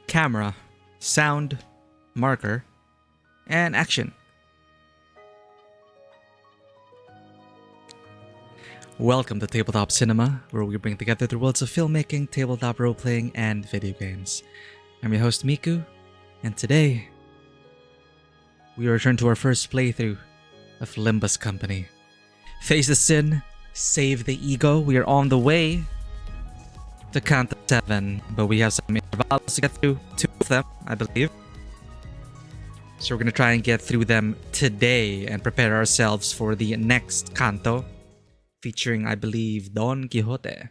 camera, sound, marker, and action. Welcome to Tabletop Cinema, where we bring together the worlds of filmmaking, tabletop role-playing, and video games. I'm your host Miku, and today we return to our first playthrough of Limbus Company. Face the sin, save the ego. We are on the way to count to 7, but we have some intervallos to get through, 2 of them, I believe. So we're gonna try and get through them today and prepare ourselves for the next canto, featuring, I believe, Don Quixote.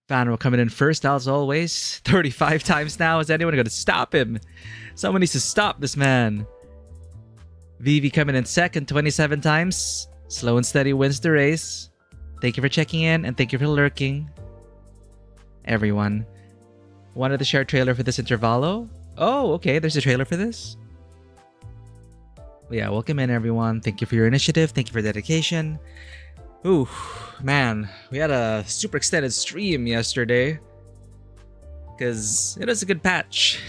Fano coming in first, as always. 35 times now. Is anyone going to stop him? Someone needs to stop this man. Vivi coming in second, 27 times. Slow and steady wins the race. Thank you for checking in and thank you for lurking, everyone. Wanted to share a trailer for this Intervallo? Oh, okay. There's a trailer for this. Yeah, welcome in, everyone. Thank you for your initiative. Thank you for dedication. Ooh, man, we had a super extended stream yesterday because it was a good patch.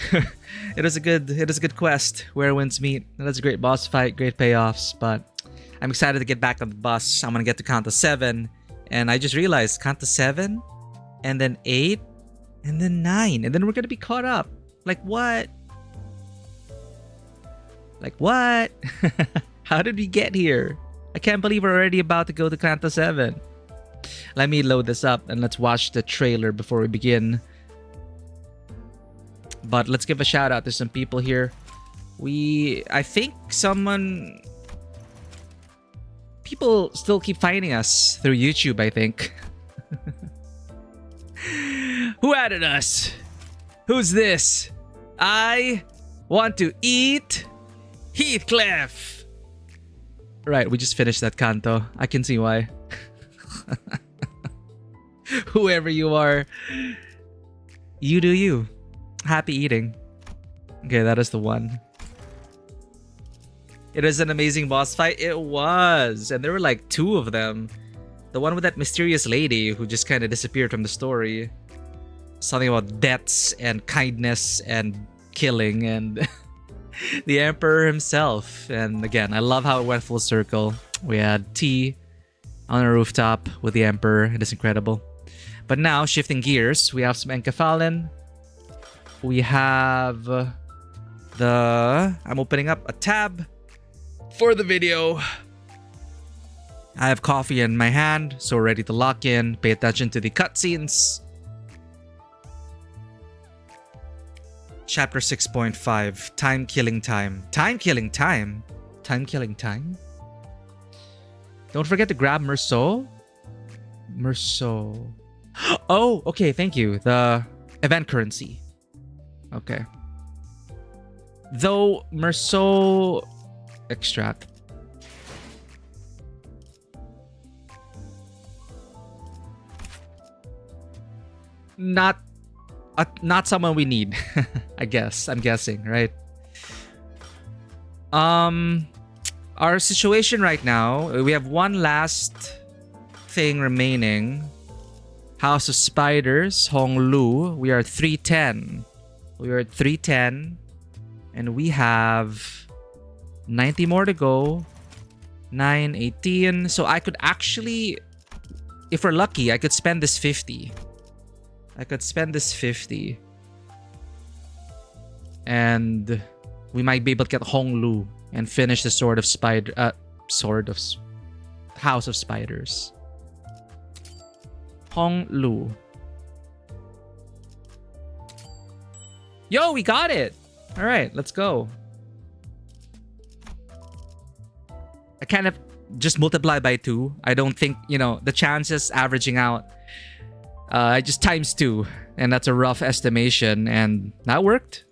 it was a good quest where winds meet. It was a great boss fight, great payoffs. But I'm excited to get back on the bus. I'm gonna get to count to 7, and I just realized count to 7, and then 8, and then 9, and then we're gonna be caught up. Like what? Like what? How did we get here? I can't believe we're already about to go to Canto 7. Let me load this up and let's watch the trailer before we begin. But let's give a shout out to some people here. I think people still keep finding us through YouTube, I think. Who added us? Who's this? I want to eat Heathcliff. Right, we just finished that canto. I can see why. Whoever you are, you do you. Happy eating. Okay, that is the one. It is an amazing boss fight. It was. And there were like 2 of them. The one with that mysterious lady who just kind of disappeared from the story. Something about deaths and kindness and killing and... the Emperor himself. And again, I love how it went full circle. We had tea on a rooftop with the Emperor. It is incredible. But now, shifting gears, we have some Enkephalin. We have I'm opening up a tab for the video. I have coffee in my hand, so ready to lock in. Pay attention to the cutscenes. Chapter 6.5, Time Killing Time. Time Killing Time? Time Killing Time? Don't forget to grab Merceau. Merceau. Oh, okay, thank you. The event currency. Okay. Though Merceau extract. Not someone we need. I'm guessing, right? Our situation right now, we have one last thing remaining. House of Spiders, Honglu. We are 310. We are at 310. And we have 90 more to go. 918. So I could actually, if we're lucky, I could spend this 50. And we might be able to get Honglu and finish the House of Spiders. Honglu. Yo, we got it! Alright, let's go. I kind of just multiply by 2. I don't think, the chances averaging out. I just times 2, and that's a rough estimation, and that worked.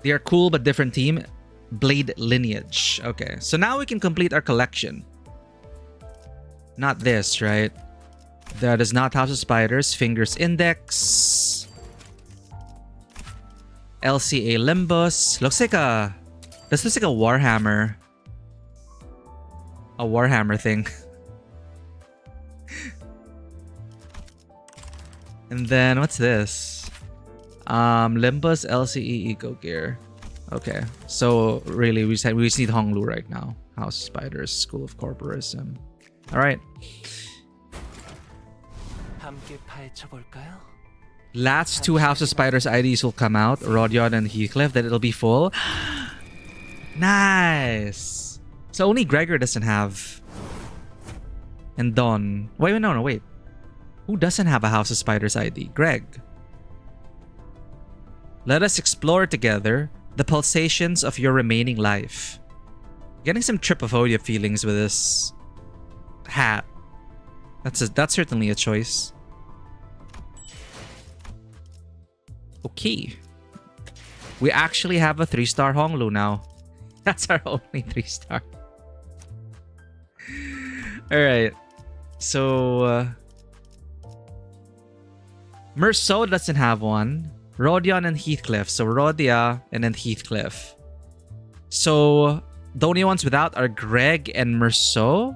They are cool but different team. Blade Lineage. Okay, so now we can complete our collection. Not this, right? That is not House of Spiders. Fingers Index. LCA Limbus. This looks like a Warhammer. A Warhammer thing. And then what's this? Limbus LCE Eco Gear. Okay, so really we just need Honglu right now. House of Spiders, School of Corporism. All right. Last two House of Spiders IDs will come out, Rodion and Heathcliff. Then it'll be full. Nice. So only Gregor doesn't have. And Don. Wait, no, wait. Who doesn't have a House of Spiders ID? Greg. Let us explore together the pulsations of your remaining life. Getting some trypophobia feelings with this hat. That's certainly a choice. Okay. We actually have a 3-star Honglu now. That's our only 3-star. Alright. So... Merceau doesn't have one. Rodion and Heathcliff. So Rodia and then Heathcliff. So the only ones without are Greg and Merceau.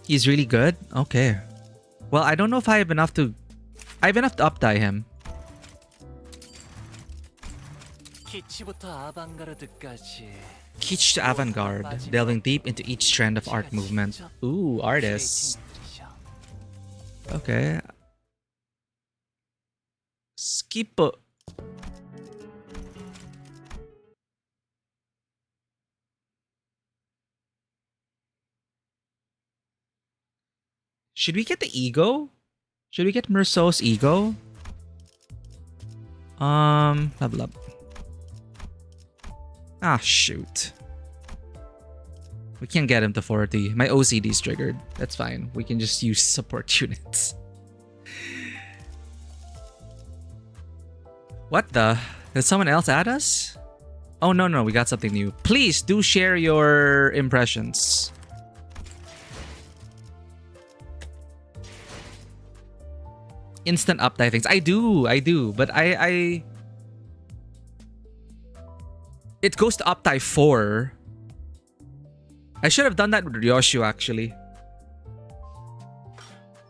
He's really good? Okay. Well, I don't know if I have enough to... I have enough to up-dye him. Kitsch to avant-garde, delving deep into each strand of art movement. Ooh, artists. Okay. Skip. Should we get the ego? Should we get Merceau's ego? Blah blah. Ah, shoot. We can't get him to 40. My OCD's triggered. That's fine. We can just use support units. What the? Did someone else add us? Oh, no. We got something new. Please do share your impressions. Instant up-dye things. I do. But I... It goes to up-dye 4. I should have done that with Ryoshu, actually.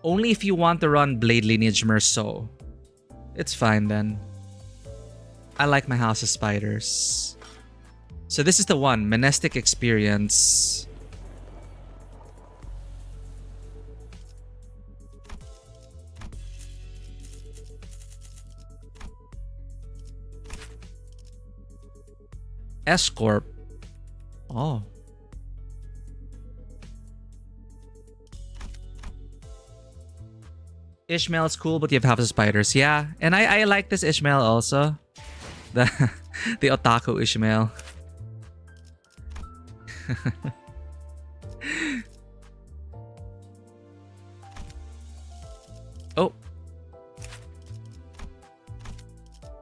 Only if you want to run Blade Lineage Merceau. It's fine then. I like my House of Spiders. So this is the one. Monastic Experience. S-Corp. Oh. Ishmael's cool, but you have House of Spiders. Yeah, and I like this Ishmael also. The otaku Ishmael. Oh.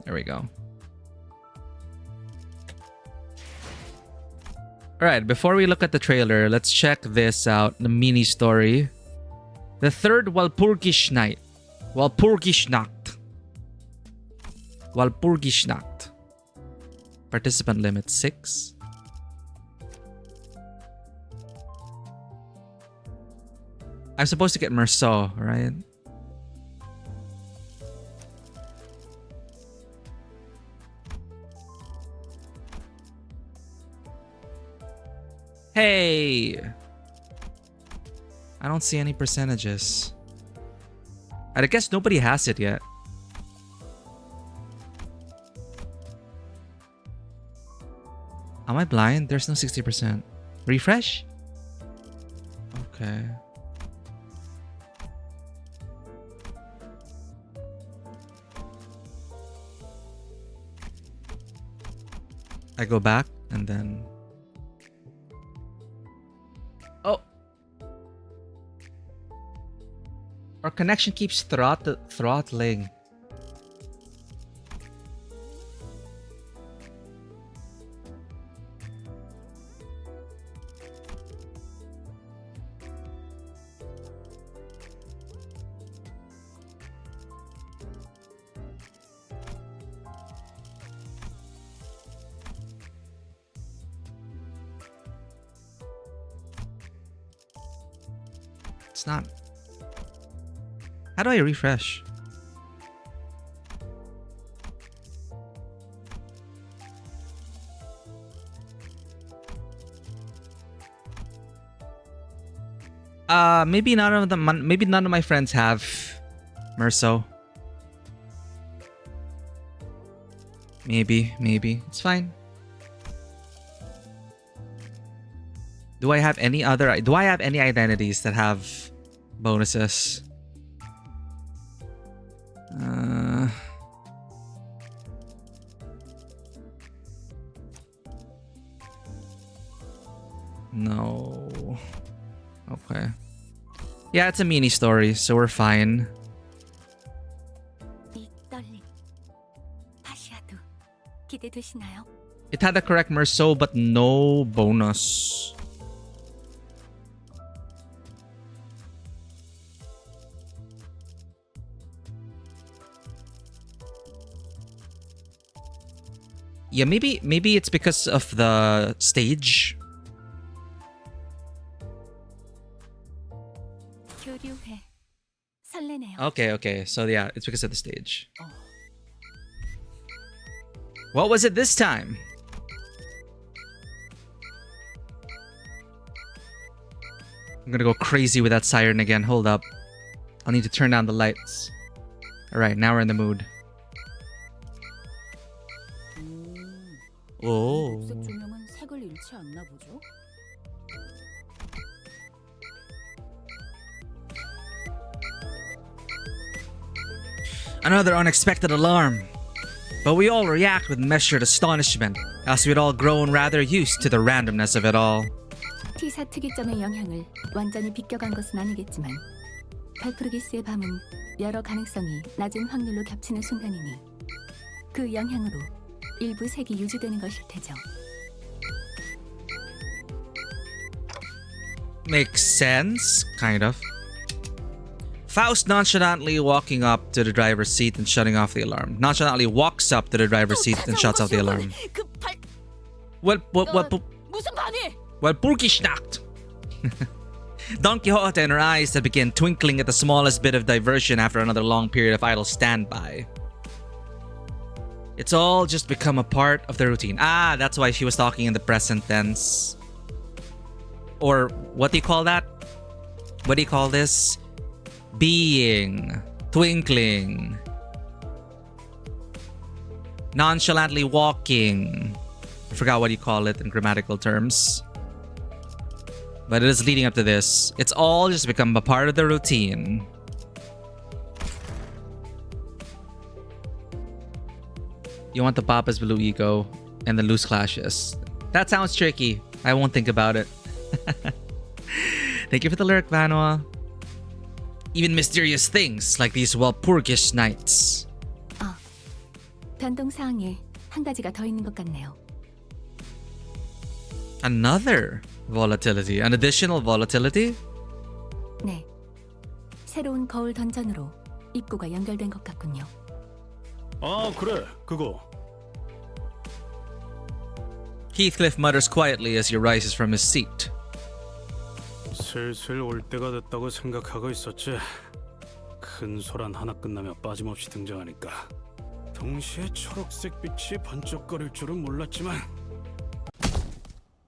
There we go. Alright, before we look at the trailer, let's check this out. The mini story. The third Walpurgis Night. Walpurgisnacht. Walpurgisnacht. Participant limit 6. I'm supposed to get Merceau, right? Hey! I don't see any percentages. I guess nobody has it yet. Am I blind? There's no 60%. Refresh? Okay. I go back and then... Oh! Our connection keeps throttling. It's not. How do I refresh? Maybe none of them. Maybe none of my friends have Merso. Maybe it's fine. Do I have any identities that have bonuses? No. Okay. Yeah, it's a mini story, so we're fine. It had the correct Merso, but no bonus. Yeah, maybe it's because of the stage. Okay. So yeah, it's because of the stage. What was it this time? I'm gonna go crazy with that siren again. Hold up. I'll need to turn down the lights. Alright, now we're in the mood. Oh. Another unexpected alarm. But we all react with measured astonishment, as we'd all grown rather used to the randomness of it all. T사 특이점의 영향을 완전히 비껴간 것은 아니겠지만 발프르기스의 밤은 여러 가능성이 낮은 확률로 겹치는 순간이니 그 영향으로 일부 색이 유지되는 것일 테죠. Makes sense, kind of. Faust nonchalantly walking up to the driver's seat and shutting off the alarm. Nonchalantly walks up to the driver's seat and shuts off the alarm. Well, Burgischnacht! Don Quixote and her eyes had begun twinkling at the smallest bit of diversion after another long period of idle standby. It's all just become a part of the routine. Ah, that's why she was talking in the present tense. Or, what do you call that? What do you call this? Being. Twinkling. Nonchalantly walking. I forgot what you call it in grammatical terms. But it is leading up to this. It's all just become a part of the routine. You want the Papa's Blue Ego and the loose clashes. That sounds tricky. I won't think about it. Thank you for the lyric, Vanoa. Even mysterious things like these Walpurgis nights. 변동 사항에 한 가지가 더 있는 것 같네요. Another volatility, an additional volatility? 네, 새로운 거울 던전으로 입구가 연결된 것 같군요. 아, 그래, 그거. Heathcliff mutters quietly as he rises from his seat. 슬슬 올 때가 됐다고 생각하고 있었지. 큰 소란 하나 끝나며 빠짐없이 등장하니까 동시에 초록색 빛이 번쩍거릴 줄은 몰랐지만.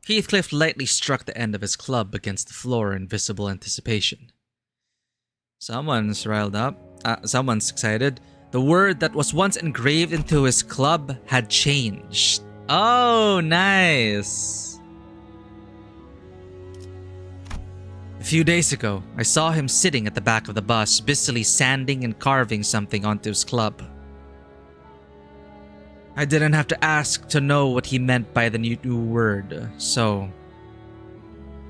Heathcliff lightly struck the end of his club against the floor in visible anticipation. Someone's riled up. Someone's excited. The word that was once engraved into his club had changed. Oh, nice. A few days ago, I saw him sitting at the back of the bus, busily sanding and carving something onto his club. I didn't have to ask to know what he meant by the new word, so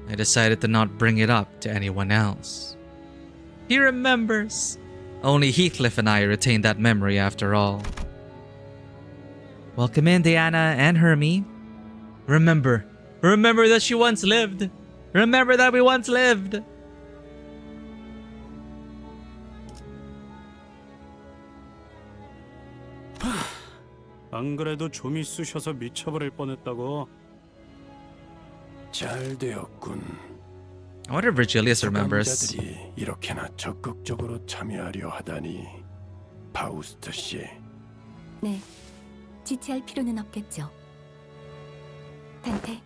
I decided to not bring it up to anyone else. He remembers. Only Heathcliff and I retain that memory after all. Welcome in, Diana and Hermie. Remember that she once lived. Remember that we once lived. 안 그래도 좀이 쑤셔서 미쳐버릴 뻔했다고. 잘 되었군. I wonder if Virgilius remembers. 감자들이 이렇게나 적극적으로 참여하려 하다니, 파우스트 씨. 네, 지체할 필요는 없겠죠. 단테,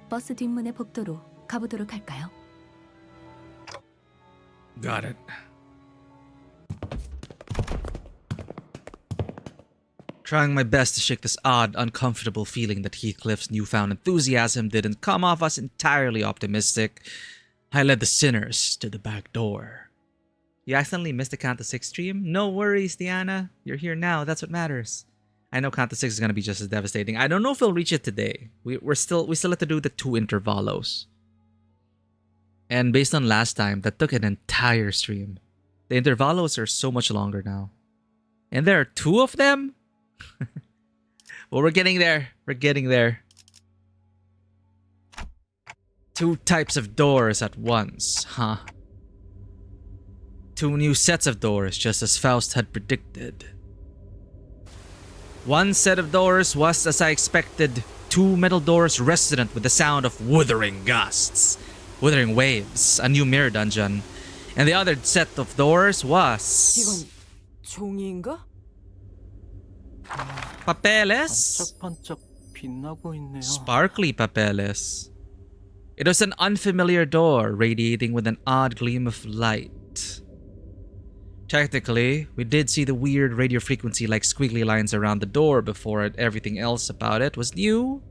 버스 뒷문의 복도로 가보도록 할까요? Got it. Trying my best to shake this odd, uncomfortable feeling that Heathcliff's newfound enthusiasm didn't come off as entirely optimistic, I led the sinners to the back door. You accidentally missed the Count to 6 stream? No worries, Diana. You're here now. That's what matters. I know Count to 6 is going to be just as devastating. I don't know if we'll reach it today. We still have to do the 2 intervallos. And based on last time, that took an entire stream. The intervallos are so much longer now. And there are 2 of them? Well, we're getting there. We're getting there. 2 types of doors at once, huh? 2 new sets of doors, just as Faust had predicted. One set of doors was, as I expected, 2 metal doors resonant with the sound of withering gusts, withering waves, a new mirror dungeon. And the other set of doors was... 이건 종이인가? papeles? 반짝반짝 빛나고 있네요. Sparkly papeles. It was an unfamiliar door, radiating with an odd gleam of light. Technically, we did see the weird radio frequency-like squiggly lines around the door before it. Everything else about it was new.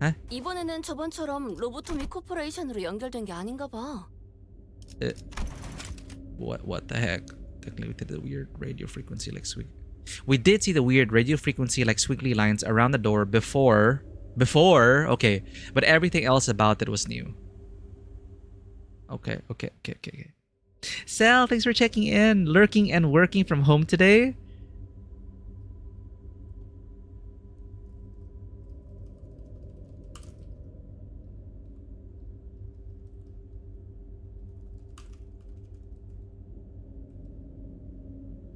Huh? 이번에는 저번처럼 로보토미 코퍼레이션으로 연결된 게 아닌가 봐. What the heck? Technically, we did the weird radio frequency-like squig. We did see the weird radio frequency-like squiggly lines around the door before, okay, but everything else about it was new. Okay. Sal, thanks for checking in, lurking and working from home today.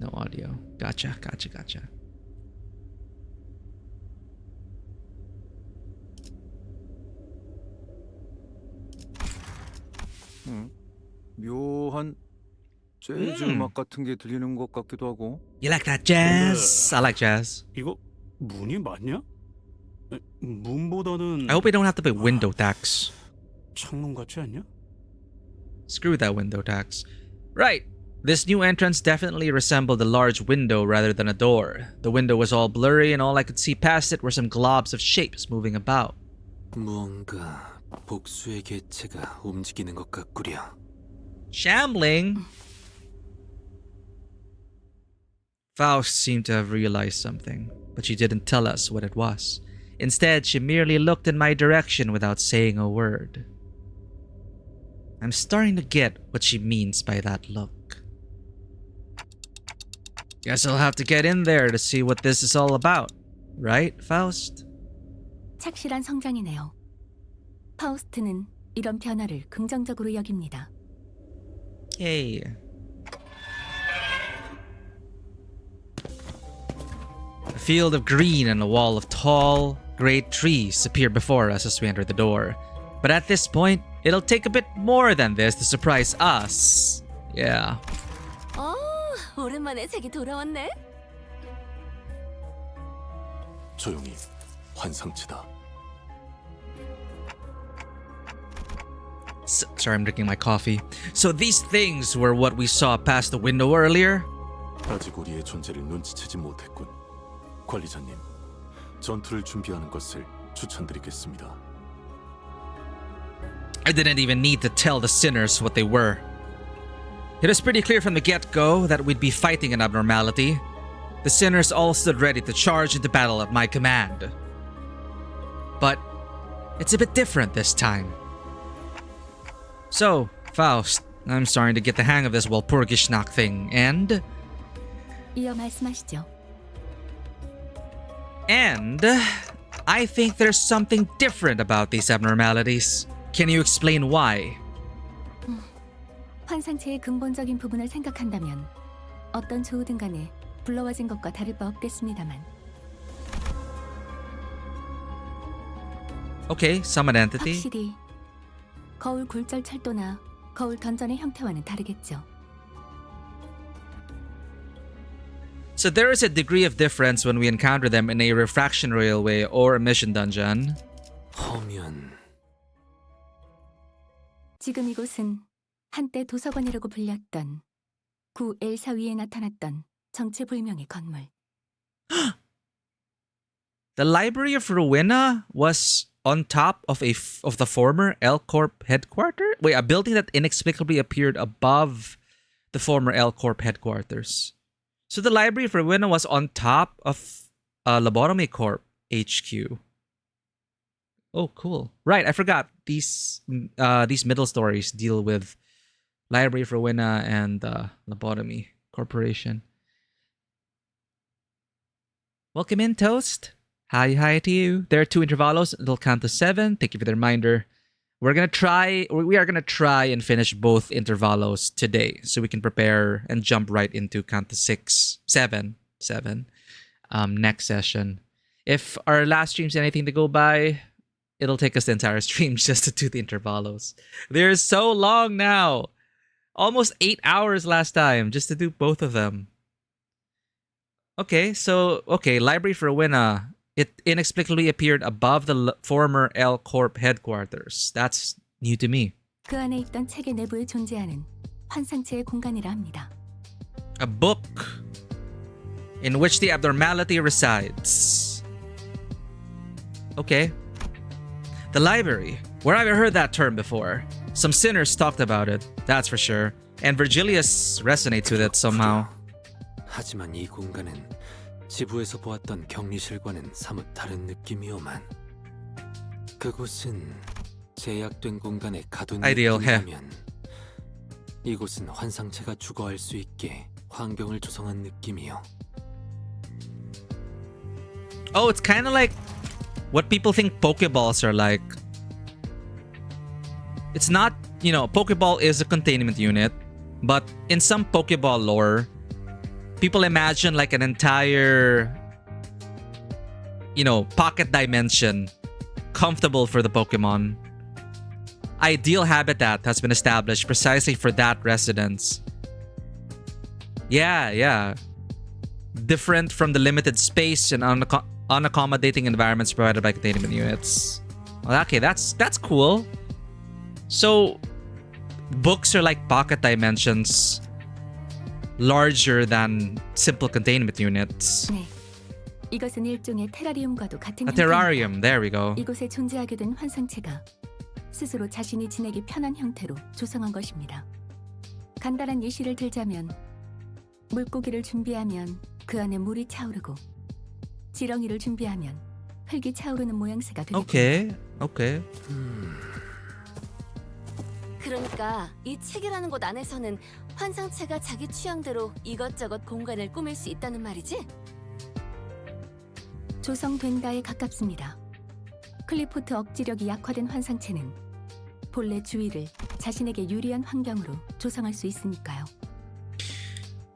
No audio. Gotcha. 묘한 재즈 음악 같은 게 들리는 것 같기도 하고. You like that jazz? I like jazz. 이거 문이 맞냐? 문보다는 I hope we don't have to pay window tax. 창문 같지 않냐? Screw that window tax. Right. This new entrance definitely resembled a large window rather than a door. The window was all blurry and all I could see past it were some globs of shapes moving about. 무언가 복수의 개체가 움직이는 것 같구려. Shambling? Faust seemed to have realized something, but she didn't tell us what it was. Instead, she merely looked in my direction without saying a word. I'm starting to get what she means by that look. Guess I'll have to get in there to see what this is all about. Right, Faust? 착실한 성장이네요. 파우스트는 이런 변화를 긍정적으로 여깁니다. Yay. A field of green and a wall of tall, great trees appear before us as we enter the door. But at this point, it'll take a bit more than this to surprise us. Yeah. 오랜만에 색이 돌아왔네. 조용히, 환상치다. Sorry, I'm drinking my coffee. So these things were what we saw past the window earlier? 아직 우리의 존재를 눈치채지 못했군. 관리자님, 전투를 준비하는 것을 추천드리겠습니다. I didn't even need to tell the sinners what they were. It was pretty clear from the get-go that we'd be fighting an abnormality. The sinners all stood ready to charge into battle at my command. But it's a bit different this time. So, Faust, I'm starting to get the hang of this Walpurgisnacht thing, and 이어 말씀하시죠. I think there's something different about these abnormalities. Can you explain why? 환상체의 근본적인 부분을 생각한다면 어떤 조우든 간에 불러와진 것과 다를 바 없겠습니다만. Okay, summon entity. 확실히 거울 굴절 철도나 거울 던전의 형태와는 다르겠죠. So there is a degree of difference when we encounter them in a refraction railway or a mission dungeon. 허면 지금 이곳은 한때 도서관이라고 불렸던 구 엘사 위에 나타났던 정체불명의 건물. The Library of Rowena was on top of of the former L Corp headquarters? Wait, a building that inexplicably appeared above the former L Corp headquarters. So the Library of Rowena was on top of Lobotomy Corp HQ. Oh, cool. Right, I forgot. These middle stories deal with Library of Rowena and Lobotomy Corporation. Welcome in, Toast. Hi to you. There are 2 intervalos. It'll count to 7. Thank you for the reminder. We are gonna try and finish both intervalos today, so we can prepare and jump right into count to 7 next session. If our last stream's anything to go by, it'll take us the entire stream just to do the intervalos. They're so long now. Almost 8 hours last time just to do both of them. Okay, Library for Rowena. It inexplicably appeared above the former L Corp headquarters. That's new to me. 그 안에 있던 책의 내부에 존재하는 환상체의 공간이라 합니다. A book in which the abnormality resides. Okay. The library. Where have I heard that term before? Some sinners talked about it, that's for sure. And Virgilius resonates with it somehow. 하지만 이 공간은 지부에서 보았던 격리실과는 사뭇 다른 느낌이오만 그곳은 제약된 공간에 가둔 Ideal, 느낌이라면 이곳은 환상체가 주거할 수 있게 환경을 조성한 느낌이요. Oh, it's kind of like what people think Pokeballs are like. It's not, Pokeball is a containment unit, but in some Pokeball lore, people imagine like an entire, pocket dimension comfortable for the Pokemon. Ideal habitat has been established precisely for that residence. Yeah. Different from the limited space and unaccommodating environments provided by containment units. Well, okay, that's cool. So, books are like pocket dimensions larger than simple containment units. 네, 이것은 일종의 테라리움과도 같은 A terrarium, there we go. 이곳에 존재하게 된 환상체가 스스로 자신이 지내기 편한 형태로 조성한 것입니다. 간단한 예시를 들자면 물고기를 준비하면 그 안에 물이 차오르고 지렁이를 준비하면 흙이 차오르는 모양새가 되겠습니다. Okay. 그러니까 이 책이라는 곳 안에서는 환상체가 자기 취향대로 이것저것 공간을 꾸밀 수 있다는 말이지? 조성된다에 가깝습니다. 클리포트 억지력이 약화된 환상체는 본래 주위를 자신에게 유리한 환경으로 조성할 수 있으니까요.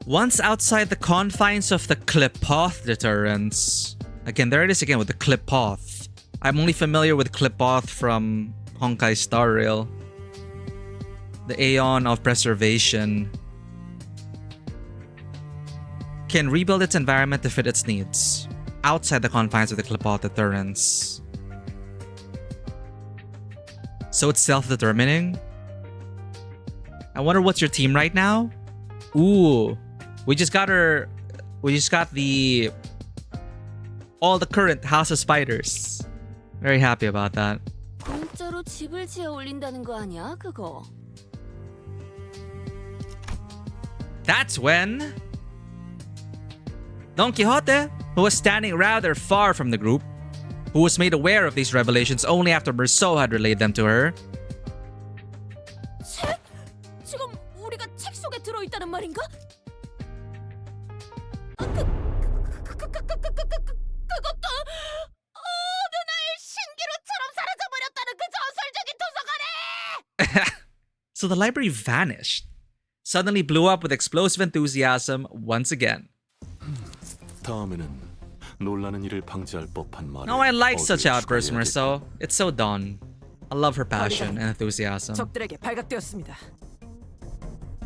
Once outside the confines of the Klipoth deterrence. Again, there it is again with the Klipoth. I'm only familiar with Klipoth from Honkai Star Rail. The Aeon of Preservation can rebuild its environment to fit its needs outside the confines of the Klipoth deterrence. So it's self-determining? I wonder what's your team right now? Ooh, we just got all the current House of Spiders. Very happy about that. 공짜로 집을 지어 올린다는 거 아니야, 그거? That's when Don Quixote, who was standing rather far from the group, who was made aware of these revelations only after Merceau had relayed them to her. 책? 지금 우리가 책 속에 들어있다는 말인가? 그것도 어느 날 신기루처럼 사라져버렸다는 그 전설적인 도서관에! So the library vanished. Suddenly blew up with explosive enthusiasm once again. 다음에는 놀라는 일을 방지할 법한 말을 No, I like such 어디에 outbursts, 추가해야겠다. Merceau. It's so Dawn. I love her passion and enthusiasm. 적들에게 발각되었습니다.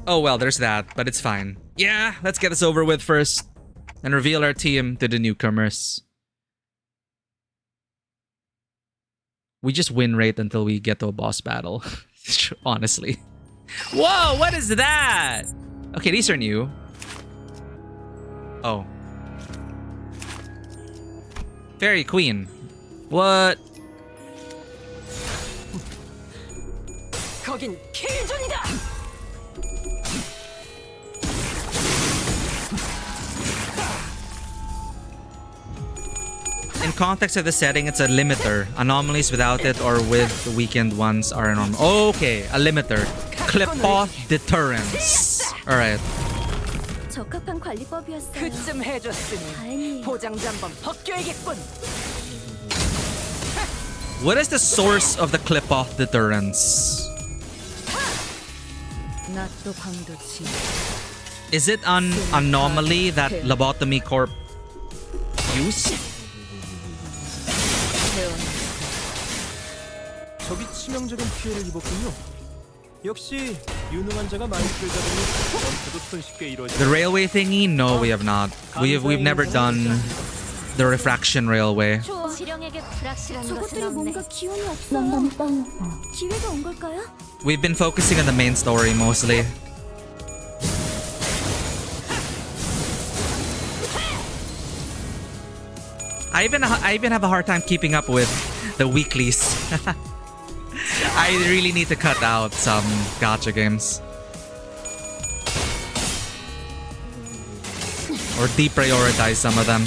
Oh well, there's that, but it's fine. Yeah, let's get this over with first and reveal our team to the newcomers. We just win rate until we get to a boss battle. Honestly. Whoa, what is that? Okay, these are new. Oh. Fairy Queen. What? 거긴 킬존이다. In context of the setting, it's a limiter. Anomalies without it or with the weakened ones are normal. Okay, a limiter. Clip-off deterrence. Alright. 적합한 관리법이었어요. 그쯤 해줬으니 다행히 포장지 한번 벗겨야겠군. What is the source of the clip-off deterrence? 나또 방도치. Is it an anomaly that Lobotomy Corp used? 적이 치명적인 피해를 입었군요. 역시 유능한 자가 많이 끌다 보니 전투도 손쉽게 이루어지죠. The railway thingy? No, we have not. We've never done the refraction railway. 지령에게 불확실한 것은 저것들이 없네. 뭔가 기운이 없어요. 기회가 온 걸까요? We've been focusing on the main story mostly. I even have a hard time keeping up with the weeklies. I really need to cut out some gacha games. Or deprioritize some of them.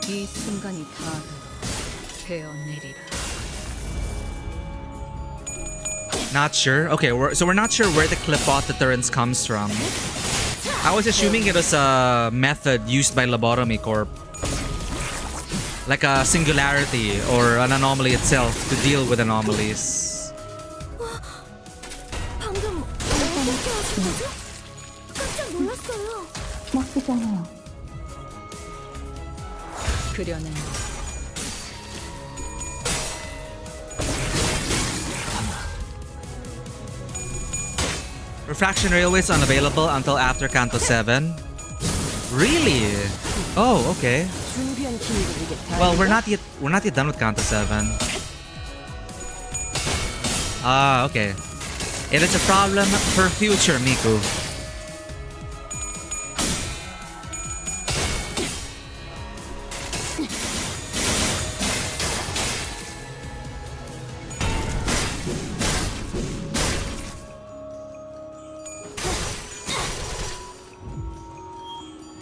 이 순간이 다 되어내리라. Not sure. Okay, so we're not sure where the clip-off deterrence comes from. I was assuming it was a method used by Lobotomy Corp. Like a singularity or an anomaly itself to deal with anomalies. 방금 어떻게 하신 거죠? 깜짝 놀랐어요. 나쁘잖아요. 그려낸 Refraction Railway is unavailable until after Canto 7. Really? Oh, okay. 준비한 기회를 이게 다. Well, we're not yet done with Canto 7. Ah, okay. It is a problem for future Miku.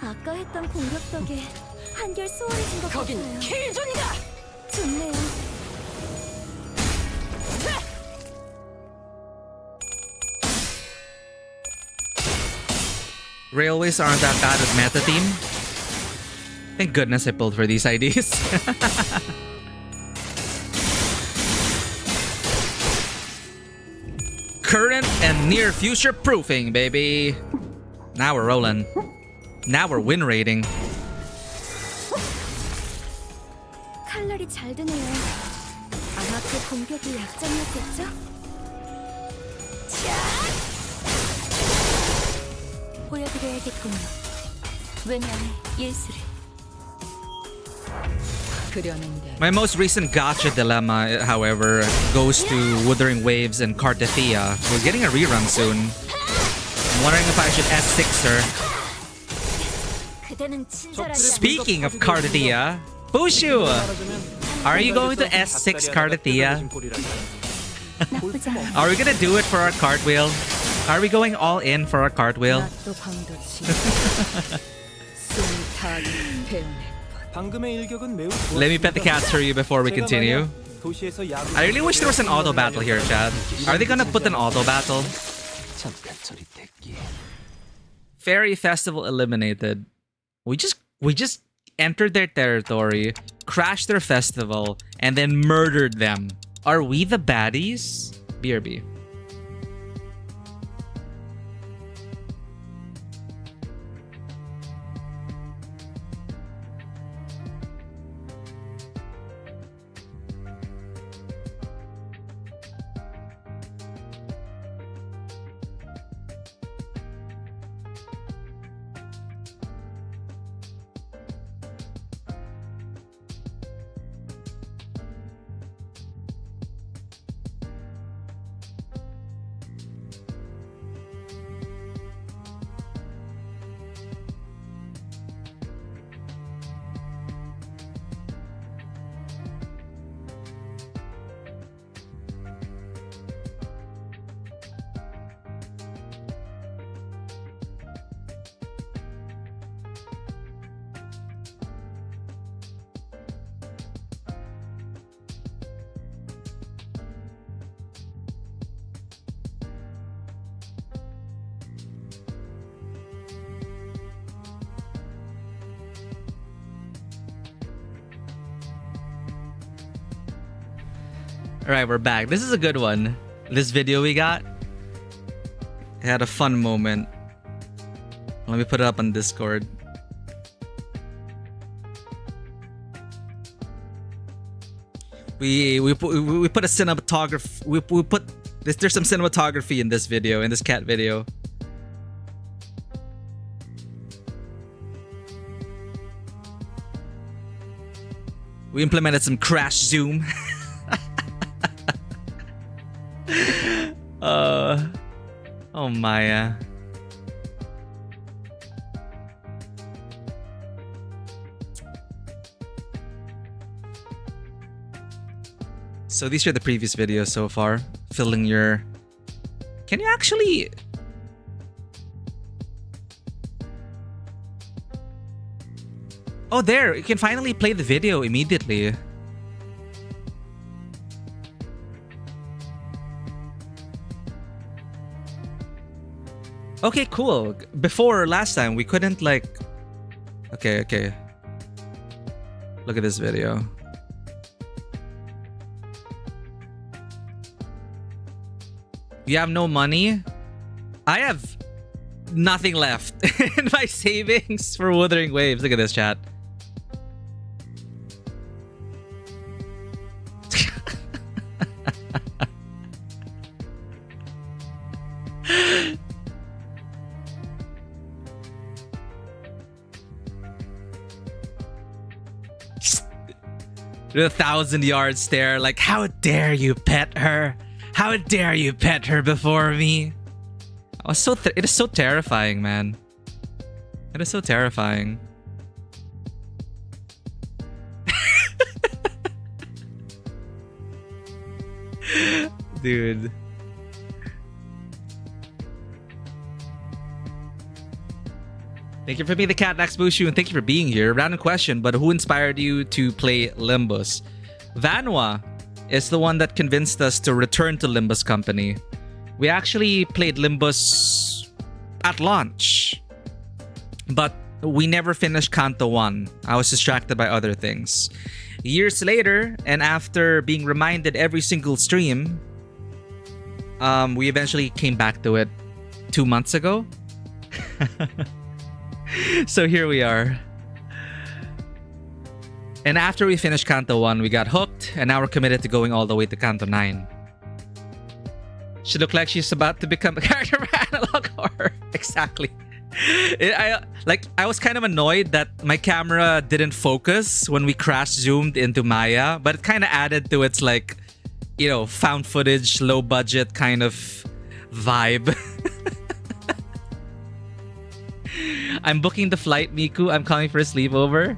아까 했던 공격 덕에 한결 수월해진 것 거긴 같아요. 킬존이다. 좋네요. Railways aren't that bad with meta team. Thank goodness I pulled for these IDs. Current and near future proofing, baby. Now we're rolling. Now we're win rating. 칼날이 잘 드네요. 아마 그 공격이 약점이었겠죠? 보여드려야겠군요. 왜냐면 예술을. 그려낸다. My most recent gacha dilemma, however, goes to Wuthering Waves and Cartethia. We're getting a rerun soon. I'm wondering if I should S6 her. 그대는 친절하지 Speaking of Cartethia, Bushu! Are you going to S6 Cartethia? Are we gonna do it for our cartwheel? Are we going all in for our cartwheel? 나또 방도치. 숨이 다 배우네. 방금의 일격은 매우 Let me pet the cats for you before we continue. 도시에서 야구 I really wish there was an auto battle here, Chad. Are they gonna put an auto battle? 잠깐 저리 대기. Fairy Festival eliminated. We just entered their territory, crashed their festival, and then murdered them. Are we the baddies? BRB. Alright, we're back. This is a good one. This video we got had a fun moment. Let me put it up on Discord. We put a cinematography. We put this. There's some cinematography in this video, in this cat video. We implemented some crash zoom. Oh Maya. So these are the previous videos so far. Filling your... Can you actually... Oh, there! You can finally play the video immediately. Okay, cool. Before, last time, we couldn't like... Okay. Look at this video. You have no money? I have nothing left in my savings for Wuthering Waves. Look at this, chat. The 1,000-yard stare, like, how dare you pet her? How dare you pet her before me? I was it is so terrifying, man. It is so terrifying. Dude. Thank you for being the cat next Bushu, and thank you for being here. Random question, but who inspired you to play Limbus? Vanwa is the one that convinced us to return to Limbus Company. We actually played Limbus at launch, but we never finished Kanto 1. I was distracted by other things. Years later, and after being reminded every single stream, we eventually came back to it 2 months ago. So here we are. And after we finished Kanto 1, we got hooked, and now we're committed to going all the way to Kanto 9. She looked like she's about to become a character for analog horror. Exactly. I was kind of annoyed that my camera didn't focus when we crash zoomed into Maya, but it kind of added to its, like, you know, found footage, low budget kind of vibe. I'm booking the flight, Miku. I'm coming for a sleepover.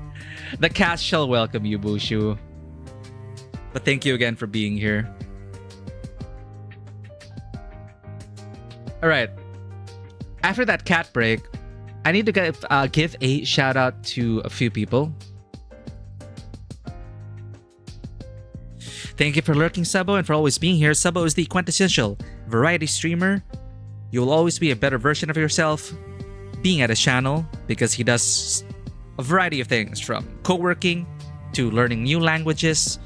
The cast shall welcome you, Bushu. But thank you again for being here. Alright. After that cat break, I need to give a shout out to a few people. Thank you for lurking, Sabo, and for always being here. Sabo is the quintessential variety streamer. You will always be a better version of yourself being at his channel, because he does a variety of things, from co-working to learning new languages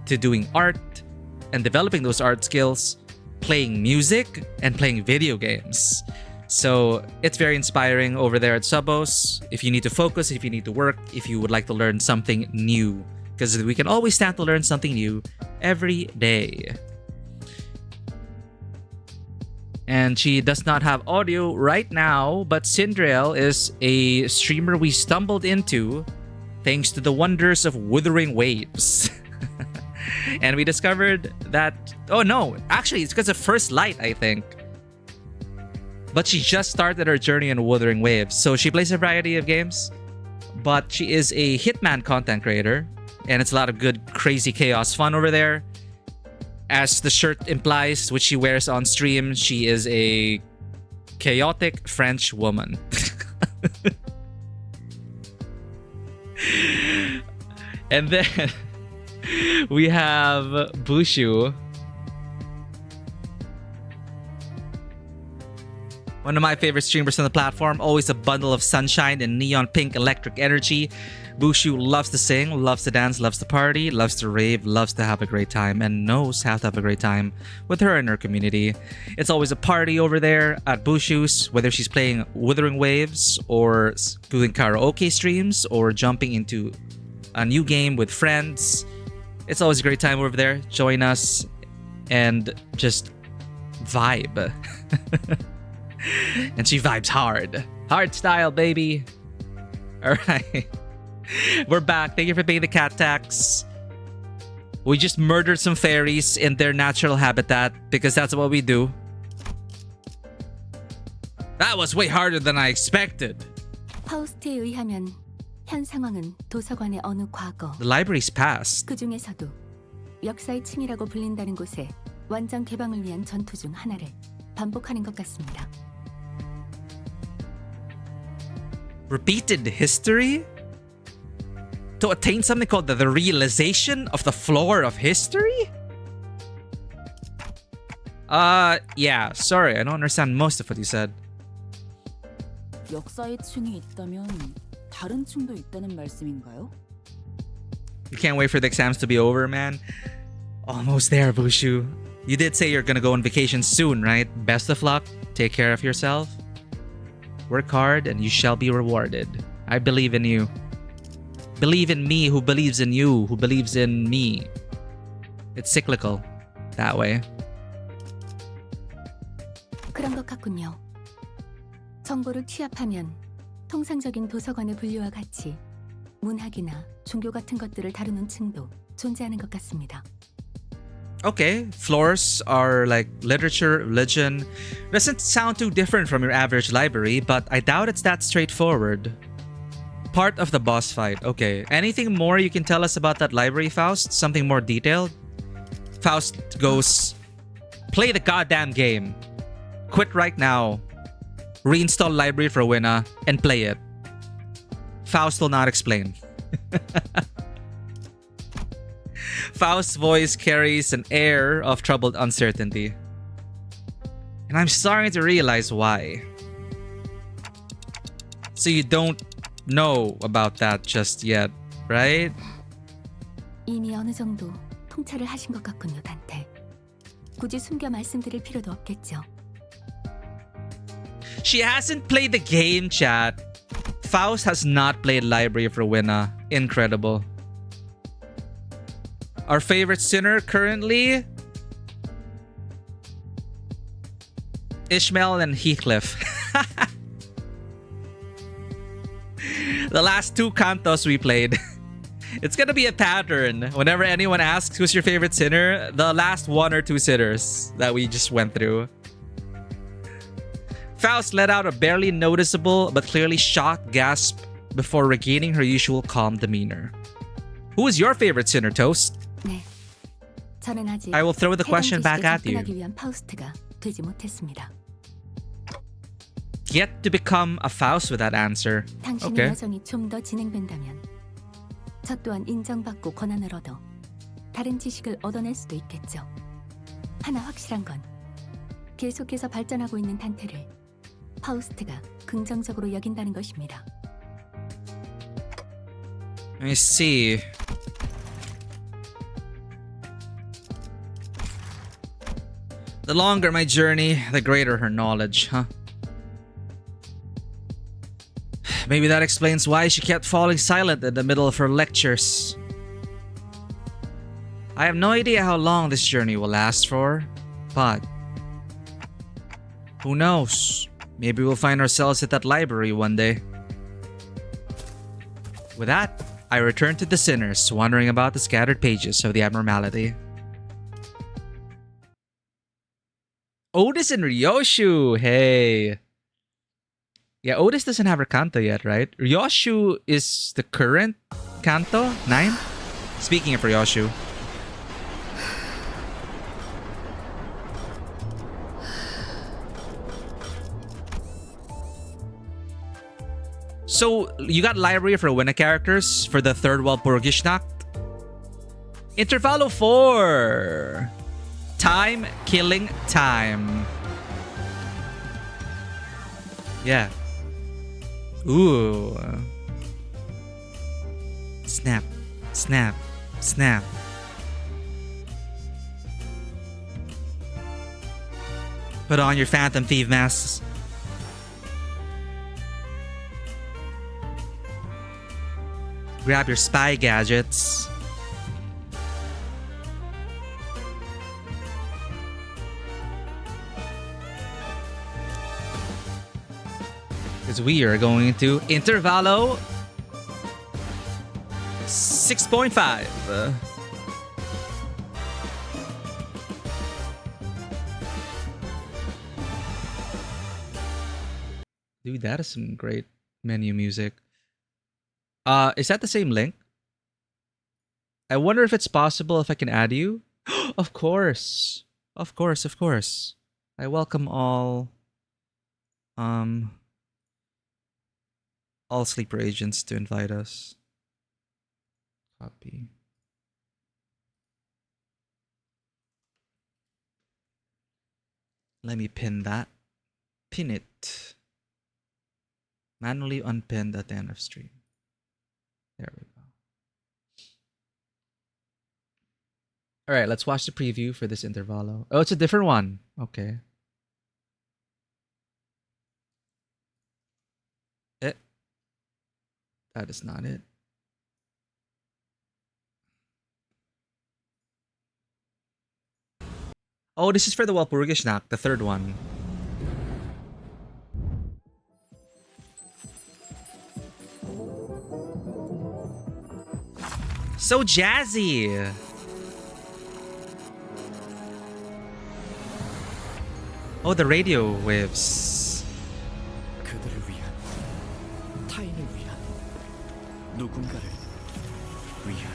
to doing art and developing those art skills, playing music and playing video games. So it's very inspiring over there at Subos. If you need to focus, if you need to work, if you would like to learn something new, because we can always stand to learn something new every day. And she does not have audio right now, but Cinderelle is a streamer we stumbled into thanks to the wonders of Wuthering Waves. And we discovered that... Oh no, actually it's because of First Light, I think. But she just started her journey in Wuthering Waves. So she plays a variety of games, but she is a Hitman content creator. And it's a lot of good, crazy chaos fun over there. As the shirt implies, which she wears on stream, she is a chaotic French woman. And then we have Bushu. One of my favorite streamers on the platform, always a bundle of sunshine and neon pink electric energy. Bushu loves to sing, loves to dance, loves to party, loves to rave, loves to have a great time, and knows how to have a great time with her and her community. It's always a party over there at Bushu's, whether she's playing Wuthering Waves or doing karaoke streams or jumping into a new game with friends. It's always a great time over there. Join us and just vibe. And she vibes hard. Hard style, baby. Alright. We're back. Thank you for paying the cat tax. We just murdered some fairies in their natural habitat because that's what we do. That was way harder than I expected. 파우스트에 의하면 현 상황은 도서관의 어느 과거, The library's past. 그 중에서도 역사의 층이라고 불린다는 곳에 완전 개방을 위한 전투 중 하나를 반복하는 것 같습니다. Repeated history? To attain something called the realization of the floor of history? Yeah, sorry, I don't understand most of what you said. 역사의 층이 있다면 다른 층도 있다는 말씀인가요? You can't wait for the exams to be over, man. Almost there, Bushu. You did say you're gonna go on vacation soon, right? Best of luck. Take care of yourself. Work hard and you shall be rewarded. I believe in you. Believe in me who believes in you, who believes in me. It's cyclical that way. 그런 것 같군요. 정보를 취합하면 통상적인 도서관의 분류와 같이 문학이나 종교 같은 것들을 다루는 층도 존재하는 것 같습니다. Okay, floors are like literature, religion. Doesn't sound too different from your average library, but I doubt it's that straightforward. Part of the boss fight. Okay, anything more you can tell us about that library, Faust? Something more detailed? Faust goes, play the goddamn game. Quit right now. Reinstall Library for Winna and play it. Faust will not explain. Faust's voice carries an air of troubled uncertainty. And I'm starting to realize why. So you don't know about that just yet, right? 이미 어느 정도 통찰을 하신 것 같군요, 단테. 굳이 숨겨 말씀드릴 필요도 없겠죠. She hasn't played the game, chat. Faust has not played Library of Rowena. Incredible. Our favorite sinner currently? Ishmael and Heathcliff. The last two cantos we played. It's gonna be a pattern. Whenever anyone asks who's your favorite sinner, the last one or two sinners that we just went through. Faust let out a barely noticeable but clearly shocked gasp before regaining her usual calm demeanor. Who is your favorite sinner, Toast? 네, 저는 아직 I will throw the question back at you. 접근하기 위한 파우스트가 되지 못했습니다. Yet to become a Faust with that answer. 당신의 Okay. 여정이 좀 더 진행된다면 저 또한 인정받고 권한을 얻어 다른 지식을 얻어낼 수도 있겠죠. 하나 확실한 건 계속해서 발전하고 있는 단테를 파우스트가 긍정적으로 여긴다는 것입니다. Let me see. The longer my journey, the greater her knowledge, huh? Maybe that explains why she kept falling silent in the middle of her lectures. I have no idea how long this journey will last for, but who knows? Maybe we'll find ourselves at that library one day. With that, I return to the sinners, wondering about the scattered pages of the abnormality. Otis and Ryoshu, hey. Yeah, Otis doesn't have her canto yet, right? Ryoshu is the current canto, 9? Speaking of Ryoshu. So, you got library for Rowena characters for the third Walpurgisnacht? Intervallo 4! Time killing time. Yeah. Ooh. Snap, snap, snap. Put on your Phantom Thief masks. Grab your spy gadgets. Because we are going to Intervallo 6.5. Dude, that is some great menu music. Is that the same link? I wonder if it's possible if I can add you. Of course. Of course, of course. I welcome all sleeper agents to invite us. Copy. Let me pin that. Pin it. Manually unpinned at the end of stream. There we go. Alright, let's watch the preview for this Intervallo. Oh, it's a different one. Okay. That is not it. Oh, this is for the Walpurgisnacht, the third one. So jazzy. Oh, the radio waves. 그들을 위한 타인을 위한 누군가를 위한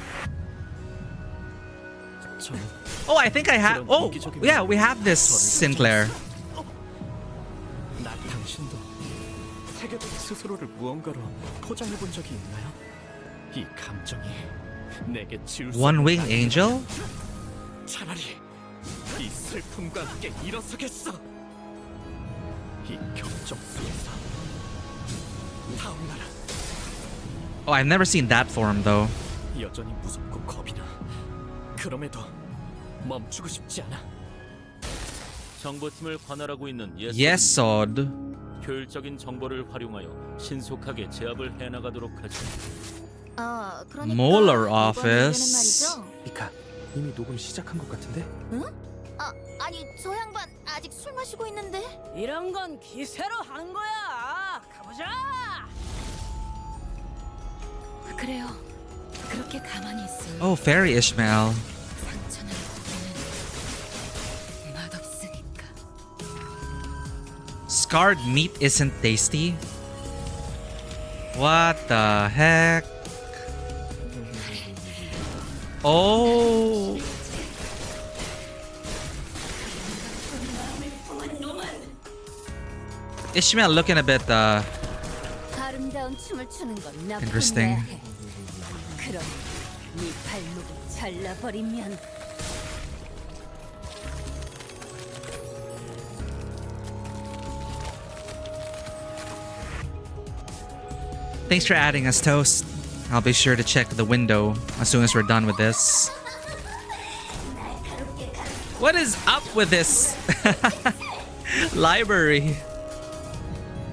저는 Oh, I think I have. Oh, yeah, we have this, Sinclair. 나 당신도 새겨진 스스로를 무언가로 포장해 본 적이 있나요? 이 감정이 내게 지울 수 One Wing 없는 Angel? 차라리 이 슬픔과 함께 일어서겠어. 이 격정 속에서 타오르라. Oh, I've never seen that form though. 여전히 무섭고 겁이 나. 그럼에도 멈추고 싶지 않아. 정보팀을 관할하고 있는 Yes, Sod. 효율적인 정보를 활용하여 신속하게 제압을 해나가도록 하죠. 그러니까 Molar 이번 Office. 문제는 말이죠. 미카, 이미 녹음 시작한 것 같은데? 아니 저 양반 아직 술 마시고 있는데. 이런 건 기세로 한 거야. 가보자. 그래요. 그렇게 가만히 있어요. Oh, Fairy Ishmael. 상처는 고기는 맛없으니까. Scarred meat isn't tasty? What the heck? Oh. Ishmael looking a bit 아름다운 춤을 추는 건 나쁜 Interesting. 내. 그럼 네 발목이 잘라버리면. Thanks for adding us, Toast. I'll be sure to check the window as soon as we're done with this. What is up with this library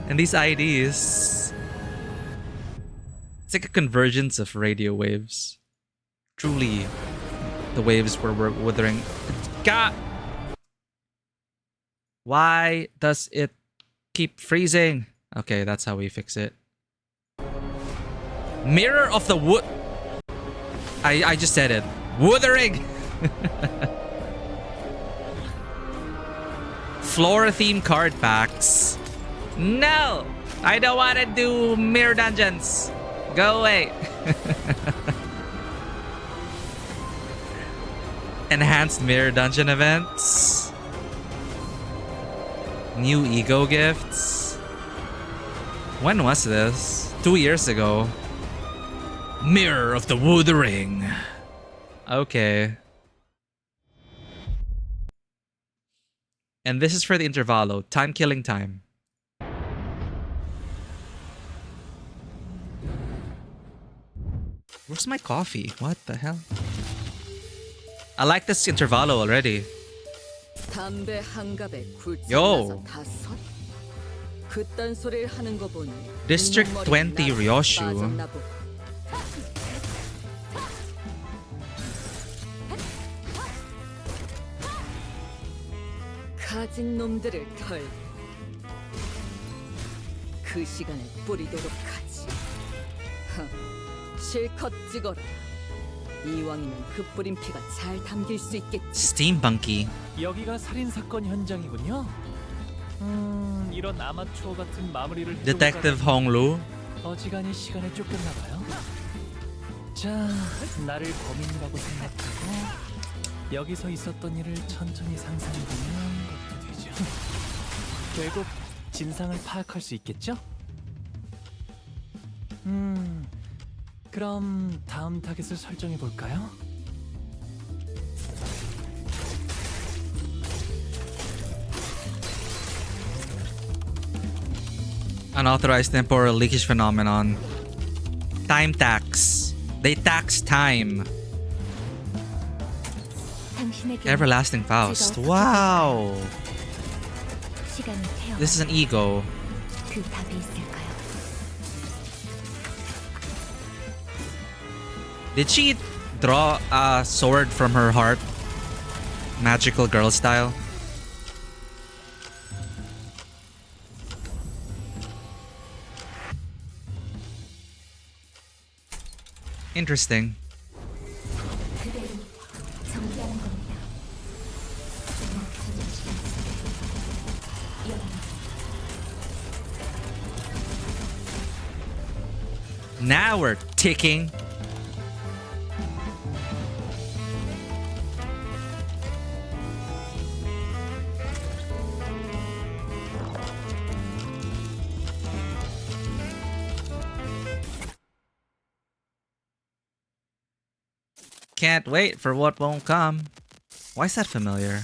and these IDs? It's like a convergence of radio waves. Truly, the waves were withering. God! Why does it keep freezing? Okay, that's how we fix it. Mirror of the wood. I just said it. Wuthering. Flora theme card packs. No, I don't want to do mirror dungeons. Go away. Enhanced mirror dungeon events. New ego gifts. When was this? 2 years ago. Mirror of the Wuthering. Okay. And this is for the Intervallo. Time killing time. Where's my coffee? What the hell? I like this Intervallo already. 담배 한 갑에 굴착 Yo. 나서 다 섰? 그딴 소리를 하는 거 보니 District 눈머리 20 나서 Ryoshu. 빠졌나 보고. 가진 놈들을 털. 그 시간에 뿌리도록 하지. 실컷 찍어라. 이왕이면 흩뿌린 피가 잘 담길 수 있겠지. Steampunky. 여기가 살인 사건 현장이군요. 이런 아마추어 같은 마무리를 해두고 Detective Honglu. 가다니 어지간히 시간에 쫓겼나 봐요. 자, 나를 범인이라고 생각하고 여기서 있었던 일을 천천히 상상해보면 되죠. 결국 진상을 파악할 수 있겠죠? 그럼 다음 타겟을 설정해 볼까요? Unauthorized temporal leakage phenomenon. Time tax. They tax time. 당신에게 Everlasting Faust. 제가 Wow. 시간을 태워 This is an ego. 그 답이 있을까요? Did she draw a sword from her heart? Magical girl style. Interesting. 그대로 정리하는 겁니다. Now we're ticking. Can't wait for what won't come. Why is that familiar?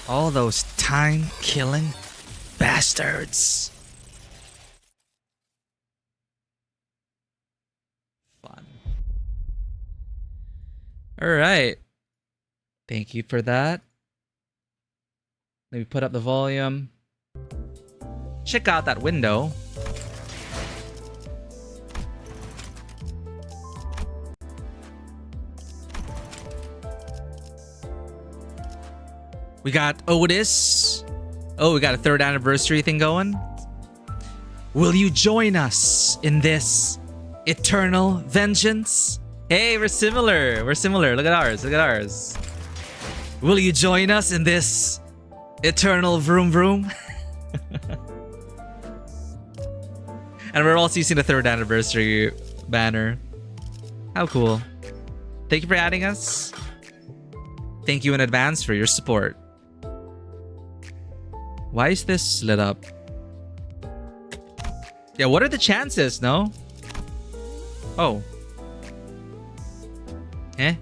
All those time-killing bastards. Fun. Alright. Thank you for that. Let me put up the volume. Check out that window. We got Otis. Oh, we got a 3rd anniversary thing going. Will you join us in this eternal vengeance? Hey, we're similar. We're similar. Look at ours. Look at ours. Will you join us in this eternal vroom vroom? And we're also using the 3rd anniversary banner. How cool. Thank you for adding us. Thank you in advance for your support. Why is this lit up? Yeah, what are the chances, no? Oh. Eh?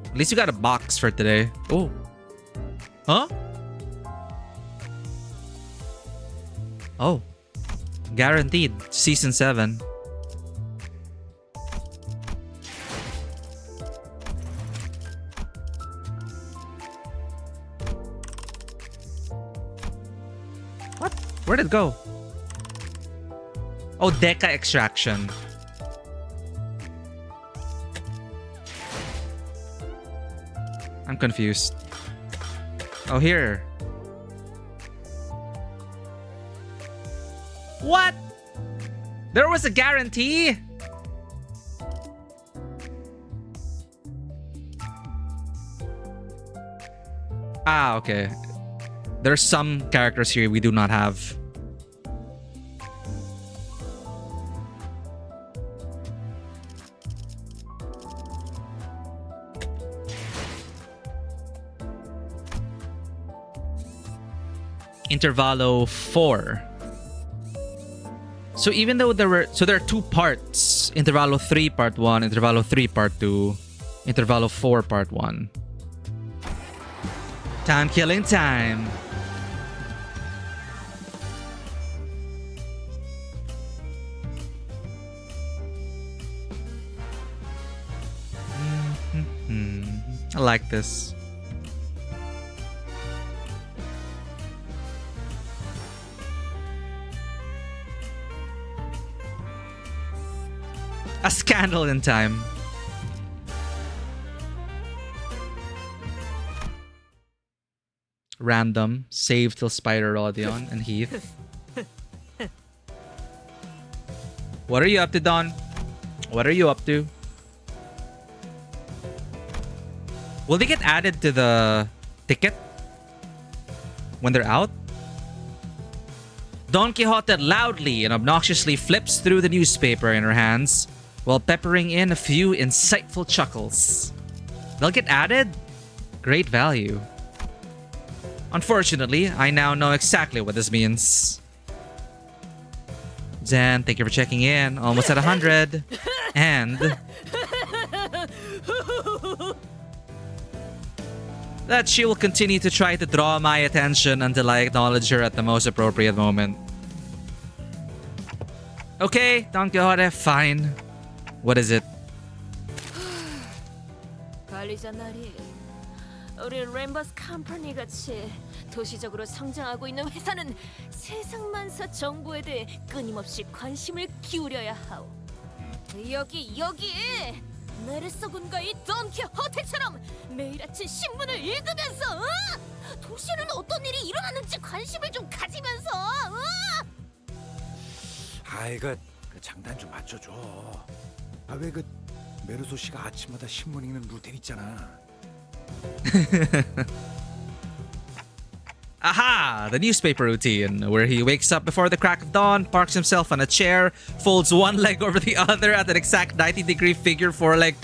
At least you got a box for today. Oh. Huh? Oh. Guaranteed. Season 7. What? Where did it go? Oh, Deca Extraction. I'm confused. Oh, here. What? There was a guarantee? Ah, okay. There's some characters here we do not have. Intervallo 4. So even though there are 2 parts. Intervallo 3 part 1, Intervallo 3 part 2, Intervallo 4 part 1. Time killing time. I like this. A scandal in time. Random. Save till Spider Rodion and Heath. What are you up to, Don? What are you up to? Will they get added to the ticket when they're out? Don Quixote loudly and obnoxiously flips through the newspaper in her hands while peppering in a few insightful chuckles. They'll get added? Great value. Unfortunately, I now know exactly what this means. Zen, thank you for checking in. Almost at 100. And that she will continue to try to draw my attention until I acknowledge her at the most appropriate moment. Okay, Don Quixote, fine. What is it? 관리자나리, 우리 램버스 컴퍼니 같이 도시적으로 성장하고 있는 회사는 세상만사 정보에 대해 끊임없이 관심을 기울여야 하오. 여기 메르소군과 이 돈키호테처럼 매일 아침 신문을 읽으면서 도시에는 어떤 일이 일어나는지 관심을 좀 가지면서 아이가 그 장단 좀 맞춰줘. 아 왜 그 메르소 씨가 아침마다 신문 읽는 루틴 있잖아. Aha! The newspaper routine, where he wakes up before the crack of dawn, parks himself on a chair, folds one leg over the other at an exact 90-degree figure four-leg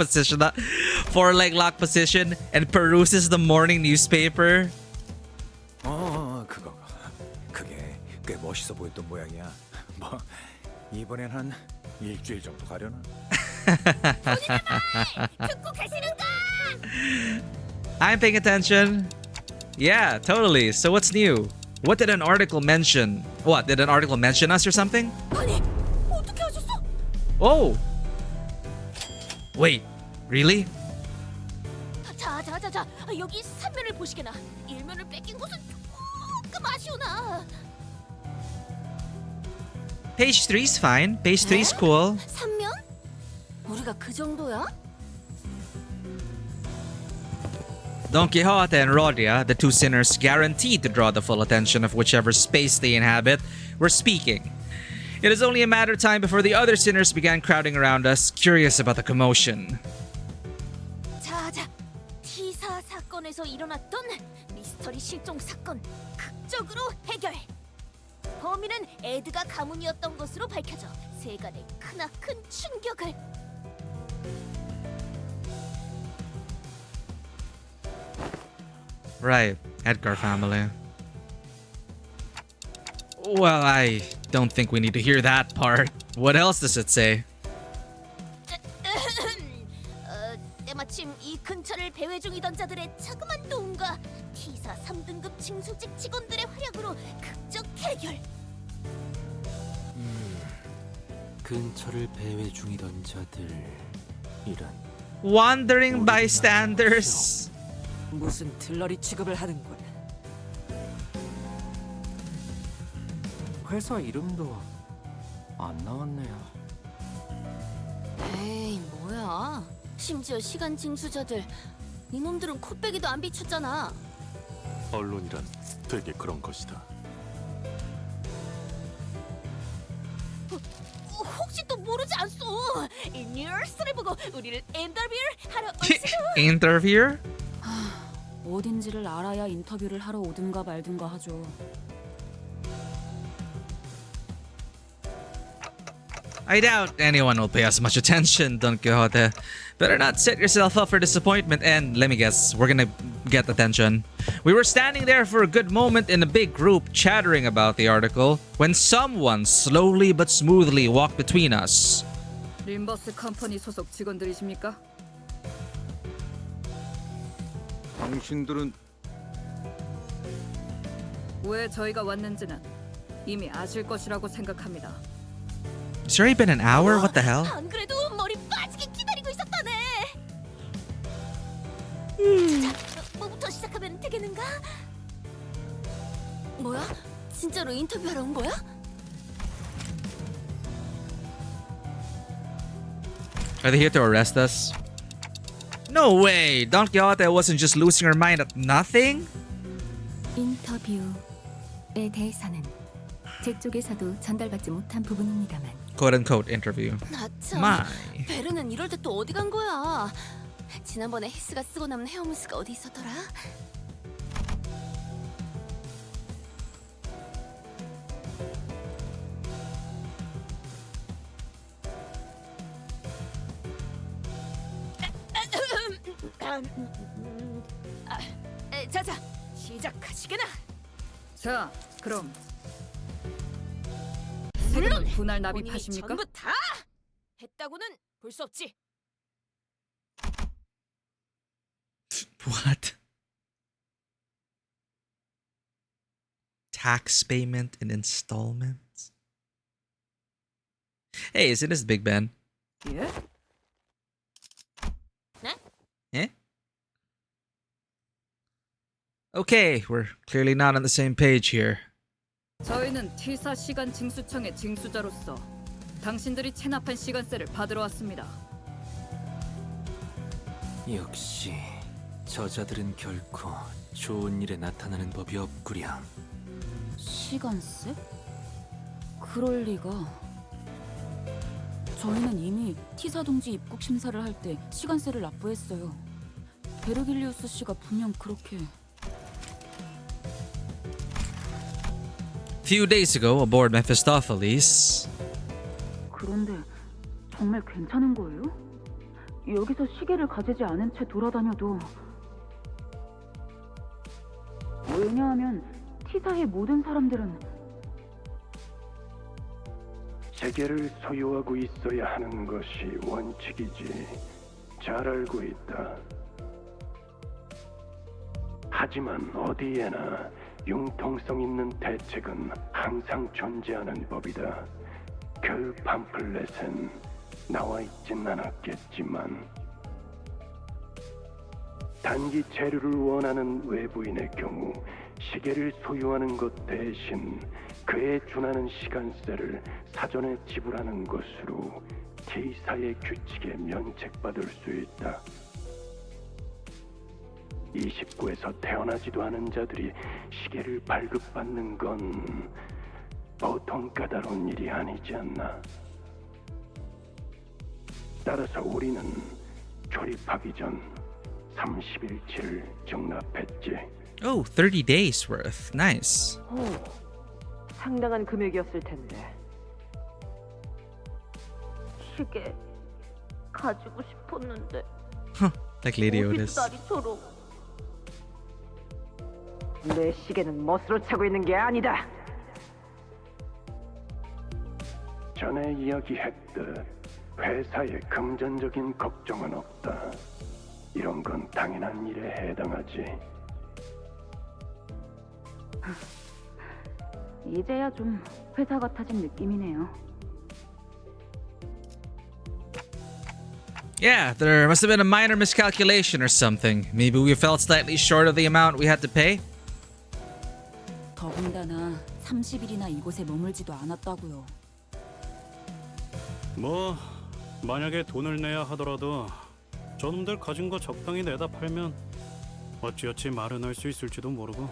lock position, and peruses the morning newspaper. 그거. 그게 꽤 멋있어 보였던 모양이야. 뭐 이번엔 한 일주일 정도 가려나? 듣고 계시는가? I'm paying attention. Yeah, totally. So what's new? What did an article mention? What, did an article mention us or something? 아니, 어떻게 하셨어? Oh! Wait, really? 자, 여기 3면을 보시게나. 1면을 뺏긴 것은 조금 아쉬우나. Page 3's fine. Page 3's cool. 3면? 우리가 그 정도야? Don Quixote and Rodia, the two sinners guaranteed to draw the full attention of whichever space they inhabit, were speaking. It is only a matter of time before the other sinners began crowding around us, curious about the commotion. 자, T사 사건에서 일어났던 미스터리 실종 사건 극적으로 해결. 범인은 에드가 가문이었던 것으로 밝혀져 세간에 크나큰 충격을. Right, Edgar family. Well, I don't think we need to hear that part. What else does it say? 때마침 이 근처를 배회 중이던 자들의 자그만 도움과 T사 3등급 징수직 직원들의 활약으로 극적 해결. 근처를 배회 중이던 자들 이란. Wandering bystanders. 무슨 들러리 취급을 하는 거야? 회사 이름도 안 나왔네요. 에이, 뭐야? 심지어 시간 징수자들 이놈들은 코빼기도 안 비쳤잖아. 언론이란 되게 그런 것이다. 혹시 또 모르지 않소? 이 뉴스를 보고 우리를 인터뷰를 하러 올지도. Interview? 어딘지를 알아야 인터뷰를 하러 오든가 말든가 하죠. I doubt anyone will pay us much attention, Don Quixote. Better not set yourself up for disappointment and, let me guess, we're gonna get attention. We were standing there for a good moment in a big group chattering about the article when someone slowly but smoothly walked between us. 림버스 컴퍼니 소속 직원들이십니까? 당신들은 왜 저희가 왔는지는 이미 아실 것이라고 생각합니다. It's already been an hour? What the hell? 안 그래도 머리 빠지게 기다리고 있었다네. 자, 뭐부터 시작하면 되겠는가? 뭐야? 진짜로 인터뷰하러 온 거야? Are they here to arrest us? No way! Don Quixote wasn't just losing her mind at nothing? 인터뷰에 대해서는 제 쪽에서도 전달받지 못한 부분입니다만 Quote-unquote interview. 나참 My. 베르는 이럴 때 또 어디 간 거야? 지난번에 헤스가 쓰고 남은 헤어무스가 어디 있었더라? 자자, 시작하시게나. 자, 그럼 세금은 분할 본인이 납입하십니까? 전부 다 했다고는 볼 수 없지. What? Tax payment in installments? Hey, isn't this Big Ben? 예? Eh? Okay, we're clearly not on the same page here. 저희는 T사 시간 징수청의 징수자로서 당신들이 체납한 시간세를 받으러 왔습니다. 역시 저자들은 결코 좋은 일에 나타나는 법이 없구려. 시간세? 그럴 리가. 저희는 이미 T사 동지 입국 심사를 할 때 시간세를 납부했어요. 베르길리우스 씨가 분명 그렇게. Few days ago, aboard Mephistopheles, 그런데 정말 괜찮은 거예요? 여기서 시계를 가지지 않은 채 돌아다녀도. 왜냐하면 T사의 모든 사람들은 세계를 소유하고 있어야 하는 것이 원칙이지. 잘 알고 있다. 하지만 어디에나 융통성 있는 대책은 항상 존재하는 법이다. 그 팜플렛엔 나와 있진 않았겠지만 단기 체류를 원하는 외부인의 경우 시계를 소유하는 것 대신 그에 준하는 시간세를 사전에 지불하는 것으로 T사의 규칙에 면책받을 수 있다. 29에서 태어나지도 않은 자들이 시계를 발급받는 건 보통 까다로운 일이 아니지 않나. 따라서 우리는 조립하기 전 30일치를 적납했지. Oh, 30 days worth. Nice. 상당한 금액이었을 텐데. 시계 가지고 싶었는데. Like Lady Otis. 다리처럼. 내 시계는 멋으로 차고 있는 게 아니다. 전에 이야기했듯 회사에 금전적인 걱정은 없다. 이런 건 당연한 일에 해당하지. 이제야 좀 회사 같아진 느낌이네요. Yeah, there must have been a minor miscalculation or something. Maybe we fell slightly short of the amount we had to pay. 더군다나 30일이나 이곳에 머물지도 않았다고요. 뭐 만약에 돈을 내야 하더라도 저놈들 가진 거 적당히 내다 팔면 어찌어찌 마련할 수 있을지도 모르고.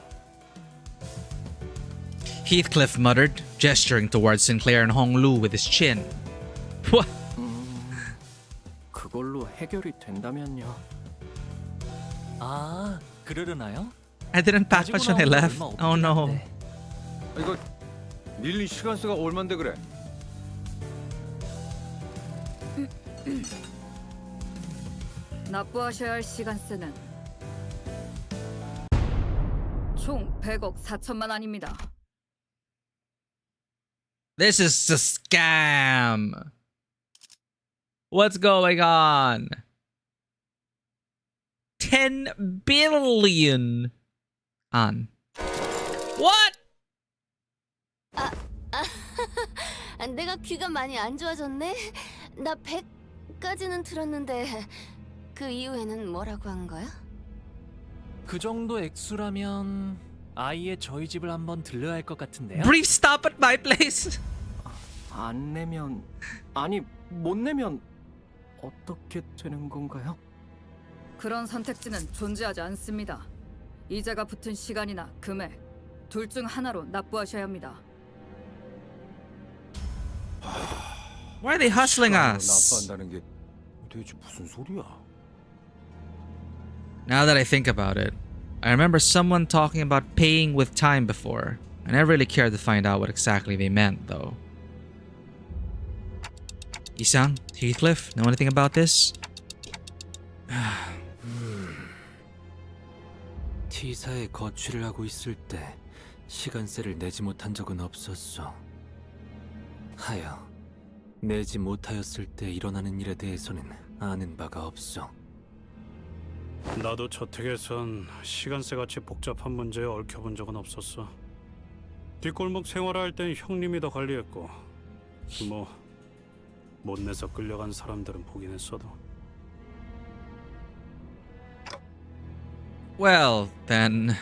Heathcliff muttered, gesturing towards Sinclair and Hong Lu with his chin. What? 그걸로 해결이 된다면요. 아, 그러려나요? I didn't pack much when I left. Oh no. 이거 밀린 시간수가 얼만데 그래? 납부하셔야 할 시간세는 총 100억 4천만 원입니다. This is a scam. What's going on? 10 billion on. What? 내가 귀가 많이 안 좋아졌네. 나 100까지는 들었는데 그 이후에는 뭐라고 한 거야? 그 정도 액수라면 아예 저희 집을 한번 들러야 할 것 같은데요? Brief stop at my place. 안 내면 아니 못 내면 어떻게 되는 건가요? 그런 선택지는 존재하지 않습니다. 이자가 붙은 시간이나 금액 둘 중 하나로 납부하셔야 합니다. Why are they hustling us? 납부한다는 게 대체 무슨 소리야? Now that I think about it, I remember someone talking about paying with time before. I never really cared to find out what exactly they meant, though. Isang, Heathcliff, know anything about this? T사에 거취를 하고 있을 때 시간세를 내지 못한 적은 없었어. 하여 내지 못하였을 때 일어나는 일에 대해서는 아는 바가 없어. 나도 저택에선 시간세같이 복잡한 문제에 얽혀본 적은 없었어. 뒷골목 생활할 땐 형님이 더 관리했고 뭐 못 내서 끌려간 사람들은 보긴 했어도. Well, then...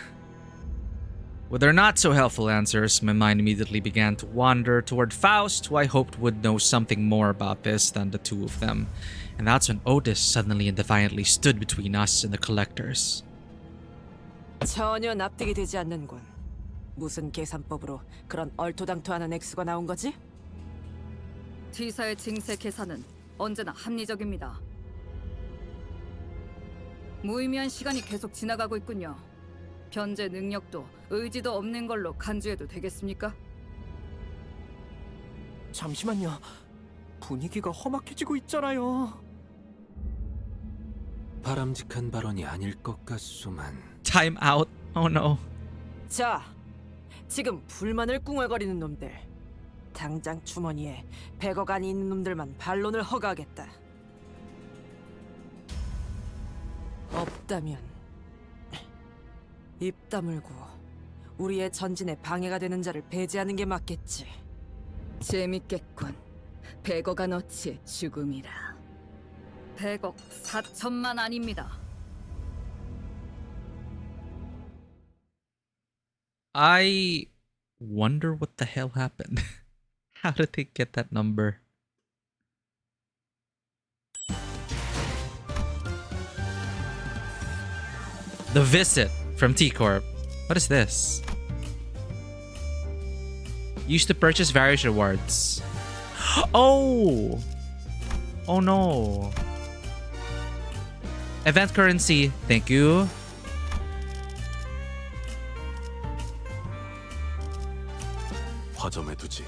With their not so helpful answers, my mind immediately began to wander toward Faust, who I hoped would know something more about this than the two of them. And that's when Otis suddenly and defiantly stood between us and the collectors. 전혀 납득이 되지 않는군. 무슨 계산법으로 그런 얼토당토하는 액수가 나온 거지? T사의 징세 계산은 언제나 합리적입니다. 무의미한 시간이 계속 지나가고 있군요. 변제 능력도 의지도 없는 걸로 간주해도 되겠습니까? 잠시만요. 분위기가 험악해지고 있잖아요. 바람직한 발언이 아닐 것 같소만. Time out. Oh no. 자, 지금 불만을 꿍얼거리는 놈들. 당장 주머니에 100억 안이 있는 놈들만 반론을 허가하겠다. 없다면 입 다물고 우리의 전진에 방해가 되는 자를 배제하는 게 맞겠지. 재밌겠군. 100억 안어치의 죽음이라. 100억 4천만 아닙니다. I wonder what the hell happened. How did they get that number? The Visit from T-Corp. What is this? Used to purchase various rewards. Oh! Oh no. Event currency. Thank you. 화점에 두지.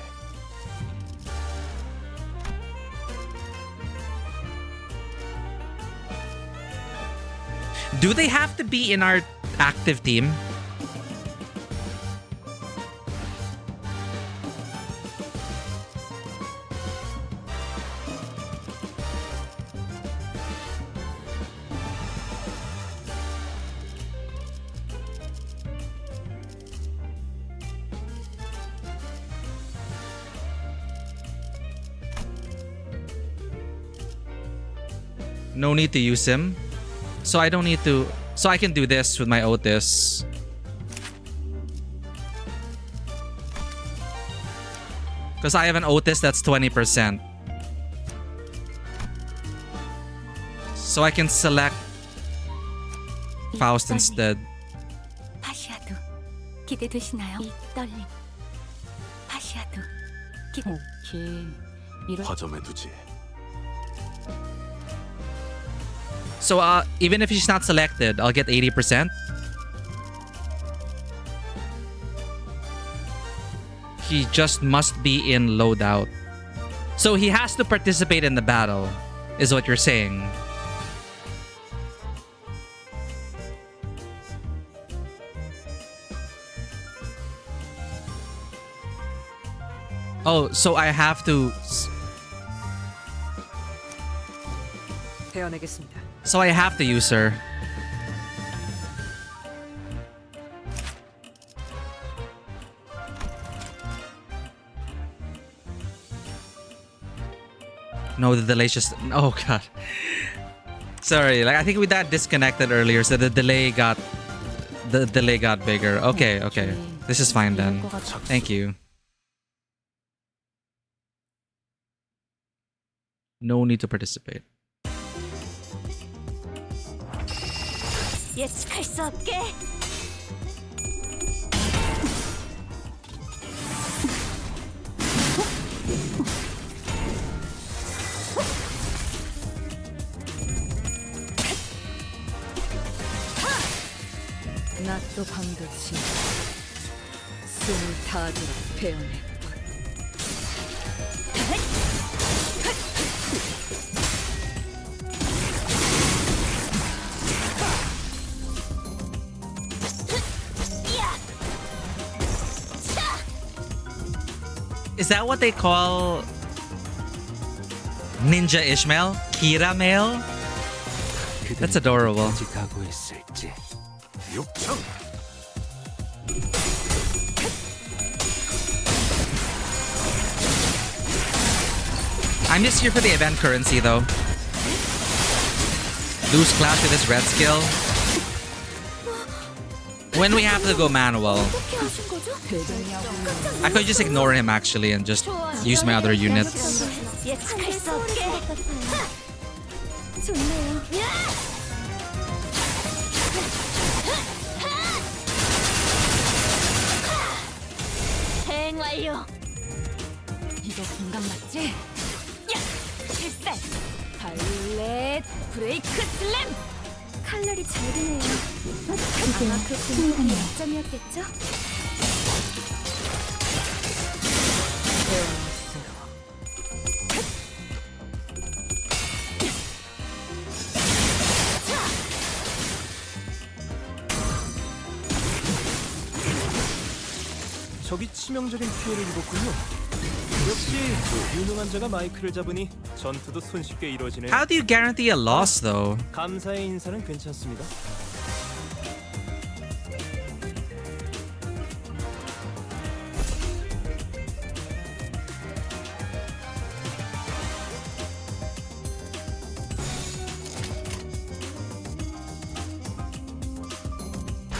Do they have to be in our active team? No need to use him. So I don't need to... So I can do this with my Otis. Because I have an Otis that's 20%. So I can select Faust instead. 파시아도 기대되시나요? 이 떨림. 파시아도 기대. 화점에 두지. So even if he's not selected, I'll get 80%. He just must be in loadout. So he has to participate in the battle, is what you're saying. Oh, so I have to... 배워내겠습니다. So I have to use her. No, the delay's just... Oh, God. Sorry, like I think we got disconnected earlier, so the delay got... The delay got bigger. Okay, okay. This is fine then. Thank you. No need to participate. 예측할 수 없게. 낮도 밤도 지 숨을 다하도록 베어냈군. Is that what they call Ninja Ishmael? Kira Mail? That's adorable. 각오했을지. 육청. I'm just here for the event currency though. Lose clash with his red skill. When we have to go manual, I could just ignore him actually and just use my other units. 예측할 수 없게. 좋네요. 대행 완료. 이거 공감 맞지? 실세. 발렛 브레이크 슬램. 칼날이 잘 드네요. 아마 그 공격의 약점이었겠죠? 적이 치명적인 피해를 입었군요. 역시 유능한 자가 마이크를 잡으니 전투도 손쉽게 이루어지네요. How do you guarantee a loss though? 감사의 인사는 괜찮습니다.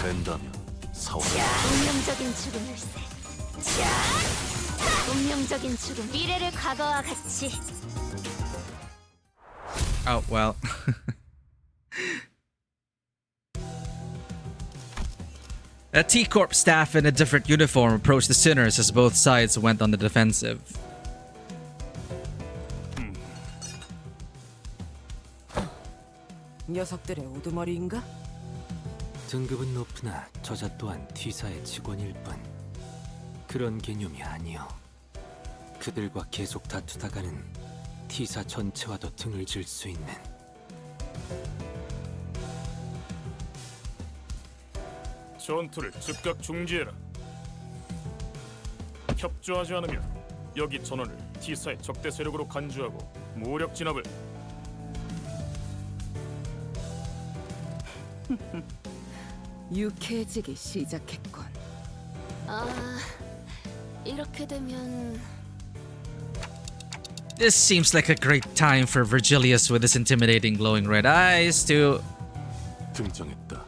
된다면 사원. 운명적인 죽음일세. 운명적인 죽음. 미래를 과거와 같이. Oh, well. A T-Corp staff in a different uniform approached the sinners as both sides went on the defensive. 녀석들의 우두머리인가? 등급은 높으나 저자 또한 T사의 직원일 뿐. 그런 개념이 아니요. 그들과 계속 다투다가는 T사 전체와도 등을 질 수 있는. 전투를 즉각 중지해라. 협조하지 않으면 여기 전원을 T사의 적대 세력으로 간주하고 무력 진압을. 유쾌해지기 시작했군. 이렇게 되면 This seems like a great time for Virgilius with his intimidating glowing red eyes to... 등장했다.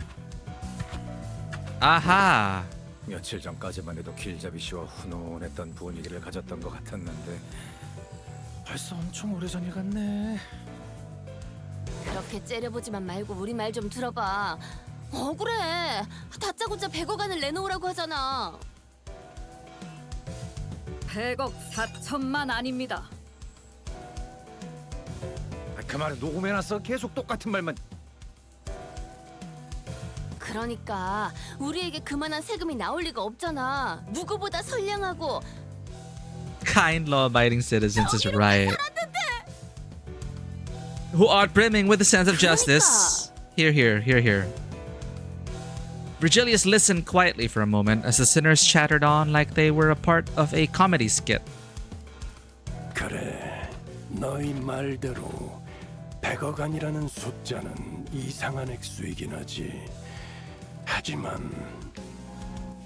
Aha! 며칠 전까지만 해도 길잡이 씨와 훈훈했던 분위기를 가졌던 것 같았는데 벌써 엄청 오래전 일 같네. 그렇게 째려보지만 말고 우리 말 좀 들어봐. 억울해. 다짜고짜 100억 원을 내놓으라고 하잖아. 100억 4천만 아닙니다. 그 말을 녹음해놨어. 계속 똑같은 말만. 그러니까 우리에게 그만한 세금이 나올 리가 없잖아. 누구보다 선량하고 Kind law-abiding citizens is right. Who are brimming with a sense of justice. Here. Virgilius listened quietly for a moment as the sinners chattered on like they were a part of a comedy skit. 그래, 너희 말대로 100억 원이라는 숫자는 이상한 액수이긴 하지. 하지만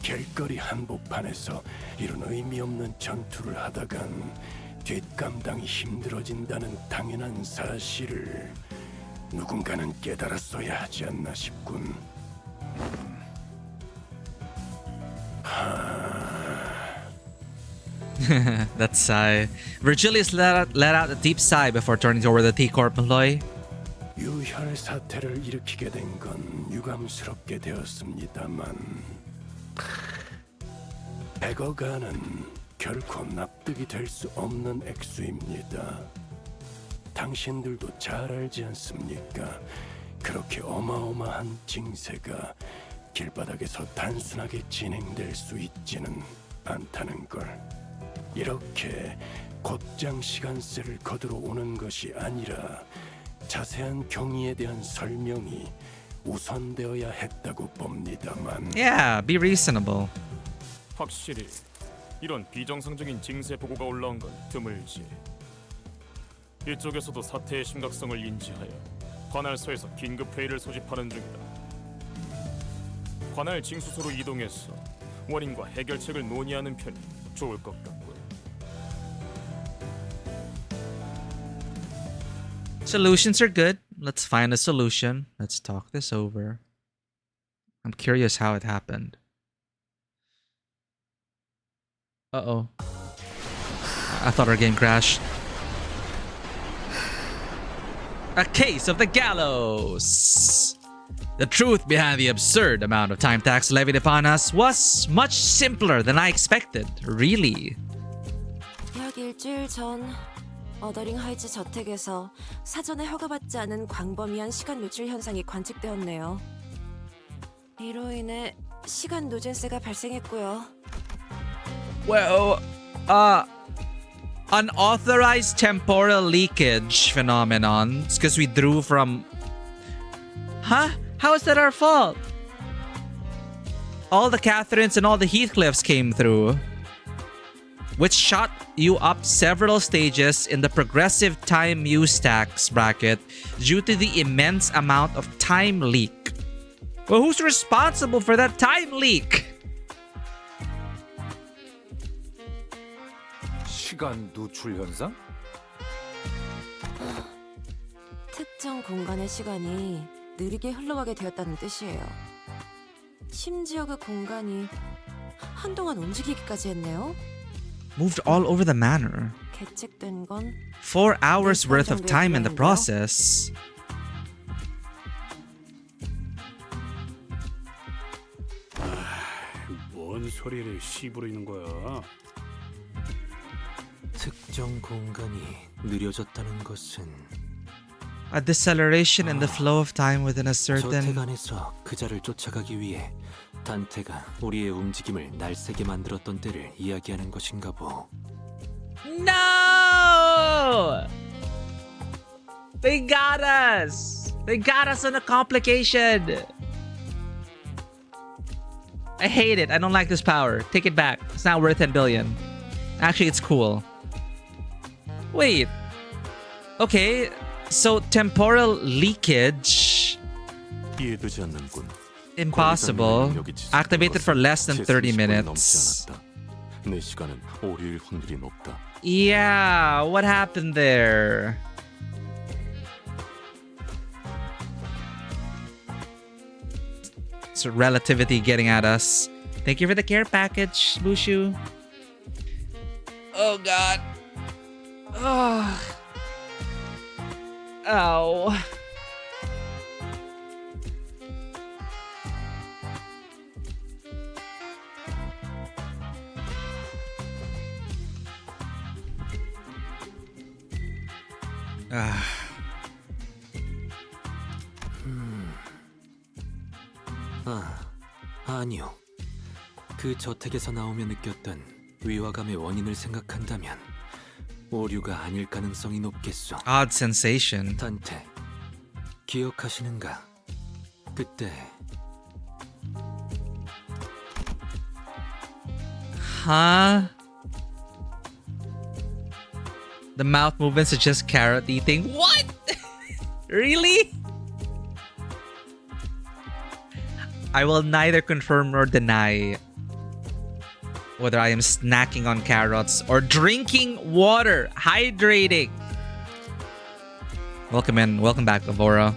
길거리 한복판에서 이런 의미 없는 전투를 하다간 뒷감당이 힘들어진다는 당연한 사실을 누군가는 깨달았어야 하지 않나 싶군. That sigh. Virgilius let out a deep sigh before turning toward the T-Corp employee. 유혈 사태를 일으키게 된 건 유감스럽게 되었습니다만 100억 원은 결코 납득이 될 수 없는 액수입니다. 당신들도 잘 알지 않습니까? 그렇게 어마어마한 징세가 길바닥에서 단순하게 진행될 수 있지는 않다는 걸. 이렇게 곧장 시간세를 거두러 오는 것이 아니라 자세한 경위에 대한 설명이 우선되어야 했다고 봅니다만. Yeah, be reasonable. 확실히 이런 비정상적인 징세 보고가 올라온 건 드물지. 이쪽에서도 사태의 심각성을 인지하여 관할소에서 긴급 회의를 소집하는 중이다. 관할 징수소로 이동해서 원인과 해결책을 논의하는 편이 좋을 것 같고. Solutions are good. Let's find a solution. Let's talk this over. I'm curious how it happened. Uh-oh. I thought our game crashed. A case of the gallows! The truth behind the absurd amount of time tax levied upon us was much simpler than I expected. Really? 약 일주일 전 어더링 하이츠 저택에서 사전에 허가받지 않은 광범위한 시간 노출 현상이 관측되었네요. 이로 인해 시간 누진세가 발생했고요. Well, unauthorized temporal leakage phenomenon. It's because we drew from... Huh? How is that our fault? All the Catherines and all the Heathcliffs came through, which shot you up several stages in the progressive time use tax bracket due to the immense amount of time leak. Well, who's responsible for that time leak? 시간 누출 현상? 특정 공간의 시간이 느리게 흘러가게 되었다는 뜻이에요. 심지어 그 공간이 한동안 움직이기까지 했네요. Moved all over the manor. 계책된 건 4 hours worth of time in the process. 뭔 소리를 씨부리는 거야? 특정 공간이 느려졌다는 것은 A deceleration in the flow of time within a certain... 저택 안에서 그자를 쫓아가기 위해 단테가 우리의 움직임을 날새게 만들었던 때를 이야기하는 것인가 보. No! They got us! They got us on a complication! I hate it. I don't like this power. Take it back. It's not worth 10 billion. Actually, it's cool. Wait. Okay, so temporal leakage... 이해되지 않는군. Impossible. Activated for less than 30 minutes. 내 시간은 오류일 확률이 높다. Yeah, what happened there? It's relativity getting at us. Thank you for the care package, Bushu. Oh god. Oh. Ow. 아니요. 그 저택에서 나오며 느꼈던 위화감의 원인을 생각한다면 오류가 아닐 가능성이 높겠소. Odd sensation. 단테, 기억하시는가? 그때 Huh? The mouth movement suggests carrot eating. What? Really? I will neither confirm nor deny. whether I am snacking on carrots or drinking water, hydrating. Welcome in. Welcome back, Lavora.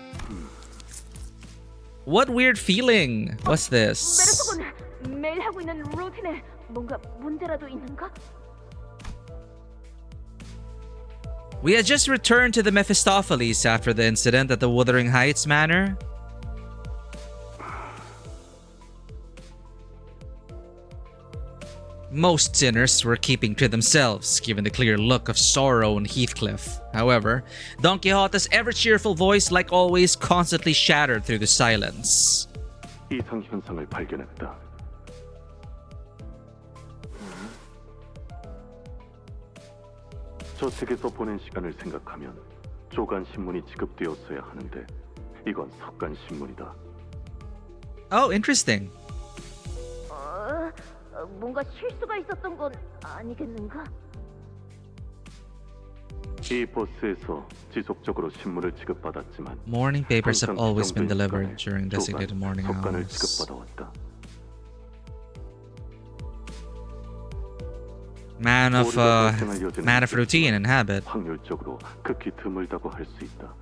What weird feeling? What's this? 메르소곤 매일 하고 있는 루틴에 뭔가 문제라도 있는가? We had just returned to the Mephistopheles after the incident at the Wuthering Heights Manor. Most sinners were keeping to themselves, given the clear look of sorrow on Heathcliff. However, Don Quixote's ever-cheerful voice, like always, constantly shattered through the silence. 이상 현상을 발견했다. 저택에서 보낸 시간을 생각하면 조간 신문이 지급되었어야 하는데 이건 석간 신문이다. Oh, interesting. 뭔가 실수가 있었던 건 아니겠는가? 이 버스에서 지속적으로 신문을 지급받았지만 Morning papers have always been delivered 시간에 during designated morning 석간을 hours. 지급받아왔다. Man of routine and habit. 확률적으로 극히 드물다고 할 수 있다.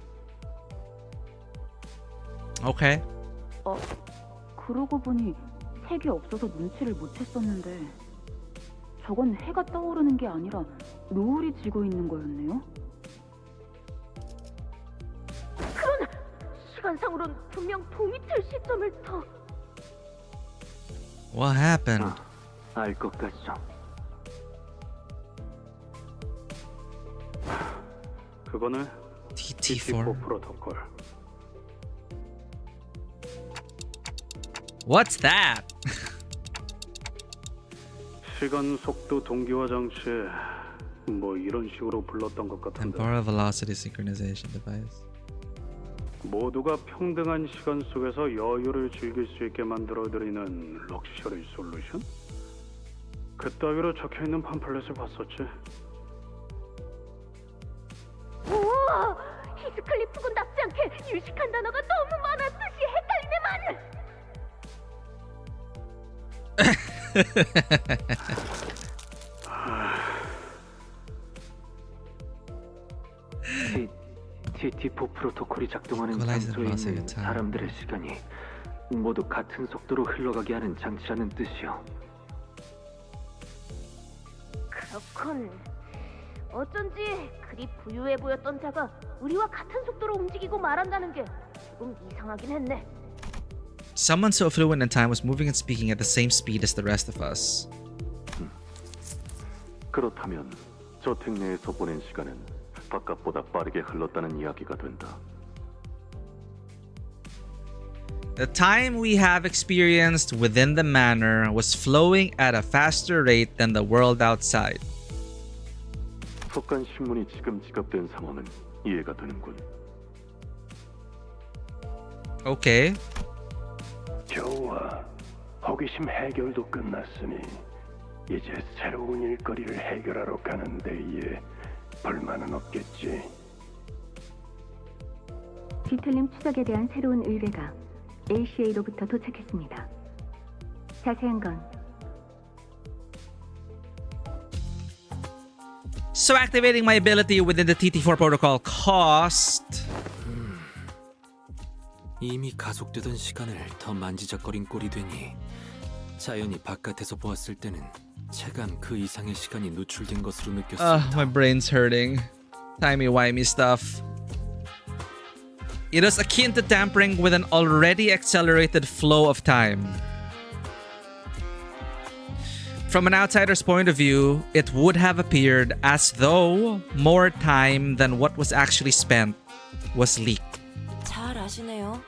Okay. 그러고 보니 색이 없어서 눈치를 못했었는데 저건 해가 떠오르는 게 아니라 노을이 지고 있는 거였네요? 그러나 시간상으론 분명 동이 틀 시점을 더... What happened? 알 것 같소. 그거는 TT4 프로토콜. What's that? 시간 속도 동기화 장치 뭐 이런 식으로 불렀던 것 같은데. Temporal velocity synchronization device. 모두가 평등한 시간 속에서 여유를 즐길 수 있게 만들어드리는 럭셔리 솔루션? 그따위로 적혀있는 팜플렛을 봤었지. 우와! 히스클리프군답지 않게 유식한 단어가 너무 많았듯이 헷갈리네만! TT4 프로토콜이 작동하는 Equalizer 장소에 velocity 있는 of time. 사람들의 시간이 모두 같은 속도로 흘러가게 하는 장치라는 뜻이요. 그렇군. 어쩐지 그리 부유해 보였던 자가 우리와 같은 속도로 움직이고 말한다는 게 조금 이상하긴 했네. Someone so fluent in time was moving and speaking at the same speed as the rest of us. 그렇다면 저택 내에서 보낸 시간은 바깥보다 빠르게 흘렀다는 이야기가 된다. The time we have experienced within the manor was flowing at a faster rate than the world outside. 석간 신문이 지금 지급된 상황은 이해가 되는군. Okay. 좋아. 호기심 해결도 끝났으니 이제 새로운 일거리를 해결하러 가는 데에 불만은 없겠지. 디텔림 추적에 대한 새로운 의뢰가 ACA로부터 도착했습니다. 자세한 건 So activating my ability within the TT4 protocol cost... 이미 가속되던 시간을 더 만지작거린 꼴이 되니 자연히 바깥에서 보았을 때는 체감 그 이상의 시간이 노출된 것으로 느꼈습니다. My brain's hurting. Timey-wimey stuff. It was akin to tampering with an already accelerated flow of time. From an outsider's point of view, it would have appeared as though more time than what was actually spent was leaked. 잘 아시네요.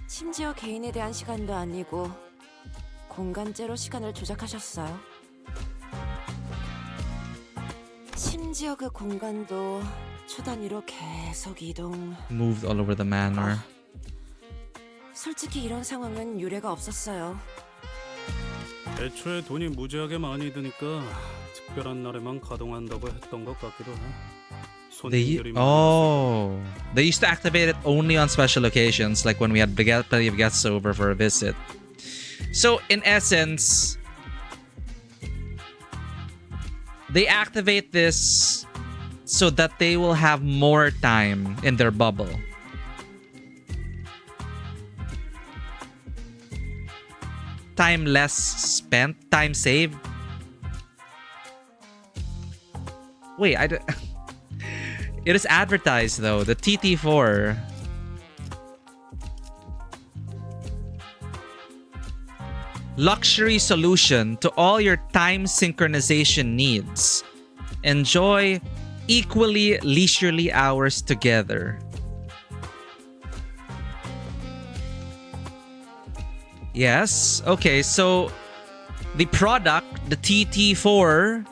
심지어 개인에 대한 시간도 아니고 공간제로 시간을 조작하셨어요. 심지어 그 공간도 초단위로 계속 이동. Moved all over the manor. 솔직히 이런 상황은 유례가 없었어요. 애초에 돈이 무지하게 많이 드니까 특별한 날에만 가동한다고 했던 것 같기도 해. They used to activate it only on special occasions, like when we had plenty of guests over for a visit. So in essence, they activate this so that they will have more time in their bubble. Time less spent, time saved. Wait, it is advertised though, the TT4. Luxury solution to all your time synchronization needs. Enjoy equally leisurely hours together. Yes, okay, so the product, the TT4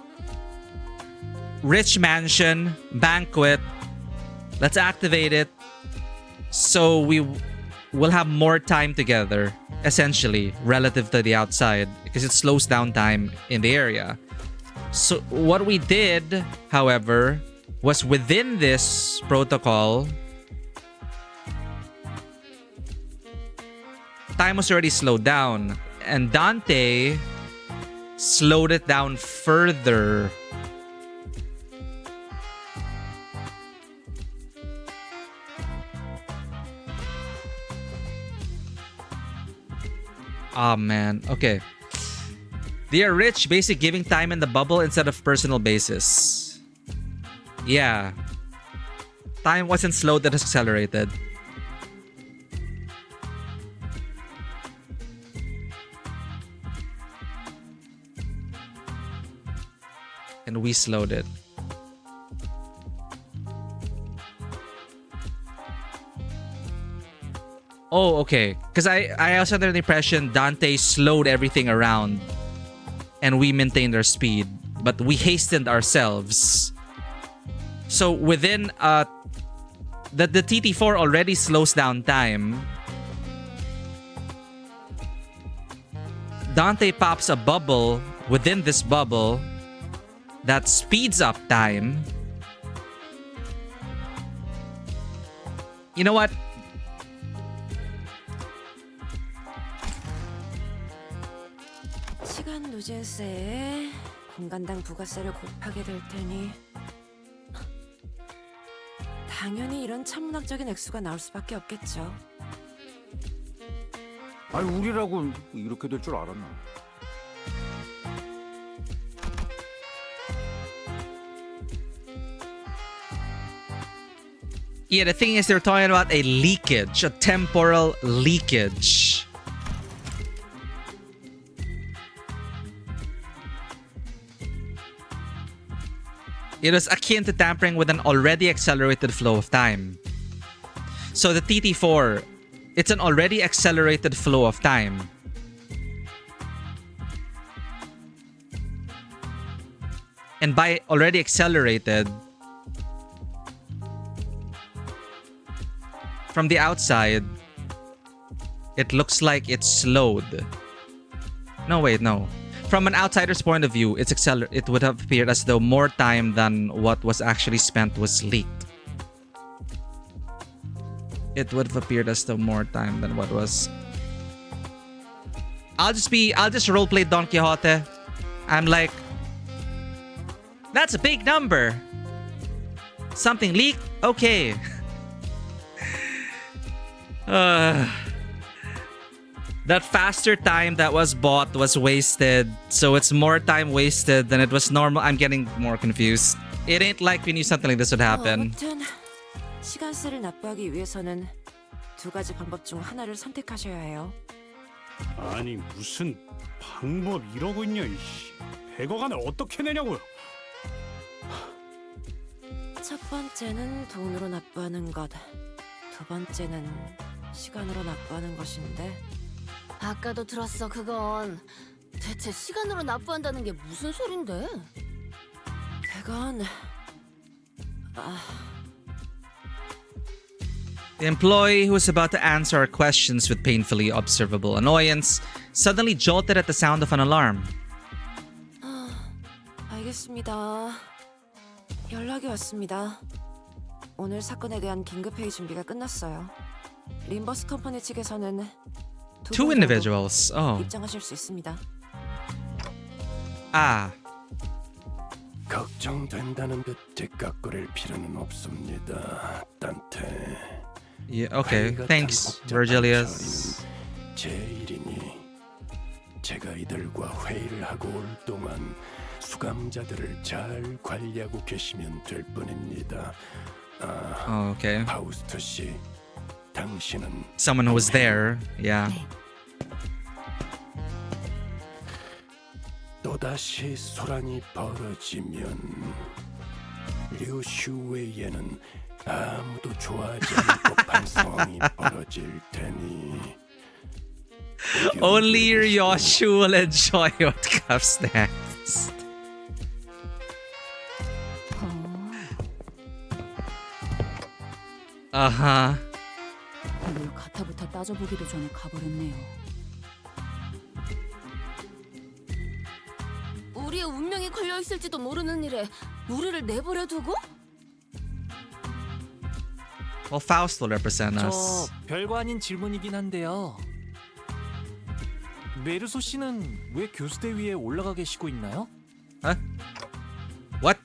Rich Mansion Banquet, let's activate it so we will have more time together, essentially, relative to the outside, because it slows down time in the area. So what we did, however, was within this protocol, time was already slowed down, and Dante slowed it down further. Oh man, okay. They are rich, basically giving time in the bubble instead of personal basis. Yeah. Time wasn't slowed, that is accelerated. And we slowed it. Oh, okay. Because I also had the impression Dante slowed everything around and we maintained our speed, but we hastened ourselves. So within the TT4 already slows down time. Dante pops a bubble within this bubble that speeds up time. You know what? 시간 누진세에 공간당 부가세를 곱하게 될 테니 당연히 이런 천문학적인 액수가 나올 수밖에 없겠죠. 아니 우리라고 이렇게 될 줄 알았나? Yeah, the thing is they're talking about a leakage, a temporal leakage. It is akin to tampering with an already accelerated flow of time. So the TT4, it's an already accelerated flow of time. And by already accelerated, from the outside, it looks like it's slowed. No, wait, no. From an outsider's point of view, it would have appeared as though more time than what was actually spent was leaked. It would have appeared as though more time than what was. I'll just roleplay Don Quixote. I'm like, that's a big number. Something leaked? Okay. That faster time that was bought was wasted, so it's more time wasted than it was normal. I'm getting more confused. It ain't like we knew something like this would happen. 아무튼 시간세를 납부하기 위해서는 두 가지 방법 중 하나를 선택하셔야 해요. 아니 무슨 방법 이러고 있냐 이씨. 100억 안을 어떻게 내냐고요. 첫 번째는 돈으로 납부하는 것, 두 번째는 시간으로 납부하는 것인데. 아까도 들었어 그건. 대체 시간으로 납부한다는 게 무슨 소린데? 그건... The employee who was about to answer our questions with painfully observable annoyance suddenly jolted at the sound of an alarm. 알겠습니다. 연락이 왔습니다. 오늘 사건에 대한 긴급회의 준비가 끝났어요. 림버스 컴퍼니 측에서는 Two individuals. Oh. 입장하실 수 있습니다. Ah. 걱정된다는 듯 뒷깎거릴 필요는 없습니다, 딴테. Yeah, okay. Thanks, Virgilius. 제 일이니 제가 이들과 회의를 하고 올 동안 수감자들을 잘 관리하고 계시면 될 뿐입니다. Oh, okay. 파우스트 씨, 당신은 Someone who was there. Yeah. 또다시 소란이 벌어지면 류슈웨이에는 아무도 좋아하지 않을 법한 상황이 벌어질 테니 Only Yoshi will enjoy what comes next. Uh-huh. 뭘 가타부타 따져보기도 전에 가버렸네요. 우리의 운명이 걸려 있을지도 모르는 일에 우리를 내버려 두고? Well, Faust will represent 저 us. 별거 아닌 질문이긴 한데요. 메르소 씨는 왜 교수대 위에 올라가 계시고 있나요? Huh? What?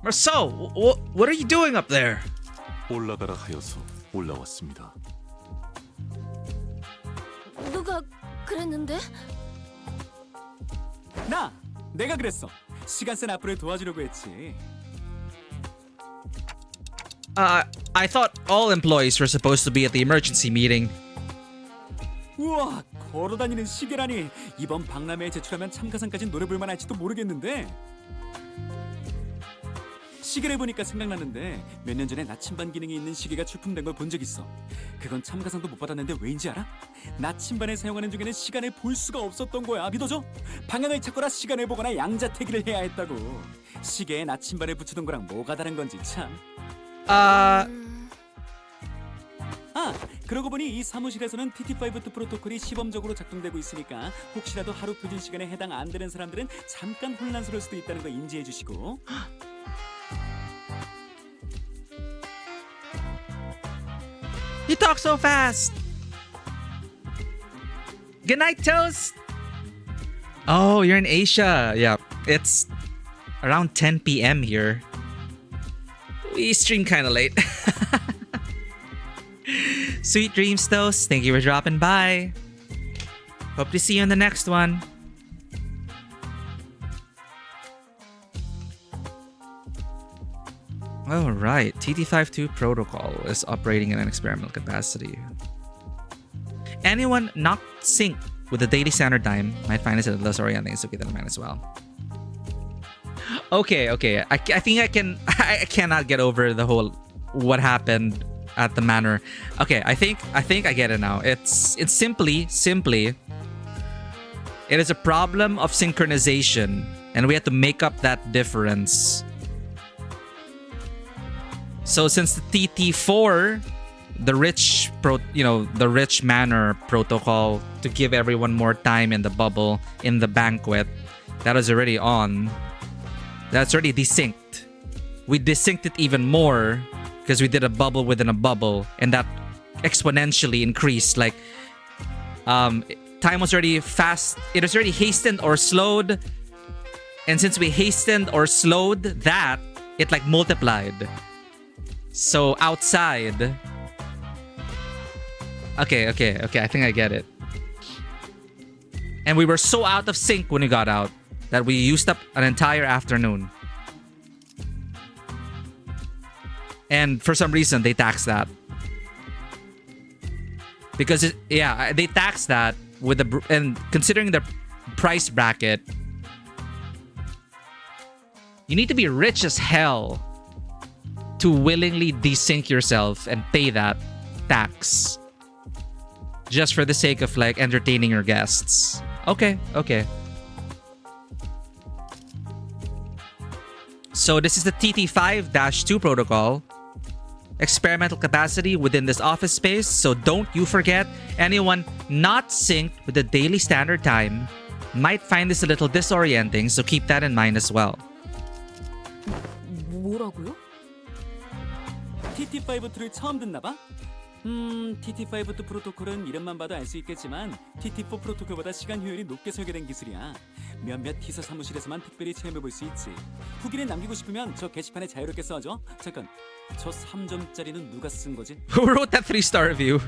Marceau, what are you doing up there? 올라가라 하여서 올라왔습니다. 누가 그랬는데? 내가 그랬어. 시간센 앞으로 도와주려고 했지. I thought all employees were supposed to be at the emergency meeting. 우와, 걸어다니는 시계라니. 이번 박람회에 제출하면 참가상까지 노려볼만 할지도 모르겠는데. 시계를 보니까 생각나는데 몇 년 전에 나침반 기능이 있는 시계가 출품된 걸 본 적 있어. 그건 참가상도 못 받았는데 왜인지 알아? 나침반에 사용하는 중에는 시간을 볼 수가 없었던 거야. 믿어줘? 방향을 찾거나 시간을 보거나 양자태기를 해야 했다고. 시계에 나침반을 붙이던 거랑 뭐가 다른 건지 참. 그러고 보니 이 사무실에서는 TT5 프로토콜이 시범적으로 작동되고 있으니까 혹시라도 하루 표준 시간에 해당 안 되는 사람들은 잠깐 혼란스러울 수도 있다는 거 인지해 주시고. You talk so fast. Good night, Toast. Oh, you're in Asia. Yeah, it's around 10 p.m. here. We stream kind of late. Sweet dreams, Toast. Thank you for dropping by. Hope to see you in the next one. All right, TT52 protocol is operating in an experimental capacity. Anyone not synced with the daily standard time might find this a little disorienting, so keep that in mind as well. Okay. I think I cannot get over the whole what happened at the manor. Okay, I think I get it now. It's simply it is a problem of synchronization, and we have to make up that difference. So since the TT4, the rich manor protocol to give everyone more time in the bubble, in the banquet, that is already on. That's already desynced. We desynced it even more because we did a bubble within a bubble, and that exponentially increased. Like, time was already fast. It was already hastened or slowed, and since we hastened or slowed that, it like multiplied. So outside. Okay. I think I get it. And we were so out of sync when we got out that we used up an entire afternoon. And for some reason, they taxed that. Because, they taxed that with and considering the price bracket, you need to be rich as hell to willingly desync yourself and pay that tax just for the sake of like entertaining your guests. Okay. So this is the TT5-2 protocol. Experimental capacity within this office space. So don't you forget, anyone not synced with the daily standard time might find this a little disorienting, so keep that in mind as well. 뭐라고요? TT5-2를 처음 듣나 봐? TT5 프로토콜은 이름만 봐도 알 수 있겠지만 TT4 프로토콜보다 시간 효율이 높게 설계된 기술이야. 몇몇 티서 사무실에서만 특별히 체험해볼 수 있지. 후기를 남기고 싶으면 저 게시판에 자유롭게 써줘. 잠깐, 저 3점짜리는 누가 쓴 거지? Who wrote that 3-star review?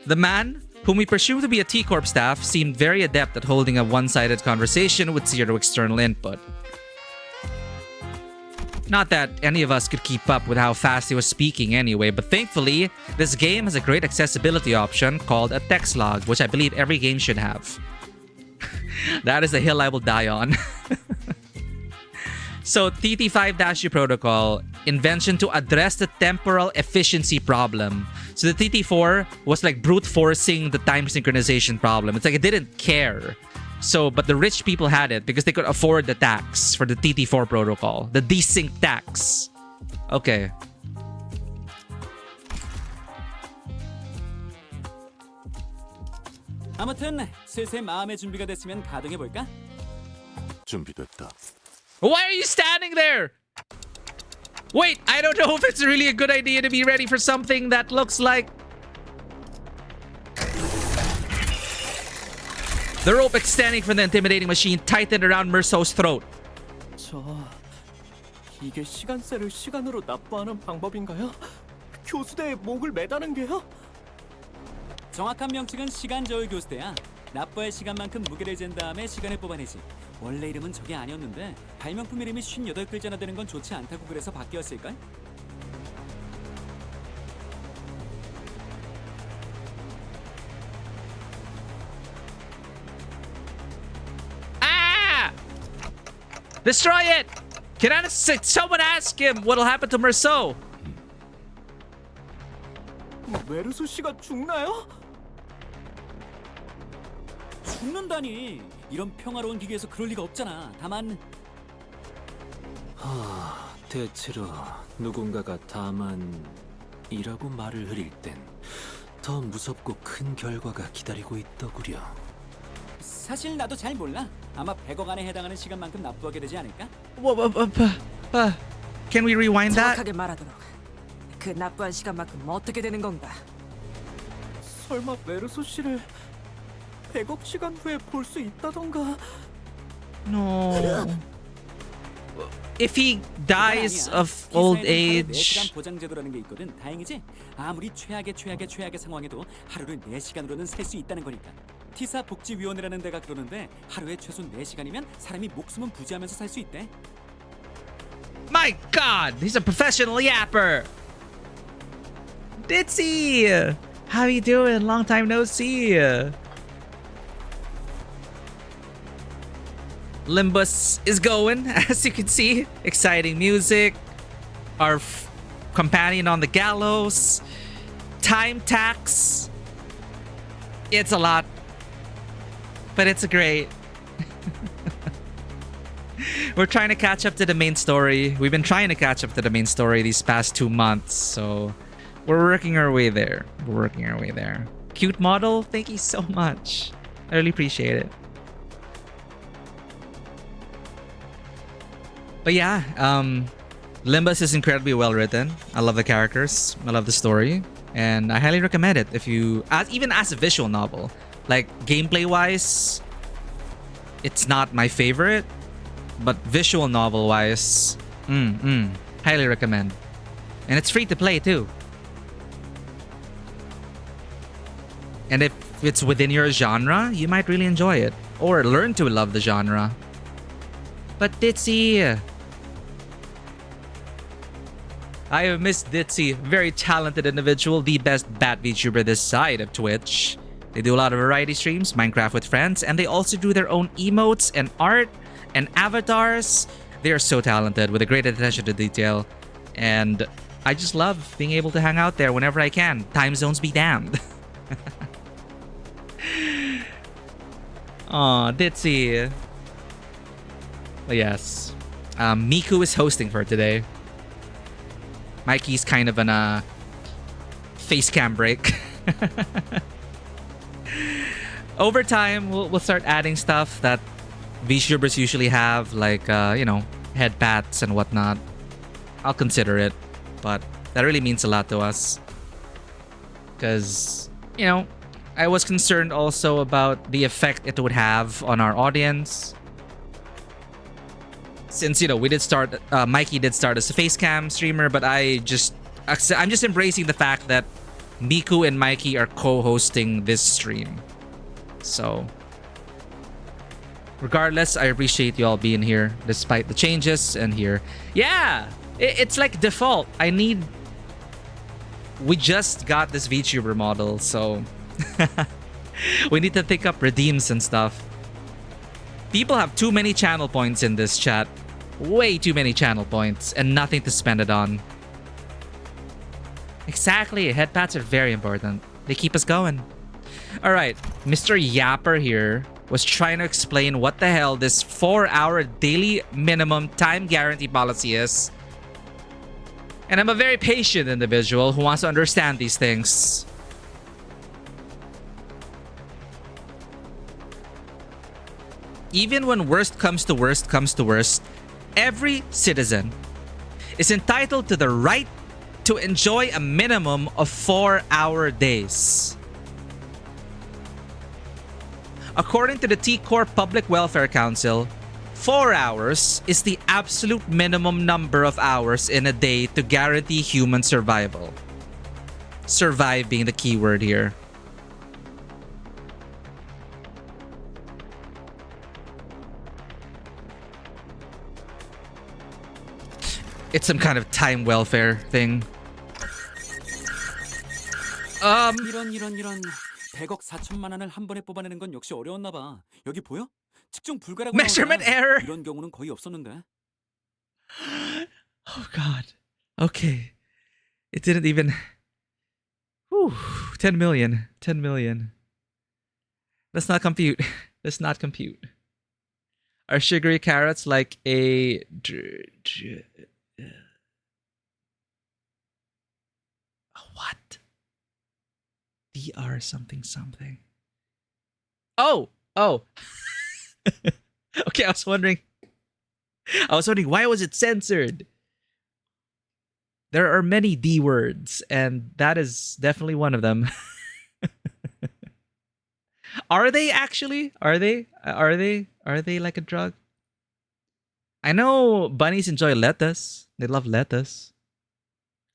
The man, whom we presume to be a T-Corp staff, seemed very adept at holding a one-sided conversation with zero external input. Not that any of us could keep up with how fast he was speaking anyway, but thankfully, this game has a great accessibility option called a text log, which I believe every game should have. That is a hill I will die on. So, TT5-U protocol, invention to address the temporal efficiency problem. So the TT4 was like brute forcing the time synchronization problem. It's like it didn't care. So, but the rich people had it because they could afford the tax for the TT4 protocol. The desync tax. Okay. 아무튼 슬슬 마음의 준비가 됐으면 가동해 볼까? 준비됐다. Why are you standing there? Wait, I don't know if it's really a good idea to be ready for something that looks like the rope extending from the intimidating machine tightened around Merceau's throat. 이게 시간세를 시간으로 납부하는 방법인가요? 교수대에 목을 매다는 게요? 정확한 명칭은 시간 저울 교수대야. 납부할 시간만큼 무게를 잰 다음에 시간을 뽑아내지. 원래 이름은 저게 아니었는데 발명품 이름이 58글자나 되는 건 좋지 않다고 그래서 바뀌었을걸? Ah! Destroy it! Someone ask him what'll happen to Merceau? 메르소 씨가 죽나요? 죽는다니. 이런 평화로운 기계에서 그럴 리가 없잖아. 다만 대체로 누군가가 다만이라고 말을 흐릴 땐 더 무섭고 큰 결과가 기다리고 있더구려. 사실 나도 잘 몰라. 아마 100억 안에 해당하는 시간만큼 납부하게 되지 않을까? Can we rewind that? 정확하게 말하도록. 그 납부한 시간만큼 어떻게 되는 건가? 설마 메르소 씨를 100억 시간 후에 볼 수 있다던가? No. If he dies of old age. 4시간 보장 제도라는 게 있거든. 다행이지? 아무리 최악의 상황에도 하루를 4시간으로는 살 수 있다는 거니까. 티사 복지위원회라는 데가 그러는데 하루에 최소 4시간이면 사람이 목숨은 부지하면서 살 수 있대. My God, he's a professional yapper. Ditzy, how you doing? Long time no see. Limbus is going, as you can see. Exciting music. Our companion on the gallows. Time tax. It's a lot, but it's great. We're trying to catch up to the main story. We've been trying to catch up to the main story these past 2 months, so we're working our way there. Cute model, thank you so much. I really appreciate it. But yeah, Limbus is incredibly well written. I love the characters. I love the story. And I highly recommend it if you... even as a visual novel. Like, gameplay-wise, it's not my favorite. But visual novel-wise, highly recommend. And it's free to play too. And if it's within your genre, you might really enjoy it. Or learn to love the genre. But Ditzy... I have missed Ditzy. Very talented individual. The best bat VTuber this side of Twitch. They do a lot of variety streams, Minecraft with friends, and they also do their own emotes and art and avatars. They are so talented with a great attention to detail. And I just love being able to hang out there whenever I can. Time zones be damned. Aw, Ditzy. But yes. Miku is hosting for today. Mikey's kind of on a face cam break. Over time, we'll start adding stuff that VTubers usually have, like, head pats and whatnot. I'll consider it, but that really means a lot to us. because, you know, I was concerned also about the effect it would have on our audience. Since, you know, we did start, Mikey did start as a face cam streamer, but I'm just embracing the fact that Miku and Mikey are co-hosting this stream. So, regardless, I appreciate you all being here despite the changes and here. Yeah, it's like default. We just got this VTuber model, so we need to think up redeems and stuff. People have too many channel points in this chat. Way too many channel points and nothing to spend it on. Exactly, head pats are very important. They keep us going. All right, Mr. Yapper here was trying to explain what the hell this 4-hour daily minimum time guarantee policy is. And I'm a very patient individual who wants to understand these things. Even when worst comes to worst, every citizen is entitled to the right to enjoy a minimum of 4-hour days. According to the T-Corp Public Welfare Council, 4 hours is the absolute minimum number of hours in a day to guarantee human survival. Survive being the key word here. It's some kind of time welfare thing. 이런 100억 4천만 원을 한 번에 뽑아내는 건 역시 어려웠나 봐. 여기 보여? 측정 불가라고 Measurement 나오잖아. error. 이런 경우는 거의 없었는데. Oh god. Okay. It didn't even... Whew. 10 million. 10 million. Let's not compute. Let's not compute. Are sugary carrots like a... What? DR something. Oh! Okay, I was wondering why was it censored? There are many D words, and that is definitely one of them. Are they actually? Are they like a drug? I know bunnies enjoy lettuce. They love lettuce.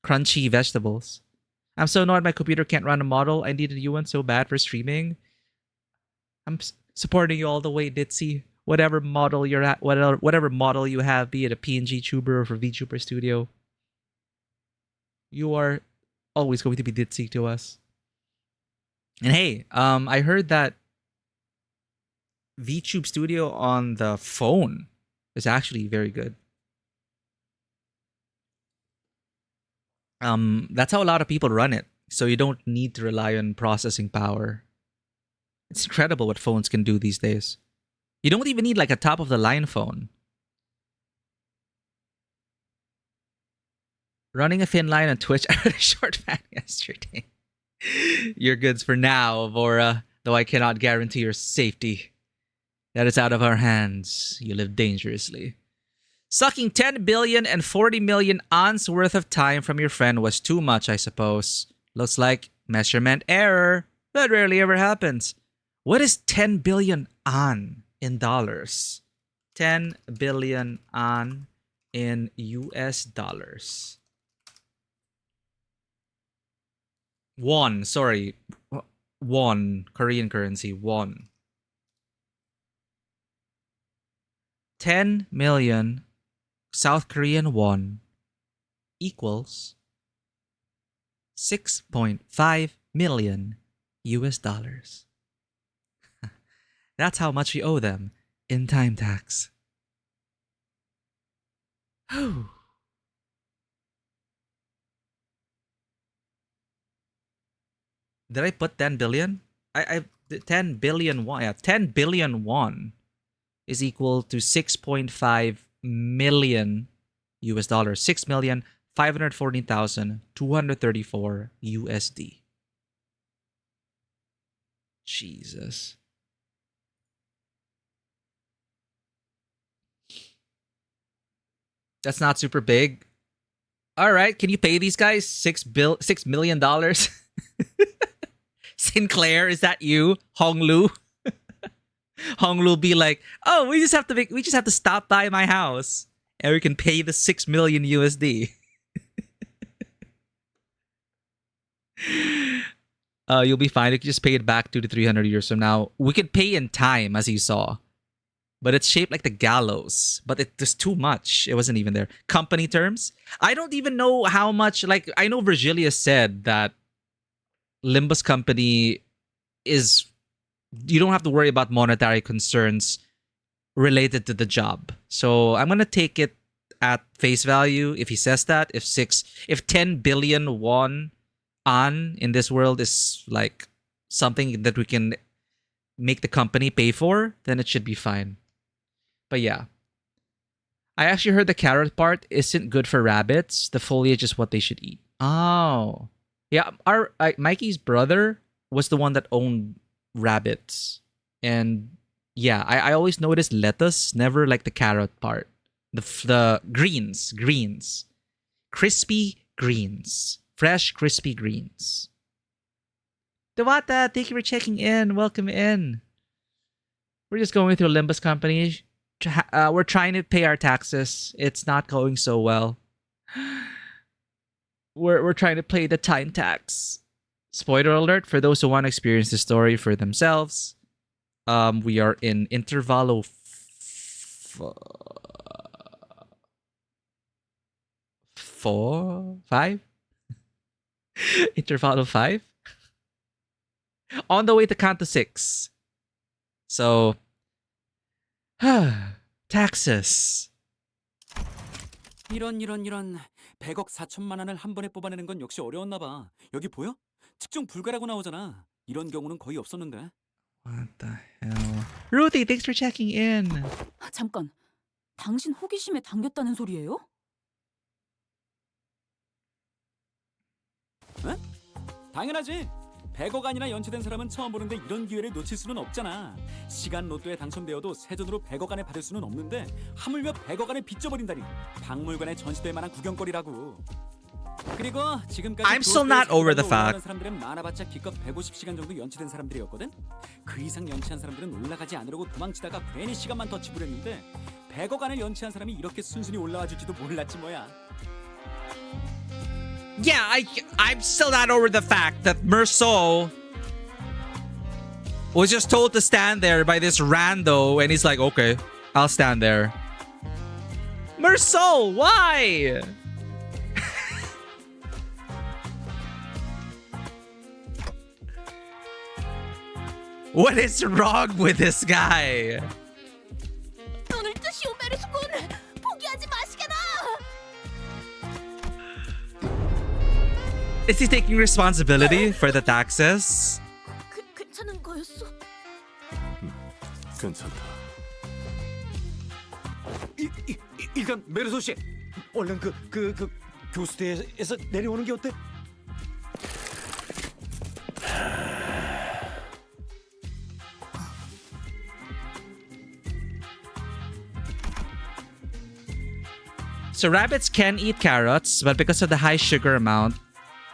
Crunchy vegetables. I'm so annoyed my computer can't run a model. I need a new one so bad for streaming. I'm supporting you all the way, Ditzy. Whatever model you're at, whatever model you have, be it a PNG tuber or for VTuber Studio, you are always going to be Ditzy to us. And hey, I heard that VTube Studio on the phone is actually very good. That's how a lot of people run it. So you don't need to rely on processing power. It's incredible what phones can do these days. You don't even need like a top-of-the-line phone. Running a thin line on Twitch, I heard a short fan yesterday. You're goods for now, Vora, though I cannot guarantee your safety. That is out of our hands. You live dangerously. Sucking 10 billion and 40 million ons worth of time from your friend was too much, I suppose. Looks like measurement error. That rarely ever happens. What is 10 billion on in dollars? 10 billion on in US dollars. Won, sorry. Won, Korean currency, won. 10 million South Korean won equals 6.5 million US dollars. That's how much we owe them in time tax. Did I put 10 billion? 10 billion won. Yeah, 10 billion won is equal to 6.5 million US dollars. 6,514,234 USD. Jesus. That's not super big. All right, can you pay these guys $6 million? Sinclair, is that you? Honglu? Honglu be like, oh, we just have to stop by my house and we can pay the 6 million USD. You'll be fine. You can just pay it back 200 to 300 years from now. We could pay in time, as you saw. But it's shaped like the gallows. But it was too much. It wasn't even there. Company terms? I don't even know how much. Like, I know Virgilia said that Limbus company is... You don't have to worry about monetary concerns related to the job. So I'm going to take it at face value if he says that. If 10 billion won in this world is like something that we can make the company pay for, then it should be fine. But yeah. I actually heard the carrot part isn't good for rabbits. The foliage is what they should eat. Oh. Yeah, Mikey's brother was the one that owned rabbits. And yeah, I always noticed lettuce, never like the carrot part. The greens. Crispy greens. Fresh, crispy greens. Dewata, thank you for checking in. Welcome in. We're just going through Limbus company. We're trying to pay our taxes. It's not going so well. We're trying to pay the time tax. Spoiler alert for those who want to experience the story for themselves. We are in Intervallo 5? Intervallo 5? On the way to count to 6. So, taxes. 이런 100억 4천만 원을 한 번에 뽑아내는 건 역시 어려웠나 봐. 여기 보여? 측정 불가라고 나오잖아. 이런 경우는 거의 없었는데. What the hell? Ruthie, thanks for checking in. 잠깐, 당신 호기심에 당겼다는 소리예요? 에? 당연하지. 100억 안이나 연체된 사람은 처음 보는데 이런 기회를 놓칠 수는 없잖아. 시간 로또에 당첨되어도 세전으로 100억 안에 받을 수는 없는데 하물며 100억 안에 빚져버린다니. 박물관에 전시될 만한 구경거리라고. 그리고 지금까지 I'm still not over the fact. 사람들은 많아봤자 기껏 150시간 정도 연체된 사람들이었거든. 그 이상 연체한 사람들은 올라가지 않으려고 도망치다가 괜히 시간만 더 지불했는데 100억 안을 연체한 사람이 이렇게 순순히 올라와 줄지도 몰랐지 뭐야. Yeah, I'm still not over the fact that Merceau was just told to stand there by this rando, and he's like, okay, I'll stand there. Merceau, why? What is wrong with this guy? 눈을 뜨시오 메르스군. 포기하지 마시게나. Is he taking responsibility for the taxes? 괜찮은 거였어? 괜찮다. 일단 메르소 씨, 얼른 그 교수대에서 내려오는 게 어때? So rabbits can eat carrots, but because of the high sugar amount,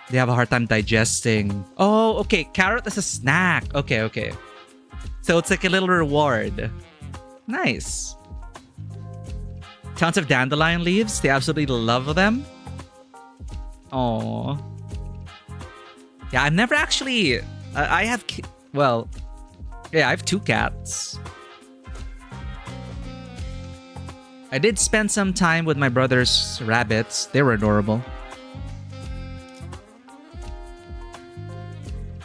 they have a hard time digesting. Oh, okay. Carrot is a snack. Okay. So it's like a little reward. Nice. Tons of dandelion leaves. They absolutely love them. Oh. Yeah, I've never actually... I have... Well... Yeah, I have 2 cats. I did spend some time with my brother's rabbits. They were adorable.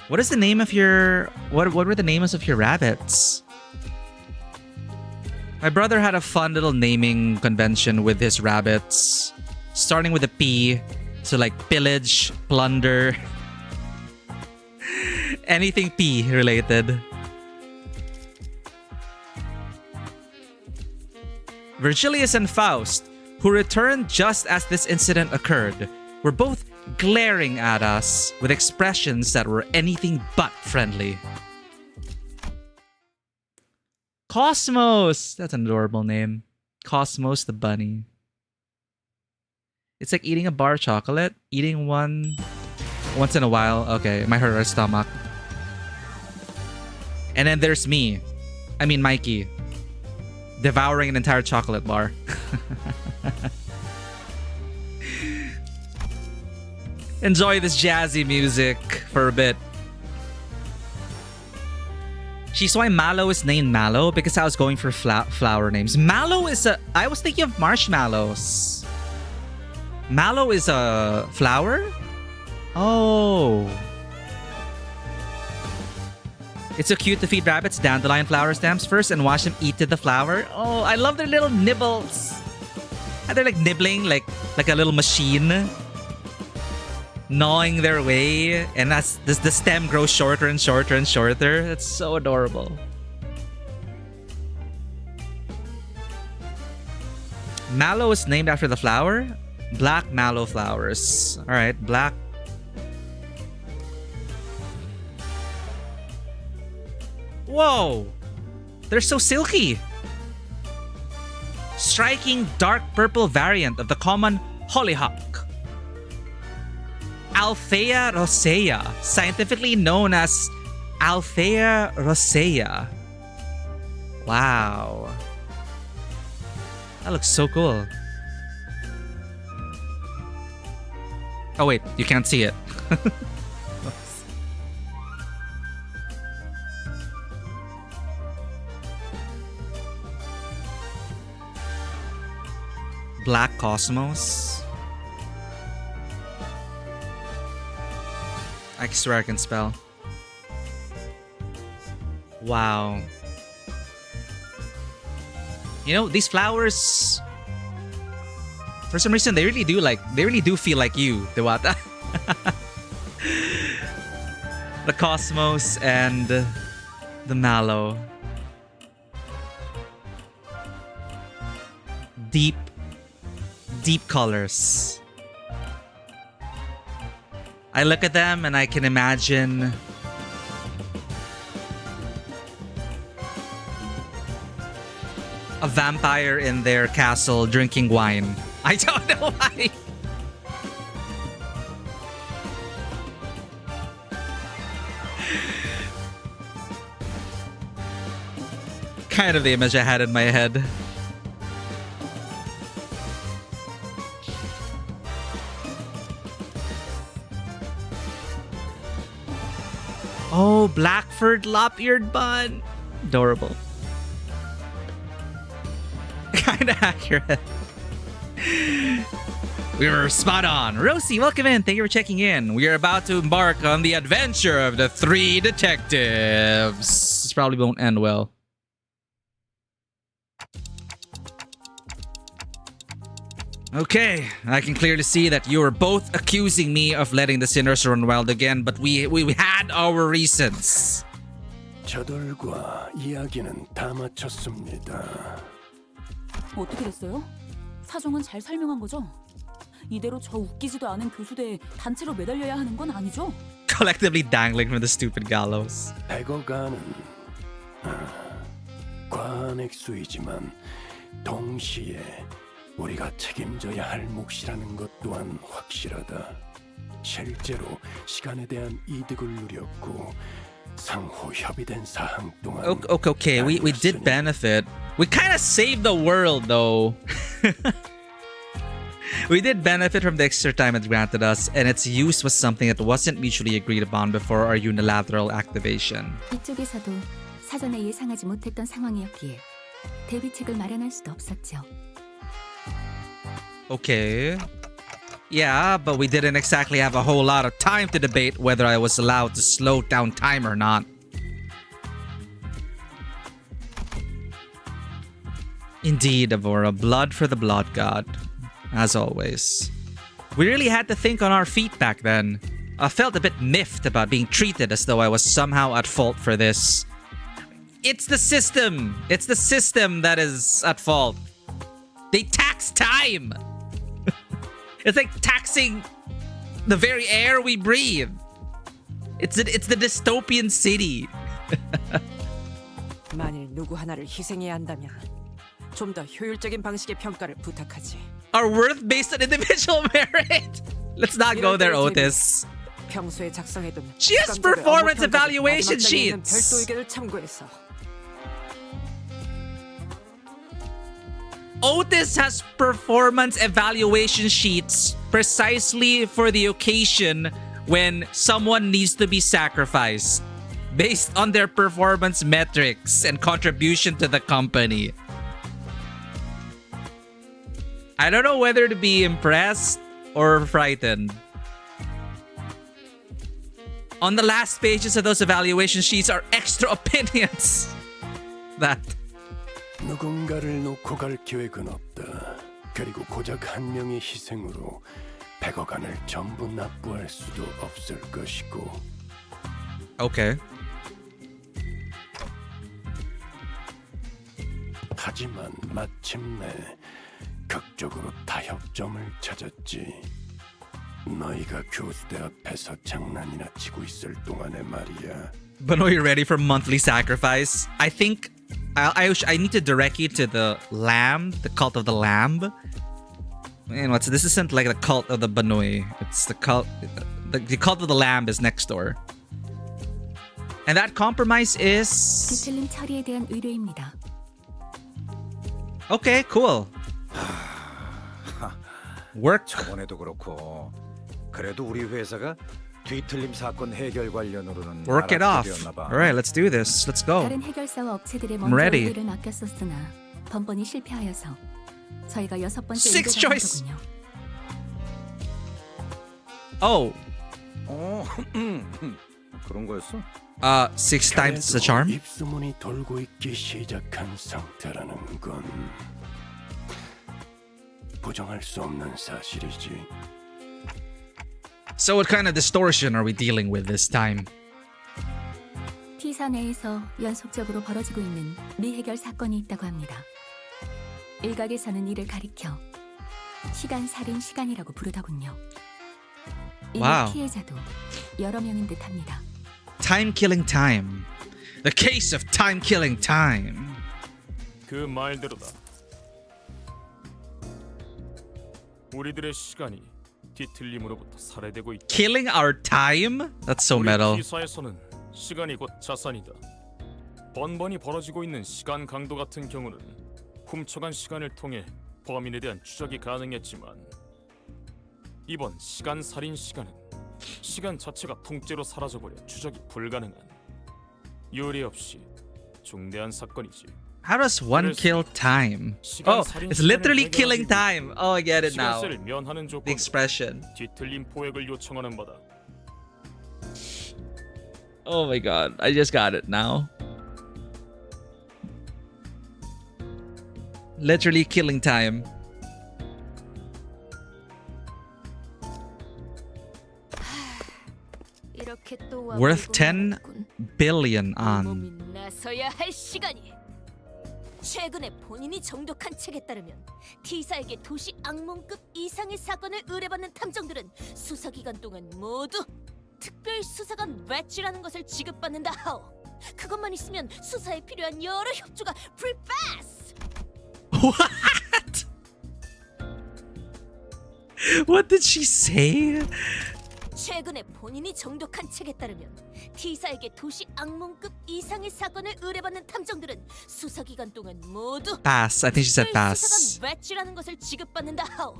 What is the name of your... What were the names of your rabbits? My brother had a fun little naming convention with his rabbits. Starting with a P. So like pillage, plunder. Anything P related. Virgilius and Faust, who returned just as this incident occurred, were both glaring at us with expressions that were anything but friendly. Cosmos! That's an adorable name. Cosmos the bunny. It's like eating a bar of chocolate, eating one Once in a while. Okay, it might hurt our stomach. And then there's me. I mean Mikey. Devouring an entire chocolate bar. Enjoy this jazzy music for a bit. She's why Mallow is named Mallow, because I was going for flower names. Mallow is a... I was thinking of marshmallows. Mallow is a flower? Oh. It's so cute to feed rabbits dandelion flower stems first and watch them eat to the flower. Oh, I love their little nibbles. And they're like nibbling like a little machine. Gnawing their way, and the stem grows shorter and shorter and shorter. It's so adorable. Mallow is named after the flower? Black mallow flowers. Alright, black. Whoa! They're so silky! Striking dark purple variant of the common hollyhock. Althea rosea, scientifically known as Althea rosea. Wow. That looks so cool. Oh wait, you can't see it. Black Cosmos. I swear I can spell. Wow. You know, these flowers, for some reason, they really do feel like you, Dewata. The Cosmos and the Mallow. Deep colors. I look at them and I can imagine a vampire in their castle drinking wine. I don't know why. Kind of the image I had in my head. Oh, black-furred lop-eared bun. Adorable. Kinda accurate. We were spot on. Rosie, welcome in. Thank you for checking in. We are about to embark on the adventure of the three detectives. This probably won't end well. Okay, I can clearly see that you are both accusing me of letting the sinners run wild again, but we had our reasons. 저들과 이야기는 다 마쳤습니다. 어떻게 됐어요? 사정은 잘 설명한 거죠? 이대로 저 웃기지도 않은 교수대에 단체로 매달려야 하는 건 아니죠? Collectively dangling from the stupid gallows. 100억안은 과한 액수이지만 동시에 우리가 책임져야 할 몫이라는 것 또한 확실하다. 실제로 시간에 대한 이득을 누렸고 상호 협의된 사항 동안 Okay, we did benefit. We kind of saved the world though. We did benefit from the extra time it granted us, and its use was something that wasn't mutually agreed upon before our unilateral activation. 이쪽에서도 사전에 예상하지 못했던 상황이었기에 대비책을 마련할 수도 없었죠. Okay. Yeah, but we didn't exactly have a whole lot of time to debate whether I was allowed to slow down time or not. Indeed, Avora, blood for the blood god. As always. We really had to think on our feet back then. I felt a bit miffed about being treated as though I was somehow at fault for this. It's the system! It's the system that is at fault. They tax time! It's like taxing the very air we breathe. It's the dystopian city. 만일 누구 하나를 희생해야 한다면 좀 더 효율적인 방식의 평가를 부탁하지. Our worth based on individual merit? Let's not go there, Otis. 평소에 작성해둔 She has 수감자들 performance 업무 평가서 evaluation 마지막 장에 있는 sheets. 별도 의견을 참고해서 Otis has performance evaluation sheets precisely for the occasion when someone needs to be sacrificed based on their performance metrics and contribution to the company. I don't know whether to be impressed or frightened. On the last pages of those evaluation sheets are extra opinions. That. 누군가를 놓고 갈 계획은 없다. 그리고 고작 한 명의 희생으로 100억 원을 전부 납부할 수도 없을 것이고. Okay. 하지만 마침내 극적으로 타협점을 찾았지. 너희가 교수대 앞에서 장난이나 치고 있을 동안에 말이야. But are you ready for monthly sacrifice? I think I need to direct you to the lamb, the cult of the lamb. And what's this? Isn't like the cult of the Banoi. It's the cult. The cult of the lamb is next door. And that compromise is 뒤틀림 처리에 대한 의뢰입니다. okay. Cool. Work. 저번에도 그렇고 그래도 우리 회사가 뒤틀림 사건 해결 관련으로는 Work it off. 알아보게 되었나 봐. All right, let's do this. Let's go. 다른 해결사와 업체들의 I'm 먼저 ready. 의뢰를 맡겼었으나 번번이 실패하여서 저희가 6번째 Sixth 의뢰가 choice. 되더군요. Oh. 그런 거였어? 6 times the charm. 입소문이 돌고 있기 시작한 상태라는 건 부정할 수 없는 사실이지. So what kind of distortion are we dealing with this time? T사 내에서 연속적으로 벌어지고 있는 미해결 사건이 있다고 합니다. 일각에서는 이를 가리켜 시간 시간이라고 부르더군요. 이 Wow. 피해자도 여러 명인 듯합니다. Time killing time. The case of time killing time. 그 말대로다. 우리들의 시간이 뒤틀림으로부터 살해되고 있다. Killing our time? That's so metal. 우리 기사에서는 시간이 곧 자산이다. 번번이 벌어지고 있는 시간 강도 같은 경우는 훔쳐간 시간을 통해 범인에 대한 추적이 가능했지만 이번 시간 살인 시간은 시간 자체가 통째로 사라져버려 추적이 불가능한 유례 없이 중대한 사건이지. How does one kill time? Oh, it's literally killing time. Oh, I get it now. 시간세를 면하는 The 조건 expression. 뒤틀림 포획을 요청하는 바다. Oh my god, I just got it now. Literally killing time. Worth 10 billion on. 나서야 할 시간이. 최근에 본인이 정독한 책에 따르면 T사에게 도시 악몽급 이상의 사건을 의뢰받는 탐정들은 수사기간 동안 모두 특별 수사관 배지라는 것을 지급받는다 하오. 그것만 있으면 수사에 필요한 여러 협조가 프리패스. What? What did she say? 최근에 본인이 정독한 책에 따르면 T사에게 도시 악몽급 이상의 사건을 의뢰받는 탐정들은 수사기간 동안 모두 Pass. I think she said 특별 pass. 수사관 배지라는 것을 지급받는다 하오.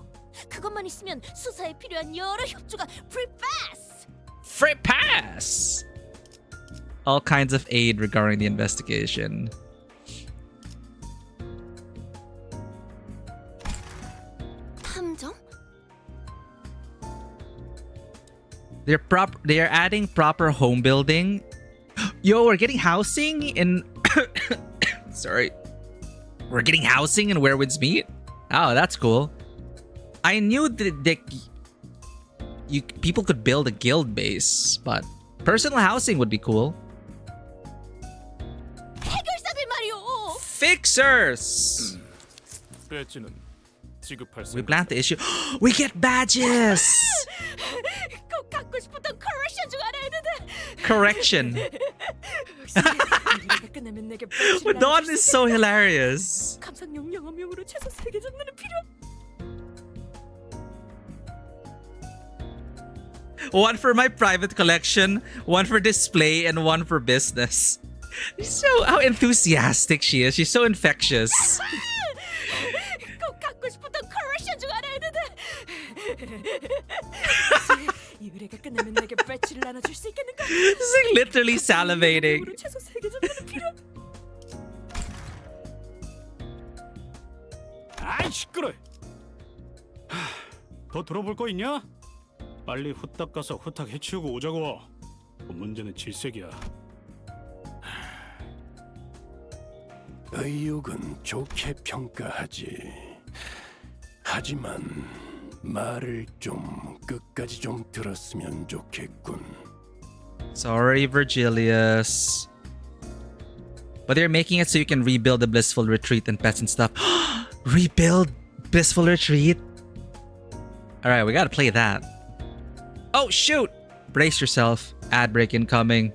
그것만 있으면 수사에 필요한 여러 협조가 프리패스. Free pass. All kinds of aid regarding the investigation. 탐정? They're adding proper home building. Yo, we're getting housing in sorry. We're getting housing in Werewoods Meet? Oh, that's cool. I knew that people could build a guild base, but personal housing would be cool. 해결사들 말이오. Fixers! 배지는 지급할 We plan to issue. We get badges! 꼭 갖고 싶었던 컬렉션 중 하나였는데. Correction. 끝나면 내게 Dawn is so hilarious. 감상용 영어명으로 최소 3개 정도는 필요. One for my private collection, one for display, and one for business. So how enthusiastic she is. She's so infectious. 꼭 갖고 싶었던 컬렉션 중 하나였는데. 이 의뢰가 끝나면 내게 배지를 나눠줄 수 있겠는가? She's like literally salivating. 최소 3개 정도는 필요. 아이 시끄러. 더 들어볼 거 있냐? 빨리 후딱 가서 후딱 해치우고 오자고. 문제는 질색이야. 의욕은 좋게 평가하지. 하지만 말을 좀 끝까지 좀 들었으면 좋겠군. Sorry, Virgilius. But they're making it so you can rebuild the blissful retreat and pets and stuff. Rebuild blissful retreat? Alright, we gotta play that. Oh, shoot! Brace yourself. Ad break incoming.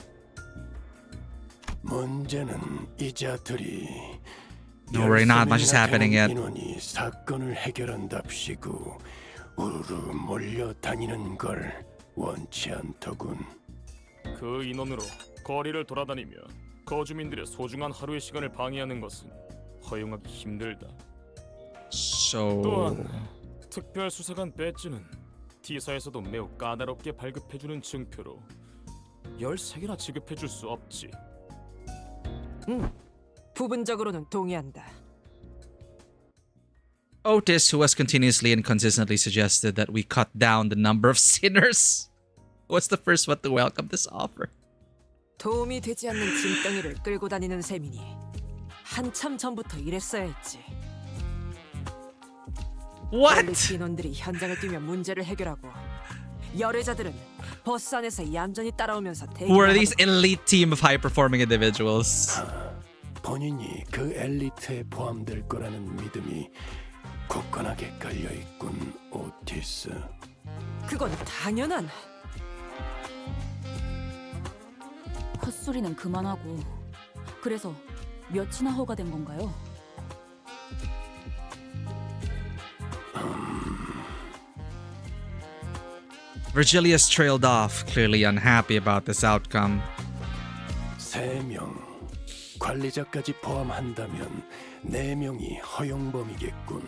문제는 이자들이 No, we're not. Much is happening yet. 인원이 사건을 해결한답시고 우르르 몰려다니는 걸 원치 않더군. 그 인원으로 거리를 돌아다니며 거주민들의 소중한 하루의 시간을 방해하는 것은 허용하기 힘들다. So... 또한 특별 수사관 배지는 T사에서도 매우 까다롭게 발급해주는 증표로 13개나 지급해줄 수 없지. 부분적으로는 동의한다. Otis, who has continuously and consistently suggested that we cut down the number of sinners, was the first one to welcome this offer. 도움이 되지 않는 짐덩이를 끌고 다니는 셈이니 한참 전부터 이랬어야 했지. What? 인원들이 현장을 뛰며 문제를 해결하고 열애자들은 버스 안에서 얌전히 따라오면서 Who are these elite team of high-performing individuals? 본인이 그 엘리트에 포함될 거라는 믿음이 굳건하게 깔려있군, 오티스. 그건 당연한. 헛소리는 그만하고. 그래서 몇이나 허가된 건가요? Virgilius trailed off, clearly unhappy about this outcome. 3명, 관리자까지 포함한다면 4명이 허용범이겠군.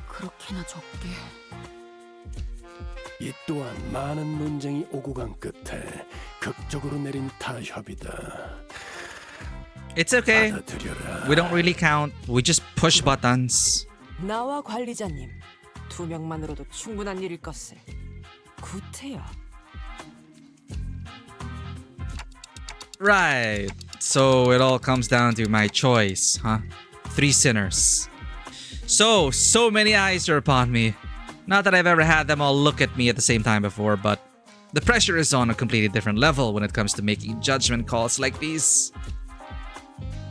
그렇게나 적게. 이 또한 많은 논쟁이 오고 간 끝에 극적으로 내린 타협이다. It's okay. We don't really count. We just push buttons. 나와 관리자님 2명만으로도 충분한 일일 것을. 구태여. Right. So it all comes down to my choice, huh? 3 sinners. So many eyes are upon me. Not that I've ever had them all look at me at the same time before, but the pressure is on a completely different level when it comes to making judgment calls like these.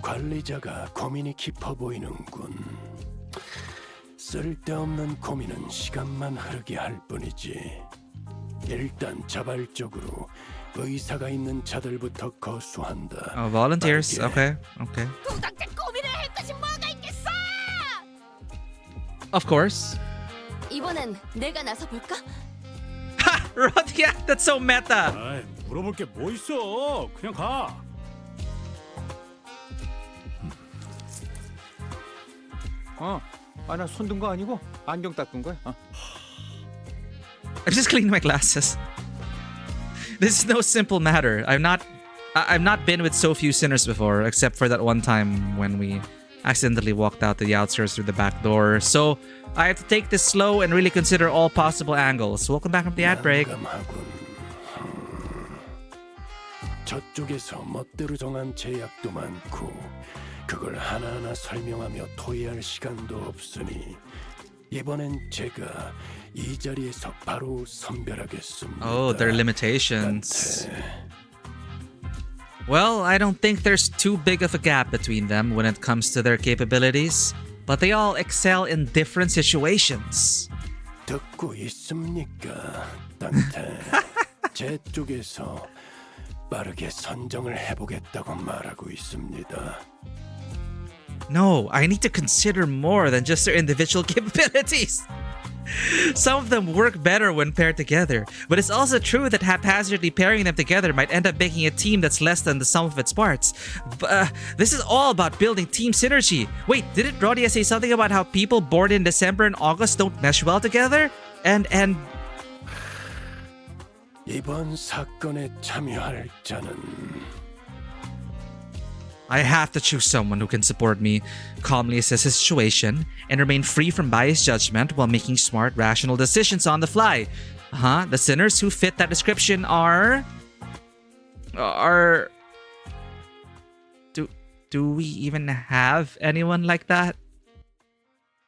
관리자가 고민이 깊어 보이는군. 쓸데없는 고민은 시간만 흐르게 할 뿐이지. 일단 자발적으로 의사가 있는 자들부터 거수한다. Oh, volunteers. Okay. 도덕적 고민을 할 것이 뭐가 있겠어? Of course. 이번엔 내가 나서 볼까? Yeah, that's so meta. 아이, 물어볼 게 뭐 있어? 그냥 가. 나 손 든 거 아니고 안경 닦은 거야. I just cleaned my glasses. This is no simple matter. I've not been with so few sinners before, except for that one time when we accidentally walked out the outskirts through the back door. So I have to take this slow and really consider all possible angles. Welcome back from the ad break. 저쪽에서 멋대로 정한 제약도 많고 그걸 하나하나 설명하며 토의할 시간도 없으니 이번엔 제가 이 자리에서 바로 선별하겠습니다. Oh, there are limitations. Well, I don't think there's too big of a gap between them when it comes to their capabilities, but they all excel in different situations. 듣고 있습니까, 단테? 제 쪽에서 빠르게 선정을 해보겠다고 말하고 있습니다. No, I need to consider more than just their individual capabilities. Some of them work better when paired together, but it's also true that haphazardly pairing them together might end up making a team that's less than the sum of its parts. This is all about building team synergy. Wait, didn't Rodia say something about how people born in December and August don't mesh well together? And 이번 사건에 참여할 자는 I have to choose someone who can support me, calmly assess the situation, and remain free from biased judgment while making smart, rational decisions on the fly. The sinners who fit that description are... Do we even have anyone like that?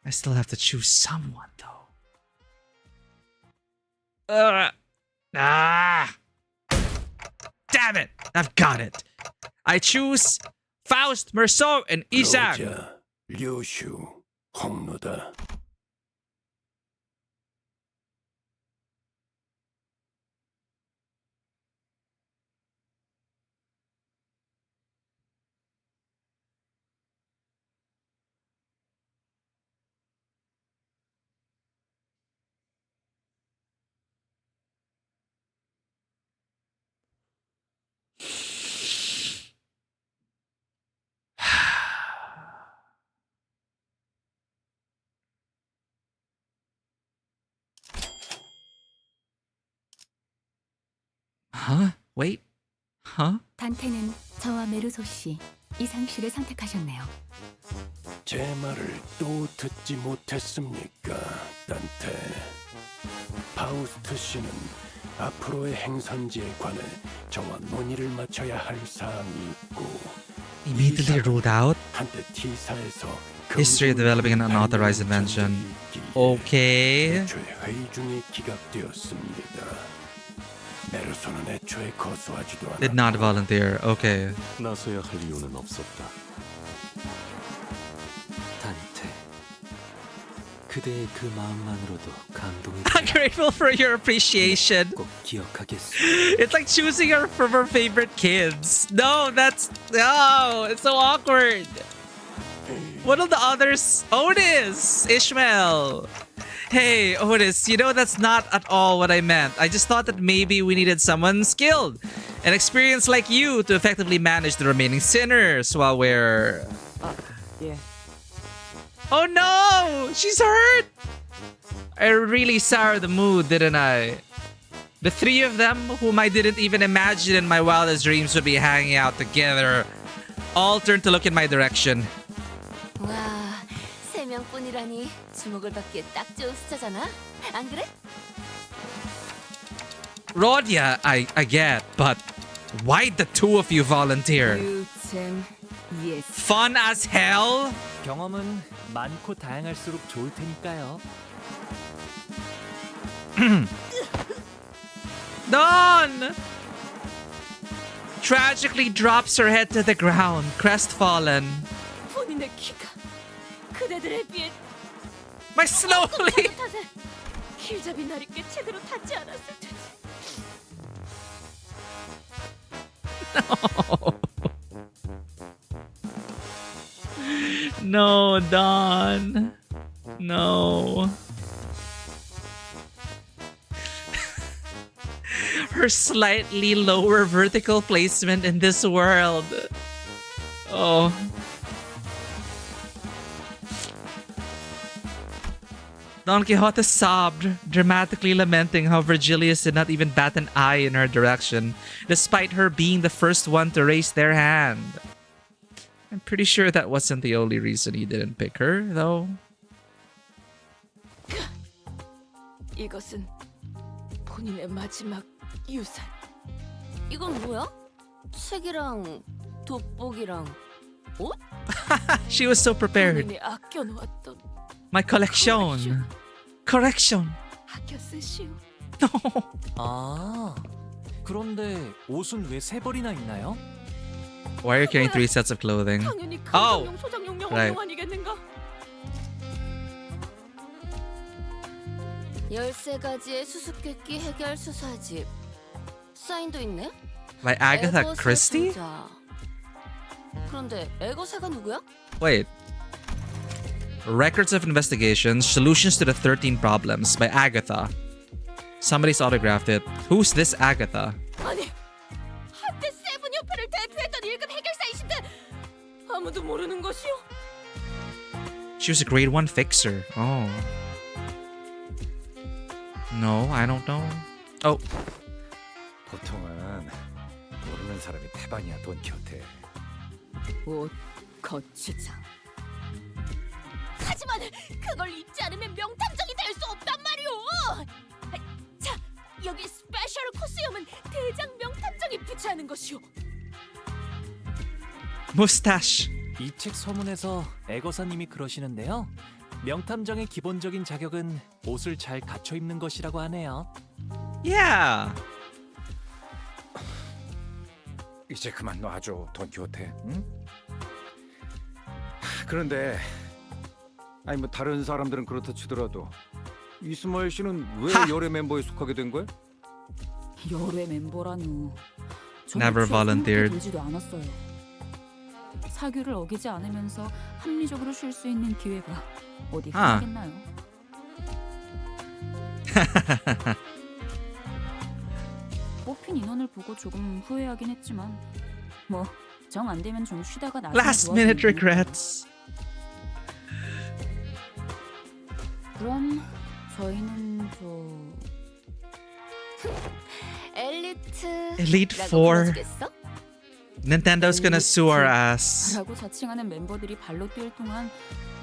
I still have to choose someone, though. Damn it! I've got it. I choose Faust, Merceau, and Isaac. 로자, 류슈, 홍로다. Wait. 단테는 저와 메르소 씨, 이상 씨를 선택하셨네요. 제 말을 또 듣지 못했습니까, 단테? 파우스트 씨는 앞으로의 행선지에 관해 저와 논의를 마쳐야 할 사항이 있고 Immediately ruled out. 한때 T사에서 History of developing an unauthorized invention. Okay. 애초에 회의 중에 기각되었습니다. 메르소는 애초에 거수하지도 않았고 Did not volunteer. Okay. 나서야 할 이유는 없었다. 단테, 그대의 그 마음만으로도 감동이 I'm grateful for your appreciation. 꼭 기억하겠소. It's like choosing her from her favorite kids. No, it's so awkward. What are the others? Otis, Ishmael. Hey, Otis, you know that's not at all what I meant. I just thought that maybe we needed someone skilled and experienced like you to effectively manage the remaining sinners while we're... 예. Oh no! She's hurt! I really soured the mood, didn't I? The three of them, whom I didn't even imagine in my wildest dreams would be hanging out together, all turned to look in my direction. 와, 3명뿐이라니 주목을 받기에 딱 좋은 숫자잖아. 안 그래? Rodia, I get, but why'd the two of you volunteer? Yes. Fun as hell? 경험은 많고 다양할수록 좋을 테니까요. Dawn! Tragically drops her head to the ground, crestfallen. 본인의 키가 그대들에 비해 My slowly... 길잡이 날이 꽤 제대로 닿지 않았을 테지. No, Dawn. No. Her slightly lower vertical placement in this world. Oh. Don Quixote sobbed, dramatically lamenting how Virgilius did not even bat an eye in her direction, despite her being the first one to raise their hand. I'm pretty sure that wasn't the only reason he didn't pick her, though. 이것은 본인의 마지막 유산. 이건 뭐야? 책이랑 돋보기랑 옷? She was so prepared. 본인이 아껴놓았던 My collection. Correction. 아껴 쓰시오. 아, 그런데 옷은 왜 세 벌이나 있나요? Why are you carrying 3 sets of clothing? 당연히 Oh! 감정용, 소장용, Right. 영업용 아니겠는가? 13가지의 수수께끼 해결 수사집. 사인도 있네? By Agatha 에거사 Christie? 상자. 그런데 에거사가 누구야? Wait. Records of Investigations, Solutions to the 13 Problems by Agatha. Somebody's autographed it. Who's this Agatha? 아니, 한때 세븐 협회를 대표했던 1급 해결사이신데 아무도 모르는 것이요? She was a grade 1 fixer. Oh. No, I don't know. Oh. 보통은 모르는 사람이 태반이야, 돈키호테. 옷 거치장. 하지만 그걸 입지 않으면 명탐정이 될 수 없단 말이오. 자, 여기 스페셜 코스염은 대장 명탐정이 부채하는 것이오. Mustache. 이 책 서문에서 애거사님이 그러시는데요. 명탐정의 기본적인 자격은 옷을 잘 갖춰 입는 것이라고 하네요. Yeah. 이제 그만 놔줘, 돈키호테. 응? 그런데 아니 뭐 다른 사람들은 그렇다 치더라도 이스마엘 씨는 왜 열애 멤버에 속하게 된 거야? 열애 멤버라뇨. Never volunteered. 되지도 않았어요. 사규를 어기지 않으면서 합리적으로 쉴 수 있는 기회가 어디 있겠나요? 뽑힌 인원을 보고 조금 후회하긴 했지만 뭐 정 안 되면 좀 쉬다가 나중에 Last minute regrets. 그럼 저희는 Elite 4. Nintendo's gonna sue our ass. 라고 자칭하는 멤버들이 발로 뛸 동안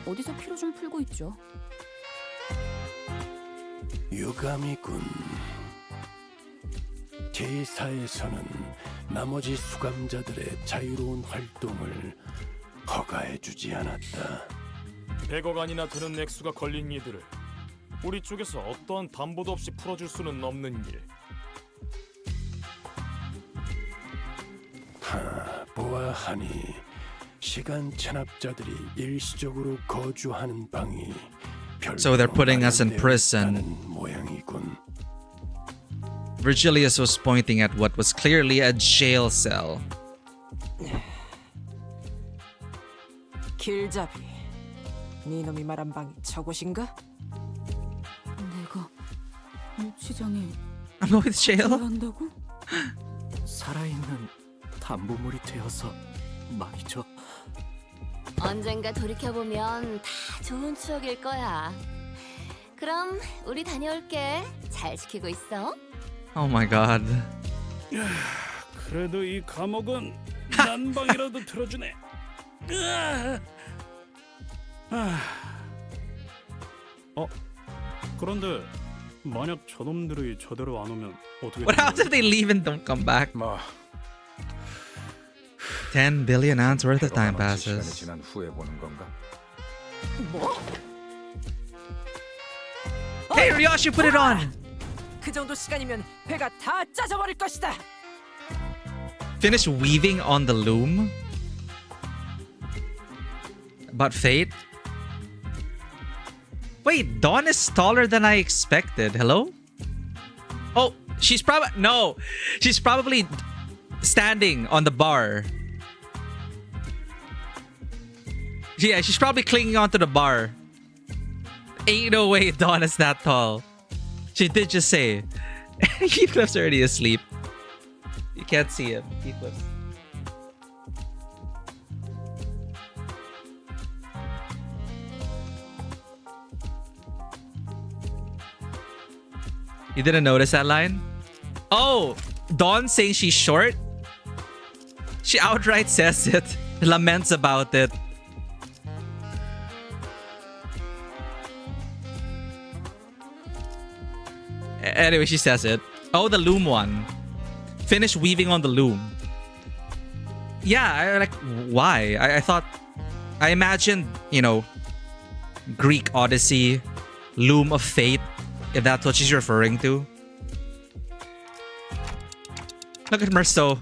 어디서 피로 좀 풀고 있죠. 유감이군. 제4에서는 나머지 수감자들의 자유로운 활동을 허가해주지 않았다. 100억 원이나 되는 액수가 걸린 이들을 우리 쪽에서 어떠한 담보도 없이 풀어줄 수는 없는 일. 보아하니 시간 체납자들이 일시적으로 거주하는 방이 So they're putting us in prison. 모양이군. Virgilius was pointing at what was clearly a jail cell. 길잡이, 네 놈이 말한 방이 저곳인가? 내가 유치장에 I'm going to jail? 한다고? 살아있는 담보물이 되어서 말이죠. 언젠가 돌이켜보면 다 좋은 추억일 거야. 그럼 우리 다녀올게. 잘 지키고 있어. Oh my god. 그래도 이 감옥은 난방이라도 틀어주네. 그런데 만약 저놈들이 저대로 안 오면 어떻게? What happens if they leave and don't come back? 뭐 10 billion ounce worth of time passes. 지난 후에 보는 건가? 뭐? Hey, Ryoshi, put it on! 그 정도 시간이면 배가 다 짜져버릴 것이다. Finish weaving on the loom? About fate? Wait, Dawn is taller than I expected. Hello? Oh, she's probably... No! She's probably standing on the bar. Yeah, she's probably clinging onto the bar. Ain't no way Dawn is that tall. She did just say. Heathcliff's already asleep. You can't see him. Heathcliff. You didn't notice that line? Oh! Dawn saying she's short? She outright says it. Laments about it. Anyway, she says it. Oh, the loom one. Finish weaving on the loom. Yeah, why? I thought... I imagined, you know, Greek Odyssey, Loom of Fate, if that's what she's referring to. Look at Merceau.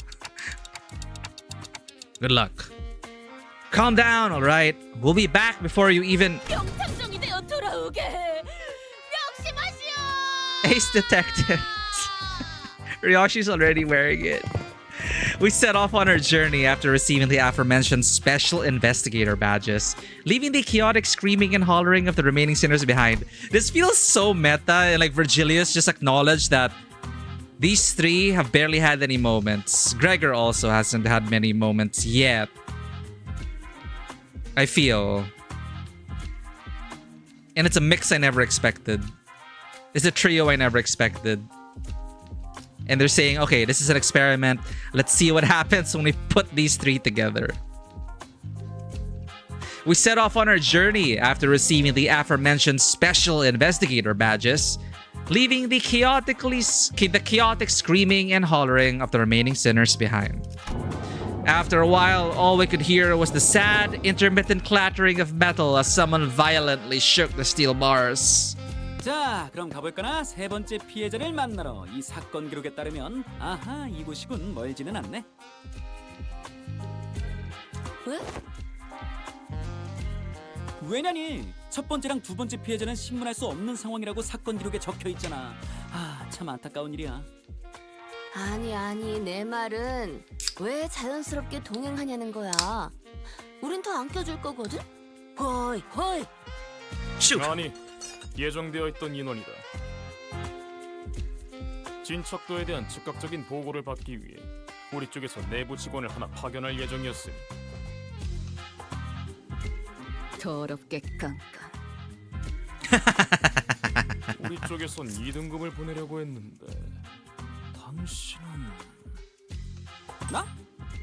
Good luck. Calm down, alright? We'll be back before you even... 명탐정이 되어 돌아오게. 명심하시오. Ace Detectives. Ryoshi's already wearing it. We set off on our journey after receiving the aforementioned special investigator badges, leaving the chaotic screaming and hollering of the remaining sinners behind. This feels so meta, and like Virgilius just acknowledged that these three have barely had any moments. Gregor also hasn't had many moments yet. I feel. And it's a mix I never expected. It's a trio I never expected. And they're saying, okay, this is an experiment. Let's see what happens when we put these three together. We set off on our journey after receiving the aforementioned special investigator badges, leaving the chaotic screaming and hollering of the remaining sinners behind. After a while, all we could hear was the sad, intermittent clattering of metal as someone violently shook the steel bars. 자, 그럼 가볼까나? 세 번째 피해자를 만나러. 이 사건 기록에 따르면 아하, 이곳이군. 멀지는 않네. 왜? 왜냐니? 첫 번째랑 두 번째 피해자는 신문할 수 없는 상황이라고 사건 기록에 적혀 있잖아. 아, 참 안타까운 일이야. 아니, 내 말은 왜 자연스럽게 동행하냐는 거야. 우린 더 안 껴줄 거거든? 호이. 아니, 예정되어 있던 인원이다. 진척도에 대한 즉각적인 보고를 받기 위해 우리 쪽에서 내부 직원을 하나 파견할 예정이었으니. 더럽게 깡깡. 우리 쪽에선 2등급을 보내려고 했는데 당신은...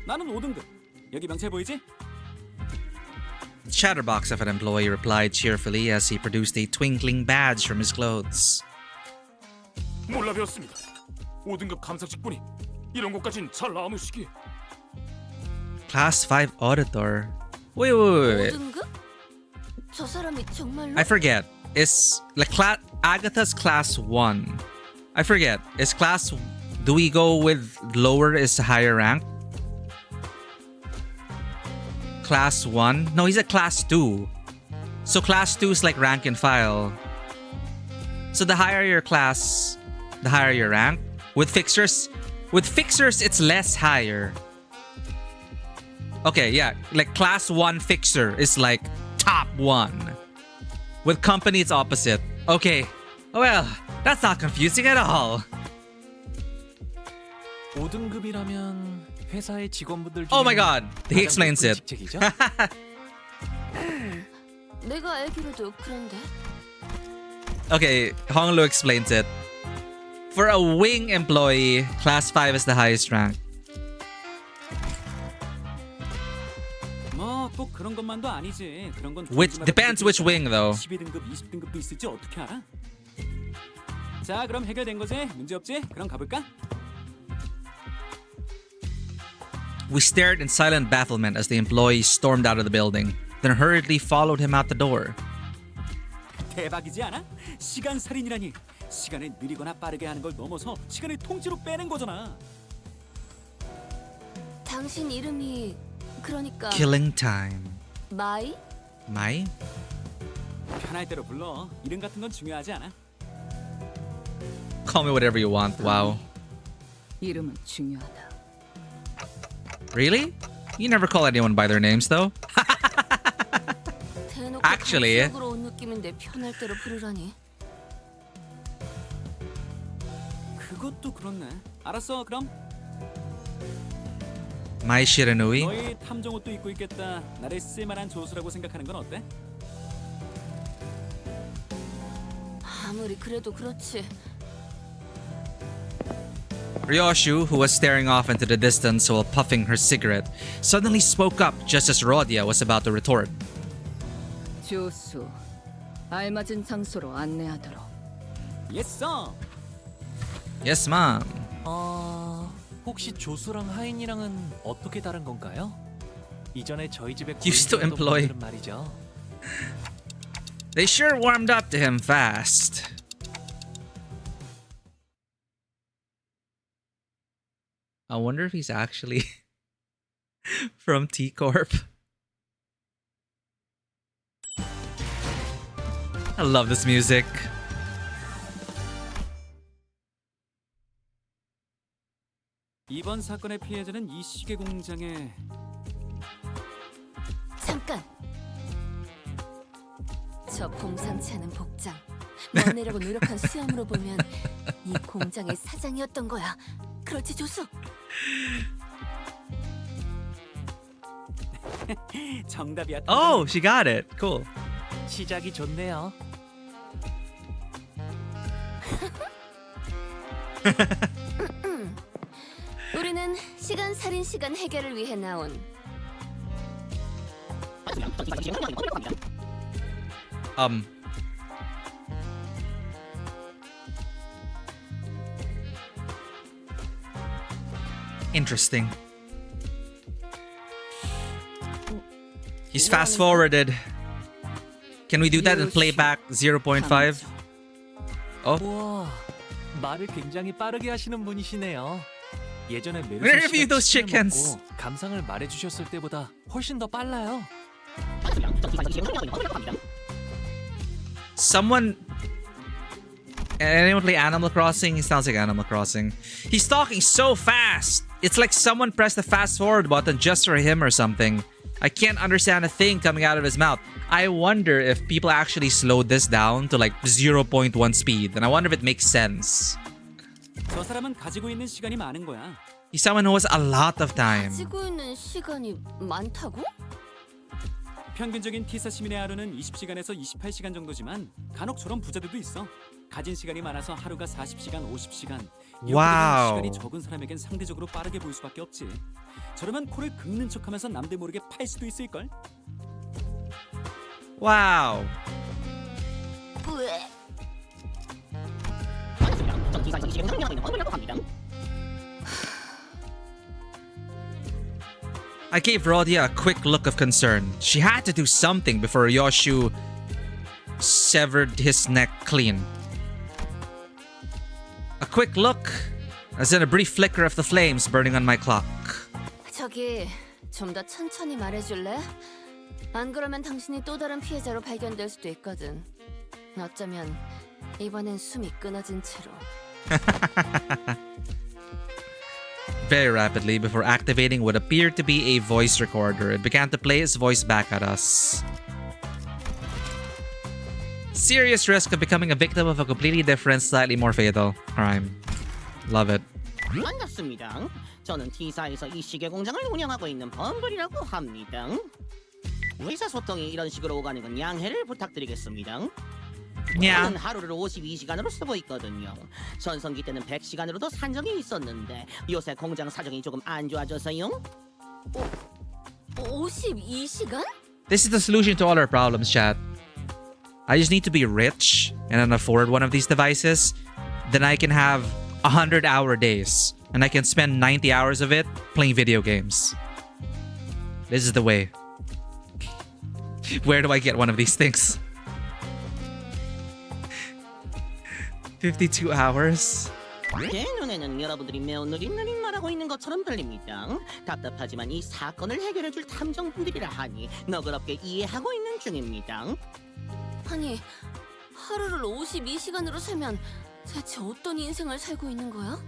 나는 5등급. 여기 명찰 보이지? The chatterbox of an employee replied cheerfully as he produced a twinkling badge from his clothes. 몰라 배웠습니다. 5등급 감사 직분이 이런 곳까진 잘 나무시기. Class 5 auditor. Wait. 5등급? 저 사람이 정말로? I forget. Is like Agatha's class 1. I forget. Is class... Do we go with lower is higher rank? Class 1? No, he's at class 2. So class 2 is like rank and file. So the higher your class, the higher your rank. With fixers, it's less higher. Okay, yeah. Like class 1 fixer is like top 1. With company, it's opposite. Okay. Well, that's not confusing at all. 5등급이라면 회사의 직원분들 중에 Oh my god. He explains it. 내가 알기로도 그런데. Okay, Honglu explains it. For a wing employee, class 5 is the highest rank. 꼭 그런 것만도 아니지. 그런 건 Which depends which wing though. 12등급, 20등급도 있을지 어떻게 알아? 자, 그럼 해결된 거지? 문제 없지? 그럼 가볼까? We stared in silent bafflement as the employee stormed out of the building, then hurriedly followed him out the door. 대박이지 않아? 시간 살인이라니. 시간을 느리거나 빠르게 하는 걸 넘어서 시간을 통째로 빼는 거잖아. 당신 이름이 그러니까 Killing time. 마이? Mai? 편할 대로 불러. 이름 같은 건 중요하지 않아. Call me whatever you want. Wow. 이름은 중요하다. Really? You never call anyone by their names though? Actually, 온 느낌인데 편할 대로 부르라니. 그것도 그렇네. 알았어, 그럼. Mai Shiranui. 너희 탐정 옷도 입고 있겠다. 나를 쓸만한 조수라고 생각하는 건 어때? 아무리 그래도 그렇지. Ryoshu, who was staring off into the distance while puffing her cigarette, suddenly spoke up just as Rodia was about to retort. 조수, 알맞은 장소로 안내하도록. Yes, sir. Yes, ma'am. 혹시 조수랑 하인이랑은 어떻게 다른 건가요? 이전에 저희 집에 Used to employ. 분들은 말이죠. They sure warmed up to him fast. I wonder if he's actually from T Corp. I love this music. 이 이번 사건의 피해자는 이 시계 공장에 잠깐. 저 범상치 않은 복장, 멋내려고 노력한 수염으로 보면 이 공장의 사장이었던 거야. 그렇지 조수? 정답이야. Oh, she got it. Cool. 시작이 좋네요. 우리는 시간 살인 시간 해결을 위해 나온 Interesting. He's fast forwarded. Can we do that in playback 0.5? Oh. 우와, 말을 굉장히 빠르게 하시는 분이시네요. 예전에 Where have you those chickens? 먹고 감상을 말해주셨을 때보다 훨씬 더 빨라요. Someone... Anyone play Animal Crossing? He sounds like Animal Crossing. He's talking so fast! It's like someone pressed the fast forward button just for him or something. I can't understand a thing coming out of his mouth. I wonder if people actually slowed this down to like 0.1 speed. And I wonder if it makes sense. 저 사람은 가지고 있는 시간이 많은 거야. He's someone who has a lot of time. 가지고 있는 시간이 많다고? 평균적인 티사 시민의 하루는 20시간에서 28시간 정도지만 간혹 저런 부자들도 있어. 가진 시간이 많아서 하루가 40시간, 50시간. 와우. 시간이 적은 사람에겐 상대적으로 빠르게 보일 수밖에 없지. 저러면 코를 긁는 척하면서 남들 모르게 팔 수도 있을걸. Wow. I gave Rodia a quick look of concern. She had to do something before Yoshu severed his neck clean. A quick look, as in a brief flicker of the flames burning on my clock. 저기 좀 더 천천히 말해줄래? 안 그러면 당신이 또 다른 피해자로 발견될 수도 있거든. 어쩌면 이번엔 숨이 끊어진 채로. Very rapidly, before activating what appeared to be a voice recorder, it began to play his voice back at us. Serious risk of becoming a victim of a completely different, slightly more fatal crime. Love it. 반갑습니다. 저는 T사에서 이 시계 공장을 운영하고 있는 범블이라고 합니다. 회사 소통이 이런 식으로 오가는 건 양해를 부탁드리겠습니다. 저는 하루를 52시간으로 쓰고 있거든요. 전성기 때는 100시간으로도 산정이 있었는데 요새 공장 사정이 조금 안 좋아져서요. 52시간? This is the solution to all our problems, chat. I just need to be rich and then afford one of these devices. Then I can have 100-hour days. And I can spend 90 hours of it playing video games. This is the way. Where do I get one of these things? 52 hours? 제 눈에는 여러분들이 매우 느릿느릿 말하고 있는 것처럼 들립니다. 답답하지만 이 사건을 해결해줄 탐정분들이라 하니 너그럽게 이해하고 있는 중입니다. 아니, 하루를 52시간으로 살면 대체 어떤 인생을 살고 있는 거야?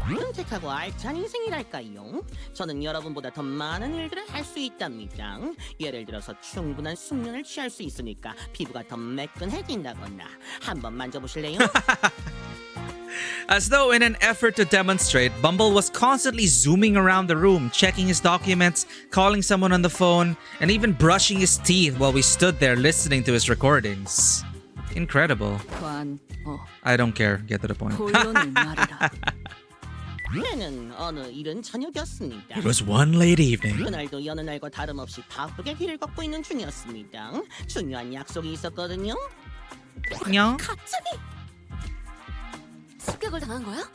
끔찍하고 알찬 인생이랄까요? 저는 여러분보다 더 많은 일들을 할 수 있답니다. 예를 들어서 충분한 숙면을 취할 수 있으니까 피부가 더 매끈해진다거나. 한번 만져보실래요? As though in an effort to demonstrate, Bumble was constantly zooming around the room, checking his documents, calling someone on the phone, and even brushing his teeth while we stood there listening to his recordings. Incredible. I don't care. Get to the point. 그때는 어느 이른 저녁이었습니다. It was one late evening. 그날도 여느 날과 다름없이 바쁘게 길을 걷고 있는 중이었습니다. 중요한 약속이 있었거든요. 갑자기 습격을 당한 거야?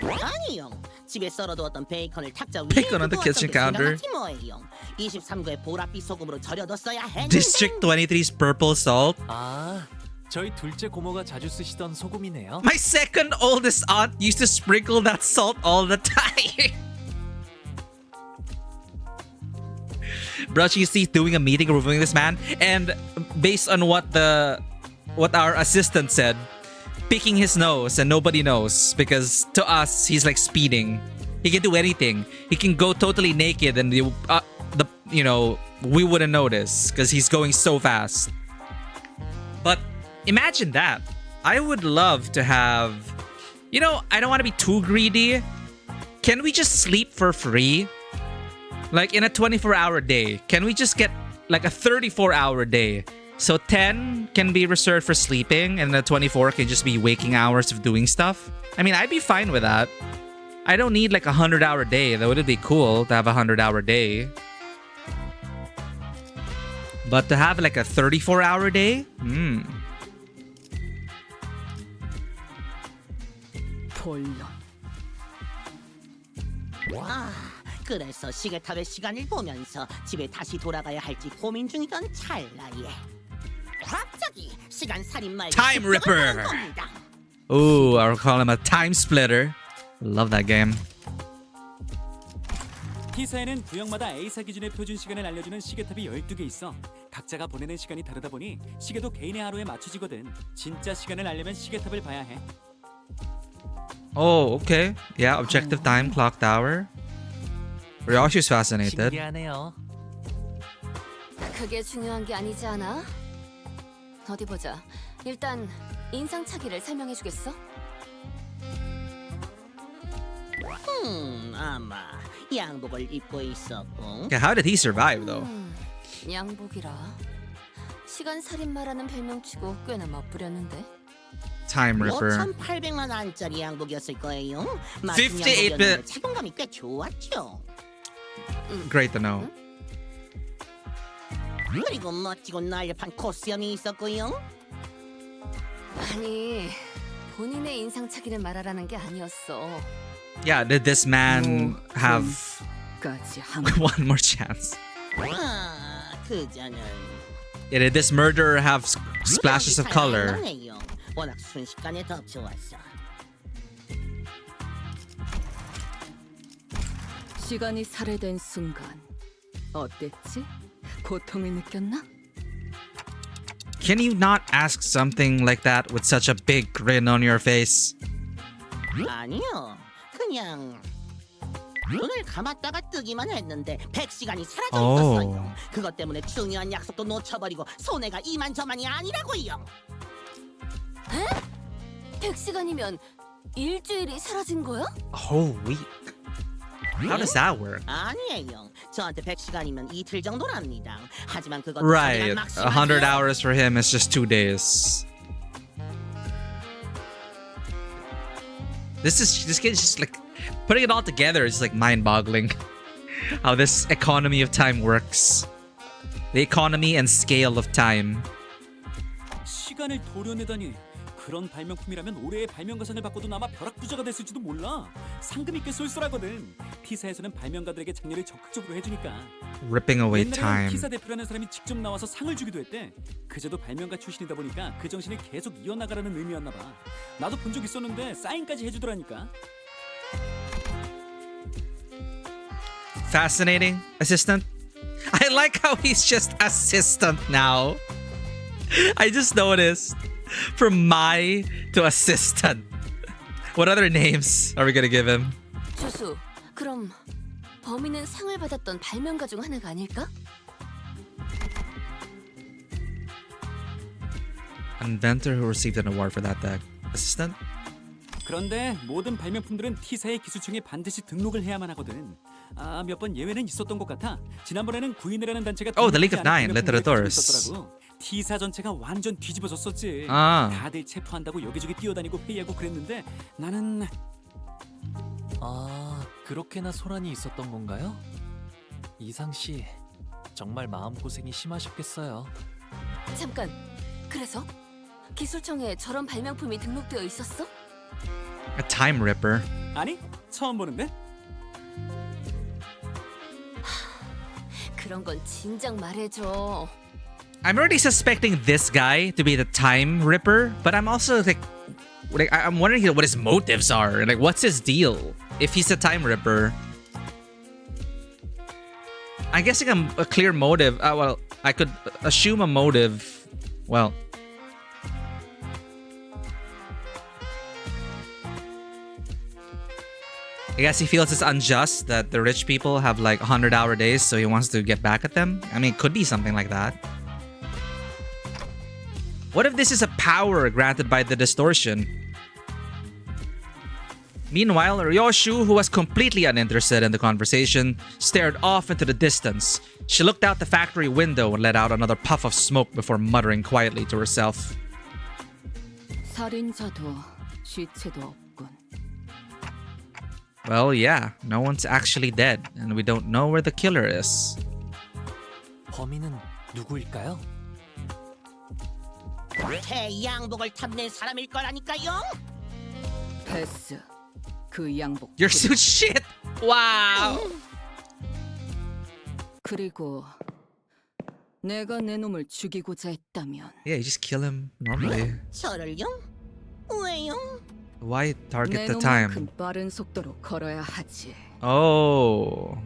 아니요. 집에 썰어두었던 베이컨을 탁자 위에 Bacon on the kitchen counter. 뭐예요? 23구의 보랏빛 소금으로 절여뒀어야 했는데. District 23's purple salt. 아, 저희 둘째 고모가 자주 쓰시던 소금이네요. My second oldest aunt used to sprinkle that salt all the time. Brushing his teeth, doing a meeting, reviewing this man, and based on what our assistant said, picking his nose and nobody knows because to us he's like speeding. He can do anything. He can go totally naked and we wouldn't notice because he's going so fast. But imagine that. I would love to have, I don't want to be too greedy. Can we just sleep for free? Like in a 24-hour day, can we just get like a 34-hour day? So 10 can be reserved for sleeping and the 24 can just be waking hours of doing stuff. I mean, I'd be fine with that. I don't need like a 100-hour day. That would be cool to have a 100-hour day. But to have like a 34-hour day? 와, 그래서 시계탑의 시간을 보면서 집에 다시 돌아가야 할지 고민 중이던 찰나에 갑자기 시간 살인마의 Time Ripper. Ooh, I'll call him a time splitter. Love that game. T사에는 구역마다 A사 기준의 표준 시간을 알려주는 시계탑이 12개 있어. 각자가 보내는 시간이 다르다 보니 시계도 개인의 하루에 맞춰지거든. 진짜 시간을 알려면 시계탑을 봐야 해. Oh, okay. Yeah, objective time, clock tower. Ryoshi's fascinated. 신기하네요. 그게 중요한 게 아니지 않아? 어디 보자. 일단 인상착의를 설명해 주겠어? 아마 양복을 입고 있었고. Okay, how did he survive though? 양복이라. 시간 살인마라는 별명치고 꽤나 멋부렸는데. Time Ripper. 5,800만 원짜리 양복이었을 거예요. 58-bit. 착용감이 꽤 좋았죠. Great to know. 그리고 멋지고 날렵한 코스염이 있었고요. 아니, 본인의 인상착의를 말하라는 게 아니었어. Yeah, did this man have one more chance? 아, 그자는. Yeah, did this murderer have splashes of color? 워낙 순식간에 덮쳐왔어. 시간이 살해된 순간 어땠지? 고통을 느꼈나? Can you not ask something like that with such a big grin on your face? 아니요, 그냥 눈을 감았다가 뜨기만 했는데 100시간이 사라져 오. 있었어요. 그것 때문에 중요한 약속도 놓쳐버리고 손해가 이만저만이 아니라고요. 에? 100시간이면 일주일이 사라진 거야? Whole week. How does that work? 아니에요. 저한테 100시간이면 이틀 정도랍니다. 하지만 그것도 Right, 100 hours for him is just 2 days. This kid is just like putting it all together is like mind-boggling. How this economy of time works. The economy and scale of time. 시간을 도려내다니. 그런 발명품이라면 올해의 발명가상을 받고도 아마 벼락부자가 됐을지도 몰라. 상금이 꽤 쏠쏠하거든. T사에서는 발명가들에게 장려를 적극적으로 해주니까. Ripping away 옛날에는 time. T사 대표라는 사람이 직접 나와서 상을 주기도 했대. 그제도 발명가 출신이다 보니까 그 정신을 계속 이어나가라는 의미였나 봐. 나도 본 적 있었는데 사인까지 해주더라니까. Fascinating assistant. I like how he's just assistant now. I just noticed. From Mai to assistant. What other names are we gonna give him? 조수, 그럼 범인은 상을 받았던 발명가 중 하나가 아닐까? Inventor who received an award for that deck. Assistant? 그런데 모든 발명품들은 T사의 기술청에 반드시 등록을 해야만 하거든. 아, 몇 번 예외는 있었던 것 같아. 지난번에는 구인이라는 단체가 Oh, the League of Nine, Literators. T사 전체가 완전 뒤집어졌었지. 아. 다들 체포한다고 여기저기 뛰어다니고 회의하고 그랬는데 나는 아, 그렇게나 소란이 있었던 건가요? 이상 씨, 정말 마음고생이 심하셨겠어요. 잠깐, 그래서? 기술청에 저런 발명품이 등록되어 있었어? A time ripper. 아니, 처음 보는데? 그런 건 진작 말해줘. I'm already suspecting this guy to be the time ripper, but I'm also like I'm wondering what his motives are. Like, what's his deal? If he's a time ripper, I guess like a clear motive. Well, I could assume a motive. Well, I guess he feels it's unjust that the rich people have like 100-hour days, so he wants to get back at them. I mean, it could be something like that. What if this is a power granted by the distortion? Meanwhile, Ryoshu, who was completely uninterested in the conversation, stared off into the distance. She looked out the factory window and let out another puff of smoke before muttering quietly to herself. 살인자도 시체도 없군. Well, yeah, no one's actually dead, and we don't know where the killer is. 범인은 누구일까요? 제 양복을 탐낸 사람일 거라니까요. 패스. 그 양복. Your suit shit. Wow. 그리고 내가 내 놈을 죽이고자 했다면. Yeah, you just kill him normally. 저를요? 왜요? Why target 내 the time? 놈만큼 빠른 속도로 걸어야 하지. Oh.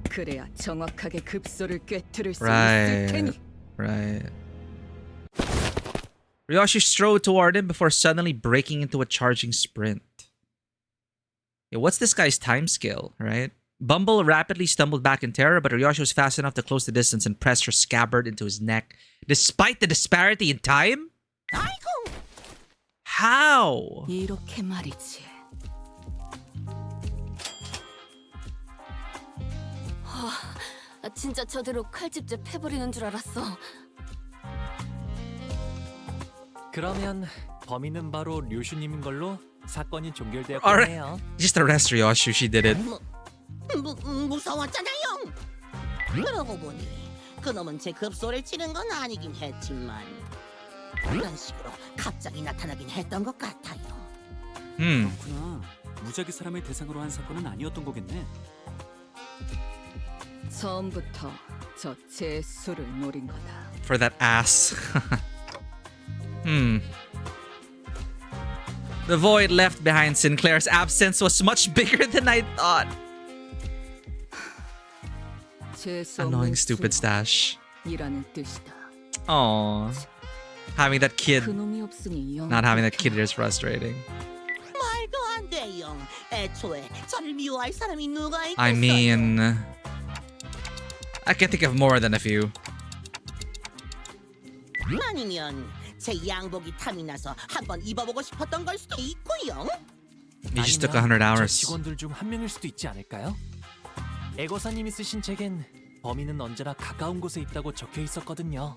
그래야 정확하게 급소를 꿰뚫을 수 있을 Right. 테니. Right. Ryoshi strode toward him before suddenly breaking into a charging sprint. Yeah, what's this guy's time scale, right? Bumble rapidly stumbled back in terror, but Ryoshi was fast enough to close the distance and press her scabbard into his neck, despite the disparity in time? How? 이렇게 말이지. 진짜 저대로 칼집제 패버리는 줄 알았어. 그러면 범인은 바로 류슈님인 걸로 사건이 Alright, 종결되었겠네요. just arrest Ryoshi. She did it. 무서웠잖아요. 그러고 보니 그놈은 제 급소를 찌른 건 아니긴 했지만 이런 식으로 갑자기 나타나긴 했던 것 같아요. 그렇구나. 무작위 사람을 대상으로 한 사건은 아니었던 거겠네. 처음부터 저 제 수를 노린 거다. For that ass. The void left behind Sinclair's absence was much bigger than I thought. Annoying stupid stash. 이라는 뜻이다. Aww. Having that kid. 그놈이 없으니 Not having that kid is frustrating. 말도 안 돼요. 애초에 저를 미워할 사람이 누가 있겠어요? I mean, I can think of more than a few. 아니면 제 양복이 탐이 나서 한번 입어보고 싶었던 걸 수도 있고요. You just took 100 저 hours. 직원들 중 한 명일 수도 있지 않을까요? 애거사님이 쓰신 책엔 범인은 언제나 가까운 곳에 있다고 적혀 있었거든요.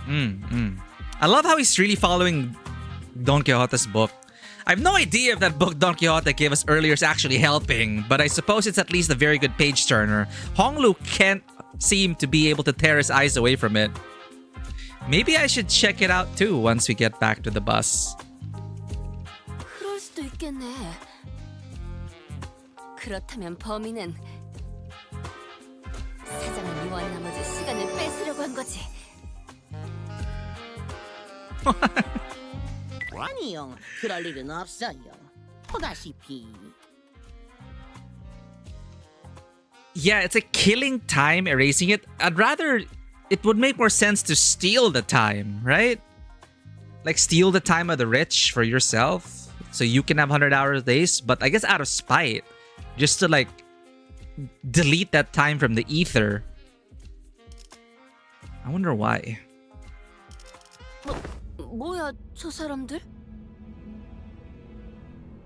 I love how he's really following Don Quixote's book. I have no idea if that book Don Quixote gave us earlier is actually helping, but I suppose it's at least a very good page turner. Honglu can't seem to be able to tear his eyes away from it. Maybe I should check it out too once we get back to the bus. 그럴 수도 있겠네. 그렇다면 범인은 사장을 미워한 나머지 시간을 뺏으려고 한 거지. 아니요, 그럴 일은 없어요. 보다시피. Yeah, it's like killing time, erasing it. I'd rather... It would make more sense to steal the time, right? Like steal the time of the rich for yourself. So you can have 100-hour days. But I guess out of spite. Just to like... delete that time from the ether. I wonder why. 뭐야 저 사람들?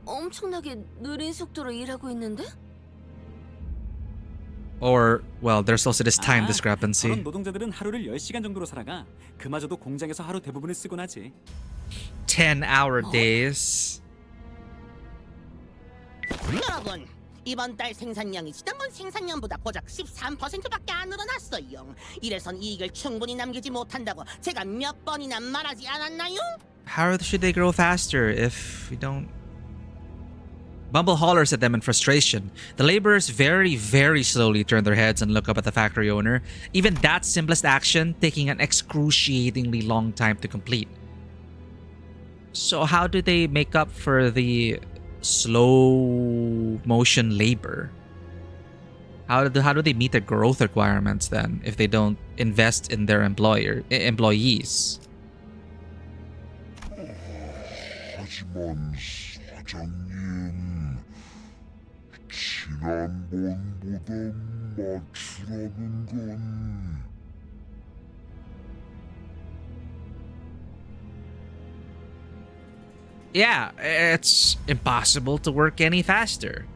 엄청나게 느린 속도로 일하고 있는데? Or, well, there's also this time discrepancy. 저런 노동자들은 하루를 10시간 정도로 살아가. 그마저도 공장에서 하루 대부분을 쓰곤 하지. 10-hour days. 여러분, 이번 달 생산량이 지난번 생산량보다 고작 13%밖에 안 늘어났어요. 이래선 이익을 충분히 남기지 못한다고 제가 몇 번이나 말하지 않았나요? How should they grow faster if we don't... Bumble hollers at them in frustration. The laborers very, very slowly turn their heads and look up at the factory owner. Even that simplest action taking an excruciatingly long time to complete. So how do they make up for the slow motion labor? How do they meet their growth requirements then if they don't invest in their employees? 하지만 사장님, 지난번보다 맞추라는 건 Yeah, it's impossible to work any faster.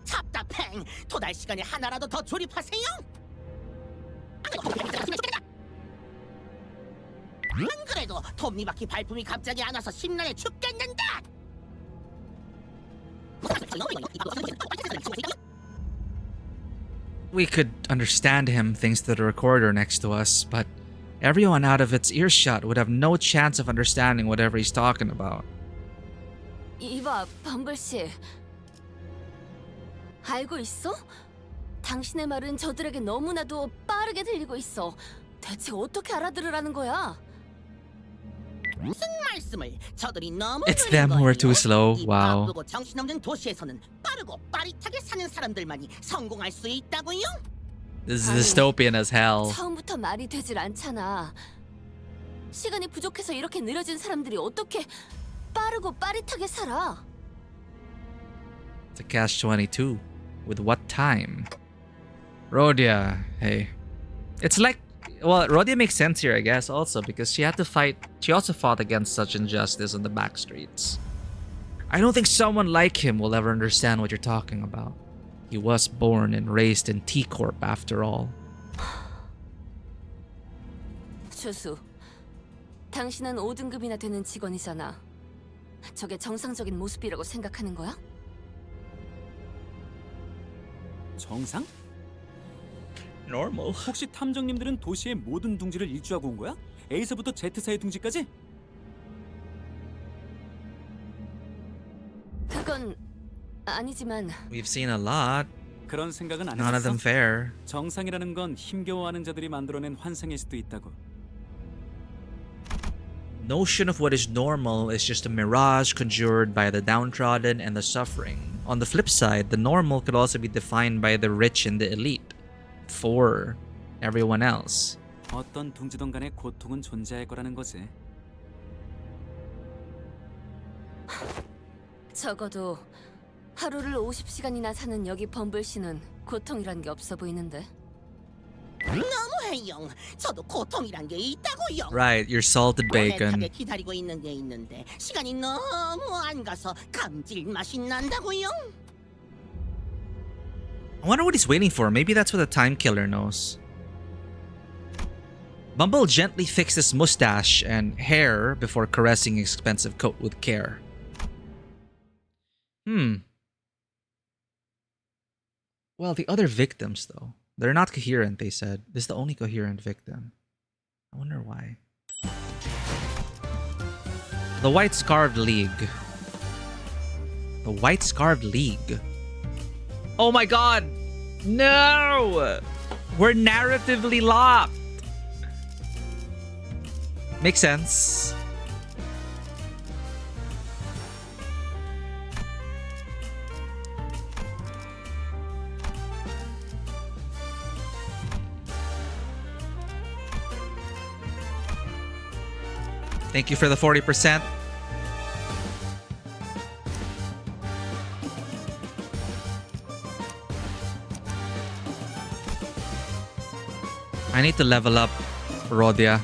답답해. 도달 시간에 하나라도 더 조립하세요. 안 그래도 톱니바퀴 발품이 갑자기 안 와서 심란해 죽겠는데. We could understand him thanks to the recorder next to us, but everyone out of its earshot would have no chance of understanding whatever he's talking about. 이봐, 범블 씨. 알고 있어? 당신의 말은 저들에게 너무나도 빠르게 들리고 있어. 대체 어떻게 알아들으라는 거야? 무슨 말씀을? 저들이 너무 It's them who are too slow. 이 Wow. 바쁘고 정신없는 도시에서는 빠르고 빠릿하게 사는 사람들만이 성공할 수 있다고요? This is dystopian as hell. 처음부터 말이 되질 않잖아. 시간이 부족해서 이렇게 느려진 사람들이 어떻게 빠르고 빠릿하게 살아? It's a catch-22. With what time? Rhodia, hey. It's like, well, Rhodia makes sense here, I guess, also, because she also fought against such injustice on the back streets. I don't think someone like him will ever understand what you're talking about. He was born and raised in T-Corp, after all. 조수, 당신은 5등급이나 되는 직원이잖아. 저게 정상적인 모습이라고 생각하는 거야? 정상? Normal. 혹시 탐정님들은 도시의 모든 둥지를 일주하고 온 거야? A서부터 Z 사이 둥지까지? 그건 아니지만 We've seen a lot. 그런 생각은 안 None of them 해봤어? fair. 정상이라는 건 힘겨워하는 자들이 만들어낸 환상일 수도 있다고. Notion of what is normal is just a mirage conjured by the downtrodden and the suffering. On the flip side, the normal could also be defined by the rich and the elite. For everyone else. 어떤 둥지든 간에 고통은 존재할 거라는 거지. 적어도 하루를 50시간이나 사는 여기 범블 씨는 고통이란 게 없어 보이는데. 너무해요. 저도 고통이란 게 있다고요. Right, your salted bacon. 오랫하게 기다리고 있는 게 있는데 시간이 너무 안 가서 감질맛이 난다고요. I wonder what he's waiting for. Maybe that's what the time killer knows. Bumble gently fixed his mustache and hair before caressing his expensive coat with care. Well, the other victims, though. They're not coherent, they said. This is the only coherent victim. I wonder why. The White Scarved League. The White Scarved League. Oh my god! No! We're narratively locked! Makes sense. Thank you for the 40%. I need to level up Rhodia.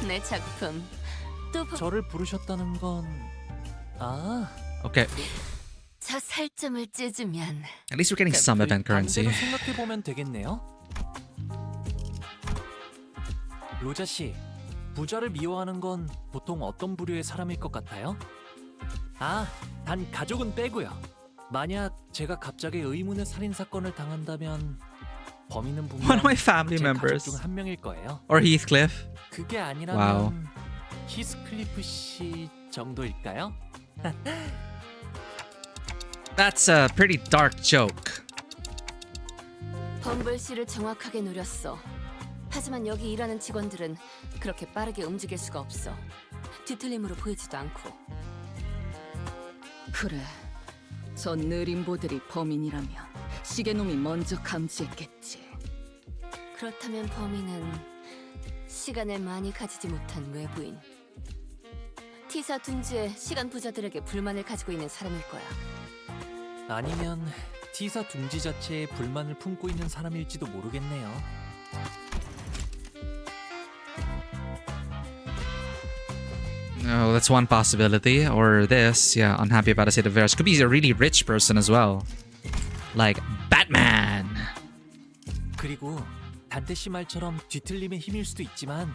내 작품 또 저를 부르셨다는 건 Okay. 저 살점을 찢으면 At least we're getting some event currency. 생각해 보면 되겠네요. 로자 씨, 부자를 미워하는 건 보통 어떤 부류의 사람일 것 같아요? 단 가족은 빼고요. 만약 제가 갑자기 의문의 살인 사건을 당한다면 범인은 분명 One of my family 제 가족 members. 중 한 명일 거예요. Or Heathcliff. 그게 아니라면 Wow. 히스클리프 씨 정도일까요? That's a pretty dark joke. 범블 씨를 정확하게 노렸어. 하지만 여기 일하는 직원들은 그렇게 빠르게 움직일 수가 없어. 뒤틀림으로 보이지도 않고. 그래, 저 느린 보들이 범인이라면 시계놈이 먼저 감지했겠지. 그렇다면 범인은 시간을 많이 가지지 못한 외부인. T사 둥지에 시간 부자들에게 불만을 가지고 있는 사람일 거야. 아니면 T사 둥지 자체에 불만을 품고 있는 사람일지도 모르겠네요. Oh, that's one possibility. Or this, yeah, unhappy about a state of affairs. Could be a really rich person as well. Like Batman. 그리고 단테 씨 말처럼 뒤틀림의 힘일 수도 있지만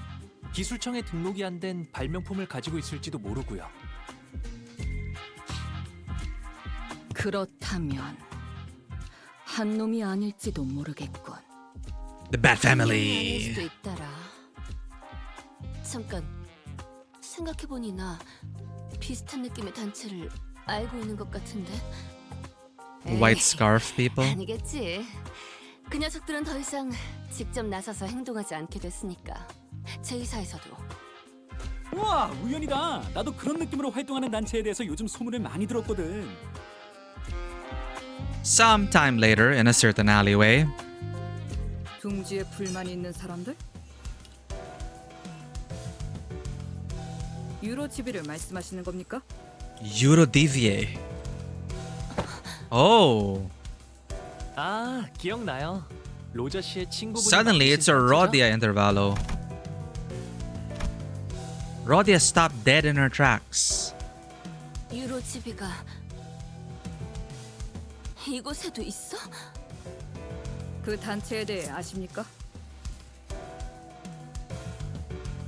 기술청에 등록이 안 된 발명품을 가지고 있을지도 모르고요. 그렇다면 한 놈이 아닐지도 모르겠군. The Bat 아닐 Family. 수도 있더라. 잠깐 생각해보니 나 비슷한 느낌의 단체를 알고 있는 것 같은데. White scarf people. 아니겠지. 그 녀석들은 더 이상 직접 나서서 행동하지 않게 됐으니까. 제 회사에서도. 우와, 우연이다. 나도 그런 느낌으로 활동하는 단체에 대해서 요즘 소문을 많이 들었거든. Sometime later, in a certain alleyway, 둥지에 불만이 있는 사람들? 유로 지비를 말씀하시는 겁니까? Eurodivie. Oh. 아, 기억나요. 로저 씨의 친구분이 Suddenly, it's a Rodia Intervallo. Rodia stopped dead in her tracks. 유로 지비가 이곳에도 있어? 그 단체에 대해 아십니까?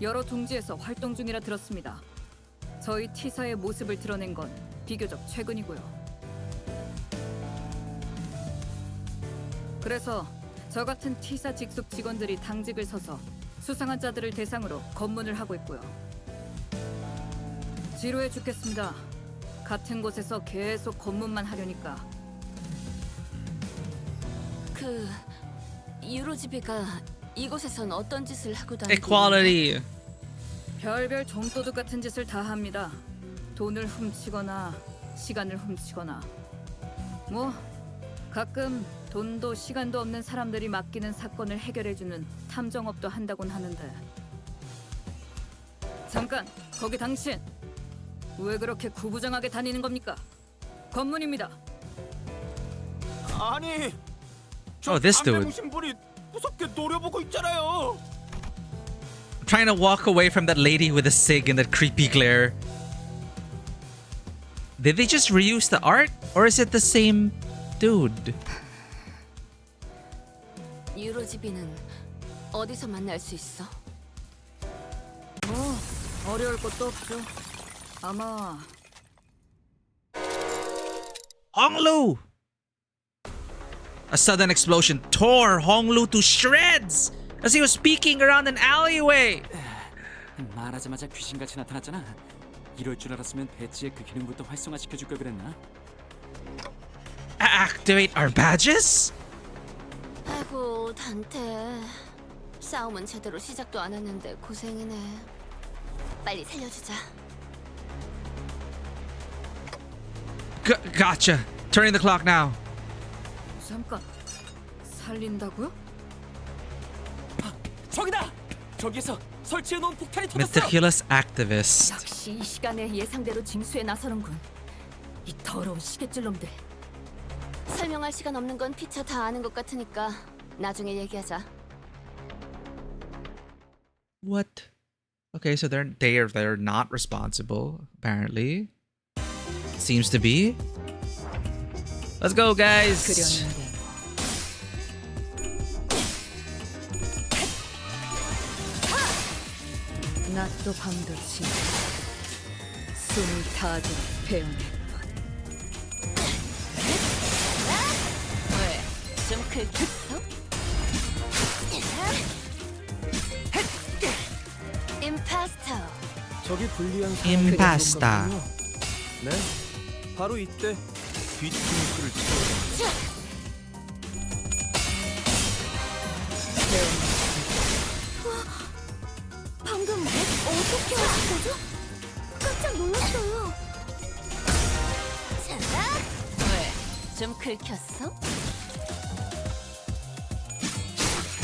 여러 둥지에서 활동 중이라 들었습니다. 저희 T사의 모습을 드러낸 건 비교적 최근이고요. 그래서 저 같은 T사 직속 직원들이 당직을 서서 수상한 자들을 대상으로 검문을 하고 있고요. 지루해 죽겠습니다. 같은 곳에서 계속 검문만 하려니까. 그 유로 지비가 이곳에선 어떤 짓을 하고 다니고 Equality. 별별 좀도둑 같은 짓을 다 합니다. 돈을 훔치거나 시간을 훔치거나. 뭐 가끔 돈도 시간도 없는 사람들이 맡기는 사건을 해결해주는 탐정업도 한다곤 하는데. 잠깐, 거기 당신 왜 그렇게 구부정하게 다니는 겁니까? 검문입니다. 아니, Oh, this dude. 신분이 무섭게 노려보고 있잖아요. Trying to walk away from that lady with a cig and that creepy glare. Did they just reuse the art? Or is it the same dude? 유로 지비는 어디서 만날 수 있어? 뭐 어려울 것도 없죠. 아마 Honglu! A sudden explosion tore Honglu to shreds as he was peeking around an alleyway. 말하자마자 귀신같이 나타났잖아. 이럴 줄 알았으면 배지의 그 기능부터 활성화시켜줄 걸 그랬나? Activate our badges? 아이고 단테. 싸움은 제대로 시작도 안 했는데 고생이네. 빨리 살려주자. Gotcha. Turning the clock now. 잠깐, 살린다고요? 저기다! 저기에서 설치해놓은 폭탄이 터졌어! Meticulous activist. 역시 이 시간에 예상대로 징수에 나서는군. 이 더러운 시계줄놈들. 설명할 시간 없는 건 피차 다 아는 것 같으니까 나중에 얘기하자. What? Okay, so they're not responsible, apparently. Seems to be. Let's go, guys. 낮도 밤도 지 숨을 다하도록 배워냈군. 왜? 좀 긁혔어? 임파스터. 저기 불리한 Impasta. 네, 바로 이때 뒤통수를 치고. 방금 어떻게 하신 거죠? 깜짝 놀랐어요. 자, 왜? 좀 긁혔어?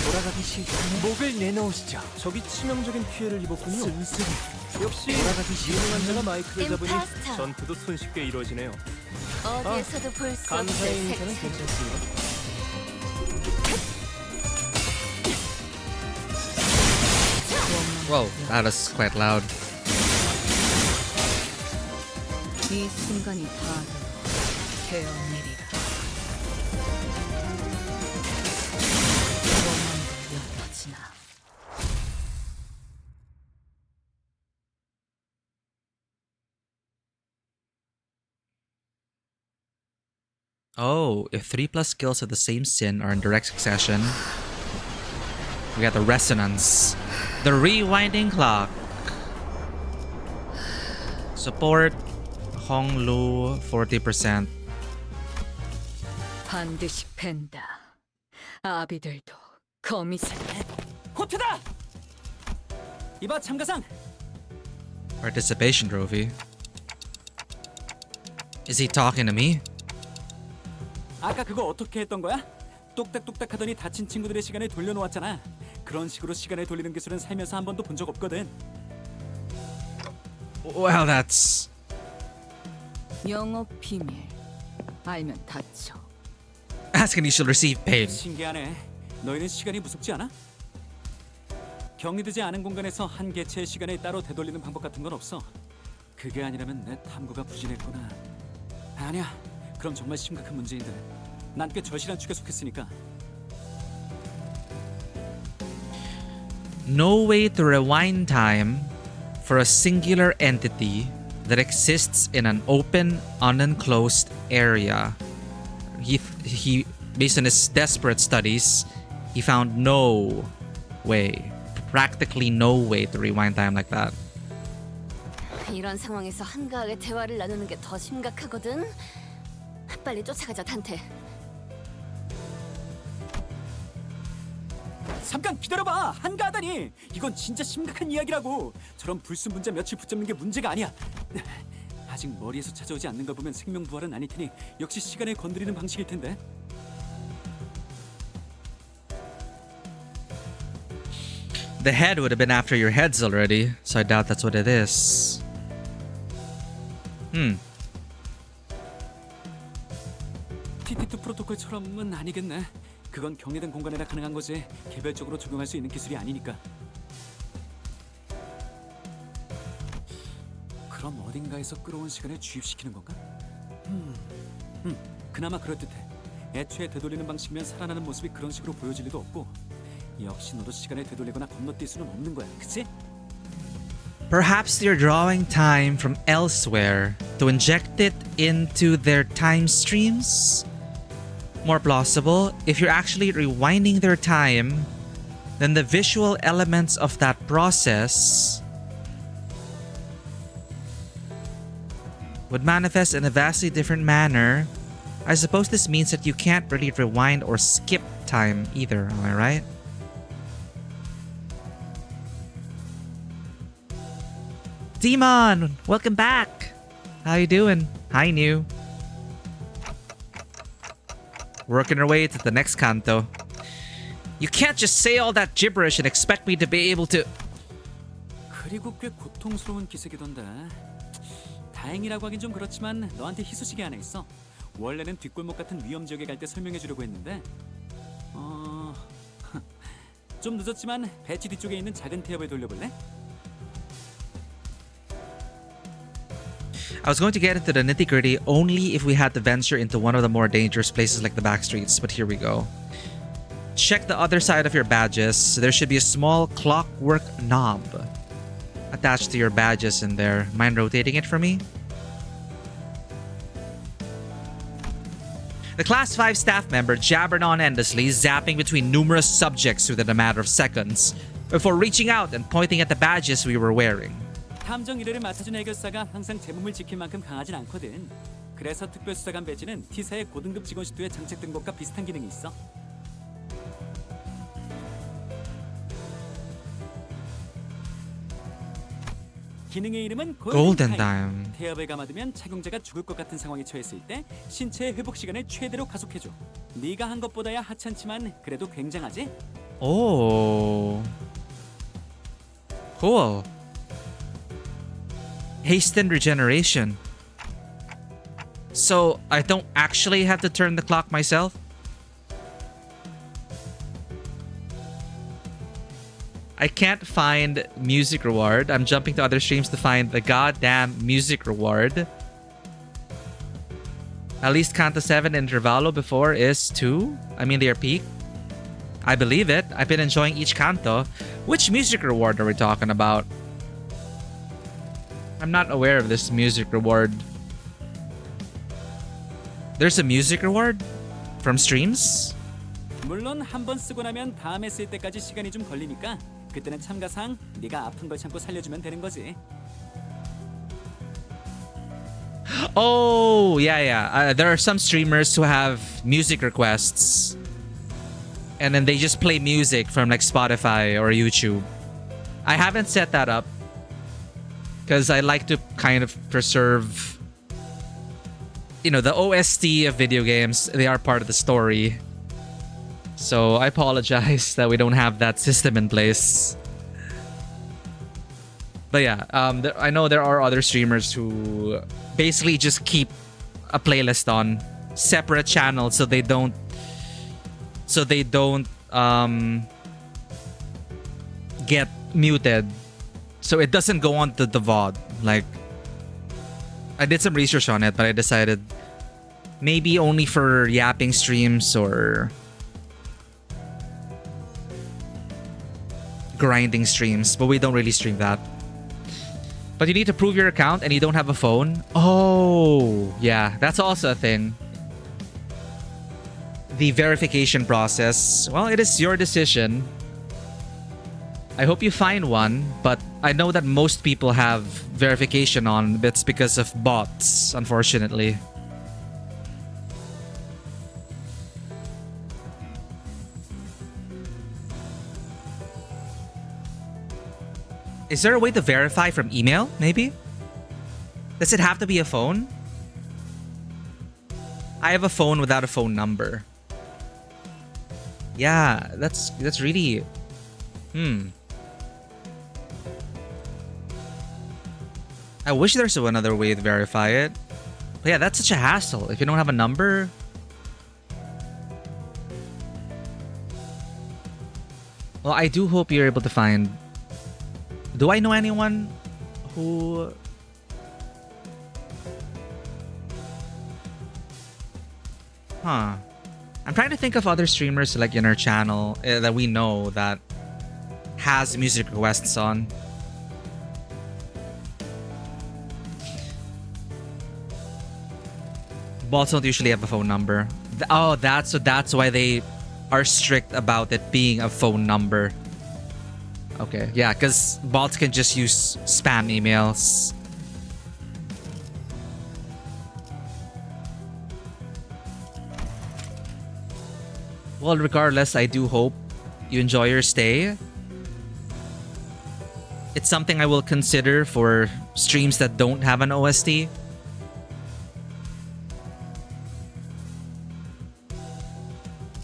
돌아가기 싫다면 목을 내놓으시죠. 저기 치명적인 피해를 입었군요. 쓸쓸히. 역시 돌아가기 유능한 자가 마이크를 잡으니 임파스터. 전투도 손쉽게 이루어지네요. 어디에서도 볼 수 감사의 없는 인사는 색채. 괜찮습니다. Whoa, that was quite loud. 이 순간이 다 되어내리라. 원망도 옅어지나. Oh, if 3 plus skills of the same sin are in direct succession, we got the resonance. The rewinding clock. Support Hong Lu 40%. 반드시 팬다. 아비들도 거미새. 호트다! 이봐 참가상! Participation trophy. Is he talking to me? 아까 그거 어떻게 했던 거야? 똑딱똑딱 하더니 다친 친구들의 시간을 돌려놓았잖아. 그런 식으로 시간을 돌리는 기술은 살면서 한 번도 본 적 없거든. Well, that's... 영업 비밀. 알면 다쳐. Asking you should receive pain. 신기하네. 너희는 시간이 무섭지 않아? 격리되지 않은 공간에서 한 개체의 시간을 따로 되돌리는 방법 같은 건 없어. 그게 아니라면 내 탐구가 부진했구나. 아니야. 그럼 정말 심각한 문제인데. 난 꽤 절실한 축에 속했으니까. No way to rewind time for a singular entity that exists in an open, unenclosed area. He based on his desperate studies, he found no way, practically no way to rewind time like that. 이런 상황에서 한가하게 대화를 나누는 게 더 심각하거든. 빨리 쫓아가자, 단테. 잠깐 기다려봐. 한가하다니. 이건 진짜 심각한 이야기라고. 저런 불순 문제 며칠 붙잡는 게 문제가 아니야. 아직 머리에서 찾아오지 않는 걸 보면 생명 부활은 아닐 테니 역시 시간을 건드리는 방식일 텐데. The head would have been after your heads already, so I doubt that's what it is. TT2 프로토콜처럼은 아니겠네. 그건 격리된 공간에나 가능한 거지. 개별적으로 적용할 수 있는 기술이 아니니까. 그럼 어딘가에서 끌어온 시간을 주입시키는 건가? 그나마 그럴듯해. 애초에 되돌리는 방식이면 살아나는 모습이 그런 식으로 보여질 리도 없고. 역시 너도 시간을 되돌리거나 건너뛸 수는 없는 거야, 그치? Perhaps they're drawing time from elsewhere to inject it into their time streams? More plausible, if you're actually rewinding their time, then the visual elements of that process would manifest in a vastly different manner. I suppose this means that you can't really rewind or skip time either, am I right? Demon, welcome back. How you doing? Hi, new. Working our way to the next canto. You can't just say all that gibberish and expect me to be able to... 그리고 꽤 고통스러운 기색이던데. 다행이라고 하긴 좀 그렇지만 너한테 희소식이 하나 있어. 원래는 뒷골목 같은 위험 지역에 갈 때 설명해 주려고 했는데 좀 늦었지만 배치 뒤쪽에 있는 작은 태엽을 돌려볼래? I was going to get into the nitty-gritty only if we had to venture into one of the more dangerous places like the back streets, but here we go. Check the other side of your badges. There should be a small clockwork knob attached to your badges in there. Mind rotating it for me? The Class 5 staff member jabbered on endlessly, zapping between numerous subjects within a matter of seconds, before reaching out and pointing at the badges we were wearing. 함정 일회를 맡아준 해결사가 항상 제 몸을 지킬 만큼 강하진 않거든. 그래서 특별수사관 배지는 T사의 고등급 직원 시도에 장착된 것과 비슷한 기능이 있어. 기능의 이름은 Golden 골든 타임. Time. 태엽을 감아두면 착용자가 죽을 것 같은 상황에 처했을 때 신체의 회복 시간을 최대로 가속해줘. 네가 한 것보다야 하찮지만 그래도 굉장하지? Oh. Cool. Hastened regeneration. So I don't actually have to turn the clock myself? I can't find music reward. I'm jumping to other streams to find the goddamn music reward. At least Canto 7 Intervallo before is 2. I mean, their peak. I believe it. I've been enjoying each canto. Which music reward are we talking about? I'm not aware of this music reward. There's a music reward? From streams? 물론 한 번 쓰고 나면 다음에 쓸 때까지 시간이 좀 걸리니까 그때는 참가상 네가 아픈 걸 참고 살려주면 되는 거지. Oh, yeah. There are some streamers who have music requests. And then they just play music from like Spotify or YouTube. I haven't set that up. Because I like to kind of preserve, you know, the OST of video games. They are part of the story. So I apologize that we don't have that system in place. But yeah, I know there are other streamers who basically just keep a playlist on separate channels so they don't get muted. So it doesn't go on to the VOD. Like, I did some research on it, but I decided maybe only for yapping streams or grinding streams, but we don't really stream that. But you need to prove your account and you don't have a phone. Oh, yeah, that's also a thing. The verification process, well, it is your decision. I hope you find one, but I know that most people have verification on. It's because of bots, unfortunately. Is there a way to verify from email, maybe? Does it have to be a phone? I have a phone without a phone number. Yeah, that's really... I wish there's another way to verify it. But yeah, that's such a hassle if you don't have a number. Well, I do hope you're able to find... Do I know anyone who... Huh. I'm trying to think of other streamers like in our channel that we know that has music requests on. Bots don't usually have a phone number. Oh, that's why they are strict about it being a phone number. Okay, yeah, because bots can just use spam emails. Well, regardless, I do hope you enjoy your stay. It's something I will consider for streams that don't have an OST.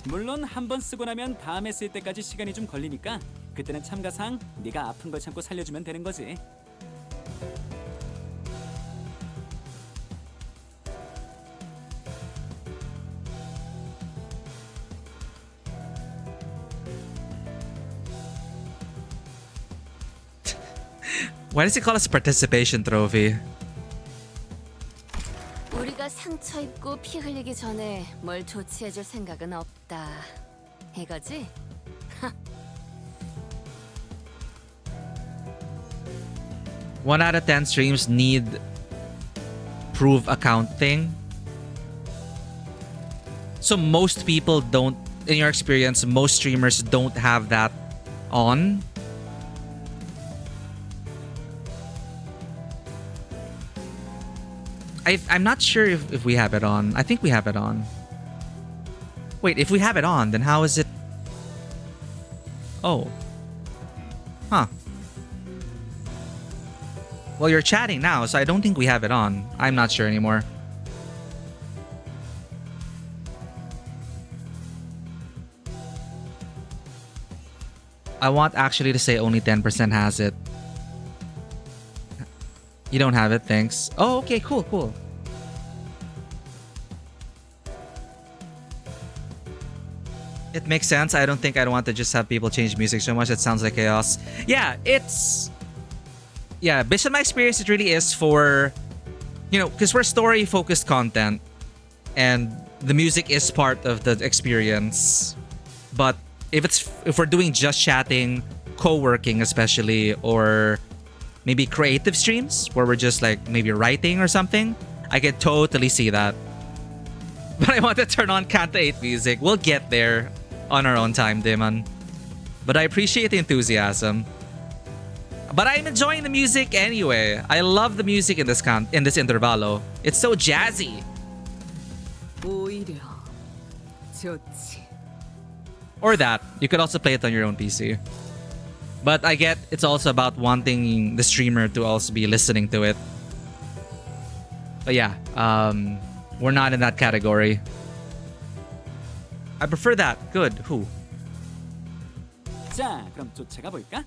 물론 한 번 쓰고 나면 다음에 쓸 때까지 시간이 좀 걸리니까 그때는 참가상 네가 아픈 걸 참고 살려주면 되는 거지. Why does he call us a participation trophy? 우리가 상처 입고 피 흘리기 전에 뭘 조치해줄 생각은 없다. 이거지? 1 out of 10 streams need prove account thing. So most people don't, in your experience, most streamers don't have that on. I'm not sure if we have it on. I think we have it on. Wait, if we have it on, then how is it? Oh. Huh. Well, you're chatting now, so I don't think we have it on. I'm not sure anymore. I want actually to say only 10% has it. You don't have it, thanks. Oh, okay, cool, cool. It makes sense. I don't think I'd want to just have people change music so much. It sounds like chaos. Yeah, it's... Yeah, based on my experience, it really is for... You know, because we're story-focused content. And the music is part of the experience. But if we're doing just chatting, co-working especially, or maybe creative streams where we're just like maybe writing or something, I can totally see that. But I want to turn on Canto 8 music. We'll get there on our own time, Demon. But I appreciate the enthusiasm. But I'm enjoying the music anyway. I love the music in this intervallo. It's so jazzy. 오히려 좋지. Or that. You could also play it on your own PC. But I get it's also about wanting the streamer to also be listening to it. But yeah, we're not in that category. I prefer that. Good. Who? 자, 그럼 쫓아가 볼까?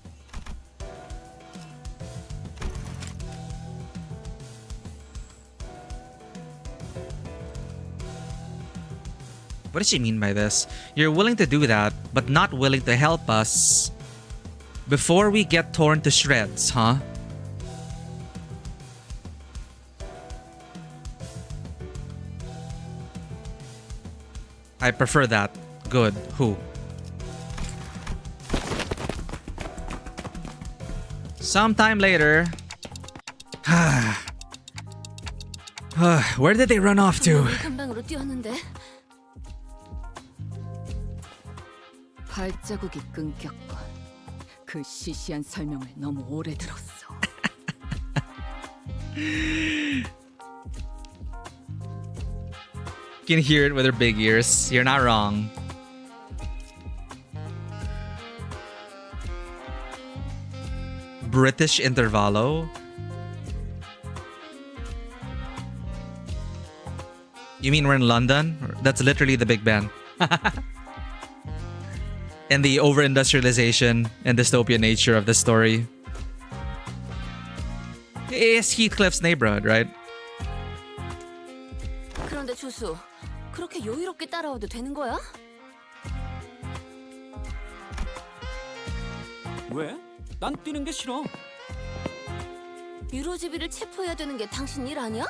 What does she mean by this? You're willing to do that, but not willing to help us before we get torn to shreds, huh? I prefer that. Good. Who? Sometime later. Where did they run off to? 금방으로 뛰었는데. 발자국이 끊겼건 그 시시한 설명을 너무 오래 들었어. You can hear it with her big ears. You're not wrong. British Intervallo? You mean we're in London? That's literally the Big Ben. And the over-industrialization and dystopian nature of the story. It's Heathcliff's neighborhood, right? 그런데 조수, 그렇게 여유롭게 따라와도 되는 거야? 왜? 난 뛰는 게 싫어. 유로지비를 체포해야 되는 게 당신 일 아니야?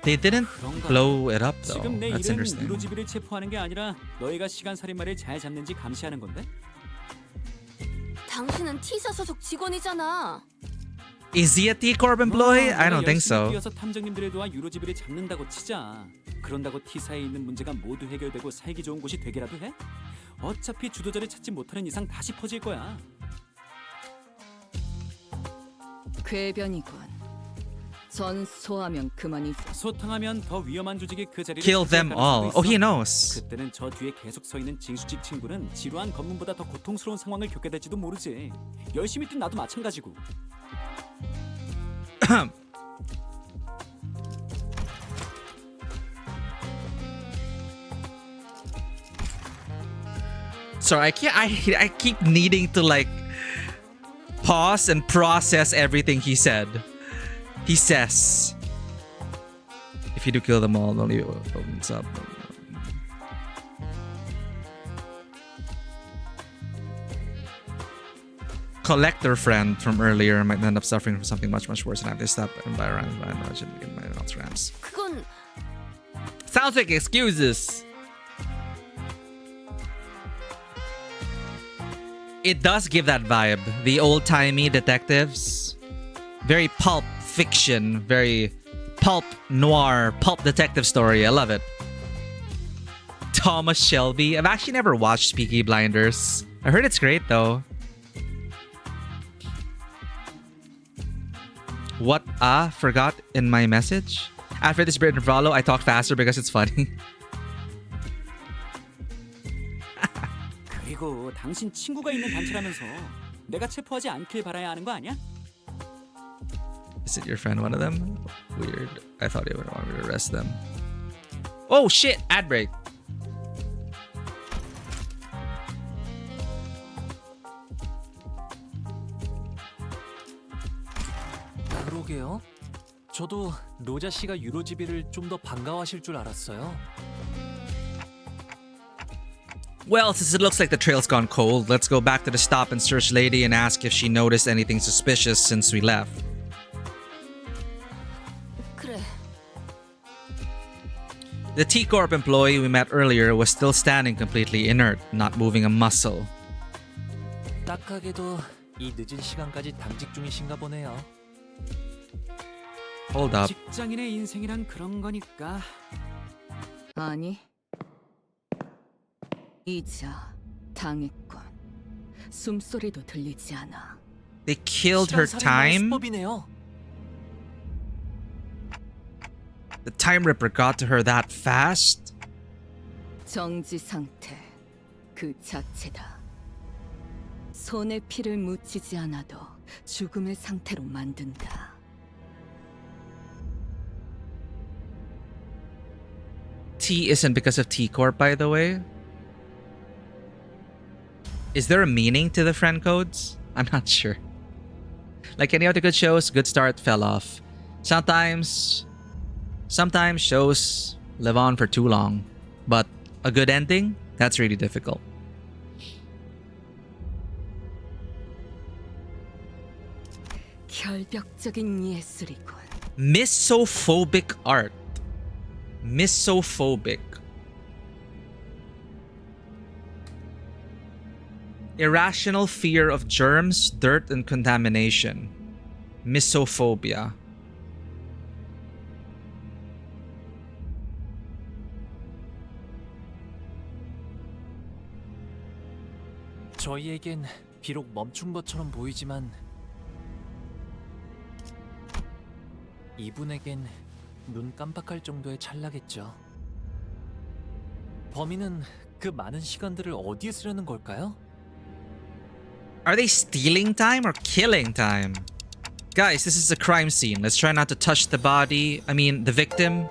They didn't blow it up though. 지금 내 That's 일은 interesting. 유로지비를 체포하는 게 아니라 너희가 시간 살인마를 잘 잡는지 감시하는 건데. 당신은 T사 소속 직원이잖아. Is he a T-Corp employee? I don't think so. 뛰어서 탐정님들을 도와 유로지비를 잡는다고 치자. 그런다고 T사에 있는 문제가 모두 해결되고 살기 좋은 곳이 되기라도 해? 어차피 주도자를 찾지 못하는 이상 다시 퍼질 거야. 궤변이군. 전소하면 그만이지. 소탕하면 더 위험한 조직이 그 자리를 Kill them 차지할 all. 가능성도 Oh, he 있어. knows. 그때는 저 뒤에 계속 서 있는 징수직 친구는 지루한 검문보다 더 고통스러운 상황을 겪게 될지도 모르지. 열심히 뛴 나도 마찬가지고. So I keep needing to like pause and process everything he said. He says, if you do kill them all, don't leave it opens up. Collector friend from earlier might end up suffering from something much worse and have this stop environment by imagine my ramps. 그건 Sounds like excuses. It does give that vibe. The old-timey detectives. Very pulp fiction. Very pulp noir, pulp detective story. I love it. Thomas Shelby. I've actually never watched Peaky Blinders. I heard it's great though. What forgot in my message? After this bit Intervallo, I talk faster because it's funny. 그리고 당신 친구가 있는 단체라면서 내가 체포하지 않길 바라야 하는 거 아니야? Isn't your friend one of them? Weird. I thought he would want me to arrest them. Oh shit! Ad break. 그러게요. 저도 로자 씨가 유로지비를 좀 더 반가워하실 줄 알았어요. Well, since it looks like the trail's gone cold, let's go back to the stop and search lady and ask if she noticed anything suspicious since we left. 그래. The T-Corp employee we met earlier was still standing completely inert, not moving a muscle. 딱하게도 이 늦은 시간까지 당직 중이신가 보네요. Hold up. 직장인의 인생이란 그런 거니까. 아니. 이자 당했군. 숨소리도 들리지 않아. They killed her time? The time ripper got to her that fast? 정지 상태 그 자체다. 손에 피를 묻히지 않아도 죽음의 상태로 만든다. T isn't because of T-Corp, by the way. Is there a meaning to the friend codes? I'm not sure. Like any other good shows, good start fell off. Sometimes shows live on for too long. But a good ending? That's really difficult. 결벽적인 예술이군. Misophobic art. Misophobic. Irrational fear of germs, dirt, and contamination. Misophobia. 저희에겐 비록 멈춘 것처럼 보이지만 이분에겐 눈 깜빡할 정도의 찰나겠죠. 범인은 그 많은 시간들을 어디에 쓰려는 걸까요? Are they stealing time or killing time? Guys, this is a crime scene. Let's try not to touch the body. I mean, the victim.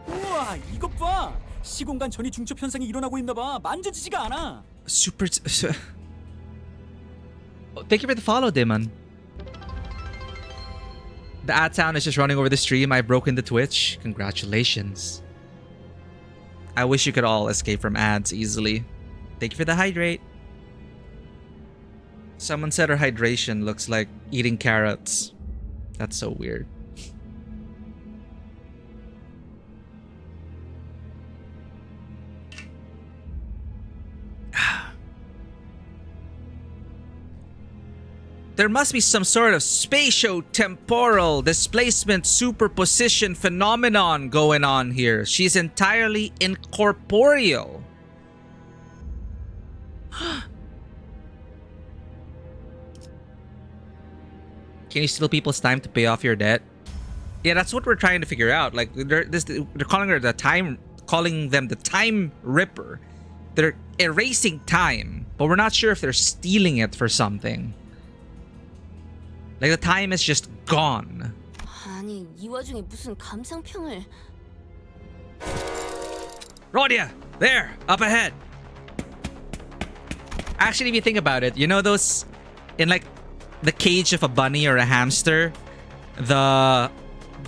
우와, 이것 봐. 시공간 전이 중첩 현상이 일어나고 있나 봐. 만져지지가 않아. Super. Oh, thank you for the follow, Damon. The ad sound is just running over the stream. I've broken the Twitch. Congratulations. I wish you could all escape from ads easily. Thank you for the hydrate. Someone said her hydration looks like eating carrots. That's so weird. There must be some sort of spatio-temporal displacement superposition phenomenon going on here. She's entirely incorporeal. Can you steal people's time to pay off your debt? Yeah, that's what we're trying to figure out. Like they're calling her calling them the time ripper. They're erasing time, but we're not sure if they're stealing it for something. Like the time is just gone. 아니, 이 와중에 무슨 감상평을... Rodia! There! Up ahead! Actually, if you think about it, you know those... In like the cage of a bunny or a hamster? The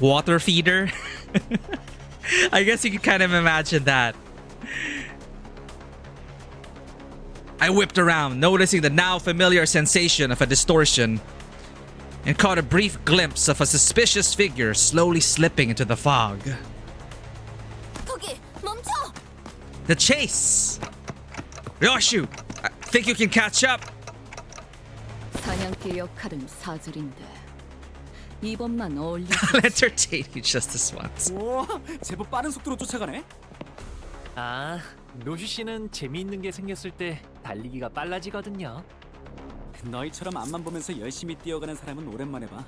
water feeder? I guess you could kind of imagine that. I whipped around, noticing the now familiar sensation of a distortion, and caught a brief glimpse of a suspicious figure slowly slipping into the fog. 거기, 멈춰! The chase! Yoshu! I think you can catch up? 사냥개 역할은 사절인데 이번만 어울리지. I'll entertain you just this once. 오, 제법 빠른 속도로 쫓아가네. 아, 로슈 씨는 재미있는 게 생겼을 때 달리기가 빨라지거든요. 너희처럼 앞만 보면서 열심히 뛰어가는 사람은 오랜만에 봐.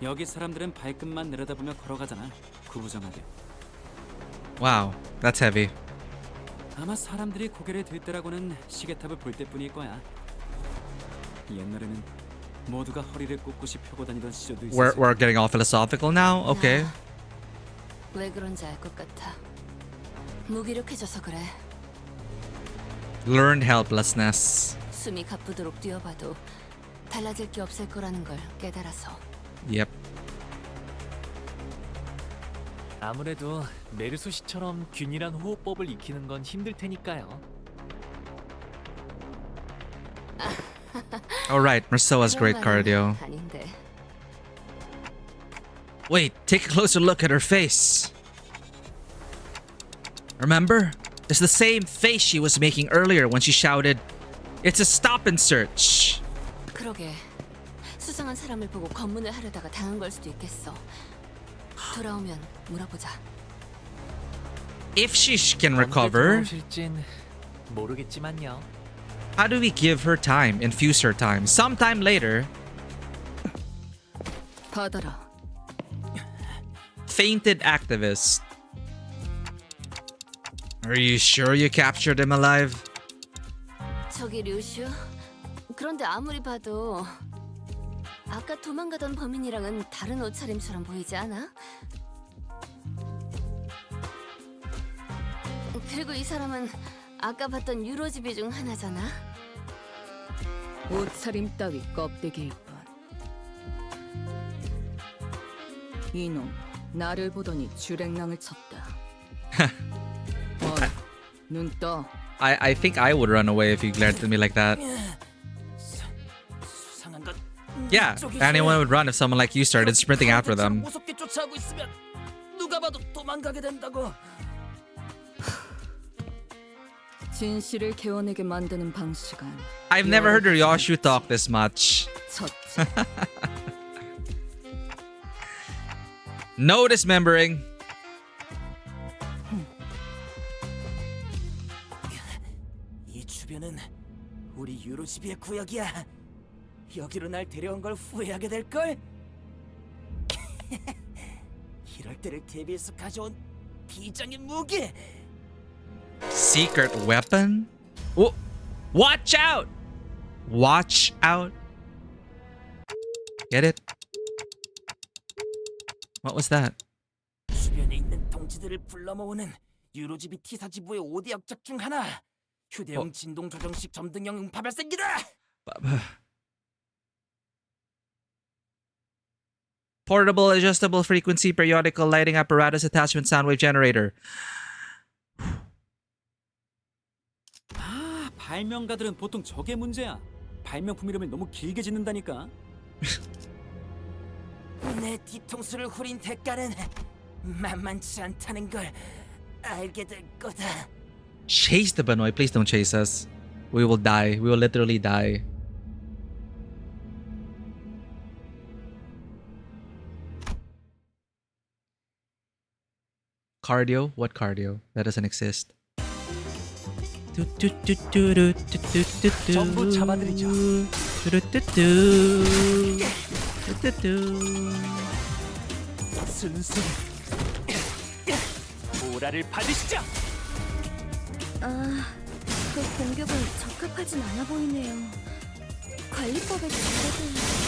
여기 사람들은 발끝만 내려다보며 걸어가잖아. 구부정하게. Wow, that's heavy. 아마 사람들이 고개를 들 때라고는 시계탑을 볼 때뿐일 거야. 옛날에는 모두가 허리를 꼿꼿이 펴고 다니던 시절도 있었어. We're getting all philosophical now? Okay. 왜 그런지 알 것 같아. 무기력해져서 그래. Learned helplessness. 숨이 가쁘도록 뛰어봐도 달라질 게 없을 거라는 걸 깨달아서. Yep. 아무래도 메르소 씨처럼 균일한 호흡법을 익히는 건 힘들 테니까요. Alright, Merceau's great cardio. 아닌데. Wait, take a closer look at her face. Remember? It's the same face she was making earlier when she shouted, "It's a stop and search." 그러게. 수상한 사람을 보고 검문을 하려다가 당한 걸 수도 있겠어. 돌아오면 물어보자. If she can recover, 오실진 모르겠지만요. how do we give her time, infuse her time? Sometime later, 받아라. fainted activist. Are you sure you captured him alive? 저기 류슈? 그런데 아무리 봐도 아까 도망가던 범인이랑은 다른 옷차림처럼 보이지 않아? 그리고 이 사람은 아까 봤던 유로집이 중 하나잖아? 옷차림 따위 껍데기일 뿐. 이놈 나를 보더니 주랭랑을 쳤다. 눈 떠. I think I would run away if you glared at me like that. Yeah, anyone would run if someone like you started sprinting after them. 무섭게 쫓아오고 있으면 누가 봐도 도망가게 된다고. 진실을 개워내게 만드는 방식은 I've never heard Ryoshu talk this much. 첫째. No dismembering. 이 주변은 우리 유로집의 구역이야. 여기로 날 데려온 걸 후회하게 될 걸. 이럴 때를 대비해서 가져온 비장의 무기. Secret weapon? Oh, watch out! Watch out. Get it? What was that? 주변에 있는 동지들을 불러 모으는 유로집이 T사지부의 5대 역작 중 하나. 휴대용 진동 조정식 점등형 음파 발생기다. Portable adjustable frequency periodical lighting apparatus attachment sound wave generator. 아, 발명가들은 보통 저게 문제야. 발명품 이름을 너무 길게 짓는다니까. 내 뒤통수를 후린 대가는 만만치 않다는 걸 알게 될 거다. Chase the Banoy. Please don't chase us. We will die. We will literally die. Cardio? What cardio? That doesn't exist. 전부 잡아드리죠. 순순히 보라를 받으시죠. 아, 그 공격은 적합하진 않아 보이네요. 관리법에 잘못은...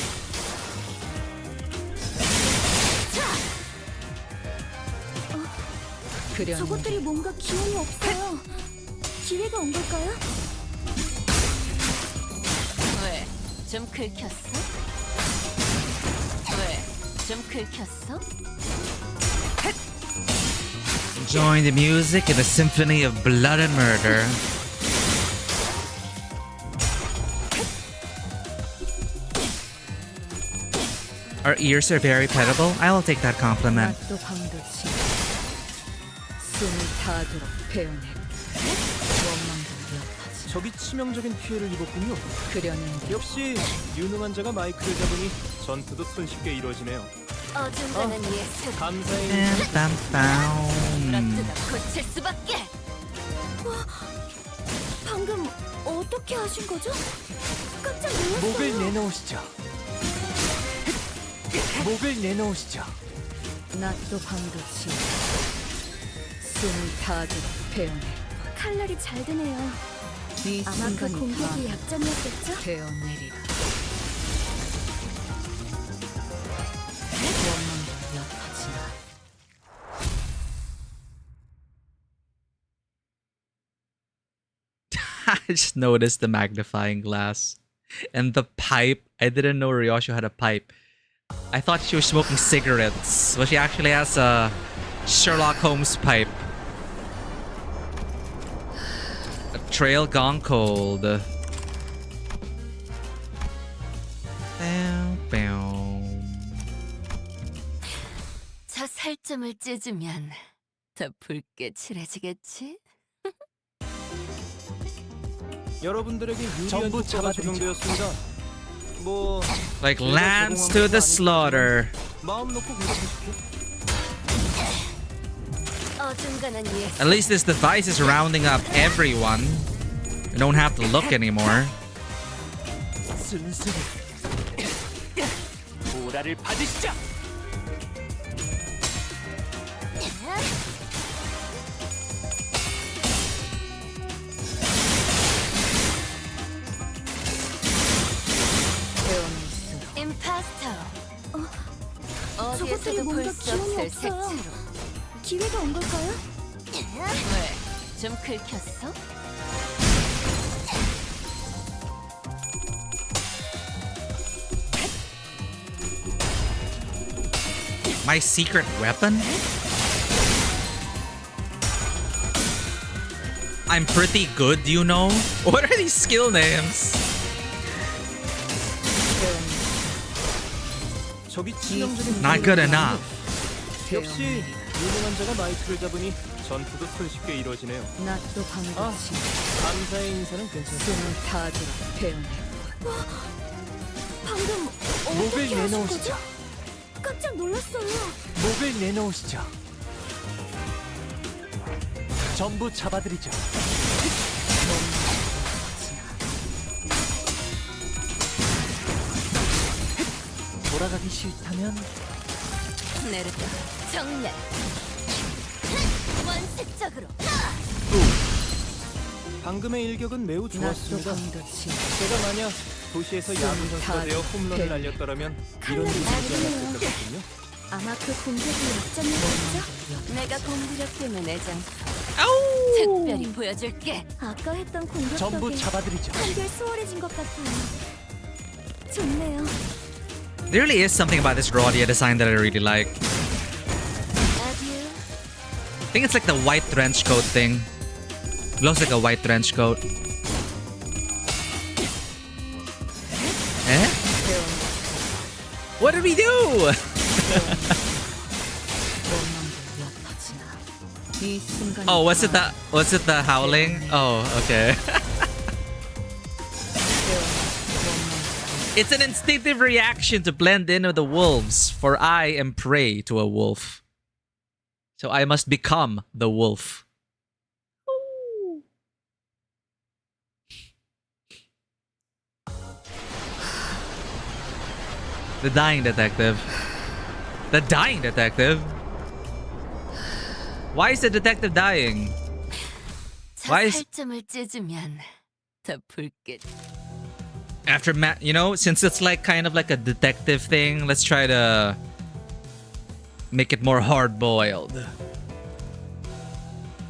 저것들이 뭔가 기운이 없어요. 기회가 온 걸까요? 왜? 좀 긁혔어? 왜? 좀 긁혔어? Join the music in a symphony of blood and murder. Our ears are very petable. I will take that compliment. 낮도 밤도 지 숨을 다하도록 배워내. 원망도 여타지. 적이 치명적인 피해를 입었군요. 그려낸 역시 유능한 자가 마이크를 잡으니 전투도 손쉽게 이루어지네요. 어중간한 예술. 감사해. 브라트가 고칠 수밖에. 방금 어떻게 하신 거죠? 깜짝 놀랐어요. 목을 내놓으시죠. 목을 내놓으시죠. 낮도 밤도 지 숨을 다들어 베어내. 칼날이 잘 드네요. 이 아마 그 순간이 공격이 다 약점이었겠죠? 베어내리라. 원망도 엿하지마. I just noticed the magnifying glass and the pipe. I didn't know Ryosho had a pipe. I thought she was smoking cigarettes, but she actually has a Sherlock Holmes pipe. A trail gone cold. 저 살점을 찢으면 더 붉게 칠해지겠지? 여러분들에게 유리한 전부 효과가 잡아드리죠. 적용되었습니다. 뭐 Like 제가 lambs 제공한 to 것도 the 아니지만 slaughter. 마음 놓고 공격하십시오. 어중간한 예. At least this device is rounding up everyone. You don't have to look anymore. 순순히 보라를 받으시죠. 임파스터. 저것들이 어디에서도 뭔가 볼 수 기운이 없을 없어요. 색채로. 기회가 온 걸까요? 왜? 좀 긁혔어? My secret weapon? I'm pretty good, you know? What are these skill names? 저기 치명적인 Not good enough. 역시 유능한 자가 마이크를 잡으니 전투도 손쉽게 이루어지네요. 낮도 밤도 지 감사의 인사는 괜찮습니다. 숨을 다들어 베어내. 방금 목을 어떻게 하신 내놓으시죠. 거죠? 깜짝 놀랐어요. 목을 내놓으시죠. 전부 잡아드리죠. 돌아가기 싫다면 내렸다. 정렬. 원색적으로. 방금의 일격은 매우 좋았습니다. 낮도 밤도 지 제가 만약 도시에서 야구 선수가 되어 홈런을 날렸더라면 이런 일이 있지 않았을 거거든요. 아마 그 공격이 약점이었겠죠? 내가 공부력 때문에 내장터. 특별히 보여줄게. 아까 했던 공격 전부 덕에 잡아드리죠. 한결 수월해진 것 같아요. 좋네요. There really is something about this Rodia design that I really like. Adieu. I think it's like the white trench coat thing. Looks like a white trench coat. Eh? What did we do? 이 순간이 Oh, was it the howling? Oh, okay. It's an instinctive reaction to blend in with the wolves, for I am prey to a wolf. So I must become the wolf. The dying detective. The dying detective? Why is the detective dying? 저 Why is... 살점을 찢으면 더 붉게. After you know, since it's like kind of like a detective thing, let's try to make it more hard-boiled.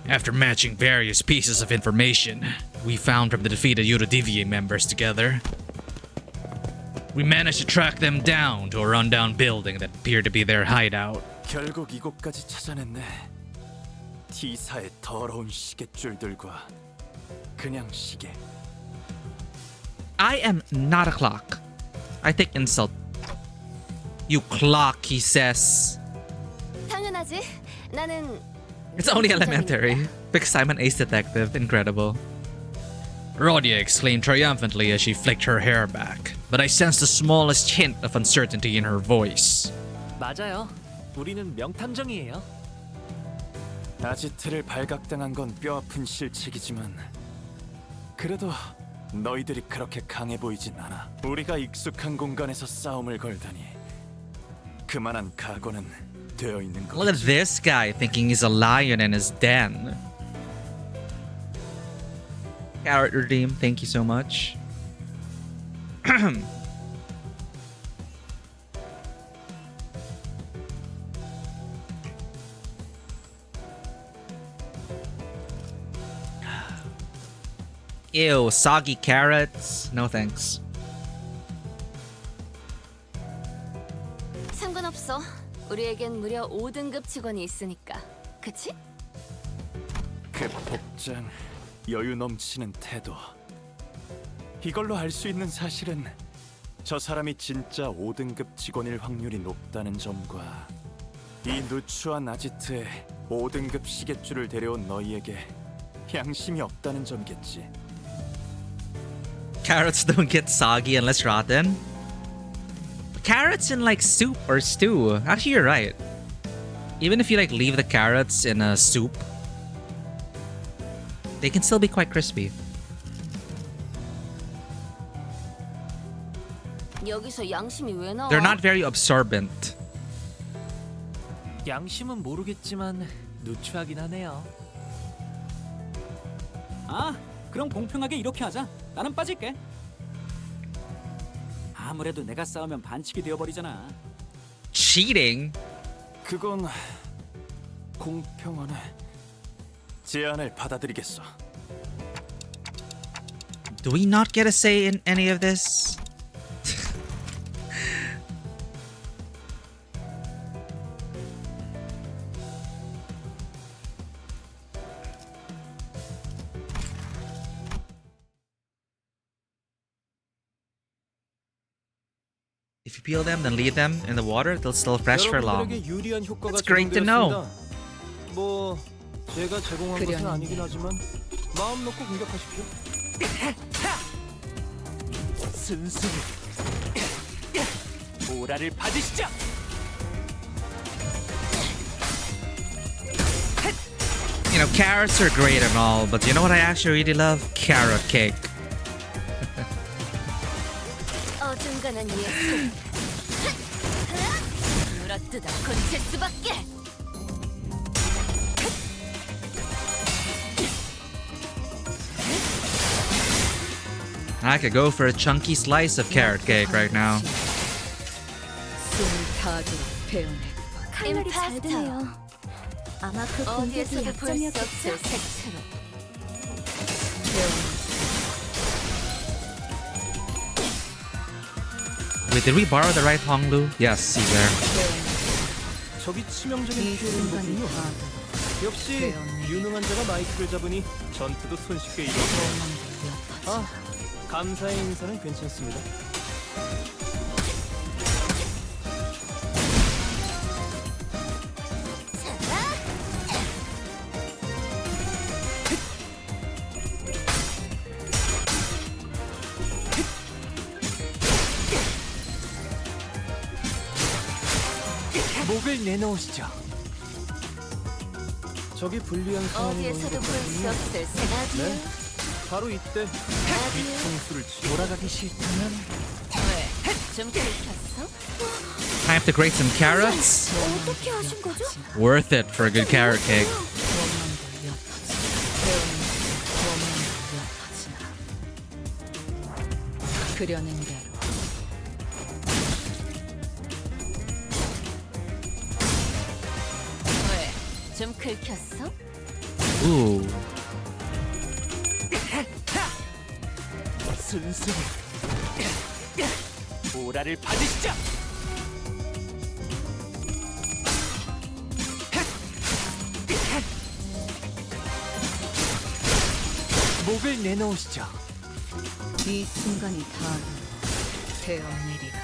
After matching various pieces of information we found from the defeated Eurodivie members together, we managed to track them down to a rundown building that appeared to be their hideout. 결국 이곳까지 찾아냈네. T사의 더러운 시계줄들과 그냥 시계. I am not a clock. I take insult. You clock, he says. 당연하지. 나는 It's only elementary, because I'm an ace detective. Incredible. Rodia exclaimed triumphantly as she flicked her hair back, but I sensed the smallest hint of uncertainty in her voice. 맞아요. 우리는 명탐정이에요. 아지트를 발각당한 건 뼈아픈 실책이지만 그래도 너희들이 그렇게 강해 보이진 않아. 우리가 익숙한 공간에서 싸움을 걸다니 그만한 각오는 되어 있는 거. Look at this guy thinking he's a lion in his den. Carrot redeem, thank you so much. Ew, soggy carrots. No thanks. 상관없어. 우리에겐 무려 5등급 직원이 있으니까. 그치? 그 복장, 여유 넘치는 태도. 이걸로 알 수 있는 사실은 저 사람이 진짜 5등급 직원일 확률이 높다는 점과 이 누추한 아지트에 5등급 시계줄을 데려온 너희에게 양심이 없다는 점이겠지. Carrots don't get soggy unless rotten. Carrots in like soup or stew. Actually, you're right. Even if you like leave the carrots in a soup, they can still be quite crispy. 여기서 양심이 왜 나와? They're not very absorbent. 양심은 모르겠지만 누추하긴 하네요. 아, 그럼 공평하게 이렇게 하자. 나는 빠질게. 아무래도 내가 싸우면 반칙이 되어버리잖아. Cheating? 그건 공평하네. 제안을 받아들이겠어. Do we not get a say in any of this? If you peel them, then leave them in the water, they'll still fresh for long. 여러분들에게 유리한 효과가 That's great to know. 제공되었습니다. 뭐 제가 제공한 것은 아니긴 하지만 마음 놓고 공격하십시오. 순순히 보라를 받으시죠. You know, carrots are great and all, but you know what I actually really love? Carrot cake. 어중간한 예술. 물어뜯어 건칠 수밖에. I could go for a chunky slice of carrot cake right now. 칼날이 잘 드네요. 아마 그 공격이 어디에서도 볼 수 없을 약점이었겠죠? 색채로. Wait, did we borrow the right Honglu? Yes, see there. 적이 치명적인 피해를 입었군요. 역시 유능한 자가 마이크를 잡으니 전투도 손쉽게 이루어져. 아, 감사의 인사는 괜찮습니다. 목을 내놓으시죠. 적이 불리한 상황이 어디에서도 볼 수 없을 색채로. 네, 바로 이때 뒤통수를 치고 돌아가기 싫다면 왜? 좀 들켰어? Time to grate some carrots. 어떻게 하신 거죠? Worth it for a good carrot cake. 그려낸 대로. 왜? 좀 긁혔어? Ooh. 순순히 보라를 받으시죠. 목을 내놓으시죠. 이 순간이 다 되어내리라.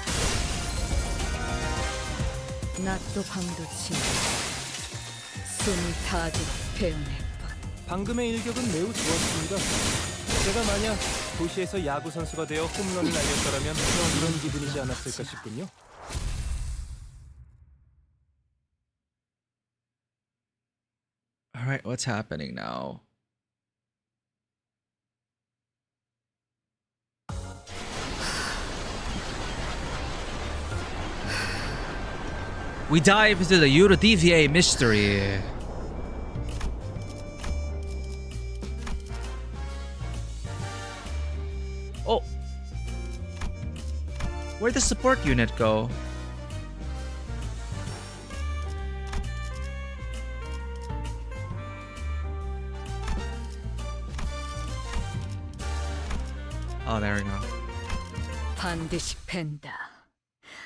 낮도 밤도 치고 숨을 다하도록 배워낼 것. 방금의 일격은 매우 좋았습니다. 제가 만약 도시에서 야구 선수가 되어 홈런을 날렸더라면 이런 기분이지 않았을까 싶군요. All right, what's happening now? We dive into the Eurodivie mystery. Oh. Where'd the support unit go? Oh, there we go. 반드시 팬다.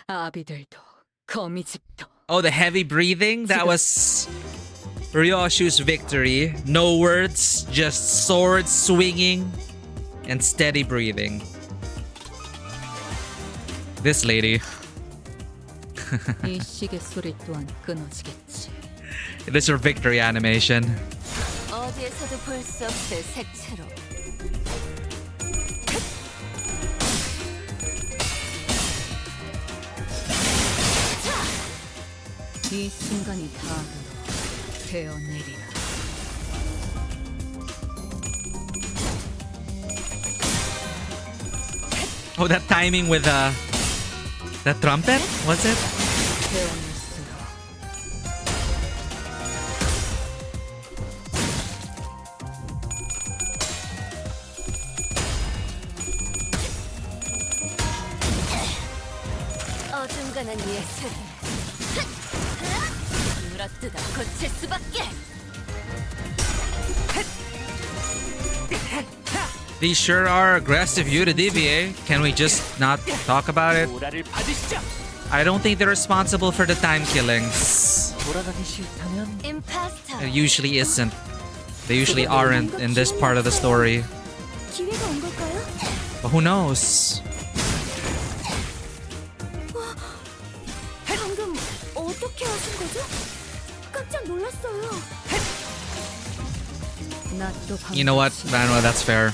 아비들도 거미집도. Oh, the heavy breathing? That was Ryoshu's victory. No words, just sword swinging and steady breathing. This lady. 이 시계 소리 또한 끊어지겠지. It is her victory animation. 어디에서도 볼 수 없을 색채로. 이 순간이 다 되어내리라. Oh, that timing with the trumpet? Was it? 어중간한 예술. 물어뜯어 고칠 수밖에. These sure are aggressive Eurodivie. Can we just not talk about it? I don't think they're responsible for the time killings. It usually isn't. They usually aren't in this part of the story. But who knows? 방금 어떻게 하신 거죠? 깜짝 놀랐어요. You know what? I know that's fair.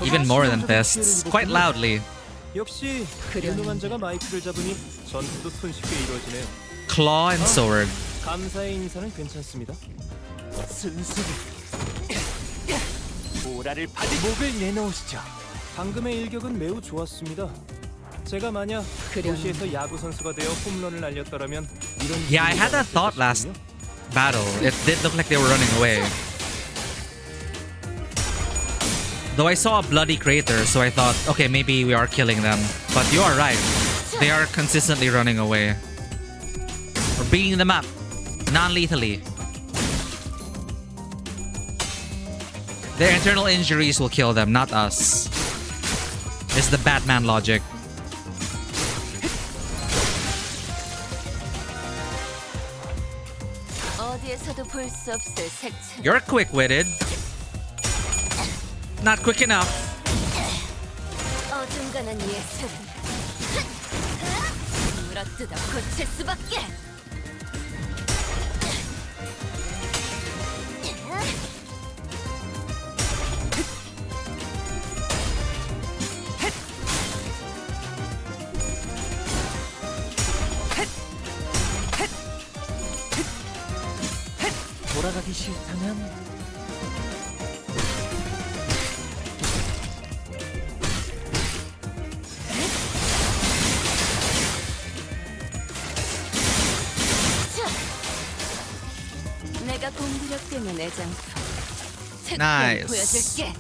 Even more than fists. Quite loudly. 역시 유능한 자가 마이크를 잡으니 전투도 손쉽게 이루어지네요. Claw and sword. 감사의 인사는 괜찮습니다. 순순히 보라를 받으 목을 내놓으시죠. 방금의 일격은 매우 좋았습니다. 제가 만약 도시에서 야구 선수가 되어 홈런을 날렸더라면 이런 Yeah, I had that thought last battle. It did look like they were running away. Though I saw a bloody crater, so I thought, okay, maybe we are killing them. But you are right. They are consistently running away. We're beating them up. Non-lethally. Their internal injuries will kill them, not us. It's the Batman logic. 어디에서도 볼 수 없을 색채로. You're quick-witted. Not quick enough. 어중간한 예술. 물어뜯어 고칠 수밖에. 돌아가기 싫다면 내가 공부력되는 애장품. Nice. 보여줄게.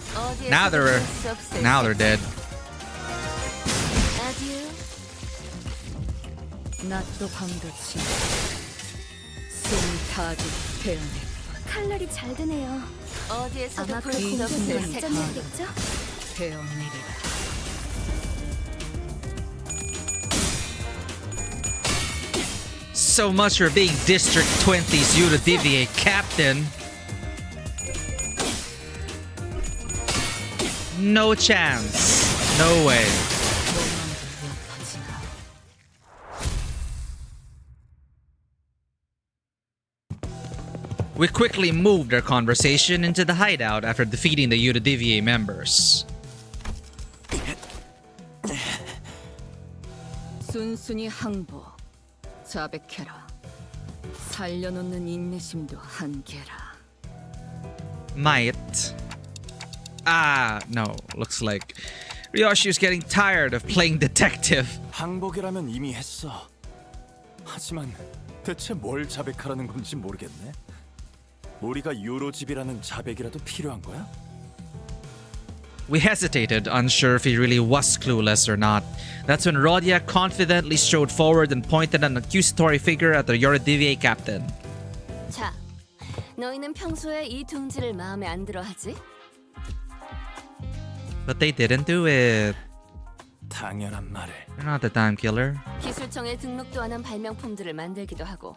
Now they're dead. 아듀. 낮도 밤도 치. 숨이 타지 태어내. 칼날이 잘 드네요. 어디에서도 볼 수 없을 색채겠죠? 태어내리라. So much for being District 20's Eurodivie captain. No chance. No way. We quickly moved our conversation into the hideout after defeating the Eurodivie members. 순순히 항복. 자백해라. 살려놓는 인내심도 한계라. Might. Ah, no. Looks like Ryoshi's getting tired of playing detective. 항복이라면 이미 했어. 하지만 대체 뭘 자백하라는 건지 모르겠네. 우리가 요로집이라는 자백이라도 필요한 거야? We hesitated, unsure if he really was clueless or not. That's when Rodia confidently strode forward and pointed an accusatory finger at the Yorodivier captain. 자, 너희는 평소에 이 둥지를 마음에 안 들어하지? But they didn't do it. 당연한 말을. You're not the time killer. 기술청에 등록도 안 한 발명품들을 만들기도 하고,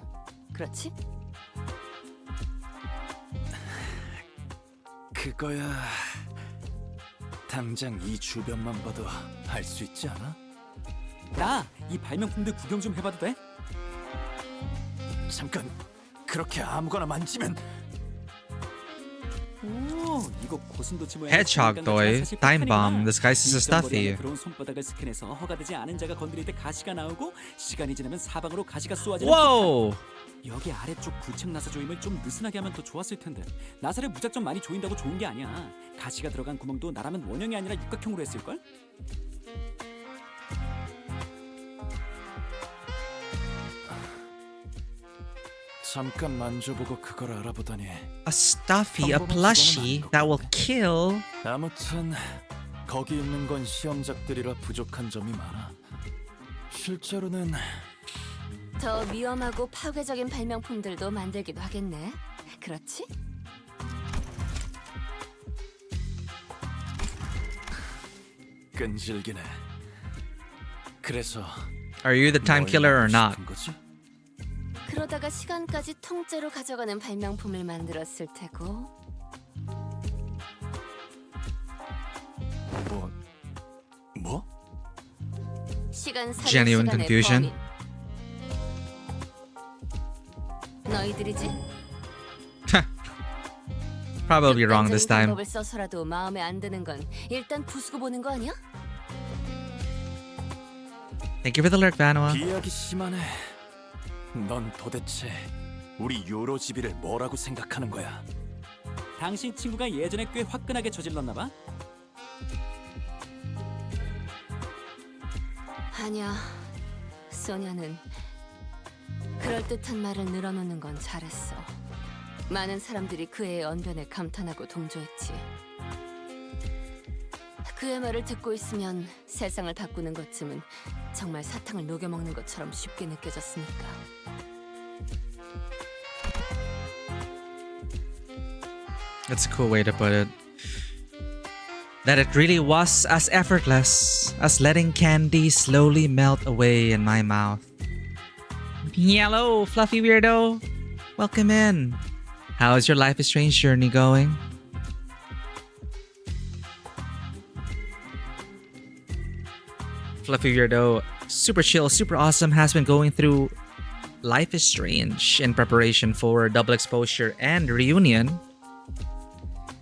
그렇지? 그거야 당장 이 주변만 봐도 알 수 있지 않아? 나 이 발명품들 구경 좀 해봐도 돼? 잠깐 그렇게 아무거나 만지면 오, 이거 고슴도치 모양 Hedgehog toy, time bomb, disguised as a stuffy. 그런 손바닥을 스캔해서 허가되지 않은 자가 건드릴 때 가시가 나오고 시간이 지나면 사방으로 가시가 쏘아지는 Whoa! 여기 아래쪽 부착 나사 조임을 좀 느슨하게 하면 더 좋았을 텐데 나사를 무작정 많이 조인다고 좋은 게 아니야. 가시가 들어간 구멍도 나라면 원형이 아니라 육각형으로 했을걸? 잠깐 만져보고 그걸 알아보다니. A stuffy, a plushie that will kill. 아무튼 거기 있는 건 시험작들이라 부족한 점이 많아. 실제로는 더 위험하고 파괴적인 발명품들도 만들기도 하겠네. 그렇지? 끈질기네. 그래서 Are you the time killer or not? 그러다가 시간까지 통째로 가져가는 발명품을 만들었을 테고. 뭐? 시간 살인 Genuine 시간의 confusion. 범인. 너희들이지? Probably wrong this time. 방법을 써서라도 마음에 안 드는 건 일단 부수고 보는 거 아니야? Thank you for the lurk, Vanua. 비약이 심하네. 넌 도대체 우리 요로지비를 뭐라고 생각하는 거야? 당신 친구가 예전에 꽤 화끈하게 저질렀나 봐. 아니야. 소녀는 그럴듯한 말을 늘어놓는 건 잘했어. 많은 사람들이 그의 언변에 감탄하고 동조했지. 그의 말을 듣고 있으면 세상을 바꾸는 것쯤은 정말 사탕을 녹여먹는 것처럼 쉽게 느껴졌으니까. That's a cool way to put it. That it really was as effortless as letting candy slowly melt away in my mouth. Hello, fluffy weirdo. Welcome in. How's your Life is Strange journey going? Fluffy weirdo, super chill, super awesome, has been going through Life is Strange in preparation for Double Exposure and Reunion.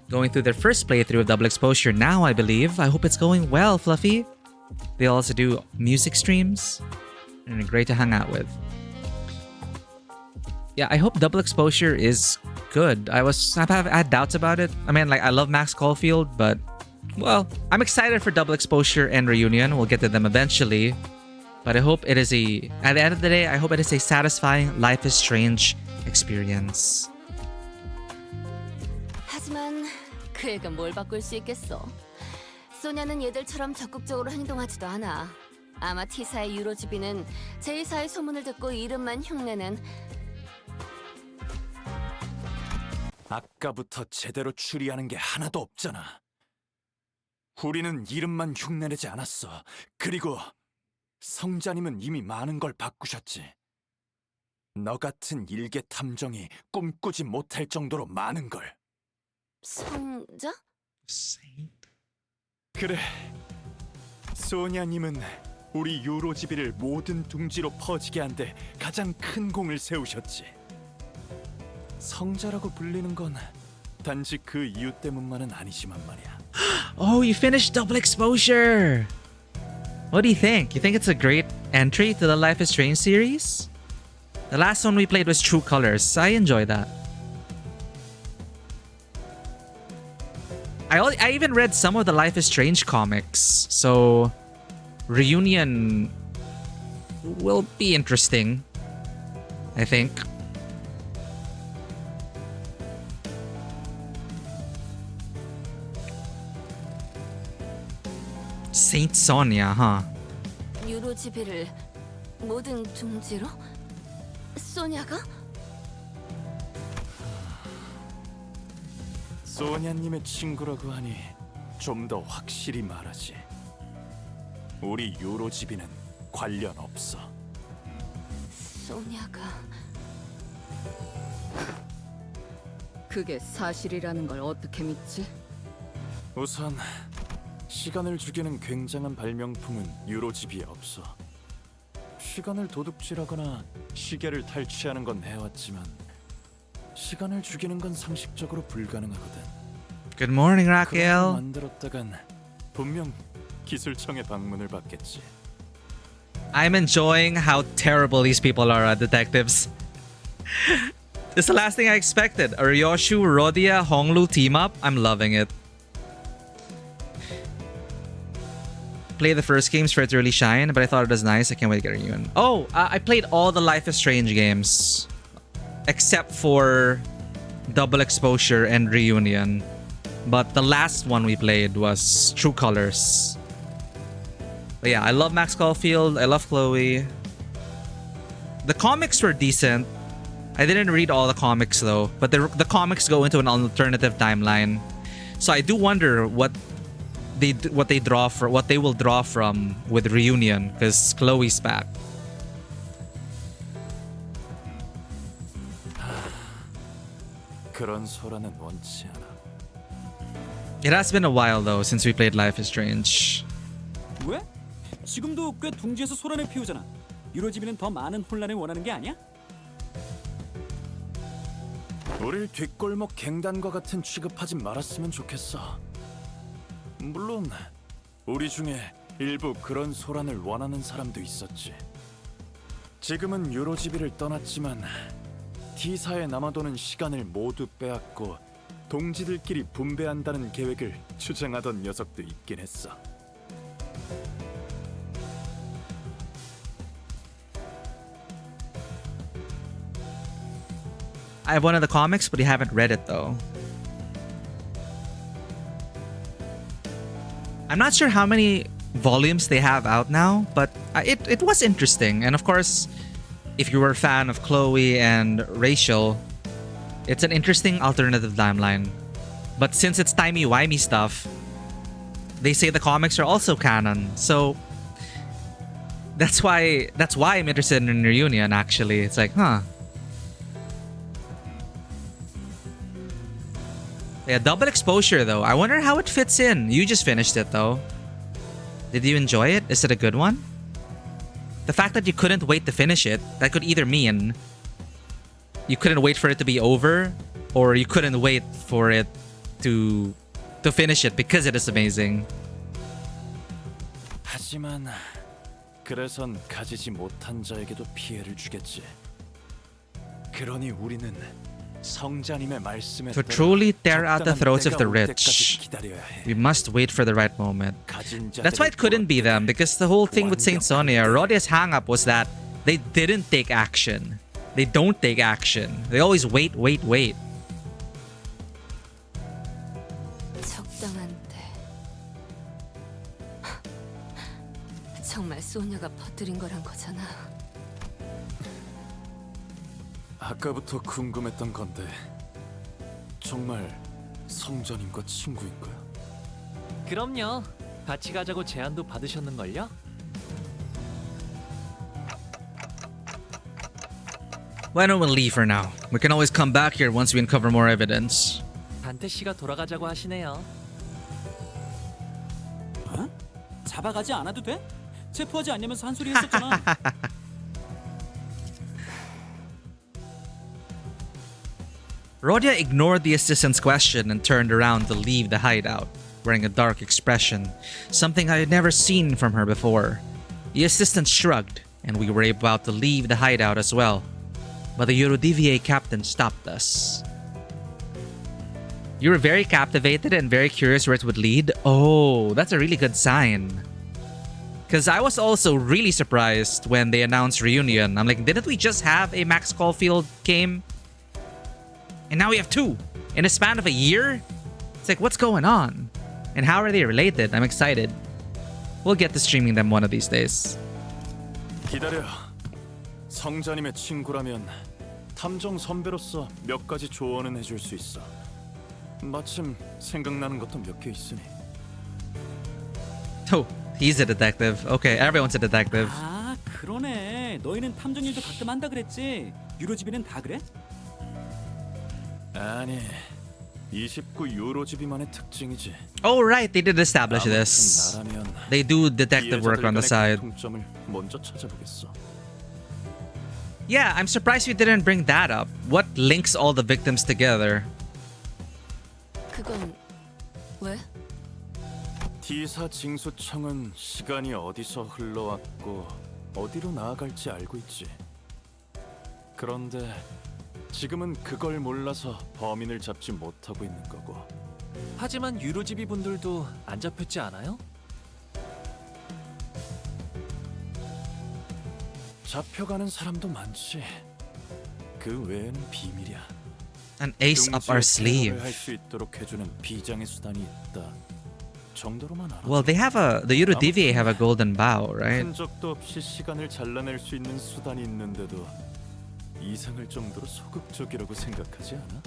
Going through their first playthrough of Double Exposure now, I believe. I hope it's going well, Fluffy. They also do music streams and are great to hang out with. Yeah, I hope Double Exposure is good. I had doubts about it. I mean, like, I love Max Caulfield, but well, I'm excited for Double Exposure and Reunion. We'll get to them eventually. But I hope it is at the end of the day, I hope it is a satisfying Life is Strange experience. 하지만 그 애가 뭘 바꿀 수 있겠어. 소냐는 얘들처럼 적극적으로 행동하지도 않아. 아마 T사의 유로지비는 제2사의 소문을 듣고 이름만 흉내낸 아까부터 제대로 추리하는 게 하나도 없잖아. 우리는 이름만 흉내내지 않았어. 그리고 성자님은 이미 많은 걸 바꾸셨지. 너 같은 일개 탐정이 꿈꾸지 못할 정도로 많은 걸. 성자? 그래. 소냐님은 우리 요로지비를 모든 둥지로 퍼지게 한 데 가장 큰 공을 세우셨지. 성자라고 불리는 건 단지 그 이유 때문만은 아니지만 말이야. Oh, you finished Double Exposure! What do you think? You think it's a great entry to the Life is Strange series? The last one we played was True Colors. I enjoy that. I I even read some of the Life is Strange comics, so Reunion will be interesting, I think. Saint Sonia, huh? 유로지비를 모든 둥지로? 소냐가? 소냐님의 친구라고 하니 좀 더 확실히 말하지. 우리 요로지비는 관련 없어. 소냐가... 그게 사실이라는 걸 어떻게 믿지? 우선 시간을 죽이는 굉장한 발명품은 유로지비에 없어. 시간을 도둑질하거나 시계를 탈취하는 건 해왔지만 시간을 죽이는 건 상식적으로 불가능하거든. Good morning, 그걸 Raquel. 만들었다간 분명 기술청의 방문을 받겠지. I'm enjoying how terrible these people are, detectives. It's the last thing I expected. A Ryoshu, Rodia, Honglu team up. I'm loving it. Play the first games for it to really shine, but I thought it was nice. I can't wait to get a Reunion. Oh, I played all the Life is Strange games. Except for Double Exposure and Reunion. But the last one we played was True Colors. But yeah, I love Max Caulfield. I love Chloe. The comics were decent. I didn't read all the comics though, but the comics go into an alternative timeline. So I do wonder what they will draw from with Reunion, because Chloe's back. 그런 소라는 원치 않아. It has been a while though since we played Life is Strange. 왜? 지금도 꽤 둥지에서 소란을 피우잖아. 유로지비는 더 많은 혼란을 원하는 게 아니야? 우릴 뒷골목 갱단과 같은 취급하지 말았으면 좋겠어. 물론 우리 중에 일부 그런 소란을 원하는 사람도 있었지. 지금은 유로지비를 떠났지만 T사에 남아도는 시간을 모두 빼앗고 동지들끼리 분배한다는 계획을 주장하던 녀석도 있긴 했어. I have one of the comics, but I haven't read it though. I'm not sure how many volumes they have out now, but it was interesting. And of course, if you were a fan of Chloe and Rachel, it's an interesting alternative timeline. But since it's timey-wimey stuff, they say the comics are also canon. So that's why I'm interested in Reunion actually. It's like, huh. Yeah, Double Exposure though. I wonder how it fits in. You just finished it though. Did you enjoy it? Is it a good one? The fact that you couldn't wait to finish it, that could either mean you couldn't wait for it to be over, or you couldn't wait for it to finish it because it is amazing. 하지만 그래선 가지지 못한 자에게도 피해를 주겠지. 그러니 우리는 성자님의 말씀에 To truly tear out the throats of the rich, we must wait for the right moment. That's why it couldn't be them, because the whole thing with Saint Sonia, Rodia's hang-up was that they didn't take action. They don't take action. They always wait. 적당한 때. 정말 소녀가 퍼뜨린 거란 거잖아. 아까부터 궁금했던 건데 정말 성자님과 친구인 거야? 그럼요. 같이 가자고 제안도 받으셨는걸요? Why don't we leave for now? We can always come back here once we uncover more evidence. 단테 씨가 돌아가자고 하시네요. 어? 잡아가지 않아도 돼? 체포하지 않냐면서 한 소리 했었잖아. Rodia ignored the assistant's question and turned around to leave the hideout, wearing a dark expression, something I had never seen from her before. The assistant shrugged, and we were about to leave the hideout as well. But the Eurodivier captain stopped us. You were very captivated and very curious where it would lead. Oh, that's a really good sign. Because I was also really surprised when they announced Reunion. I'm like, didn't we just have a Max Caulfield game? And now we have two in a span of a year? It's like, what's going on? And how are they related? I'm excited. We'll get to streaming them one of these days. 기다려. 성자님의 친구라면 탐정 선배로서 몇 가지 조언은 해줄 수 있어. 마침 생각나는 것도 몇 개 있으니. Oh, he's a detective. Okay, everyone's a detective. 아, 그러네. 너희는 탐정 일도 가끔 한다 그랬지. 유로집이는 다 그래? 아니, 29 유로집이만의 특징이지. Oh, right, they did establish this. They do detective work on the side. 공통점을 먼저 찾아보겠어. Yeah, I'm surprised we didn't bring that up. What links all the victims together? 그건 왜? T사 징수청은 시간이 어디서 흘러왔고 어디로 나아갈지 알고 있지. 그런데 지금은 그걸 몰라서 범인을 잡지 못하고 있는 거고. 하지만 유로집이 분들도 안 잡혔지 않아요? 잡혀가는 사람도 많지. 그 외에는 비밀이야. An ace up our sleeve. 할수 있도록 해주는 비장의 수단이 있다. 정도로만 알아. Well, the Euro DVA have a golden bow, right? 흔적도 없이 시간을 잘라낼 수 있는 수단이 있는데도 이상할 정도로 소극적이라고 생각하지 않아?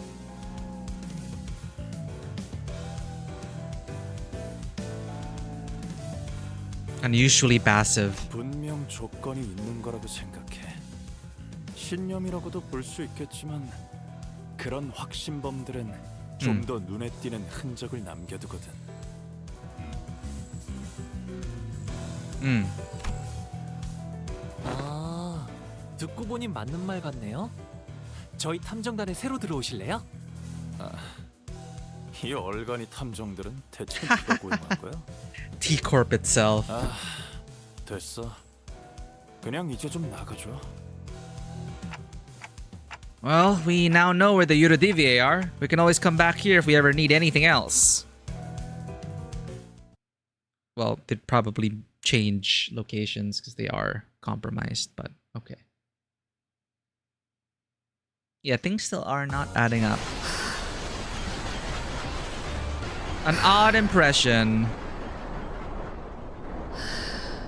Unusually passive. 분명 조건이 있는 거라고 생각해. 신념이라고도 볼 수 있겠지만 그런 확신범들은 좀 더 눈에 띄는 흔적을 남겨두거든. 아, 듣고 보니 맞는 말 같네요. 저희 탐정단에 새로 들어오실래요? 아, 이 얼간이 탐정들은 대체 누가 고용한 거야? T-Corp itself. 아, 됐어. 그냥 이제 좀 나가줘. Well, we now know where the Euro DVA are. We can always come back here if we ever need anything else. Well, they'd probably change locations because they are compromised, but okay. Yeah, things still are not adding up. An odd impression.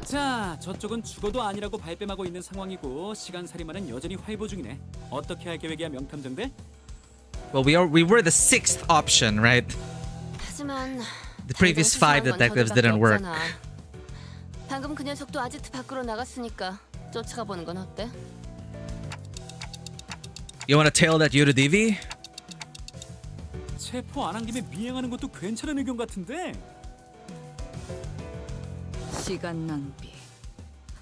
자, 저쪽은 죽어도 아니라고 발뺌하고 있는 상황이고 시간살인마는 여전히 활보 중이네. 어떻게 할 계획이야, 명탐정들? Well, we were the sixth option, right? 하지만 The previous five detectives didn't work. 방금 그 녀석도 아지트 밖으로 나갔으니까 쫓아가 보는 건 어때? You want to tail that Euro DV? 체포 안 한 김에 미행하는 것도 괜찮은 의견 같은데. 시간 낭비.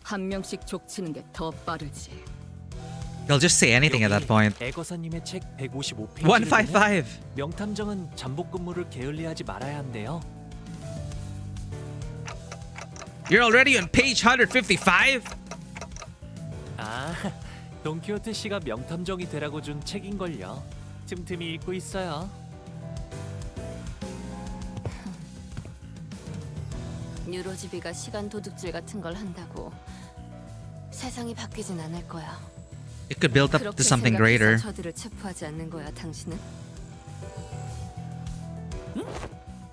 한 명씩 족치는 게 더 빠르지. They'll just say anything at that point. 애거사님의 책 155페이지. 155. 명탐정은 잠복 근무를 게을리하지 말아야 한대요. You're already on page 155? 아, 돈키호테 씨가 명탐정이 되라고 준 책인걸요. 틈틈이 읽고 있어요. 유로지비가 시간 도둑질 같은 걸 한다고 세상이 바뀌진 않을 거야. It could build up to something greater. 저들을 체포하지 않는 거야, 당신은? 응?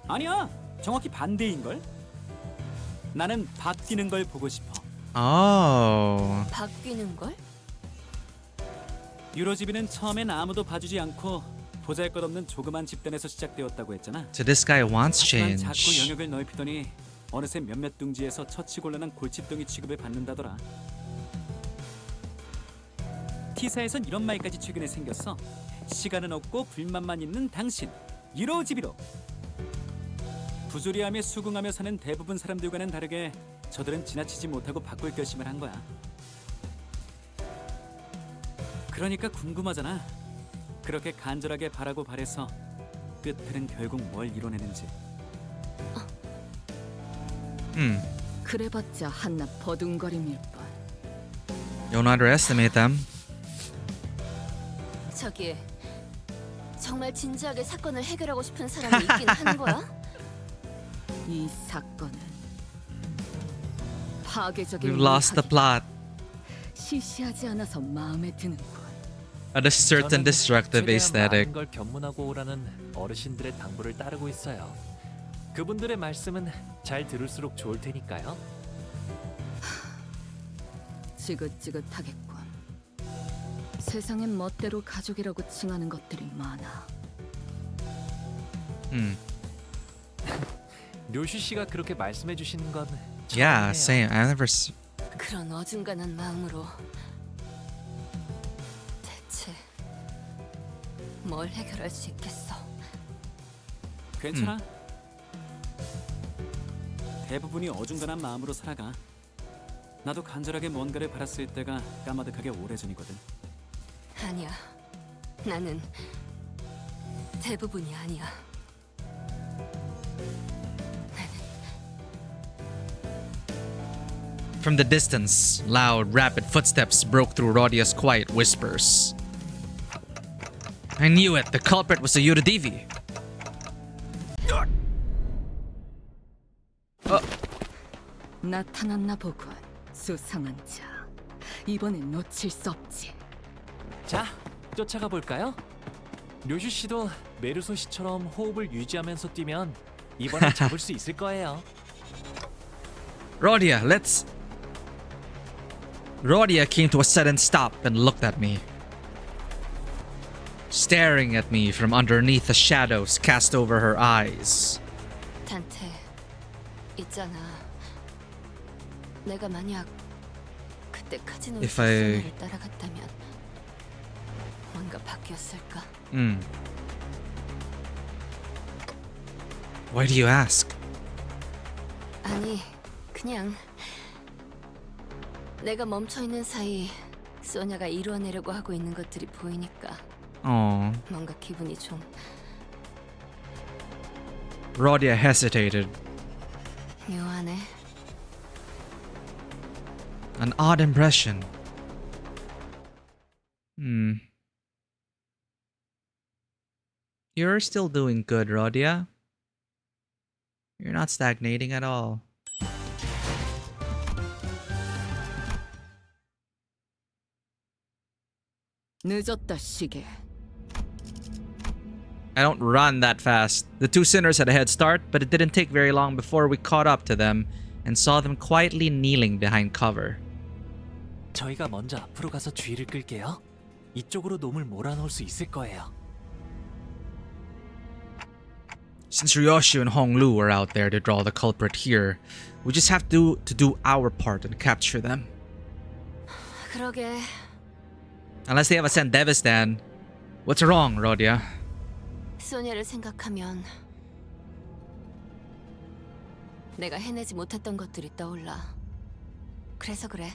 아니야, 정확히 반대인 걸. 나는 바뀌는 걸 보고 싶어. Oh. 바뀌는 걸? 유로지비는 처음엔 아무도 봐주지 않고 보잘것없는 조그만 집단에서 시작되었다고 했잖아. So this guy wants 하지만 change. 자꾸 영역을 넓히더니 어느새 몇몇 둥지에서 처치곤란한 골칫덩이 취급을 받는다더라. T사에선 이런 말까지 최근에 생겼어. 시간은 없고 불만만 있는 당신, 유로지비로. 부조리하며 수긍하며 사는 대부분 사람들과는 다르게 저들은 지나치지 못하고 바꿀 결심을 한 거야. 그러니까 궁금하잖아. 그렇게 간절하게 바라고 바래서 끝들은 결국 뭘 이뤄내는지. 그래봤자 한낱 버둥거림일 뿐. Don't underestimate them. 저기 정말 진지하게 사건을 해결하고 싶은 사람이 있긴 하는 거야? 이 사건은 파괴적인 We've lost the plot. 시시하지 않아서 마음에 드는군. A certain destructive 최대한 aesthetic. 많은 걸 견문하고 오라는 어르신들의 당부를 따르고 있어요. 그분들의 말씀은 잘 들을수록 좋을 테니까요. 지긋지긋하겠군. 세상엔 멋대로 가족이라고 칭하는 것들이 많아. 료슈 씨가 그렇게 말씀해 주시는 건 Yeah, 처음이에요. same. I never. 그런 어중간한 마음으로 대체 뭘 해결할 수 있겠어? 괜찮아. 대부분이 어중간한 마음으로 살아가. 나도 간절하게 뭔가를 바랐을 때가 까마득하게 오래전이거든. 아니야. 나는 대부분이 아니야. From the distance, loud, rapid footsteps broke through Rodia's quiet whispers. I knew it. The culprit was a Yuridivi. 나타났나 보군. 수상한 자. 이번엔 놓칠 수 없지. 자, 쫓아가 볼까요? 료슈 씨도 메르소 씨처럼 호흡을 유지하면서 뛰면 이번엔 잡을 수 있을 거예요. Rodia, let's. Rodia came to a sudden stop and looked at me, staring at me from underneath the shadows cast over her eyes. 단테, 있잖아. 내가 만약 그때 카지노 If I- 소녀를 따라갔다면 뭔가 바뀌었을까? Why do you ask? 아니, 그냥 내가 멈춰 있는 사이 소녀가 이루어내려고 하고 있는 것들이 보이니까 Aw. 뭔가 기분이 좀 Rodia hesitated. 묘하네. An odd impression. You're still doing good, Rodia. You're not stagnating at all. 늦었다 시계. I don't run that fast. The two sinners had a head start, but it didn't take very long before we caught up to them and saw them quietly kneeling behind cover. 저희가 먼저 앞으로 가서 주의를 끌게요. 이쪽으로 놈을 몰아넣을 수 있을 거예요. Since Ryoshi and Honglu were out there to draw the culprit here, we just have to do our part and capture them. 그러게. Unless they have a Sandevistan. What's wrong, Rodia? 소녀를 생각하면 내가 해내지 못했던 것들이 떠올라. 그래서 그래.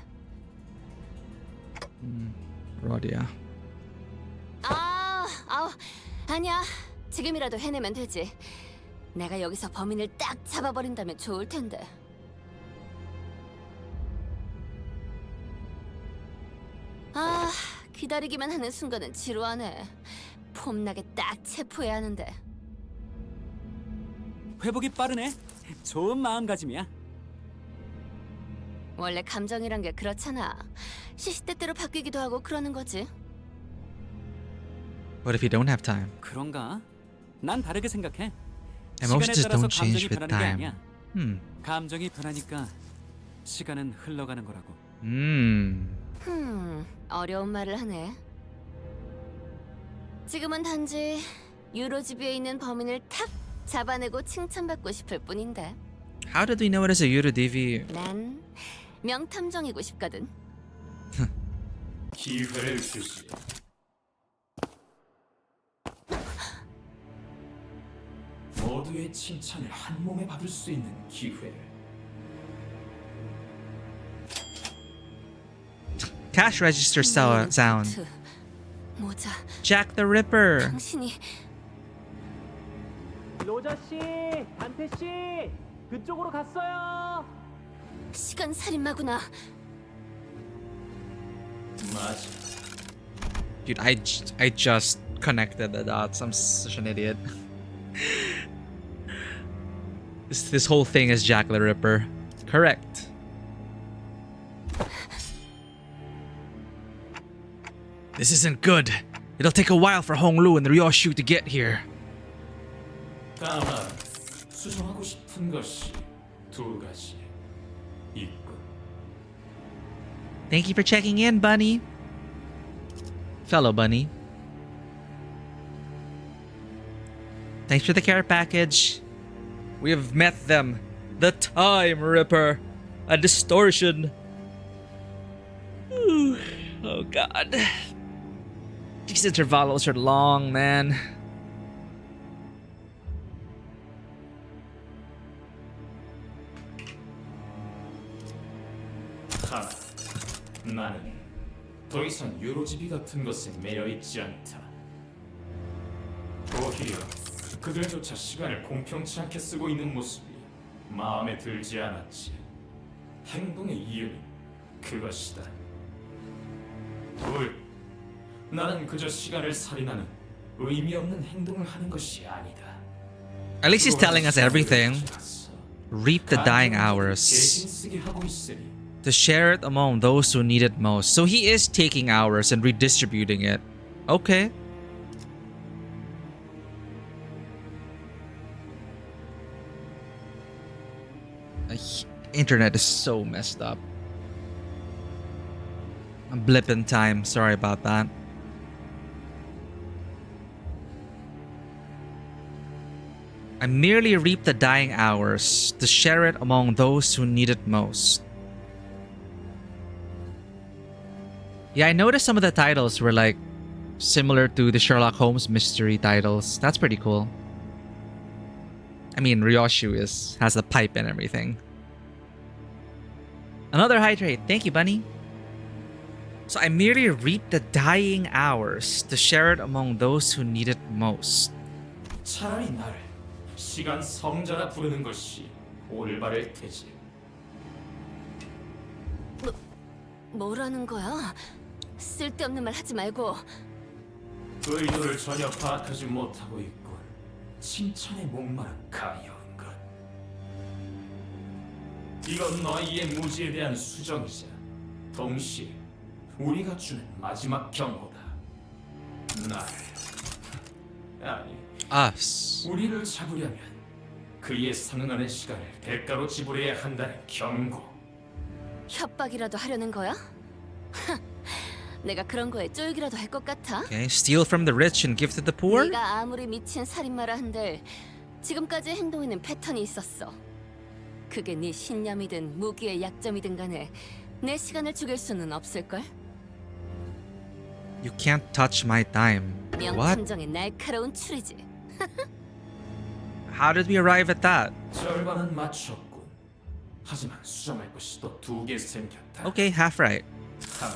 Rodia. 아니야. 지금이라도 해내면 되지. 내가 여기서 범인을 딱 잡아버린다면 좋을 텐데. 기다리기만 하는 순간은 지루하네. 폼나게 딱 체포해야 하는데. 회복이 빠르네. 좋은 마음가짐이야. 원래 감정이란 게 그렇잖아. 시시때때로 바뀌기도 하고 그러는 거지. What if you don't have time? 그런가? 난 다르게 생각해. Emotions 시간에 따라서 don't change 감정이 with 변하는 게 time. 아니야. 감정이 변하니까 시간은 흘러가는 거라고. 어려운 말을 하네. 지금은 단지 유로지비에 있는 범인을 탁 잡아내고 칭찬받고 싶을 뿐인데. How did we know it is a Yuridivi? 난 명탐정이고 싶거든. 기회를 주시. 모두의 칭찬을 한 몸에 받을 수 있는 기회를. Cash register sound. 모자. Jack the Ripper. 당신이 로자 씨, 단테 씨, 그쪽으로 갔어요. 시간 살인마구나. 맞아. Dude, I just connected the dots. I'm such an idiot. This whole thing is Jack the Ripper. Correct. This isn't good. It'll take a while for Honglu and Ryoshu to get here. 다만 수정하고 싶은 것이 두 가지 있군. Thank you for checking in, Bunny. Fellow Bunny. Thanks for the care package. We have met them. The Time Ripper. A distortion. Ooh. Oh god. These intervallos are long, man. 하나, 나는 더 이상 유로지비 같은 것에 매여 있지 않다. 오히려 그들조차 시간을 공평치 않게 쓰고 있는 모습이 마음에 들지 않았지. 행동의 이유는 그것이다. 둘, 나는 그저 시간을 살인하는 의미 없는 행동을 하는 것이 아니다. At least he's telling us everything. Reap the dying hours. 대신쓰게 하고 있으니 To share it among those who need it most. So he is taking hours and redistributing it. Okay. Internet is so messed up. A blip in time. Sorry about that. I merely reap the dying hours to share it among those who need it most. Yeah, I noticed some of the titles were like similar to the Sherlock Holmes mystery titles. That's pretty cool. I mean, Ryoshu has the pipe and everything. Another hydrate. Thank you, Bunny. So I merely reap the dying hours to share it among those who need it most. 차라리 나를 시간 성자라 부르는 것이 올바를 테지. 뭐라는 거야? 쓸데없는 말 하지 말고. 의도를 전혀 파악하지 못하고 있군. 칭찬에 목마른 가여운 것. 이건 너희의 무지에 대한 수정이자 동시에 우리가 주는 마지막 경고다. Us. 우리를 잡으려면 그에 상응하는 시간을 대가로 지불해야 한다는 경고. 협박이라도 하려는 거야? 내가 그런 거에 쫄기라도 할 것 같아? Okay, steal from the rich and give to the poor? 네가 아무리 미친 살인마라 한들 지금까지 행동에는 패턴이 있었어. 그게 네 신념이든 무기의 약점이든 간에 내 시간을 죽일 수는 없을걸? You can't touch my time. What? 명탐정의 날카로운 추리지. How did we arrive at that? 절반은 맞췄군. 하지만 수정할 것이 또 두 개 생겼다. Okay, half right. 하나,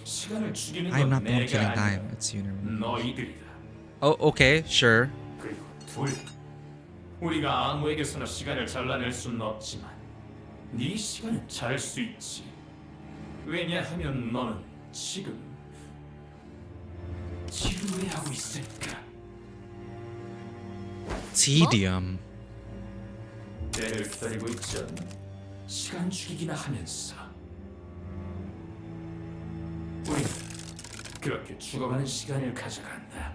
시간을 죽이는 I'm 건 not the one 내가 killing 아니라 time. It's you. 너희들이다. Oh, okay, sure. 그리고 둘, 우리가 아무에게서나 시간을 잘라낼 수는 없지만 네 시간은 잘 수 있지. 왜냐하면 너는 지금 지루해하고 있으니까. Tedium. 때를 기다리고 있지 않나? 시간 죽이기나 하면서 우리는 그렇게 죽어가는 시간을 가져간다.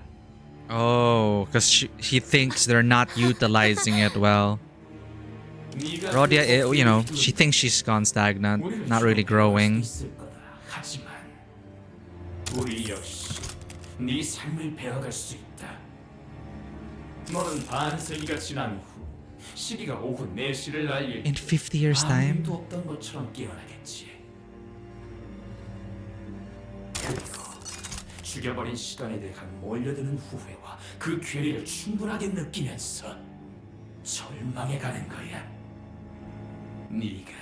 Oh, because he thinks they're not utilizing it well. Rodia, you know, she thinks she's gone stagnant, not really growing. 하지만 우리 역시 네 삶을 배워갈 수 있다. 너는 반세기가 지난 후 시기가 오후 4시를 날릴 In 50 years' time? 아무 일도 없던 것처럼 깨어나겠지. 그리고 죽여버린 시간에 대한 몰려드는 후회와 그 괴리를 충분하게 느끼면서 절망해가는 거야. 네가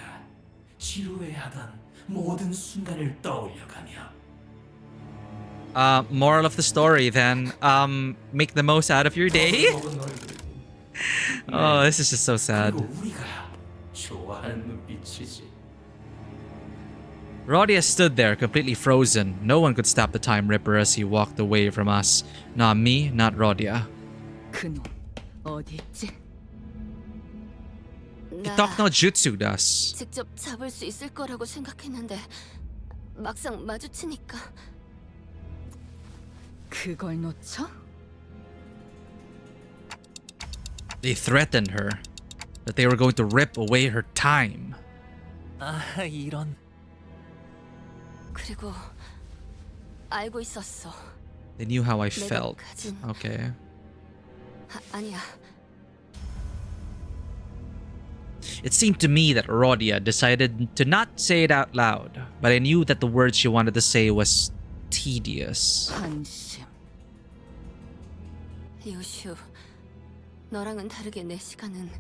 지루해하던 모든 순간을 떠올려가며 Moral of the story then, make the most out of your day? Oh, this is just so sad. 그리고 우리가 좋아하는 눈빛이지. Rodia stood there, completely frozen. No one could stop the Time Ripper as he walked away from us. Not me, not Rodia. 그놈 어디 있지? Kitok no Jutsu does. 직접 잡을 수 있을 거라고 생각했는데 막상 마주치니까 그걸 놓쳐? They threatened her that they were going to rip away her time. 아, 이런. 그리고 알고 있었어. They knew how I 내가 felt. 가진- Okay. 아니야. It seemed to me that Rodia decided to not say it out loud, but I knew that the word she wanted to say was tedious. 한심. 요슈, 너랑은 다르게 내 시간은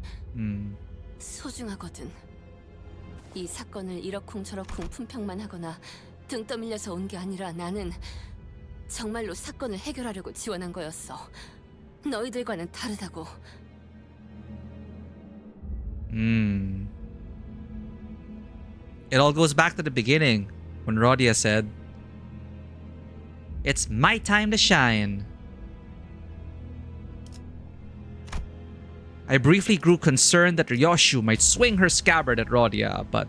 소중하거든. 이 사건을 이러쿵저러쿵 품평만 하거나 등 떠밀려서 온 게 아니라 나는 정말로 사건을 해결하려고 지원한 거였어. 너희들과는 다르다고. It all goes back to the beginning when Rodia said, "It's my time to shine." I briefly grew concerned that Ryoshu might swing her scabbard at Rodia, but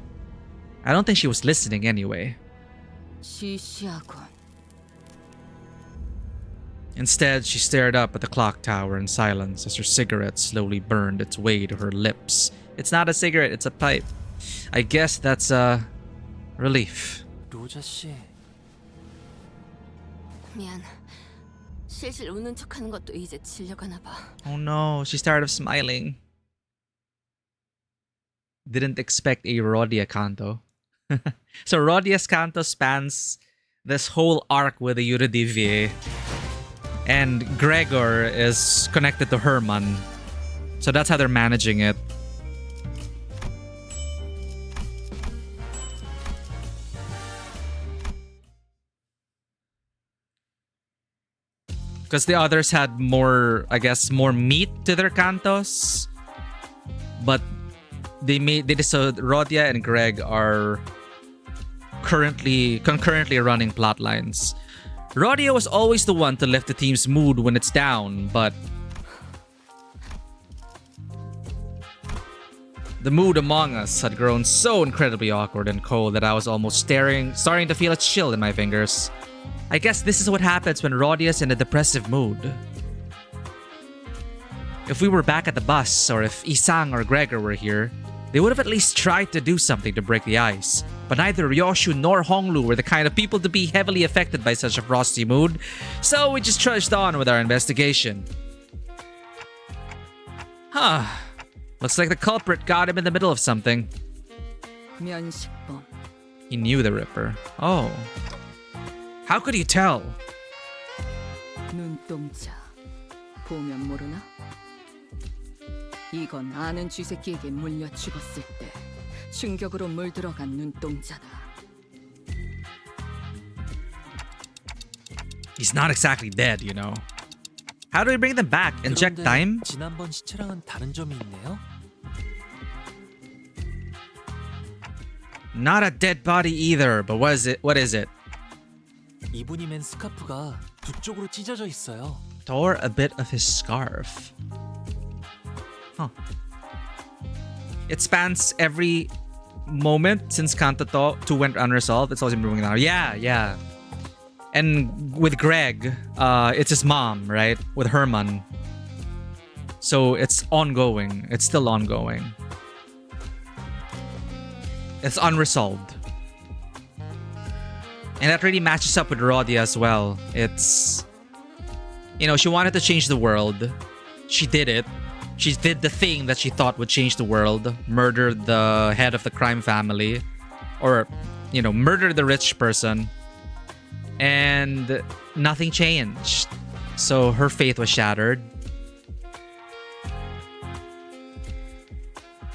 I don't think she was listening anyway. 시시하군. Instead, she stared up at the clock tower in silence as her cigarette slowly burned its way to her lips. It's not a cigarette, it's a pipe. I guess that's a relief. 로자 씨. 미안. 실실 웃는 척하는 것도 이제 질려가나 봐. Oh no, she's tired of smiling. Didn't expect a Rodia canto. So Rodia's canto spans this whole arc with the Eurydice. And Gregor is connected to Herman. So that's how they're managing it. Because the others had more, I guess, more meat to their cantos. But so Rodia and Greg are concurrently running plot lines. Rodia was always the one to lift the team's mood when it's down, but the mood among us had grown so incredibly awkward and cold that I was almost starting to feel a chill in my fingers. I guess this is what happens when Rodia's in a depressive mood. If we were back at the bus, or if Isang or Gregor were here, they would have at least tried to do something to break the ice. But neither Ryoshu nor Honglu were the kind of people to be heavily affected by such a frosty mood, so we just trudged on with our investigation. Huh. Looks like the culprit got him in the middle of something. 면식범. He knew the Ripper. Oh. How could you tell? 눈동자. 보면 모르나? 이건 아는 쥐새끼에게 물려 죽었을 때 충격으로 물들어간 눈동자다. He's not exactly dead, you know. How do we bring them back? Inject time? 지난번 시체랑은 다른 점이 있네요. Not a dead body either, but what is it? 이분이 맨 스카프가 두 쪽으로 찢어져 있어요. Tore a bit of his scarf. Huh. It spans every moment since Kanto 2 went unresolved. It's always been moving on. Yeah. And with Greg, it's his mom, right? With Herman. So it's ongoing. It's still ongoing. It's unresolved. And that really matches up with Rodia as well. It's... You know, she wanted to change the world. She did it. She did the thing that she thought would change the world. Murdered the head of the crime family. Or, you know, murdered the rich person. And nothing changed. So her faith was shattered.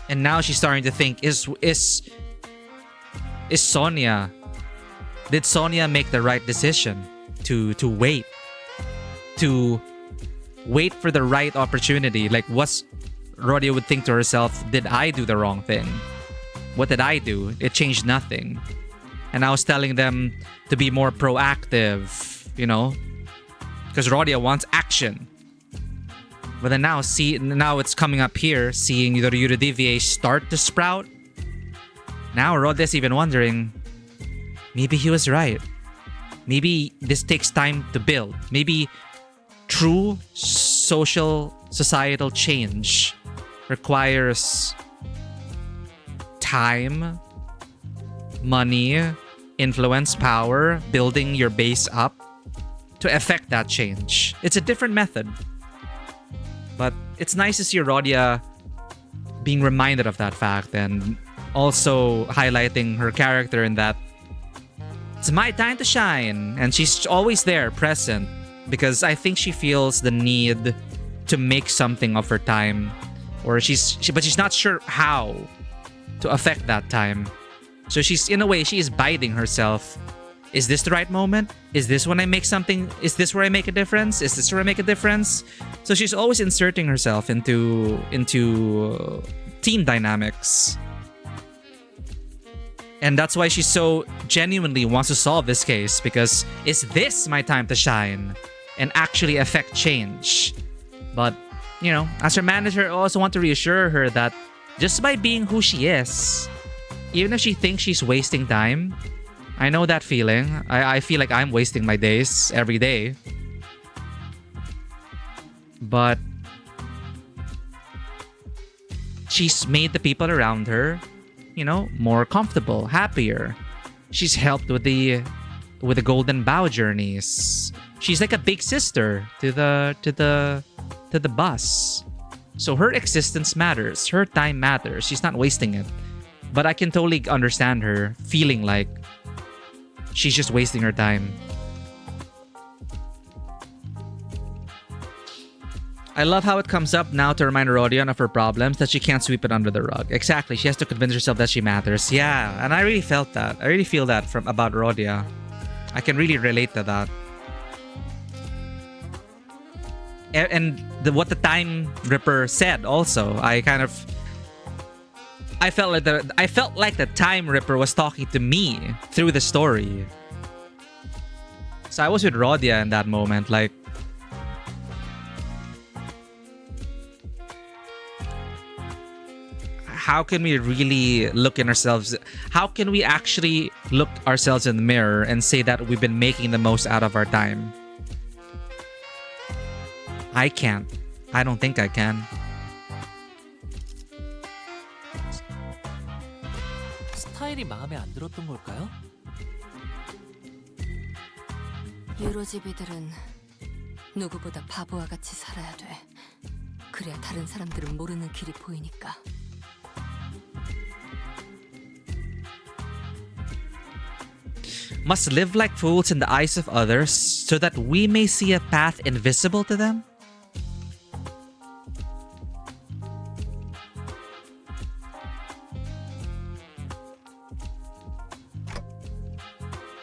And now she's starting to think, is Sonia... Did Sonia make the right decision to wait? To wait for the right opportunity? Like, what's Rodia would think to herself, did I do the wrong thing? What did I do? It changed nothing. And I was telling them to be more proactive, you know, because Rodia wants action. But then now it's coming up here, seeing the Eurydiviae start to sprout. Now Rodia's even wondering, maybe he was right. Maybe this takes time to build. Maybe true societal change requires time, money, influence, power, building your base up to affect that change. It's a different method. But it's nice to see Rodia being reminded of that fact and also highlighting her character in that it's my time to shine. And she's always there, present, because I think she feels the need to make something of her time. Or but she's not sure how to affect that time. So she's, in a way, she is biding herself. Is this the right moment? Is this when I make something? Is this where I make a difference? Is this where I make a difference? So she's always inserting herself into team dynamics. And that's why she so genuinely wants to solve this case, because is this my time to shine and actually affect change? But, you know, as her manager, I also want to reassure her that just by being who she is, even if she thinks she's wasting time, I know that feeling. I feel like I'm wasting my days every day. But she's made the people around her, you know, more comfortable, happier. She's helped with the Golden Bow journeys. She's like a big sister to the bus. So her existence matters. Her time matters. She's not wasting it. But I can totally understand her feeling like she's just wasting her time. I love how it comes up now to remind Rodion of her problems, that she can't sweep it under the rug. Exactly, she has to convince herself that she matters. Yeah, and I really felt that. I really feel that about Rodia. I can really relate to that. And what the Time Ripper said also, I felt like the Time Ripper was talking to me through the story. So I was with Rodia in that moment, like, how can we really look in ourselves? How can we actually look ourselves in the mirror and say that we've been making the most out of our time? I can't. I don't think I can. 스타일이 마음에 안 들었던 걸까요? 유로지비들은 누구보다 바보와 같이 살아야 돼. 그래야 다른 사람들은 모르는 길이 보이니까. Must live like fools in the eyes of others so that we may see a path invisible to them?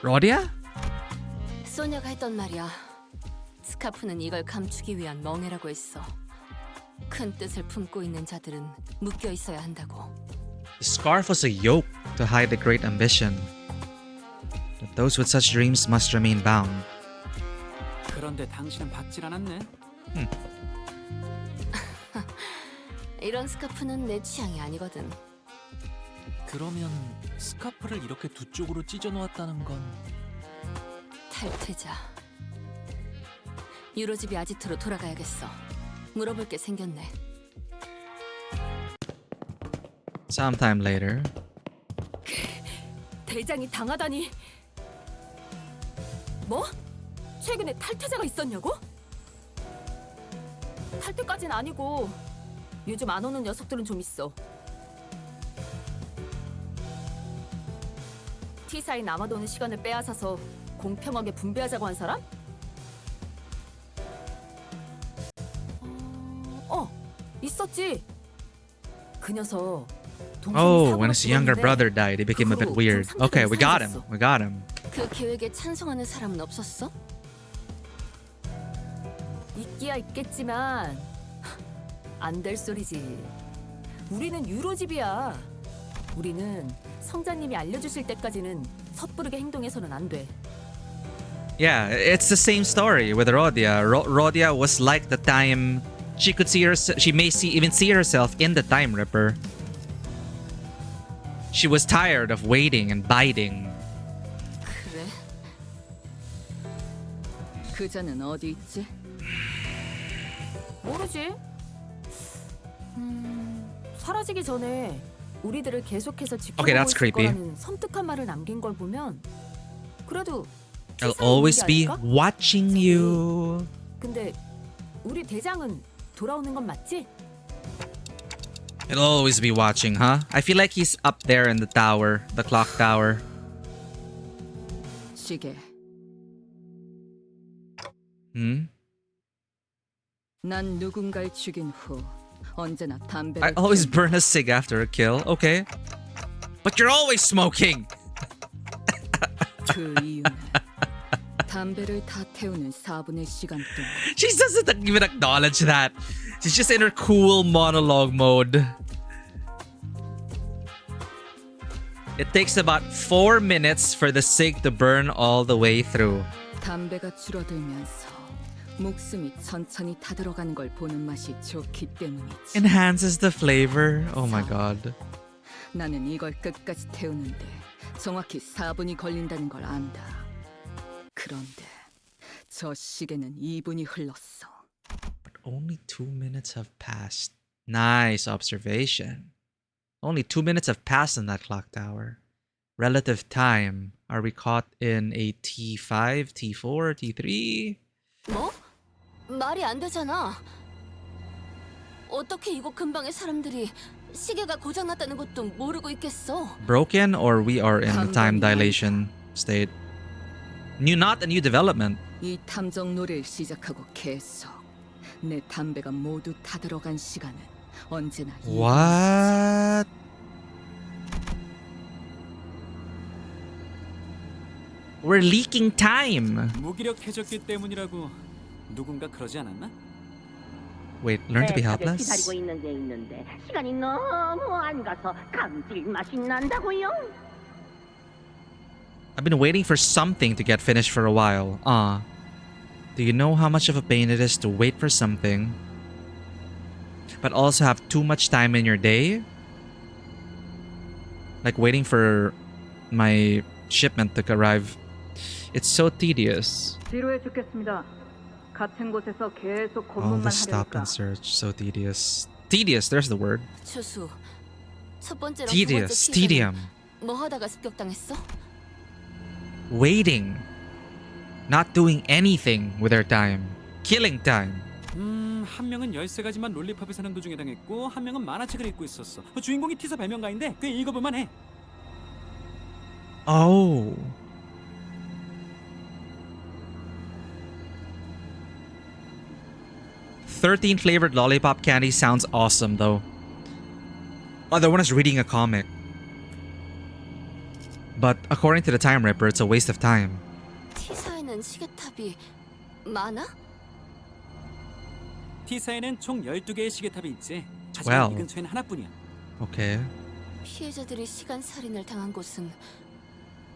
Rodia? 소녀가 했던 말이야. 스카프는 이걸 감추기 위한 멍해라고 했어. 큰 뜻을 품고 있는 자들은 묶여 있어야 한다고. The scarf was a yoke to hide the great ambition. But those with such dreams must remain bound. 그런데 당신은 받질 않았네. 이런 스카프는 내 취향이 아니거든. 그러면 스카프를 이렇게 두 쪽으로 찢어 놓았다는 건 탈퇴자. 유로집이 아지트로 돌아가야겠어. 물어볼 게 생겼네. Sometime later. 대장이 당하다니. 뭐? 최근에 탈퇴자가 있었냐고? 탈퇴까진 아니고 요즘 안 오는 녀석들은 좀 있어. T사에 남아도는 시간을 빼앗아서 공평하게 분배하자고 한 사람? 있었지. 그 녀석. Oh, when his younger brother died, it became a bit weird. Okay, we got him. We got him. 그 계획에 찬성하는 사람은 없었어? 있기야 있겠지만 안 될 소리지. 우리는 유로집이야. 우리는 성자님이 알려주실 때까지는 섣부르게 행동해서는 안 돼. Yeah, it's the same story with Rodia. Rodia was like the time she could see herself. She may even see herself in the Time Ripper. She was tired of waiting and biding. 그래? 그자는 어디 있지? 모르지. 사라지기 전에 우리들을 계속해서 Okay, that's 지켜보고 있을 creepy. 거라는 섬뜩한 말을 남긴 걸 보면 그래도 I'll 티사에 always 있는 게 be 아닐까? watching you. 근데 우리 대장은 돌아오는 건 맞지? I'll always be watching, huh? I feel like he's up there in the tower, the clock tower. 시계. Hmm? 난 누군가를 죽인 후 언제나 I 담배를 always burn a cig after a kill. Okay. But you're always smoking! 그 이유는 담배를 다 태우는 4분의 시간 동안 She doesn't even acknowledge that. She's just in her cool monologue mode. It takes about 4 minutes for the cig to burn all the way through. 담배가 줄어들면서 목숨이 천천히 타들어가는 걸 보는 맛이 좋기 때문이지. Enhances the flavor. Oh my god. 나는 이걸 끝까지 태우는데 정확히 4분이 걸린다는 걸 안다. 그런데 저 시계는 2분이 흘렀어. But only 2 minutes have passed. Nice observation. Only 2 minutes have passed in that clock tower. Relative time. Are we caught in a T5, T4, T3? 뭐? 말이 안 되잖아. 어떻게 이곳 근방의 사람들이 시계가 고장났다는 것도 모르고 있겠어? Broken or we are in the time dilation state? Not a new development. 이 탐정 놀이를 시작하고 계속 내 담배가 모두 타들어간 시간은 언제나 What? We're leaking time. 무기력해졌기 때문이라고 누군가 그러지 않았나? Wait, learn to be 네, helpless? 기다리고 있는 게 있는데 시간이 너무 안 가서 감질맛이 난다고요. I've been waiting for something to get finished for a while. Do you know how much of a pain it is to wait for something, but also have too much time in your day? Like waiting for my shipment to arrive. It's so tedious. 지루해 죽겠습니다. 같은 곳에서 계속 All 검문만 the stop 하려니까. and search. So tedious. Tedious, there's the word. 초수. 첫 번째랑 두 번째 Tedious. Tedium. 피해자는 뭐 하다가 습격당했어? Waiting. Not doing anything with their time. Killing time. 한 명은 13가지만 롤리팝을 사는 도중에 당했고 한 명은 만화책을 읽고 있었어. 주인공이 티사 발명가인데 꽤 읽어볼만 해. Oh. $13 flavored lollipop candy sounds awesome though. Other one is reading a comic. But according to the Time Ripper, it's a waste of time. T사에는 시계탑이 많아? T사에는 총 12개의 시계탑이 있지. 하지만 12. 이 근처에는 하나뿐이야. Okay. 피해자들이 시간 살인을 당한 곳은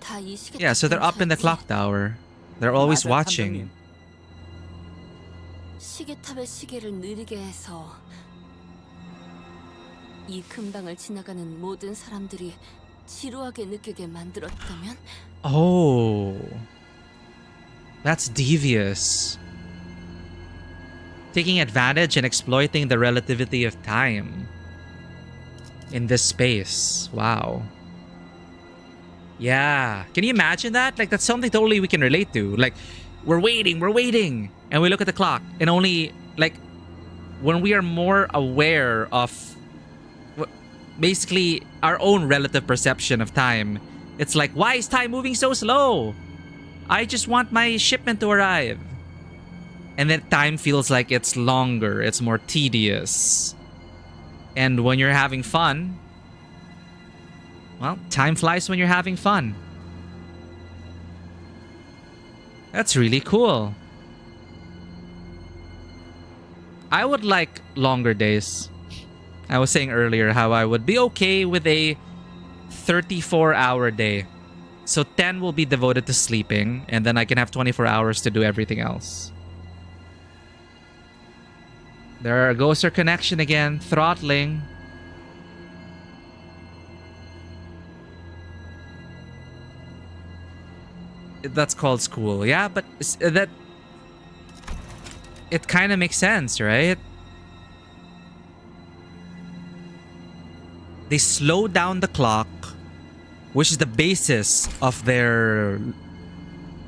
다 이 시계탑. Yeah, so they're up in the clock tower. They're always 맞아, watching. 탐정님. 시계탑의 시계를 느리게 해서 이 근방을 지나가는 모든 사람들이 지루하게 느끼게 만들었다면? Oh. That's devious. Taking advantage and exploiting the relativity of time in this space. Wow. Yeah. Can you imagine that? Like, that's something totally we can relate to. Like, we're waiting, and we look at the clock, and only, like, when we are more aware of basically our own relative perception of time, it's like, why is time moving so slow? I just want my shipment to arrive. And then time feels like it's longer, it's more tedious. And when you're having fun, well, time flies when you're having fun. That's really cool. I would like longer days. I was saying earlier how I would be okay with a 34-hour day. So 10 will be devoted to sleeping, and then I can have 24 hours to do everything else. There goes her connection again, throttling. That's called school, yeah, but that... It kind of makes sense, right? They slow down the clock, which is the basis of their...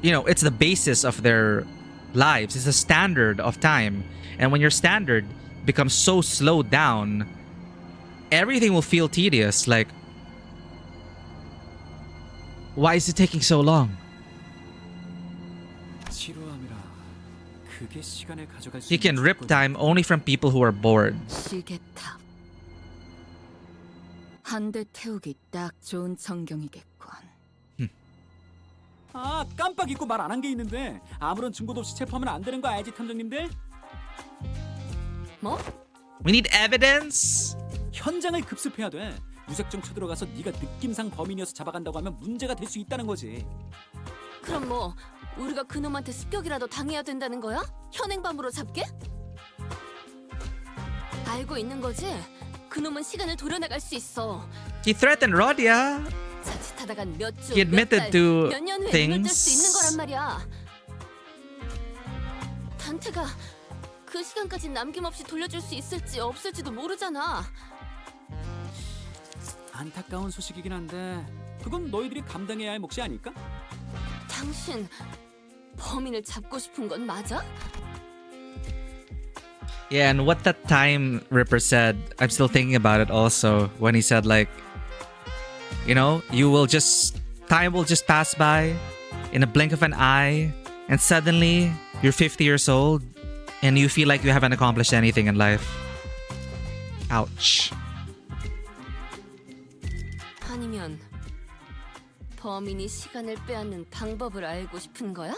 You know, it's the basis of their lives. It's a standard of time. And when your standard becomes so slowed down, everything will feel tedious. Like, why is it taking so long? He can rip time only from people who are bored. 시계탑. 한 대 태우기 딱 좋은 전경이겠군. 아, 깜빡 잊고 말 안 한 게 있는데 아무런 증거도 없이 체포하면 안 되는 거 알지, 탐정님들? 뭐? We need evidence. 현장을 급습해야 돼. 무작정 쳐들어가서 네가 느낌상 범인이어서 잡아간다고 하면 문제가 될 수 있다는 거지. 그럼 뭐 우리가 그놈한테 습격이라도 당해야 된다는 거야? 현행범으로 잡게? 알고 있는 거지? 그놈은 시간을 돌려나갈 수 있어. He threatened Rodia. 자칫하다간 몇 주, He admitted to 몇 년 후에 눈을 뜰 수 있는 things. 거란 말이야. 단테가 그 시간까지 남김없이 돌려줄 수 있을지 없을지도 모르잖아. 안타까운 소식이긴 한데 그건 너희들이 감당해야 할 몫이 아닐까? 당신 범인을 잡고 싶은 건 맞아? Yeah, and what that time Ripper said, I'm still thinking about it also. When he said like, you know, time will just pass by in a blink of an eye, and suddenly you're 50 years old and you feel like you haven't accomplished anything in life. Ouch. 아니면 범인이 시간을 빼앗는 방법을 알고 싶은 거야?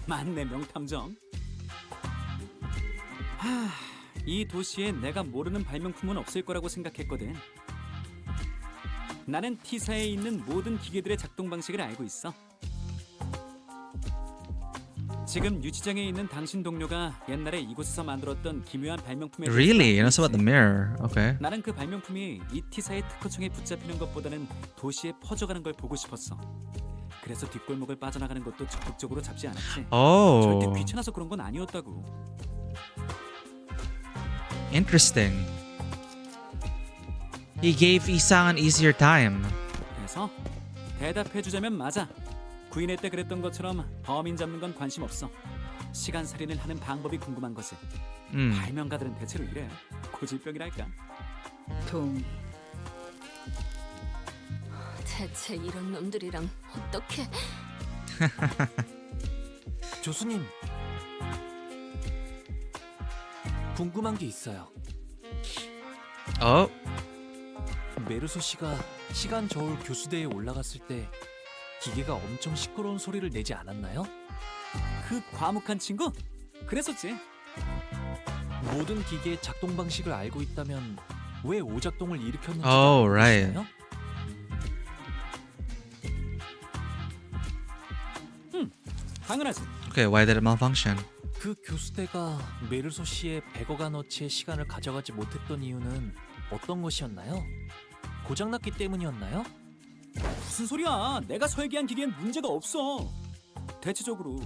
맞네, 명탐정. 이 도시에 내가 모르는 발명품은 없을 거라고 생각했거든. 나는 T사에 있는 모든 기계들의 작동 방식을 알고 있어. 지금 유치장에 있는 당신 동료가 옛날에 이곳에서 만들었던 기묘한 발명품에 Really? You know about the mirror? Okay. 나는 그 발명품이 이 T사의 특허청에 붙잡히는 것보다는 도시에 퍼져가는 걸 보고 싶었어. 그래서 뒷골목을 빠져나가는 것도 적극적으로 잡지 않았지. Oh. 절대 귀찮아서 그런 건 아니었다고. Interesting. He gave Isang an easier time. 그래서 대답해주자면 맞아. 구인회 때 그랬던 것처럼 범인 잡는 건 관심 없어. 시간 살인을 하는 방법이 궁금한 거지. 발명가들은 대체로 이래. 고질병이랄까. 대체 이런 놈들이랑 어떻게... 교수님, 궁금한 게 있어요. 메르소 씨가 시간 저울 교수대에 올라갔을 때 기계가 엄청 시끄러운 소리를 내지 않았나요? 그 과묵한 친구? 그랬었지. 모든 기계의 작동 방식을 알고 있다면 왜 오작동을 일으켰는지 Oh, right. 아시나요? 당연하지. Okay, why did it malfunction? 그 교수대가 메르소 씨의 100억 원어치의 시간을 가져가지 못했던 이유는 어떤 것이었나요? 고장났기 때문이었나요? 무슨 소리야? 내가 설계한 기계엔 문제가 없어. 대체적으로.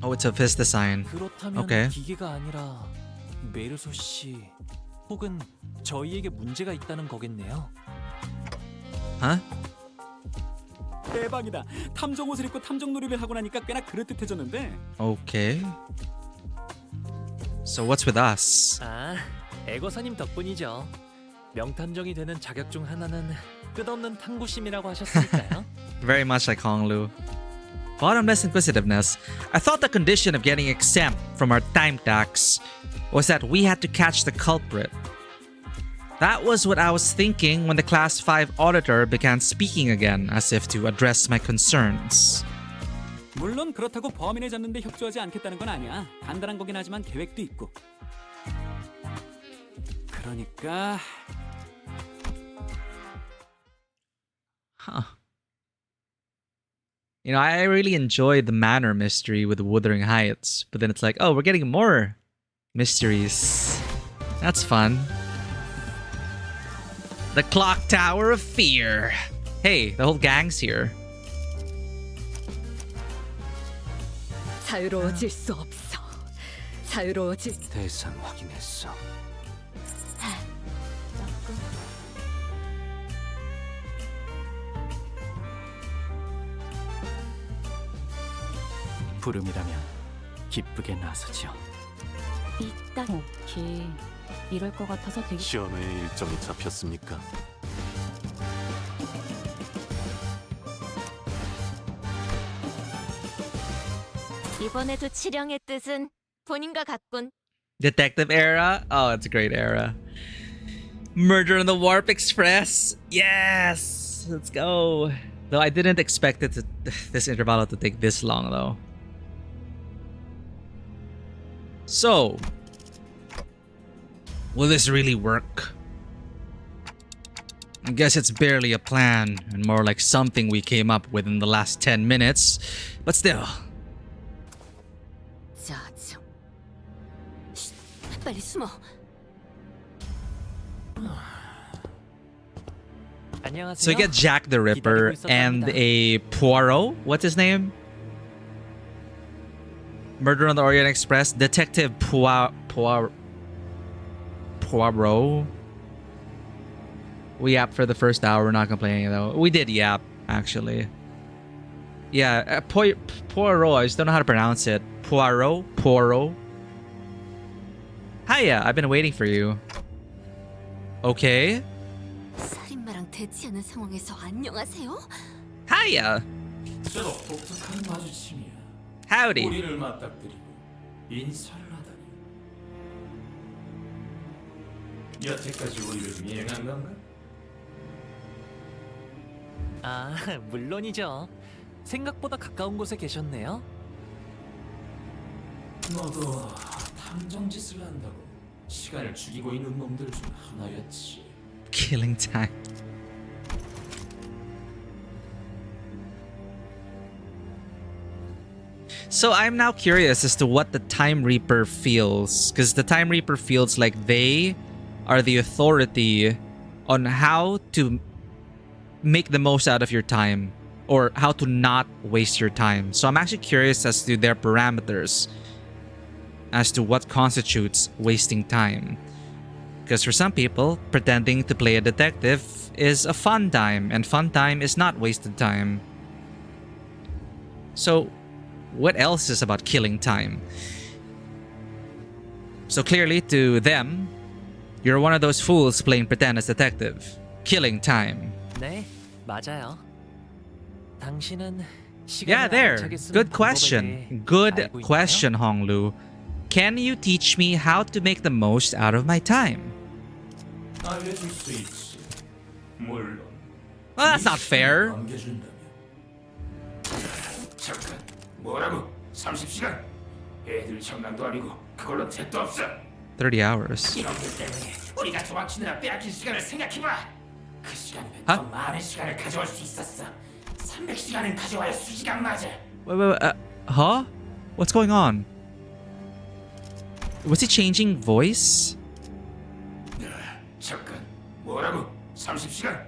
Oh, it's a Vista sign. 그렇다면 Okay. 기계가 아니라 메르소 씨 혹은 저희에게 문제가 있다는 거겠네요. Huh? 대박이다. 탐정 옷을 입고 탐정 놀이를 하고 나니까 꽤나 그럴듯해졌는데. Okay. So what's with us? 아, 에거사님 덕분이죠. 명탐정이 되는 자격 중 하나는 끝없는 탐구심이라고 하셨으니까요. Very much like Honglu. Bottomless inquisitiveness. I thought the condition of getting exempt from our time tax was that we had to catch the culprit. That was what I was thinking when the Class 5 auditor began speaking again, as if to address my concerns. 물론 그렇다고 범인을 잡는 데 협조하지 않겠다는 건 아니야. 간단한 거긴 하지만 계획도 있고. 그러니까 Huh. You know, I really enjoyed the Manor mystery with the Wuthering Heights, but then it's like, oh, we're getting more mysteries. That's fun. The Clock Tower of Fear. Hey, the whole gang's here. 자유로워질 수 없어. 자유로워질. 대상 확인했어. 부름이라면 기쁘게 나서지요. 이따 오케이. 이럴 것 같아서 되게 시험회 일정이 잡혔습니까? 이번에도 치령의 뜻은 본인과 같군. Detective era? Oh, it's a great era. Murder on the Warp Express. Yes! Let's go. Though I didn't expect it to, this intervallo to take this long though. So, will this really work? I guess it's barely a plan and more like something we came up with in the last 10 minutes, but still. 자, 좀. 빨리 숨어. So you get Jack the Ripper and a Poirot. What's his name? Murder on the Orient Express. Detective Poirot. We yapped for the first hour. We're not complaining though. We did yap, actually. Yeah, Poirot. I just don't know how to pronounce it. Poirot. Hiya, I've been waiting for you. Okay. 살인마랑 대치하는 상황에서 안녕하세요? Hiya. 저도 독특한 마주침이야. Howdy. 우리를 맞닥뜨리고 인사를 하다니. 여태까지 우리를 미행한 건가? 아, 물론이죠. 생각보다 가까운 곳에 계셨네요. 너도 탐정 짓을 한다고 시간을 죽이고 있는 놈들 중 하나였지. Killing time. So I'm now curious as to what the Time Reaper feels, because the Time Reaper feels like they are the authority on how to make the most out of your time or how to not waste your time. So I'm actually curious as to their parameters as to what constitutes wasting time. Because for some people, pretending to play a detective is a fun time, and fun time is not wasted time. So, what else is about killing time? So clearly, to them, you're one of those fools playing pretend as detective. Killing time. 네, 맞아요. 당신은 Yeah, 시간을 there. 알차게 쓰는 Good 방법에 question. 대해 Good 알고 있나요? question, Honglu. Can you teach me how to make the most out of my time? 알려줄 수 있지. 물론. Well, that's not fair. 넘겨준다면. 잠깐, 뭐라고? 30시간? 애들 청량도 아니고 그걸로 택도 없어. 30 hours. 이놈들 때문에 우리가 도망치느라 빼앗긴 시간을 생각해봐. 그 시간이면 huh? 더 많은 시간을 가져올 수 있었어. 300시간은 가져와야 수시간 맞아. Wait, huh? What's going on? Was he changing voice? 잠깐, 뭐라고? 30시간?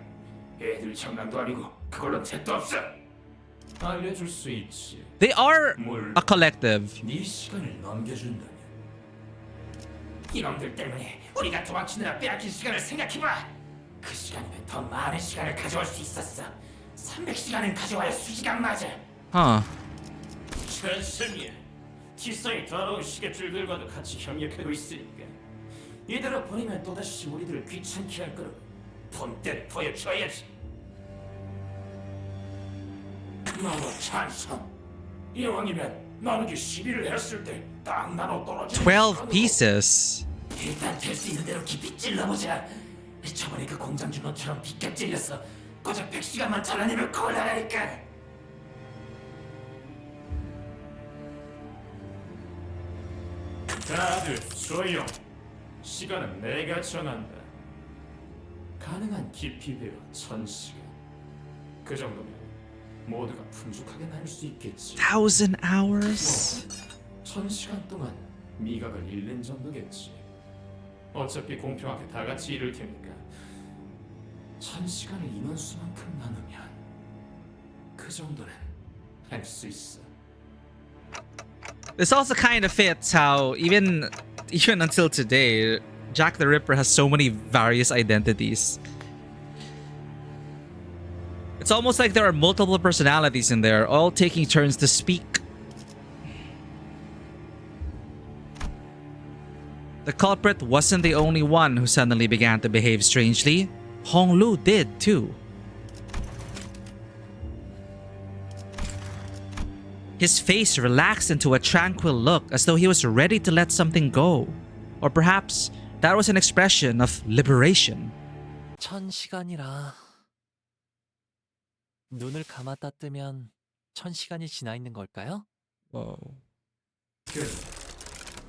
애들 청량도 아니고 그걸로 택도 없어. 알려줄 수 있지. They are a collective. 네 시간을 넘겨준다면. 이놈들 때문에 우리가 도망치느라 빼앗긴 시간을 생각해봐. 그 시간이면 더 많은 시간을 가져올 수 있었어. 300시간은 가져와야 수시간 맞아. Huh. 천승이야. 티사의 더러운 시계줄들과도 같이 협력하고 있으니까 이대로 보내면 또다시 우리들을 귀찮게 할 거라고 본때 보여줘야지. 너무 찬성. 이왕이면 나누기 12를 했을 때 딱 나눠 떨어지는 12 pieces. 일단 될 수 있는 대로 깊이 찔러보자. 저번에 그 공장 주노처럼 비껴 찔려서 고작 100시간만 잘라내면 곤란하니까. 다들 조용. 시간은 내가 정한다. 가능한 깊이 배워 1000시간. 그 정도면 모두가 풍족하게 나눌 수 있겠지. 1,000 hours? 1000시간 동안 미각을 잃는 정도겠지. 어차피 공평하게 다 같이 이룰 테니까 1000시간을 인원수만큼 나누면 그 정도는 할 수 있어. This also kind of fits how even until today, Jack the Ripper has so many various identities. It's almost like there are multiple personalities in there, all taking turns to speak. The culprit wasn't the only one who suddenly began to behave strangely. Hong Lu did too. His face relaxed into a tranquil look as though he was ready to let something go. Or perhaps that was an expression of liberation. 1000시간이라 눈을 감았다 뜨면 1000시간이 지나 있는 걸까요? Whoa. 그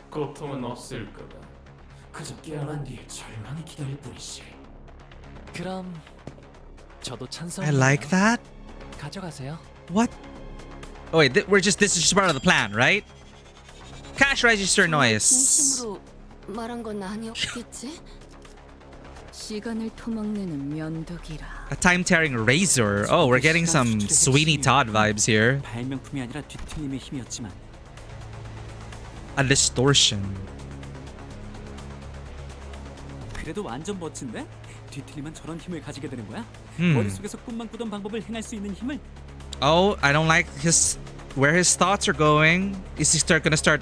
고통은 없을 거다. 그저 깨어난 뒤에 절망이 기다릴 뿐이지. 그럼 저도 찬성. I like that. 가져가세요. What? Oh wait, this is just part of the plan, right? Cash register noise. 진심으로 말한 건 아니었겠지? 시간을 토막내는 면도기라. A time-tearing razor. Oh, we're getting some Sweeney Todd vibes here. 발명품이 아니라 뒤틀림의 힘이었지만 A distortion. 그래도 완전 멋진데? 뒤틀리면 저런 힘을 가지게 되는 거야? Hmm. 머릿속에서 꿈만 꾸던 방법을 행할 수 있는 힘을? Oh, I don't like where his thoughts are going. Is he gonna start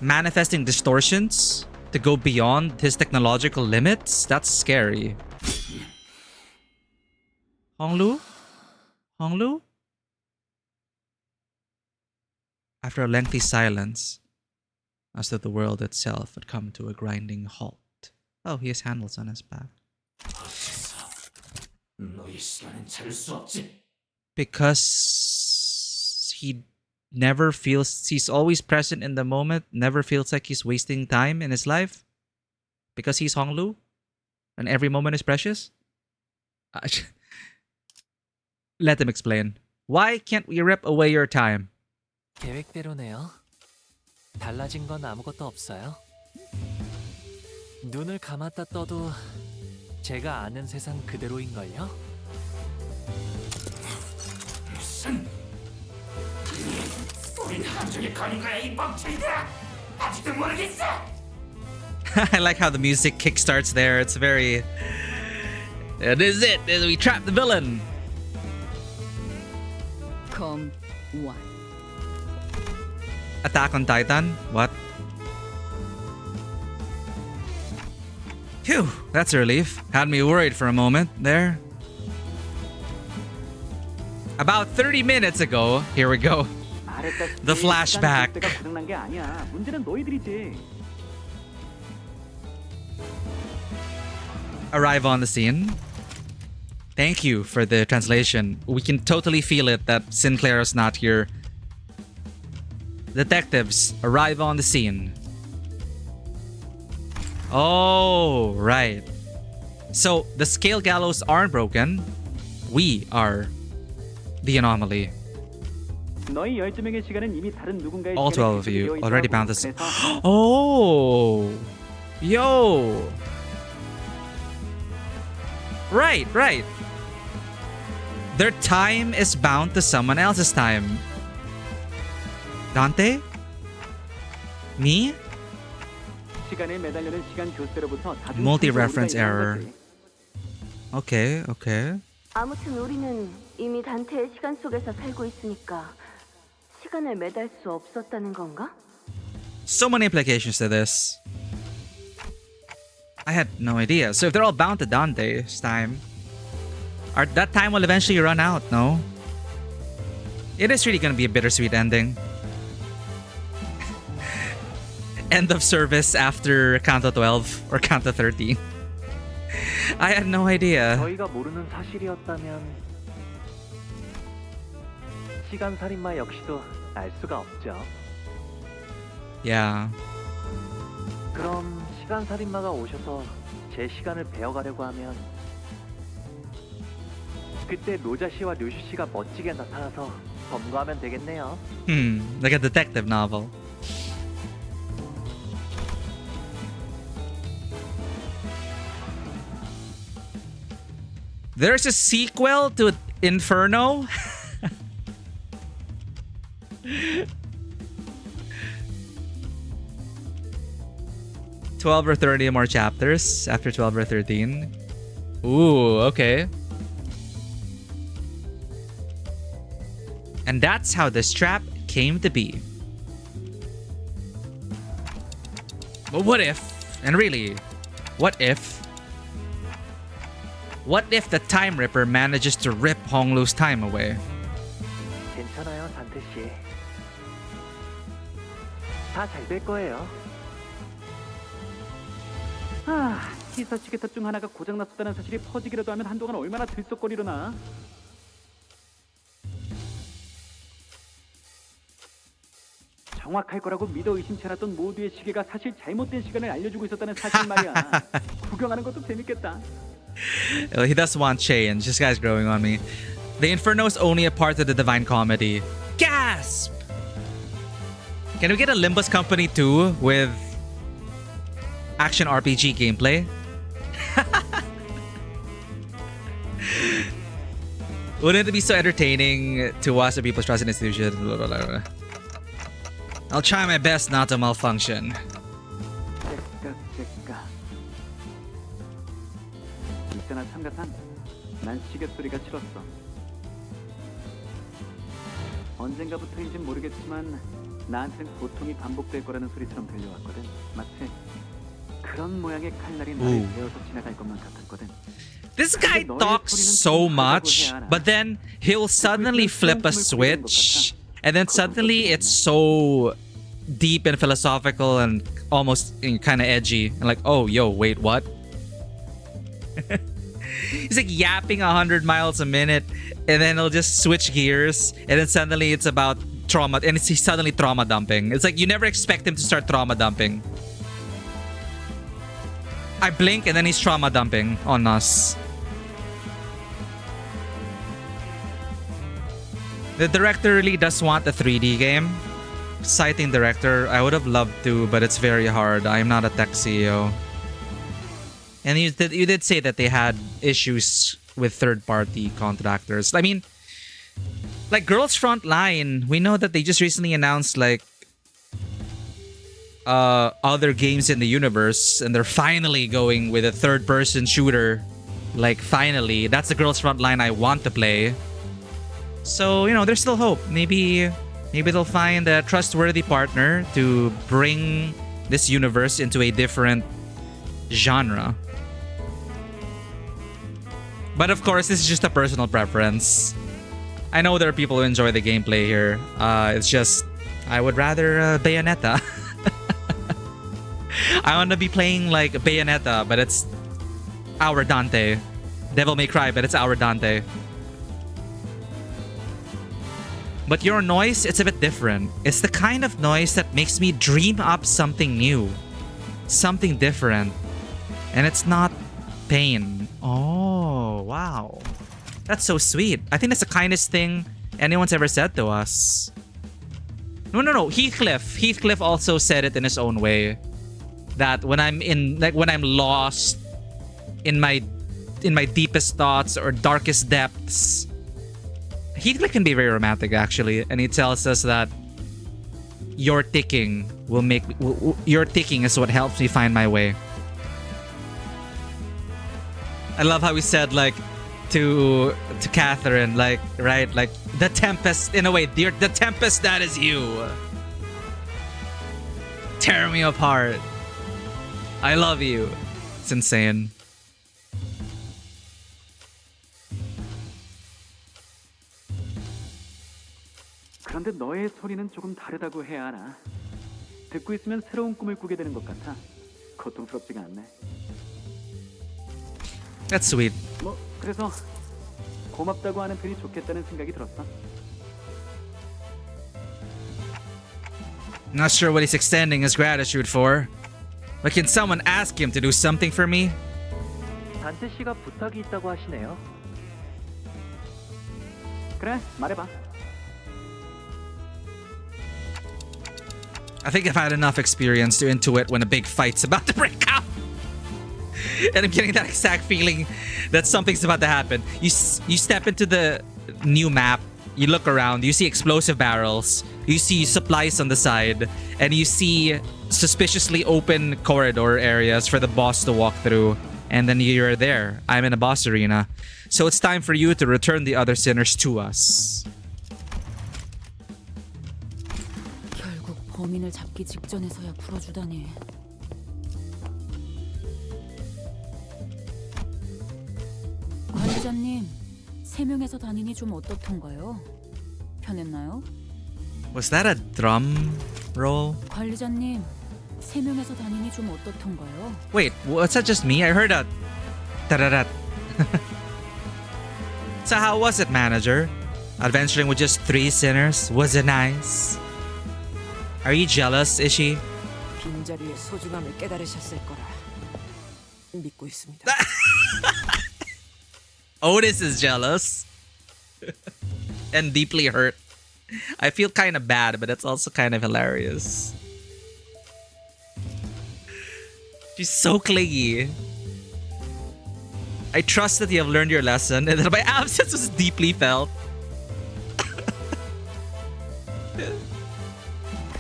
manifesting distortions to go beyond his technological limits? That's scary. Honglu? Honglu? After a lengthy silence, as though the world itself had come to a grinding halt. Oh, he has handles on his back. 너의 시간은 찾을 수 없지. Because he never feels, he's always present in the moment, never feels like he's wasting time in his life. Because he's Honglu and every moment is precious. Let him explain. Why can't we rip away your time? 계획대로네요. 달라진 건 아무것도 없어요. 눈을 감았다 떠도 제가 아는 세상 그대로인걸요? 무슨? 우린 함정에 걸린 거야 이 멍청이들아! 아직도 모르겠어! I like how the music kickstarts there. It's very... It is it! We trap the villain! Come one. Attack on Titan? What? Phew, that's a relief. Had me worried for a moment there. About 30 minutes ago, here we go. The flashback. Arrive on the scene. Thank you for the translation. We can totally feel it that Sinclair is not here. Detectives arrive on the scene. Oh, right. So the scale gallows aren't broken. We are the anomaly. All 12 of you already bound this. Oh, yo. Right, right. Their time is bound to someone else's time. Dante? Me? Multi-reference error. Okay, okay. 아무튼 우리는 이미 단테의 시간 속에서 살고 있으니까 시간을 매달 수 없었다는 건가? So many implications to this. I had no idea. So if they're all bound to Dante's time, that time will eventually run out, no? It is really going to be a bittersweet ending. End of service after Canto 12 or Canto 13. I had no idea. 저희가 모르는 사실이었다면 시간 살인마 역시도 알 수가 없죠. Yeah. 그럼 시간 살인마가 오셔서 제 시간을 베어가려고 하면 그때 로자 씨와 류슈 씨가 멋지게 나타나서 검거하면 되겠네요. Like a detective novel. There's a sequel to Inferno? 12 or 30 more chapters after 12 or 13. Ooh, okay. And that's how this trap came to be. But what if, and really, what if the Time Ripper manages to rip Honglu's time away? 괜찮아요, 단테 씨. 다 잘 될 거예요. 아, T사 시계탑 중 하나가 고장났었다는 사실이 퍼지기라도 하면 한동안 얼마나 들썩거리려나. 정확할 거라고 믿어 의심치 않았던 모두의 시계가 사실 잘못된 시간을 알려주고 있었다는 사실 말이야. 구경하는 것도 재밌겠다. He does want change. This guy's growing on me. The Inferno is only a part of the Divine Comedy. Gasp! Can we get a Limbus Company 2 with action RPG gameplay? Wouldn't it be so entertaining to watch the people's trust in institutions? I'll try my best not to malfunction. 있잖아 참가상, 난 시계 소리가 싫었어. 언젠가부터인진 모르겠지만 나한테는 고통이 반복될 거라는 소리처럼 들려왔거든. 마치 그런 모양의 칼날이 나를 베어서 지나갈 것만 같았거든. This guy talks so much, but then he'll suddenly flip a switch, and then suddenly it's so deep and philosophical and almost kind of edgy. And like, oh, yo, wait, what? He's like yapping 100 miles a minute, and then he'll just switch gears, and then suddenly it's about trauma, and he's suddenly trauma dumping. It's like you never expect him to start trauma dumping. I blink, and then he's trauma dumping on us. The director really does want a 3D game. Citing director, I would have loved to, but it's very hard. I'm not a tech CEO. And you did say that they had issues with third-party contractors. I mean, like Girls Front Line, we know that they just recently announced like other games in the universe, and they're finally going with a third-person shooter. Like finally, that's the Girls Front Line I want to play. So, you know, there's still hope. Maybe they'll find a trustworthy partner to bring this universe into a different genre. But of course, this is just a personal preference. I know there are people who enjoy the gameplay here. It's just, I would rather Bayonetta. I want to be playing like Bayonetta, but it's our Dante. Devil May Cry, but it's our Dante. But your noise, it's a bit different. It's the kind of noise that makes me dream up something new. Something different. And it's not pain. Oh, wow. That's so sweet. I think that's the kindest thing anyone's ever said to us. No. Heathcliff. Heathcliff also said it in his own way. That when I'm when I'm lost in my deepest thoughts or darkest depths, Heathcliff can be very romantic, actually, and he tells us that your ticking will make your ticking is what helps me find my way. I love how he said like to Catherine, like, right, like the tempest, in a way, the tempest that is you. Tear me apart. I love you. It's insane. 그런데 너의 소리는 조금 다르다고 해야 하나. 듣고 있으면 새로운 꿈을 꾸게 되는 것 같아. 고통스럽지가 않네. That's sweet. 뭐 그래서 고맙다고 하는 편이 좋겠다는 생각이 들었어. Not sure what he's extending his gratitude for. But can someone ask him to do something for me? 단테 씨가 부탁이 있다고 하시네요. 그래, 말해봐. I think I've had enough experience to intuit when a big fight's about to break out. And I'm getting that exact feeling that something's about to happen. You step into the new map, you look around, you see explosive barrels, you see supplies on the side, and you see suspiciously open corridor areas for the boss to walk through. And then you're there. I'm in a boss arena. So it's time for you to return the other sinners to us. 결국 범인을 잡기 직전에서야 풀어주다니. 관리자님, 3명에서 다니니 좀 어떻던가요? 편했나요? Was that a drum roll? 관리자님, 3명에서 다니니 좀 어떻던가요? Wait, was that just me? I heard a da-da-da. So how was it, manager? Adventuring with just 3 sinners? Was it nice? Are you jealous, Ishi? 빈자리의 소중함을 깨달으셨을 거라 믿고 있습니다. Otis is jealous. And deeply hurt. I feel kind of bad, but it's also kind of hilarious. She's so clingy. I trust that you have learned your lesson and that my absence was deeply felt.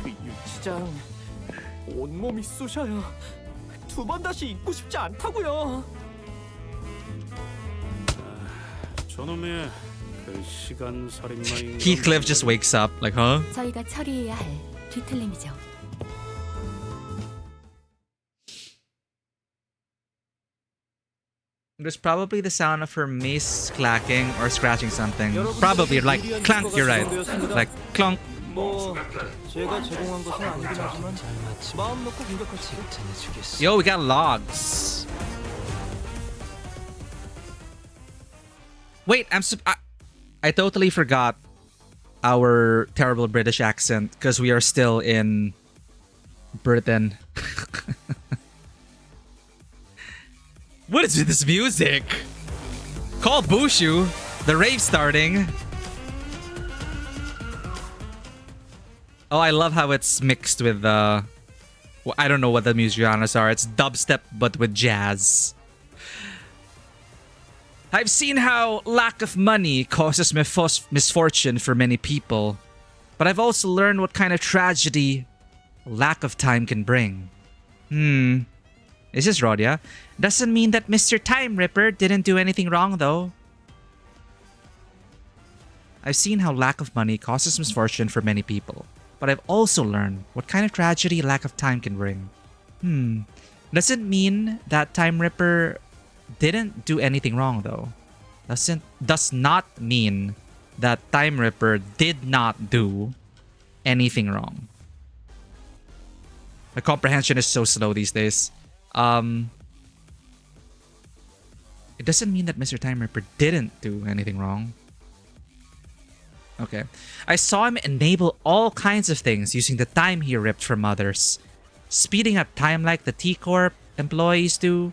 유치장, 온몸이 쑤셔요. 2번 다시 입고 싶지 않다고요. 저놈의 그 시간 살인마인 Heathcliff just wakes up like, huh? 저희가 처리해야 할 뒤틀림이죠. There's probably the sound of her mace clacking or scratching something. Probably like clunk, you're right. Like clunk. 뭐 제가 제공한 것은 아니긴 하지만 마음 놓고 공격하시죠. Yo, we got logs. Wait, I totally forgot our terrible British accent because we are still in Britain. What is with this music? Call Bushu. The rave's starting. Oh, I love how it's mixed with well, I don't know what the music genres are. It's dubstep but with jazz. I've seen how lack of money causes misfortune for many people, but I've also learned what kind of tragedy lack of time can bring. Is this Rodia? Doesn't mean that Mr. Time Ripper didn't do anything wrong, though. I've seen how lack of money causes misfortune for many people, but I've also learned what kind of tragedy lack of time can bring. Doesn't mean that Time Ripper didn't do anything wrong, though. Does not mean that Time Ripper did not do anything wrong. My comprehension is so slow these days. It doesn't mean that Mr. Time Ripper didn't do anything wrong. Okay. I saw him enable all kinds of things using the time he ripped from others. Speeding up time like the T-Corp employees do.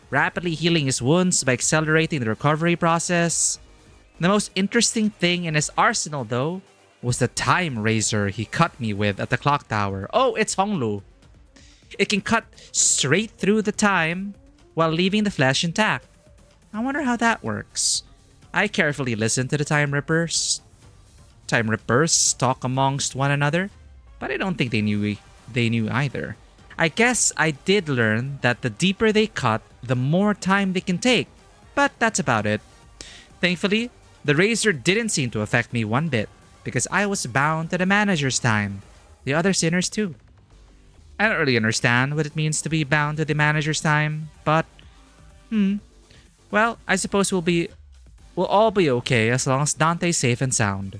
Rapidly healing his wounds by accelerating the recovery process. The most interesting thing in his arsenal, though, was the time razor he cut me with at the clock tower. Oh, it's Honglu. It can cut straight through the time while leaving the flesh intact. I wonder how that works. I carefully listened to the Time Rippers talk amongst one another, but I don't think they knew either. I guess I did learn that the deeper they cut, the more time they can take, but that's about it. Thankfully, the razor didn't seem to affect me one bit, because I was bound to the manager's time. The other sinners too. I don't really understand what it means to be bound to the manager's time, but well, I suppose we'll all be okay as long as Dante's safe and sound.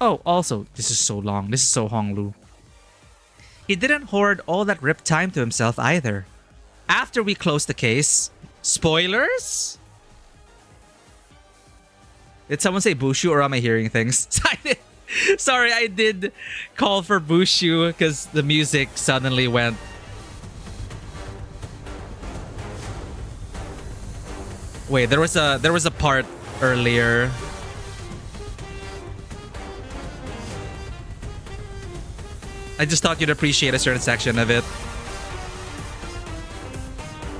Oh, also, this is so long. This is so Honglu. He didn't hoard all that ripped time to himself either. After we closed the case, spoilers? Did someone say Bushu or am I hearing things? Sorry, I did call for Bushu because the music suddenly went. Wait, there was a part earlier I just thought you'd appreciate a certain section of it.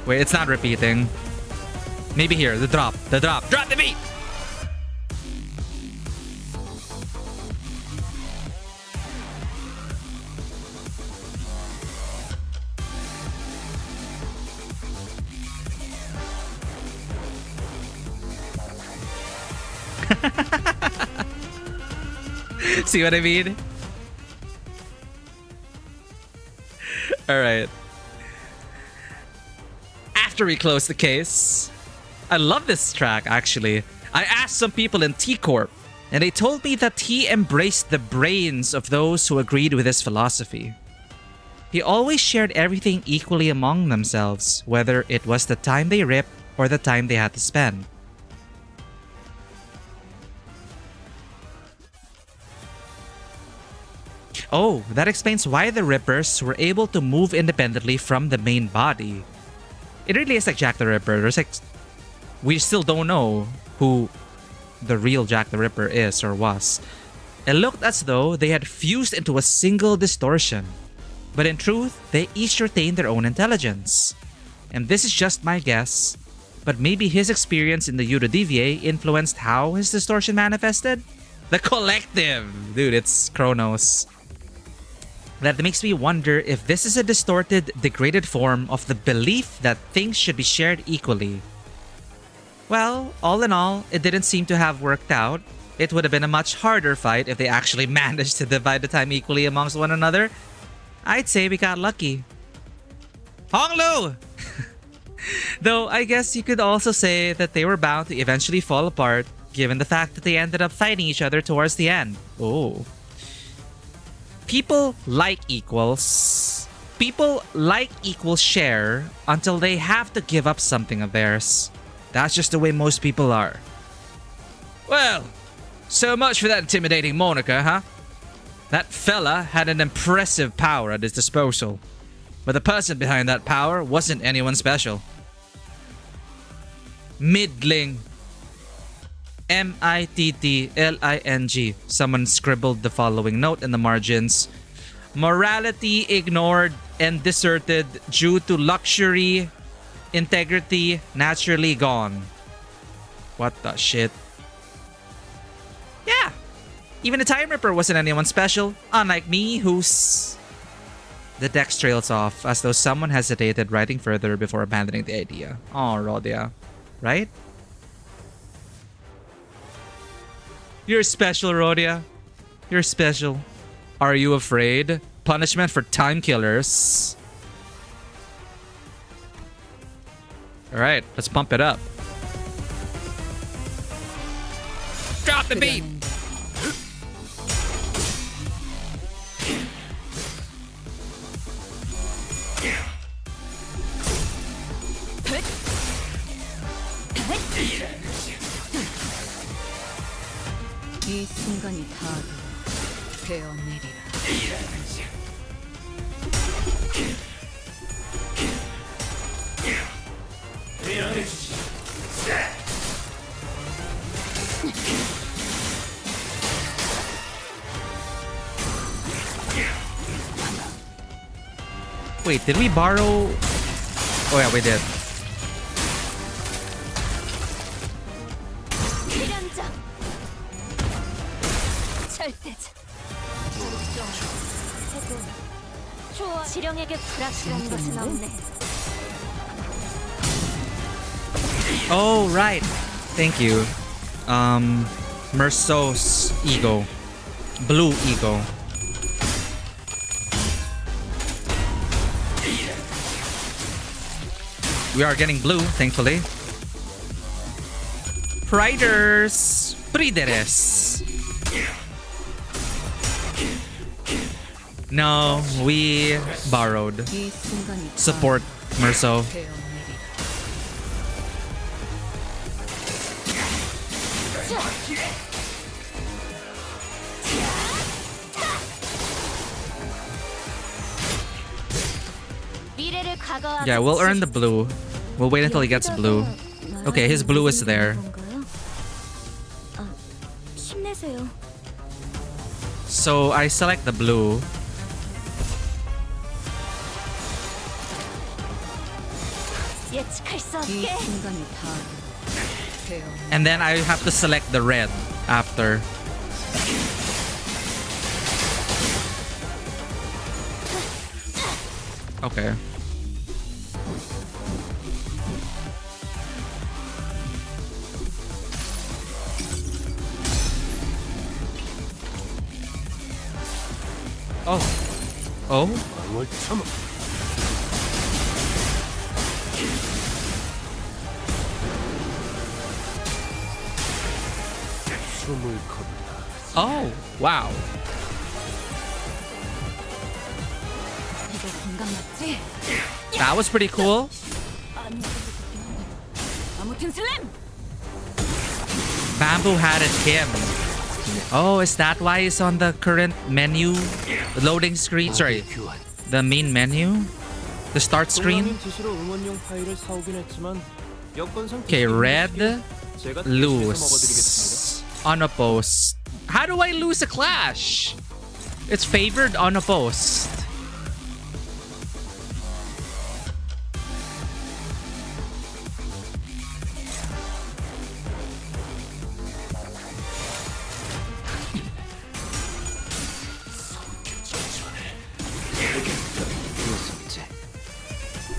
Wait, it's not repeating. Maybe here, the drop. Drop the beat! See what I mean? Alright. After we close the case, I love this track actually. I asked some people in T-Corp, and they told me that he embraced the brains of those who agreed with his philosophy. He always shared everything equally among themselves, whether it was the time they ripped or the time they had to spend. Oh, that explains why the Rippers were able to move independently from the main body. It really is like Jack the Ripper. There's like, we still don't know who the real Jack the Ripper is or was. It looked as though they had fused into a single distortion. But in truth, they each retained their own intelligence. And this is just my guess, but maybe his experience in the UDVA influenced how his distortion manifested? The collective! Dude, it's Kronos. That makes me wonder if this is a distorted, degraded form of the belief that things should be shared equally. Well, all in all, it didn't seem to have worked out. It would have been a much harder fight if they actually managed to divide the time equally amongst one another. I'd say we got lucky. Honglu! Though I guess you could also say that they were bound to eventually fall apart, given the fact that they ended up fighting each other towards the end. Oh. People like equals. People like equals share until they have to give up something of theirs. That's just the way most people are. Well, so much for that intimidating moniker, huh? That fella had an impressive power at his disposal. But the person behind that power wasn't anyone special. Middling. M-I-T-T-L-I-N-G. Someone scribbled the following note in the margins. Morality ignored and deserted due to luxury, integrity naturally gone. What the shit? Yeah. Even the Time Ripper wasn't anyone special. Unlike me, who's... The text trails off as though someone hesitated writing further before abandoning the idea. Oh, Rhodia. Right? You're special, Rhodia. You're special. Are you afraid? Punishment for time killers. Alright, let's pump it up. Drop the beat! 이 순간이 다 되어내리라. Wait, did we borrow? Oh yeah, we did. 지령에게 불확실한 것은 없네. Oh, right. Thank you. Merceau's ego. Blue ego. We are getting blue, thankfully. Priders. Prideres. No, we borrowed. Support Merceau. Yeah, we'll earn the blue. We'll wait until he gets blue. Okay, his blue is there. So I select the blue. 예측할 수 이 없게. 순간이 다 되어. And then I have to select the red after. Okay. Oh. Oh? Oh, wow. 이거 공감 맞지? That was pretty cool. 아무튼 슬램. Bamboo had it him. Oh, is that why it's on the current menu? Loading screen? Sorry. The main menu? The start screen? 지시로 응원용 파일을 사오긴 했지만 여건상 Okay, red, 제가 lose, unopposed. How do I lose a clash? It's favored unopposed.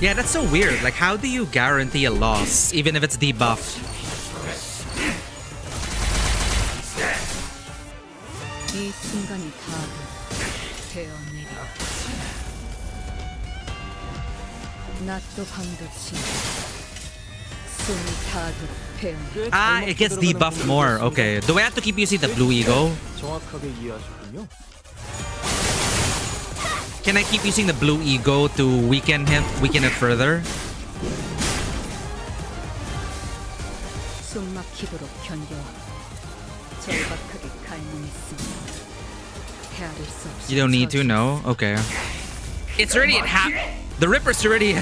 Yeah, that's so weird. Like, how do you guarantee a loss, even if it's debuffed? 이 순간이 다 되어 내려. 낮도 밤도 지. 숨이 닿도록 배운. Ah, it gets debuffed more. Okay. Do I have to keep using the blue ego? 정확하게 이해하셨군요. Can I keep using the blue ego to weaken it further? 숨 막히도록 견뎌. 절박하게 갈망했으니 헤아릴 수 없이. You don't need to, no? Okay. It's already at half. The Ripper's already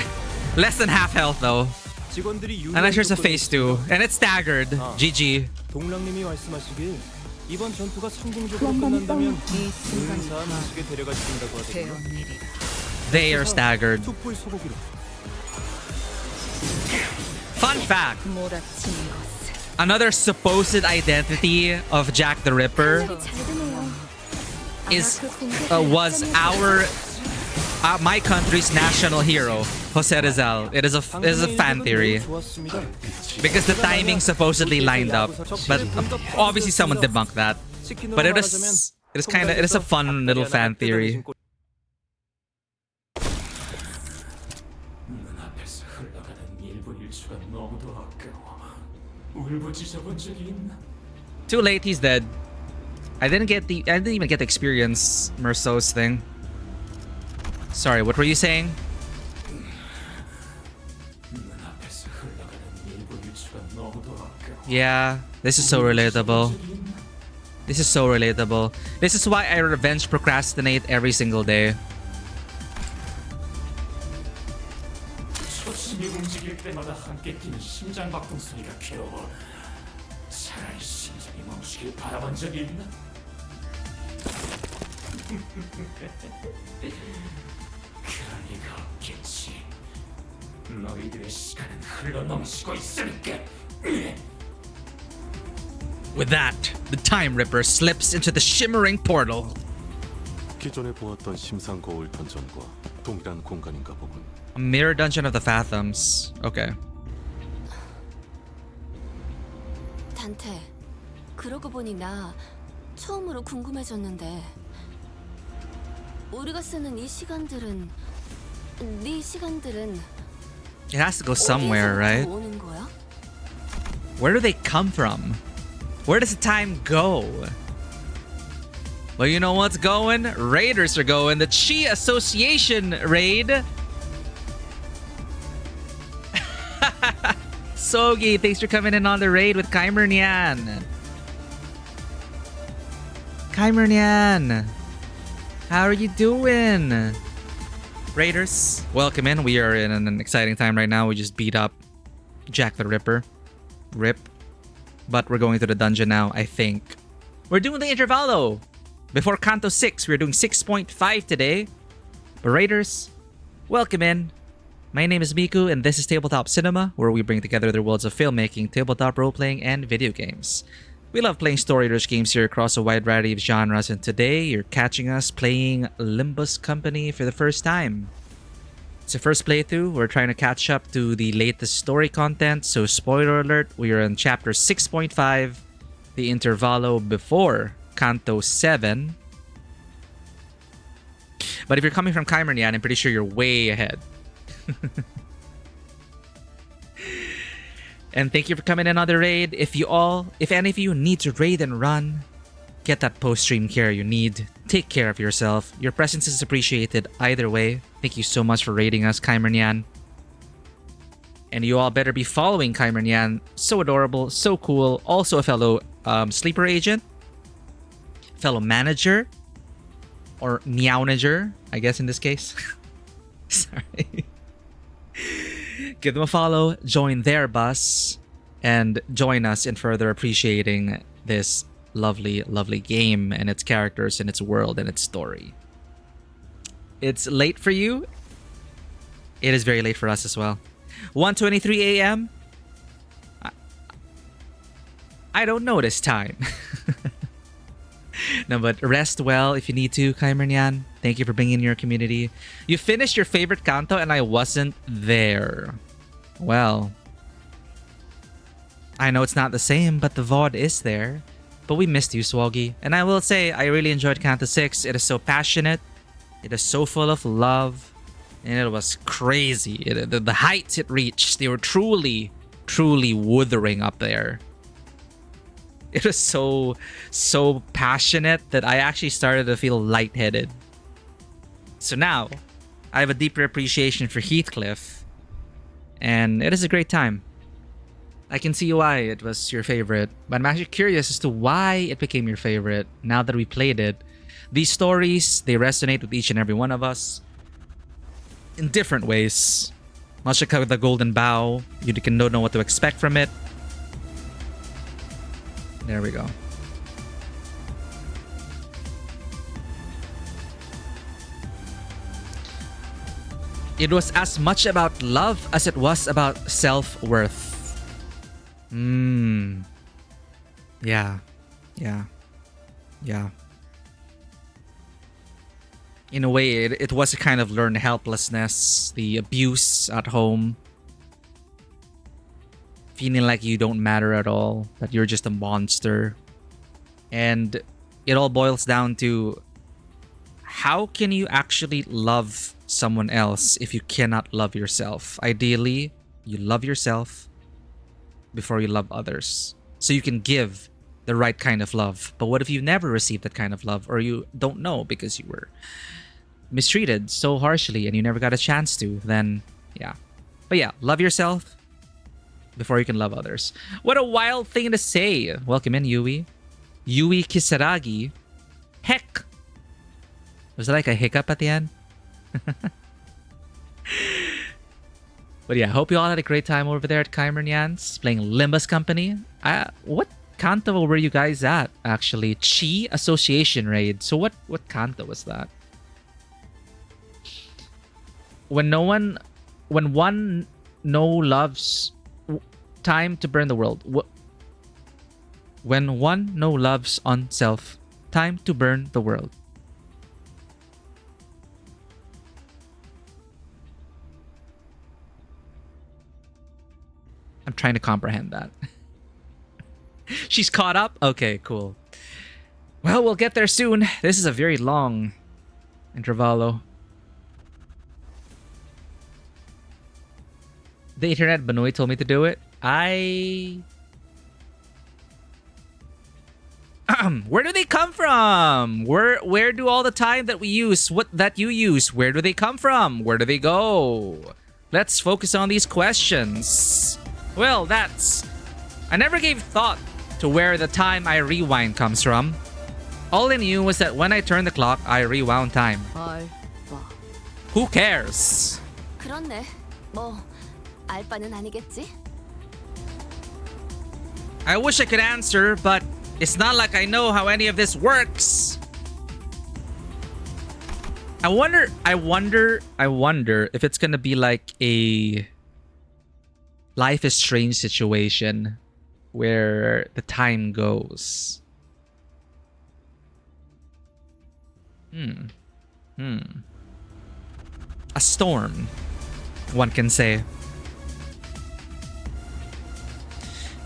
less than half health though. And I'm sure it's a phase 2. And it's staggered. GG. 동랑님이 말씀하시길 이번 전투가 성공적으로 끝난다면 은사한 음식에 데려가 주신다고 하더군요. They are staggered. 툭불 소고기로. Fun fact. Another supposed identity of Jack the Ripper was my country's national hero, Jose Rizal. It is a fan theory because the timing supposedly lined up, but obviously someone debunked that. But it is a fun little fan theory. Too late, he's dead. I didn't even get to experience Merceau's thing. Sorry, what were you saying? Yeah, this is so relatable. This is so relatable. This is why I revenge procrastinate every single day. With that, the Time Ripper slips into the shimmering portal. 기존에 보았던 심상 거울 던전과 동일한 공간인가 보군. A mirror dungeon of the Phantoms. Okay. 단테, 그러고 보니 나 처음으로 궁금해졌는데 우리가 쓰는 이 시간들은 네 시간들은 It has to go somewhere, right? 오는 거야? Where do they come from? Where does the time go? Well, you know what's going? Raiders are going. The Chi Association raid. Sogi, thanks for coming in on the raid with Kaimer Nyan. Kaimer Nyan. How are you doing? Raiders, welcome in. We are in an exciting time right now. We just beat up Jack the Ripper. Rip. But we're going to the dungeon now, I think. We're doing the Intervallo. Before Canto 6, we're doing 6.5 today. But Raiders, welcome in. My name is Miku, and this is Tabletop Cinema, where we bring together the worlds of filmmaking, tabletop role-playing, and video games. We love playing story-rich games here across a wide variety of genres, and today you're catching us playing Limbus Company for the first time. It's the first playthrough. We're trying to catch up to the latest story content, so spoiler alert, we are in chapter 6.5, the Intervallo before Canto 7. But if you're coming from Chimernian, I'm pretty sure you're way ahead. And thank you for coming in on the raid. If any of you need to raid and run, get that post-stream care you need. Take care of yourself. Your presence is appreciated either way. Thank you so much for raiding us, Chimernian. And you all better be following Chimernian. So adorable, so cool. Also a fellow sleeper agent, fellow manager, or meownager, I guess in this case. Sorry. Give them a follow, join their bus, and join us in further appreciating this lovely, lovely game and its characters and its world and its story. It's late for you. It is very late for us as well. 1:23 a.m. I don't know this time. No, but rest well if you need to, Chimernian. Thank you for bringing in your community. You finished your favorite canto and I wasn't there. Well, I know it's not the same, but the VOD is there. But we missed you, Swoggy. And I will say, I really enjoyed Canto 6. It is so passionate. It is so full of love. And it was crazy. The heights it reached, they were truly, truly withering up there. It was so passionate that I actually started to feel lightheaded. So now, I have a deeper appreciation for Heathcliff. And it is a great time. I can see why it was your favorite. But I'm actually curious as to why it became your favorite now that we played it. These stories, they resonate with each and every one of us. In different ways. Much like the Golden Bow, you can don't know what to expect from it. There we go. It was as much about love as it was about self-worth. Yeah. In a way, it was a kind of learned helplessness, the abuse at home. Feeling like you don't matter at all, that you're just a monster. And it all boils down to, how can you actually love someone else if you cannot love yourself? Ideally, you love yourself before you love others, so you can give the right kind of love. But what if you never received that kind of love, or you don't know because you were mistreated so harshly and you never got a chance to? Then yeah. But yeah, love yourself before you can love others. What a wild thing to say. Welcome in, Yui Kisaragi. Heck, was that like a hiccup at the end? But yeah, hope you all had a great time over there at Chimernian's playing Limbus Company. What canto were you guys at, actually? Chi Association Raid. So what canto was that? When one no loves, time to burn the world. When one no loves on self, time to burn the world. I'm trying to comprehend that. She's caught up? Okay, cool. Well, we'll get there soon. This is a very long intervallo. The internet Benoit told me to do it. Where do they come from? Where do all the time that we use, you use, where do they come from? Where do they go? Let's focus on these questions. Well, I never gave thought to where the time I rewind comes from. All I knew was that when I turned the clock, I rewound time. Who cares? 그렇네. 뭐 알 바는 아니겠지? I wish I could answer, but it's not like I know how any of this works. I wonder if it's gonna be like a Life is Strange situation where the time goes. A storm, one can say.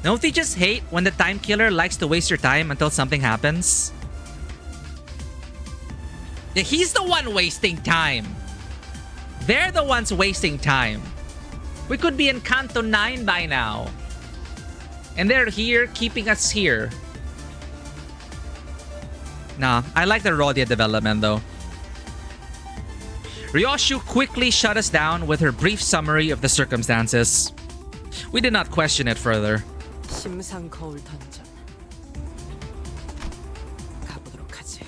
Don't they just hate when the time killer likes to waste your time until something happens? Yeah, he's the one wasting time. They're the ones wasting time. We could be in Canto 9 by now. And they're here, keeping us here. Nah, I like the Rodia development though. Ryoshu quickly shut us down with her brief summary of the circumstances. We did not question it further. 심상 거울 던전. 가보도록 하지.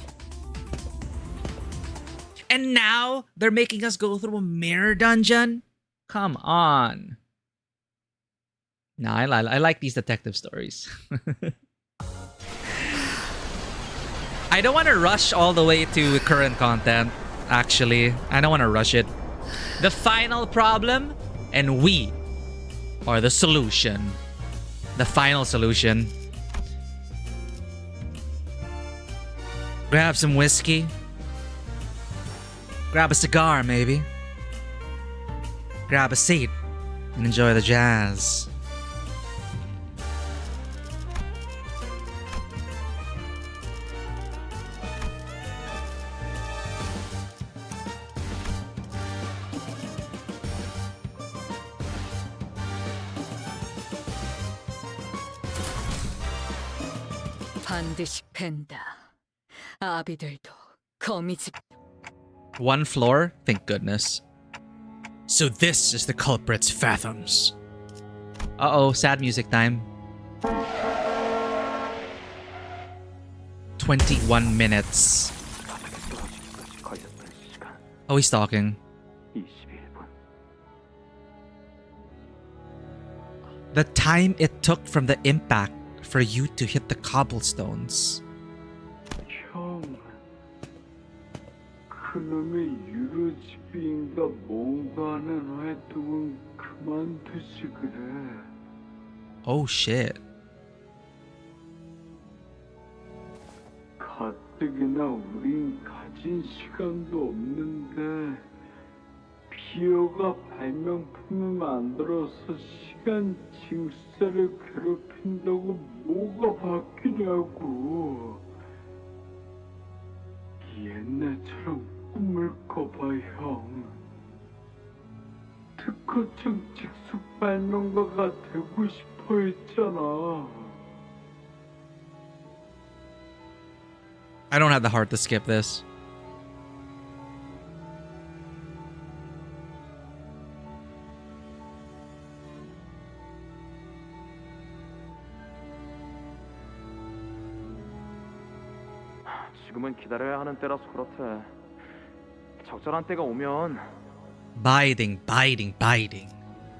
And now they're making us go through a mirror dungeon? Come on. Nah, I like these detective stories. I don't want to rush all the way to current content, actually. I don't want to rush it. The final problem, and we are the solution. The final solution. Grab some whiskey. Grab a cigar, maybe. Grab a seat and enjoy the jazz. 반드시 팬다. 아비들도 거미집. One floor? Thank goodness. So this is the culprit's fathoms. Uh-oh, sad music time. 21 minutes. Oh, he's talking. The time it took from the impact for you to hit the cobblestones. 형, 그놈의 유로집인가 뭔가 하는 활동은 그만두시 그래. Oh shit. 가뜩이나 우린 가진 시간도 없는데 비어가 발명품을 만들어서 시간 징수자를 괴롭힌다고 뭐가 바뀌냐고. 옛날처럼 꿈을 꿔봐 형. 특허청 직속 발명가가 되고 싶어 했잖아. I don't have the heart to skip this. 지금은 기다려야 하는 때라서 그렇대. 적절한 때가 오면 Biding.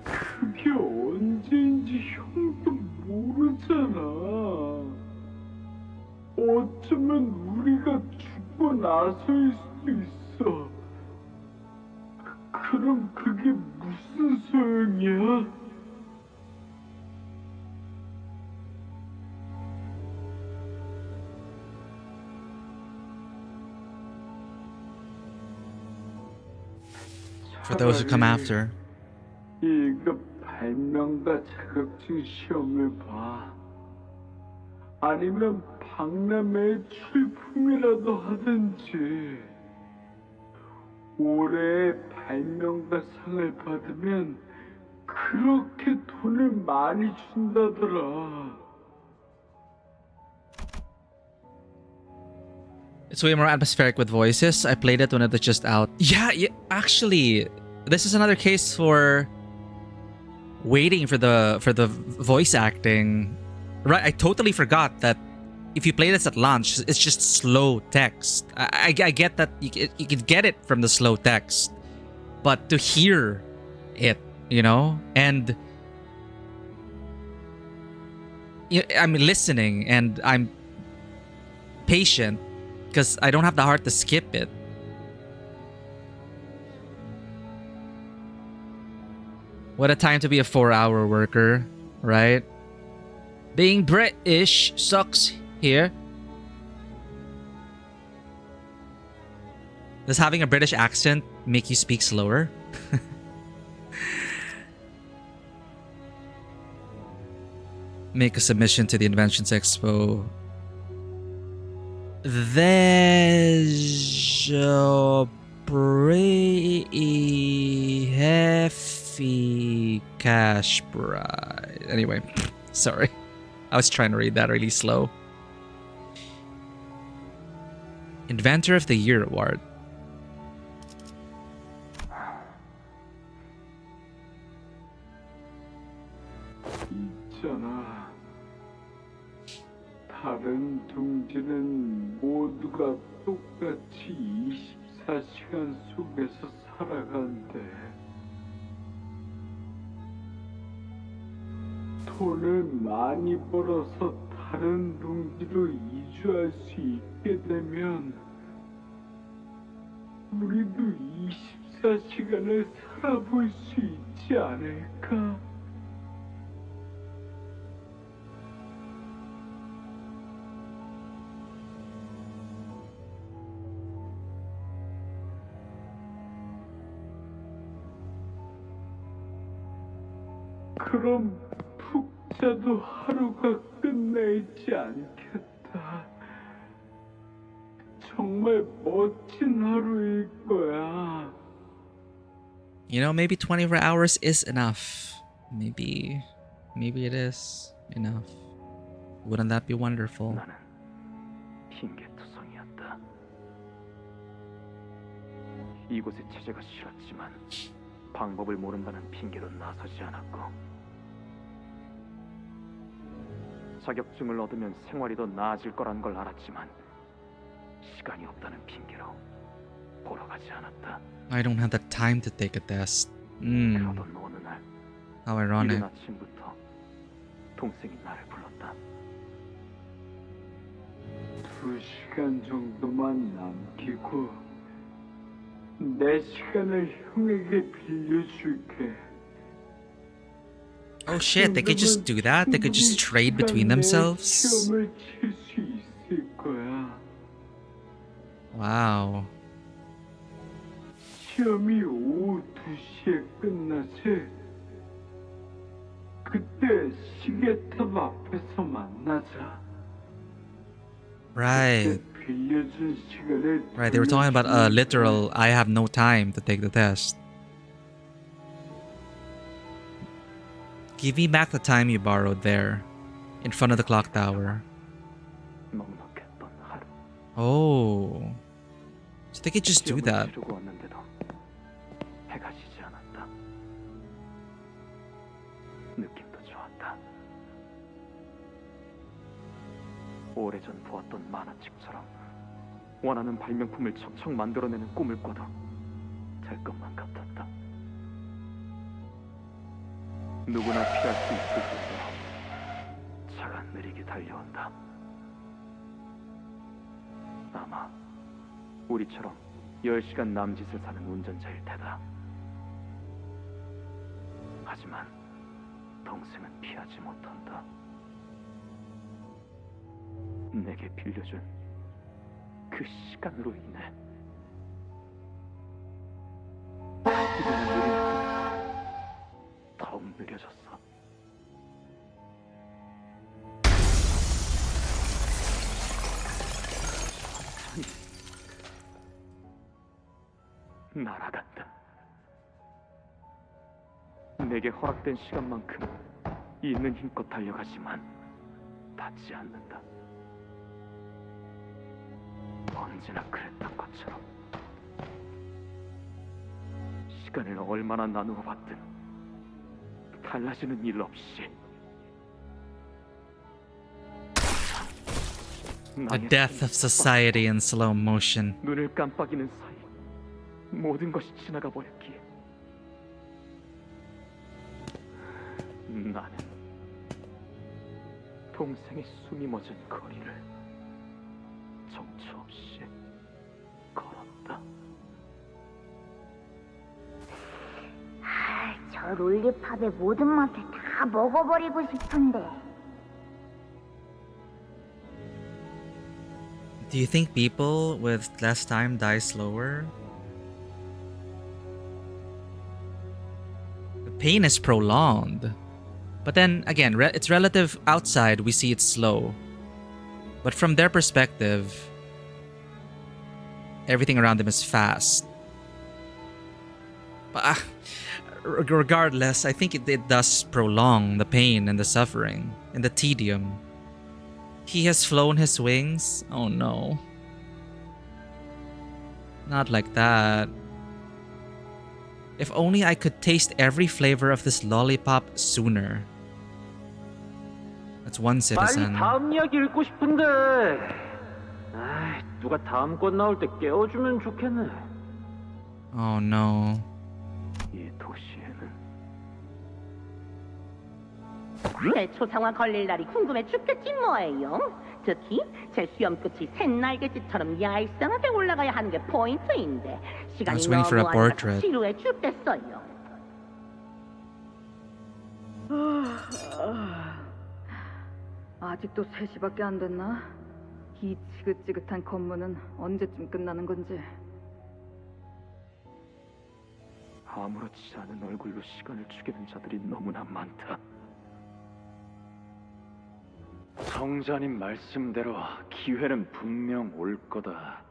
그게 언제인지 형도 모르잖아. 어쩌면 우리가 죽고 나서일 수도 있어. 그럼 그게 무슨 소용이야? For those who come after. 이거 발명가 자격증 시험을 봐. 아니면 박람회 출품이라도 하든지. 올해 발명가상을 받으면 그렇게 돈을 많이 준다더라. It's way more atmospheric with voices. I played it when it was just out. Yeah, actually, this is another case for waiting for the voice acting. Right, I totally forgot that if you play this at launch, it's just slow text. I get that you can get it from the slow text, but to hear it, you know, and I'm listening and I'm patient because I don't have the heart to skip it. What a time to be a 4-hour worker, right? Being British sucks here. Does having a British accent make you speak slower? Make a submission to the Inventions Expo. There's a pretty hefty cash prize. Anyway, sorry. I was trying to read that really slow. Inventor of the Year Award. 있잖아. 다른 둥지는 모두가 똑같이 24시간 속에서 살아간대. 돈을 많이 벌어서 다른 둥지로 이주할 수 있게 되면 우리도 24시간을 살아볼 수 있지 않을까? 그럼 푹 자도 하루가 끝나있지 않겠다. 정말 멋진 하루일 거야. You know, maybe 24 hours is enough. Maybe it is enough. Wouldn't that be wonderful? 나는 핑계투성이었다. 이곳의 체제가 싫었지만 방법을 모른다는 핑계로 나서지 않았고, 자격증을 얻으면 생활이 더 나아질 거란 걸 알았지만 시간이 없다는 핑계로 보러 가지 않았다. I don't have the time to take a test. 그러던 어느 날 How ironic. 이른 아침부터 동생이 나를 불렀다. 2시간 정도만 남기고 내 시간을 형에게 빌려줄게. Oh shit, they could just do that? They could just trade between themselves? 시험을 칠 수 있을 거야. Wow. 시험이 오후 2시에 끝나지. 그때 시계탑 앞에서 만나자. Right. 빌려준 시간을 Right, they were talking about a literal I have no time to take the test. Give me back the time you borrowed there, in front of the clock tower. 넉넉했던 하루. Oh. So they could just do that. 치르고 왔는데도 해가 지지 않았다. 느낌도 좋았다. 오래전 보았던 만화책처럼 원하는 발명품을 척척 만들어내는 꿈을 꿔도 될 것만 같았다. 누구나 피할 수 있을 정도로 차가 느리게 달려온다. 아마 우리처럼 10시간 남짓을 사는 운전자일 테다. 하지만 동생은 피하지 못한다. 내게 빌려준 그 시간으로 인해 달리는 느린 더욱 느려졌어. 천천히 날아간다. 내게 허락된 시간만큼 있는 힘껏 달려가지만 닿지 않는다. 언제나 그랬던 것처럼 시간을 얼마나 나누어 봤든 달라지는 일 없이 The death of society in slow motion. 눈을 깜빡이는 사이 모든 것이 지나가 버렸기에 나는 동생의 숨이 멎은 거리를 정처 없이 걸었다. 저 저 롤리팝의 모든 맛을 다 먹어버리고 싶은데. Do you think people with less time die slower? The pain is prolonged. But then again, it's relative. Outside, we see it's slow. But from their perspective, everything around them is fast. But regardless, I think it does prolong the pain and the suffering and the tedium. He has flown his wings? Oh no. Not like that. If only I could taste every flavor of this lollipop sooner. That's one citizen. 빨리 다음 이야기 읽고 싶은데. 아, 누가 다음 권 나올 때 깨워주면 좋겠네. Oh no. 이 도시에는 제 초상화 걸릴 날이 궁금해 죽겠지 뭐예요. 특히 제 수염 끝이 샛날개짓처럼 얄쌍하게 올라가야 하는 게 포인트인데 시간이 was waiting for a 너무 안 portrait. 가서 지루해 죽겠어요. 아직도 3시밖에 안 됐나? 이 지긋지긋한 건물은 언제쯤 끝나는 건지. 아무렇지 않은 얼굴로 시간을 죽이는 자들이 너무나 많다. 성자님 말씀대로 기회는 분명 올 거다.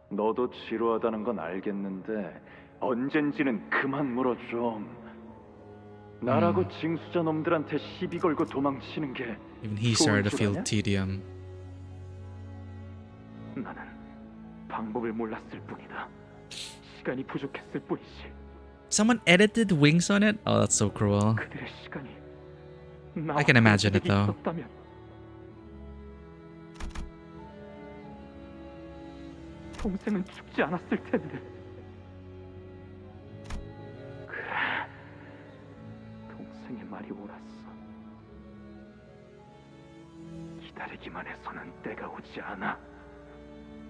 너도 지루하다는 건 알겠는데 언젠지는 그만 물어 좀. 나라고 징수자 놈들한테 시비 걸고 도망치는 게 Even he started to feel tedium. 나는 방법을 몰랐을 뿐이다. 시간이 부족했을 뿐이지. Someone edited wings on it? Oh, that's so cruel. 그들의 시간이 I can imagine it though. 있었다면 동생은 죽지 않았을 텐데. 그래, 동생의 말이 옳았어. 기다리기만 해서는 때가 오지 않아.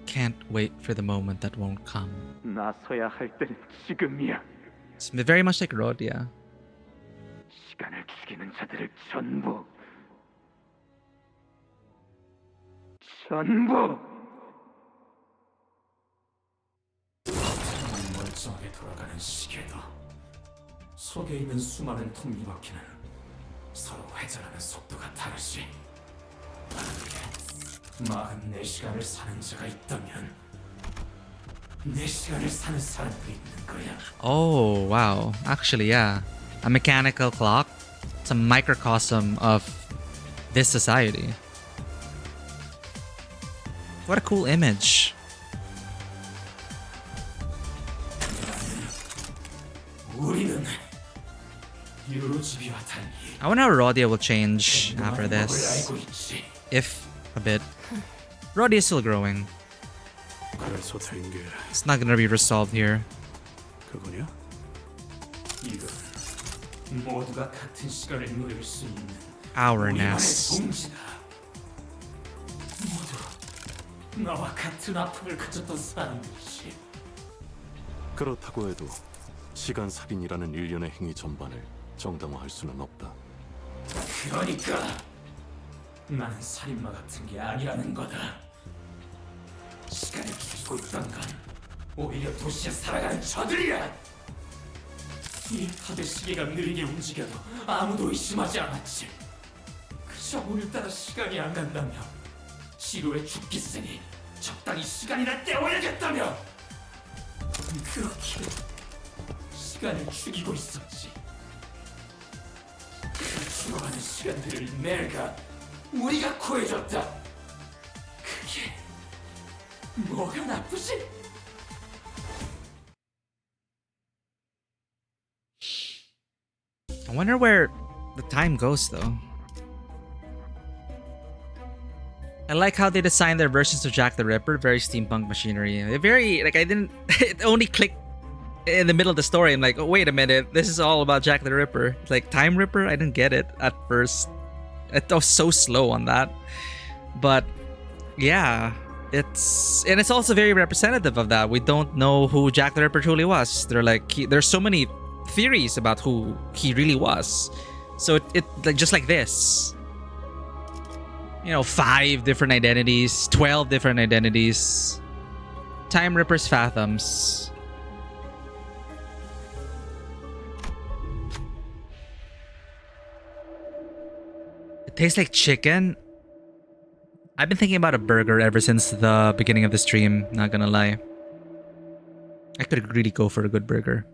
Can't wait for the moment that won't come. 나서야 할 때는 지금이야. It's very much like Rodia. 시간을 죽이는 자들을 전부 멀쩡하게 돌아가는 시계도 속에 있는 수많은 톱니바퀴는 서로 회전하는 속도가 다르지. 만약에 44시간을 사는 자가 있다면 4시간을 사는 사람도 있는 거야. Oh, wow. Actually, yeah. A mechanical clock. It's a microcosm of this society. What a cool image. 우리는 유로집이와 달리 I wonder how Rodia will change after this. 알고 있지. If a bit. Rodia is still growing. 그래서 된 게 It's not gonna be resolved here. 그거냐? 이건 모두가 같은 시간을 누릴 수 있는 Ourness. 우리만의 동지다. 모두 나와 같은 아픔을 가졌던 사람들이지. 그렇다고 해도 시간 살인이라는 일련의 행위 전반을 정당화할 수는 없다. 그러니까 나는 살인마 같은 게 아니라는 거다. 시간을 죽이고 있던 건 오히려 도시에 살아가는 저들이야. 이 하드 시계가 느리게 움직여도 아무도 의심하지 않았지. 그저 오늘따라 시간이 안 간다며 지루해 죽겠으니 적당히 시간이나 때워야겠다며 그렇게 시간을 죽이고 있었지. 그 죽어가는 시간들을 우리가 구해줬다. 그게 뭐가 나쁘지? I wonder where the time goes though. I like how they designed their versions of Jack the Ripper, very steampunk machinery. Very, like, I didn't, it only clicked in the middle of the story. I'm like, oh, wait a minute, this is all about Jack the Ripper. It's like Time Ripper? I didn't get it at first. It was so slow on that. But yeah, It's also very representative of that. We don't know who Jack the Ripper truly was. There's so many theories about who he really was. So it like just like this. 5 different identities, 12 different identities. Time Ripper's Fathoms. It tastes like chicken. I've been thinking about a burger ever since the beginning of the stream, not gonna lie. I could really go for a good burger.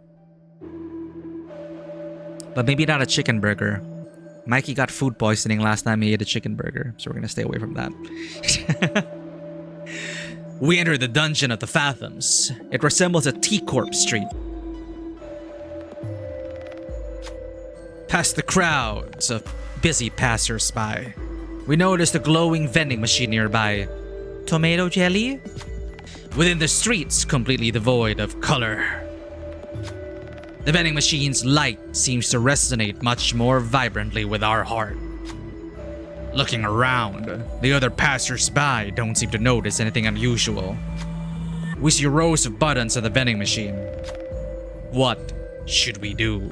But maybe not a chicken burger. Mikey got food poisoning last time he ate a chicken burger, so we're gonna stay away from that. We enter the dungeon of the Fathoms. It resembles a T-Corp street. Past the crowds of busy passers-by, we noticed a glowing vending machine nearby. Tomato jelly? Within the streets, completely devoid of color. The vending machine's light seems to resonate much more vibrantly with our heart. Looking around, the other passers-by don't seem to notice anything unusual. We see rows of buttons on the vending machine. What should we do?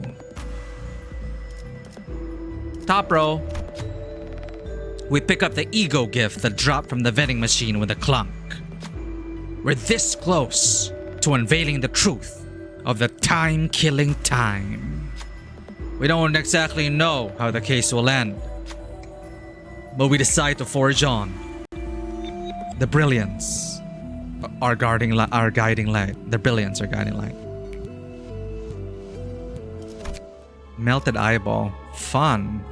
Top row. We pick up the ego gift that dropped from the vending machine with a clunk. We're this close to unveiling the truth of the time-killing time. We don't exactly know how the case will end, but we decide to forge on. The brilliance, our guiding light. The brilliance, our guiding light. Melted eyeball, fun.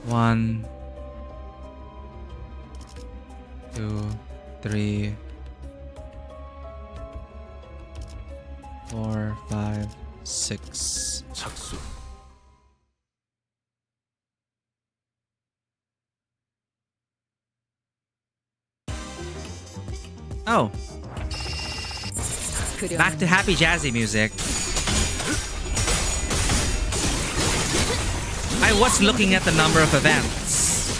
One, 2, 3, 4, 5, 6. 착수. Oh. Back to happy jazzy music. I was looking at the number of events.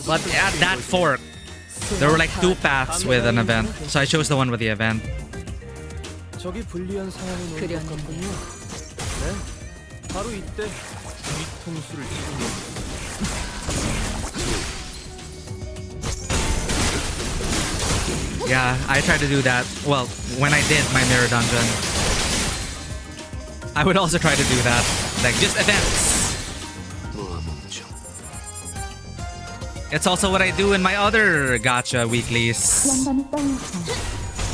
But at that fork, there were like 2 paths with an event, so I chose the one with the event. 저기 불리한 상황이 오는 것 같군요. 네, 바로 이때 뒤통수를 Yeah, I tried to do that. Well, when I did my mirror dungeon, I would also try to do that. Like, just events. It's also what I do in my other gacha weeklies.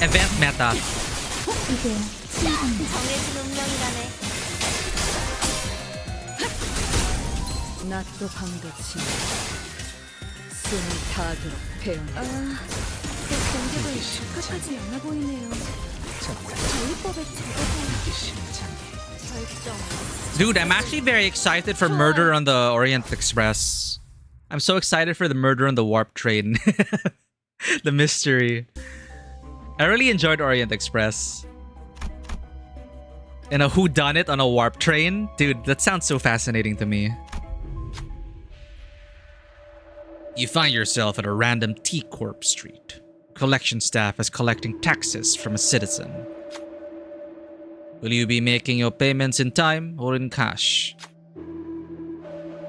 Event meta. 낫도 방도치 숨을 다하도록 배운 그 공격은 적합하지 않아 보이네요. 전리법에 Dude, I'm actually very excited for Murder on the Orient Express. I'm so excited for the Murder on the Warp Train. The mystery. I really enjoyed Orient Express. And a whodunit on a warp train? Dude, that sounds so fascinating to me. You find yourself at a random T-Corp street. Collection staff is collecting taxes from a citizen. Will you be making your payments in time or in cash?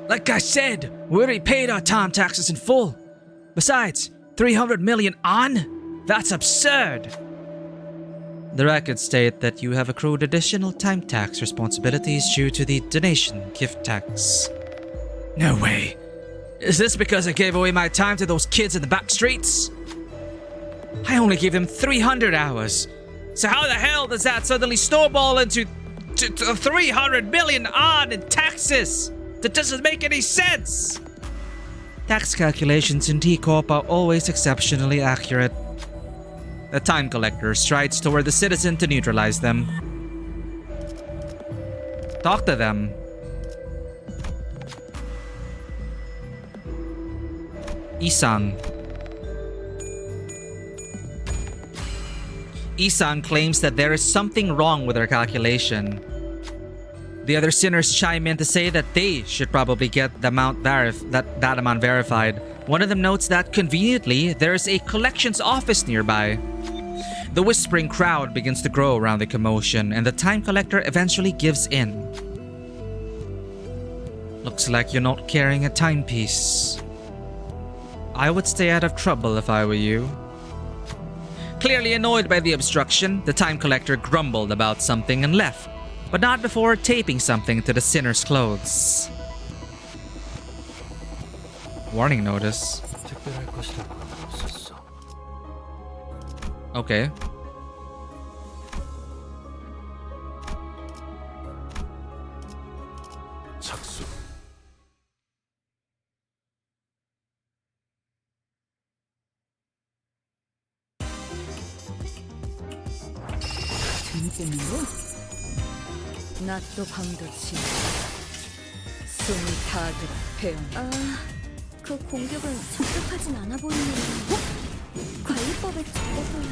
Like I said, we already paid our time taxes in full. Besides, 300 million on? That's absurd! The records state that you have accrued additional time tax responsibilities due to the donation gift tax. No way. Is this because I gave away my time to those kids in the back streets? I only gave them 300 hours. So how the hell does that suddenly snowball into 300 million on in taxes? That doesn't make any sense! Tax calculations in T-Corp are always exceptionally accurate. The time collector strides toward the citizen to neutralize them. Talk to them. Isang. Isang claims that there is something wrong with her calculation. The other sinners chime in to say that they should probably get the amount that amount verified. One of them notes that conveniently there is a collections office nearby. The whispering crowd begins to grow around the commotion, and the time collector eventually gives in. Looks like you're not carrying a timepiece. I would stay out of trouble if I were you. Clearly annoyed by the obstruction, the time collector grumbled about something and left, but not before taping something to the sinner's clothes. Warning notice. Okay. 착수. 재밌겠는데? 낮도 밤도 지나 숨이 다 들어 배운. 그 공격은 적격하진 않아 보이는데 관리법에 적어둬야.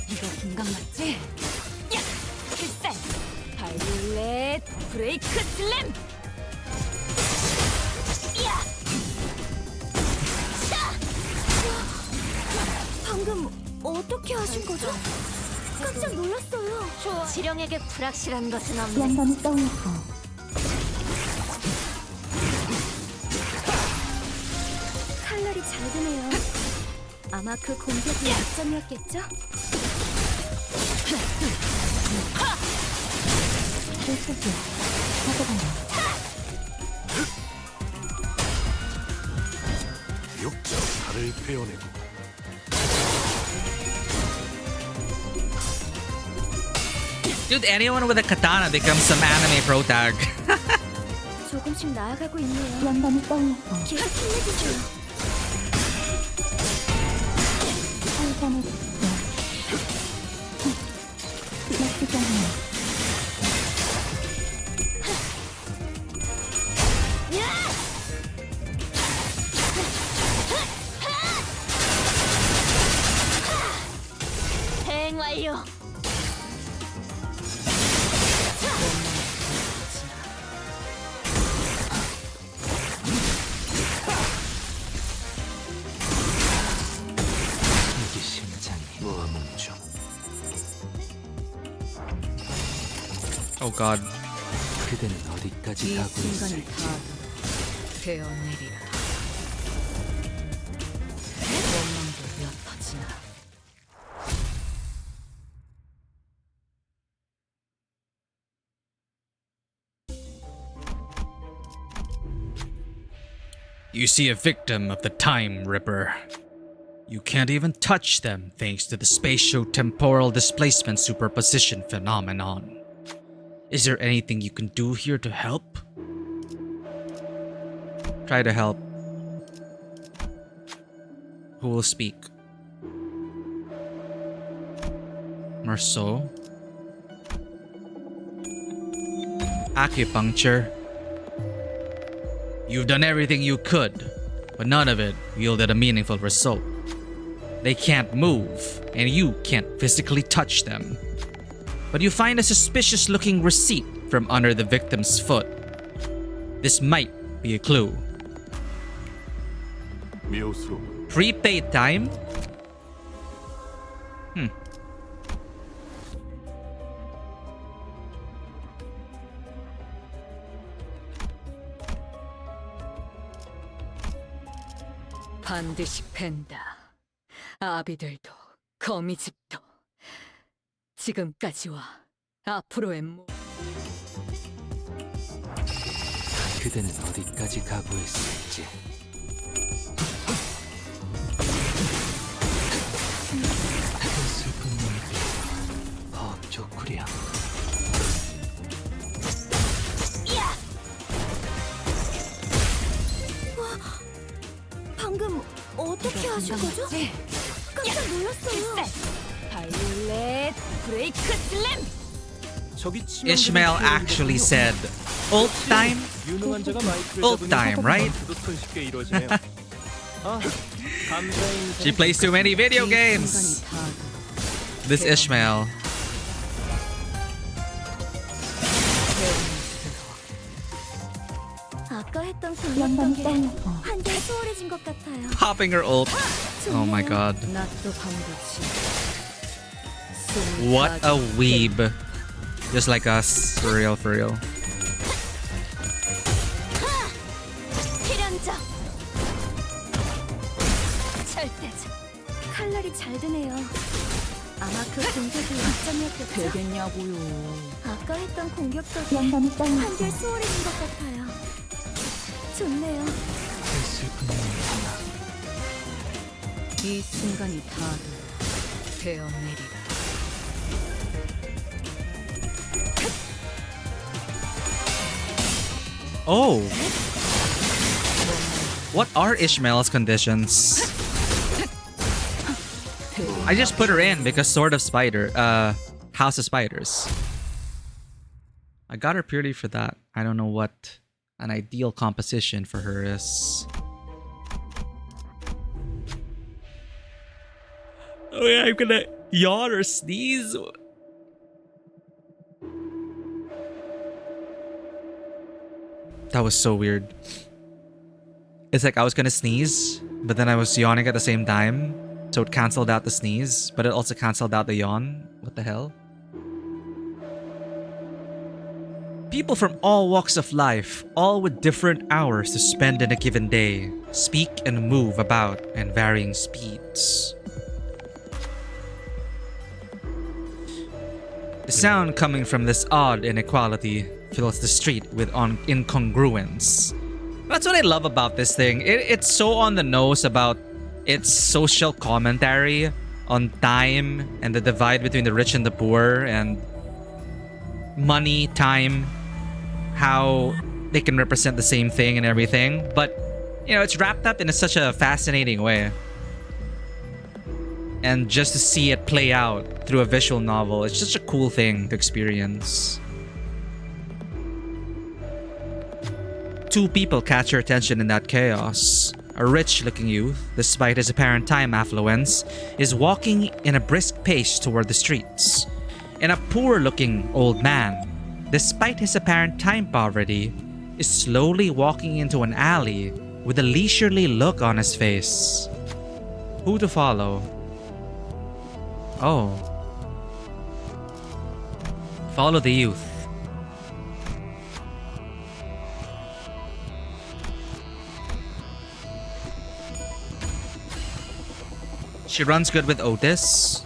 이거 김강 맞지? 야! 필살! 바이올렛 브레이크 슬램! 야! 방금 어떻게 하신 거죠? 깜짝 놀랐어요. 지령에게 불확실한 것은 없네. 양감이 떠올랐어. 칼날이 잘 드네요. 아마 그 공격이 약점이었겠죠? 실수지. 가져가요. 욕자 발을 베어내고 Dude, anyone with a katana becomes some anime protag. 조금씩 나아가고 있네요. 양감이 떠올랐어. 계속 힘내주세요. 살감을 줬어. 나쁘지 않아요. 대행 완료. 이게 심장이 모아뭉쳐. Oh god. 그대는 어디까지 이 가고 순간을 있을지. 다 베어내리라. 원망도 옅어지나. You see a victim of the Time Ripper. You can't even touch them thanks to the spatio-temporal displacement superposition phenomenon. Is there anything you can do here to help? Try to help. Who will speak? Marceau? Acupuncture? You've done everything you could, but none of it yielded a meaningful result. They can't move, and you can't physically touch them. But you find a suspicious-looking receipt from under the victim's foot. This might be a clue. 미호스러운 Prepaid time? 반드시 팬다. 아비들도 거미집도 지금까지와 앞으로의 그대는 어디까지 각오했을지. 슬픈 눈빛 벅좋구려. 방금 어떻게 하신 거죠? 깜짝 놀랐어요. 바이올렛 브레이크 슬램. Ishmael actually said, ult time? 유능한 자가 마이크를 Ult 잡으니 time, right? 전투도 손쉽게 이루어지네요. She plays too many video games. This Ishmael. 아까 했던 공격 덕에 한결 수월해진 것 같아요. Popping her ult. Oh my god. What a weeb. Just like us. For real, for real. 필연적. 절대적. 칼날이 잘 드네요. 아마 그 공격이 약점이었겠죠? 되겠냐고요. 아까 했던 공격 덕에 한결 수월해진 것 같아요. 좋네요. 이 순간이 다 되어내리라. Oh. What are Ishmael's conditions? I just put her in because Sword of Spider, House of Spiders. I got her purely for that. I don't know what an ideal composition for her is. Oh yeah, I'm gonna yawn or sneeze. That was so weird. It's like I was gonna sneeze, but then I was yawning at the same time. So it cancelled out the sneeze, but it also cancelled out the yawn. What the hell? People from all walks of life, all with different hours to spend in a given day, speak and move about in varying speeds. The sound coming from this odd inequality fills the street with incongruence. That's what I love about this thing. It's so on the nose about its social commentary on time and the divide between the rich and the poor and money, time, how they can represent the same thing and everything. But, you know, it's wrapped up in such a fascinating way. And just to see it play out through a visual novel, it's such a cool thing to experience. Two people catch your attention in that chaos. A rich-looking youth, despite his apparent time affluence, is walking in a brisk pace toward the streets. And a poor-looking old man, despite his apparent time poverty, is slowly walking into an alley with a leisurely look on his face. Who to follow? Oh. Follow the youth. She runs good with Otis.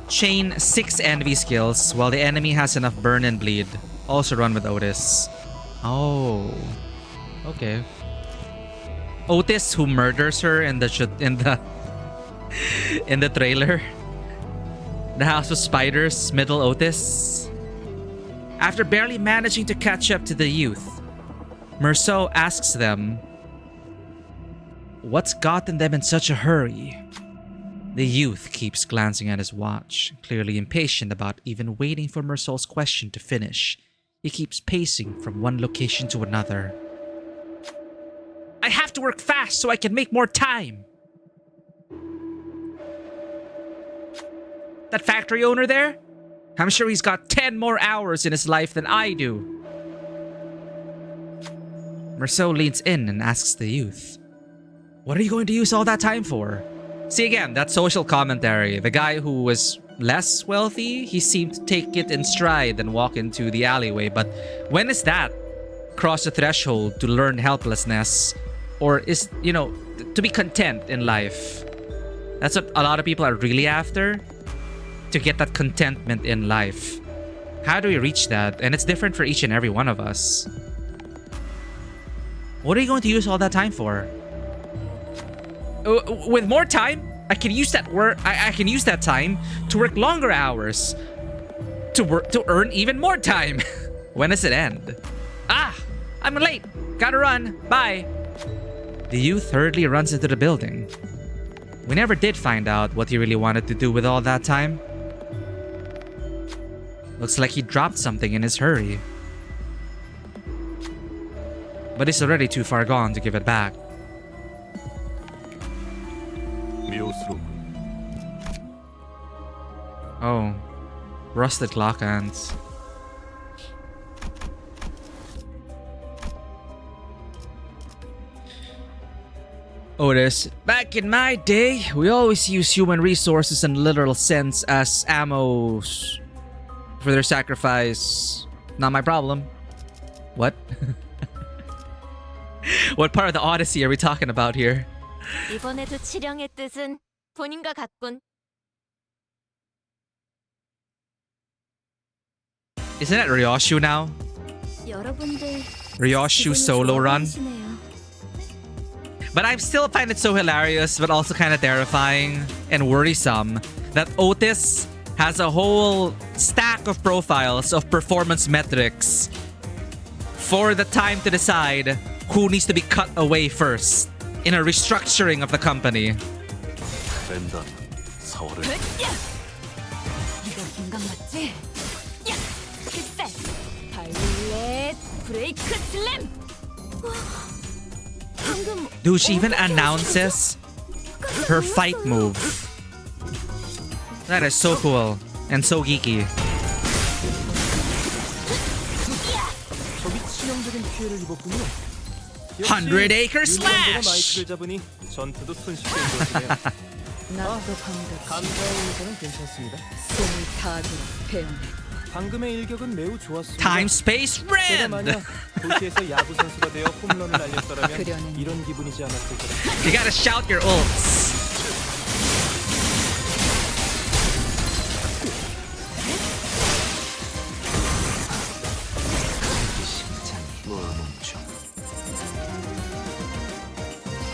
Chain 6 envy skills while the enemy has enough burn and bleed. Also run with Otis. Oh. Okay. Otis who murders her in the in the trailer. The House of Spiders, middle Otis. After barely managing to catch up to the youth, Merceau asks them, what's gotten them in such a hurry? The youth keeps glancing at his watch, clearly impatient about even waiting for Merceau's question to finish. He keeps pacing from one location to another. I have to work fast so I can make more time. That factory owner there? I'm sure he's got 10 more hours in his life than I do. Merceau leans in and asks the youth, what are you going to use all that time for? See again, that social commentary. The guy who was less wealthy, he seemed to take it in stride and walk into the alleyway. But when is that cross the threshold to learn helplessness? Or is, you know, to be content in life? That's what a lot of people are really after. To get that contentment in life. How do we reach that? And it's different for each and every one of us. What are you going to use all that time for? With more time, I can use that work. I can use that time to work longer hours, to earn even more time. When does it end? Ah, I'm late. Gotta run. Bye. The youth hurriedly runs into the building. We never did find out what he really wanted to do with all that time. Looks like he dropped something in his hurry. But he's already too far gone to give it back. Oh. Rusted clock hands. Otis, back in my day, we always used human resources in literal sense as ammo for their sacrifice. Not my problem. What? What part of the Odyssey are we talking about here? 이번에도 치령의 뜻은 본인과 같군. Isn't it Ryoshu now? 여러분들 Ryoshu solo run? But I still find it so hilarious, but also kind of terrifying and worrisome that Otis has a whole stack of profiles of performance metrics for the time to decide who needs to be cut away first in a restructuring of the company. 이거 인간 맞지? 야! 그때 발렛 브레이크 슬램! Dude, she even announces her fight move. That is so cool and so geeky. 적이 치명적인 피해를 입었군요. 100-acre slash! 마이크를 잡으니 전투도 손쉽게 이루어지네요. 나도 방금 감사의 인사는 괜찮습니다. 숨을 다 들어 배우네. 방금의 일격은 매우 좋았습니다. Time Space 제가 Red! 만약 도시에서 야구 선수가 되어 홈런을 날렸더라면 이런 기분이지 않았을 거다. You gotta shout your ults.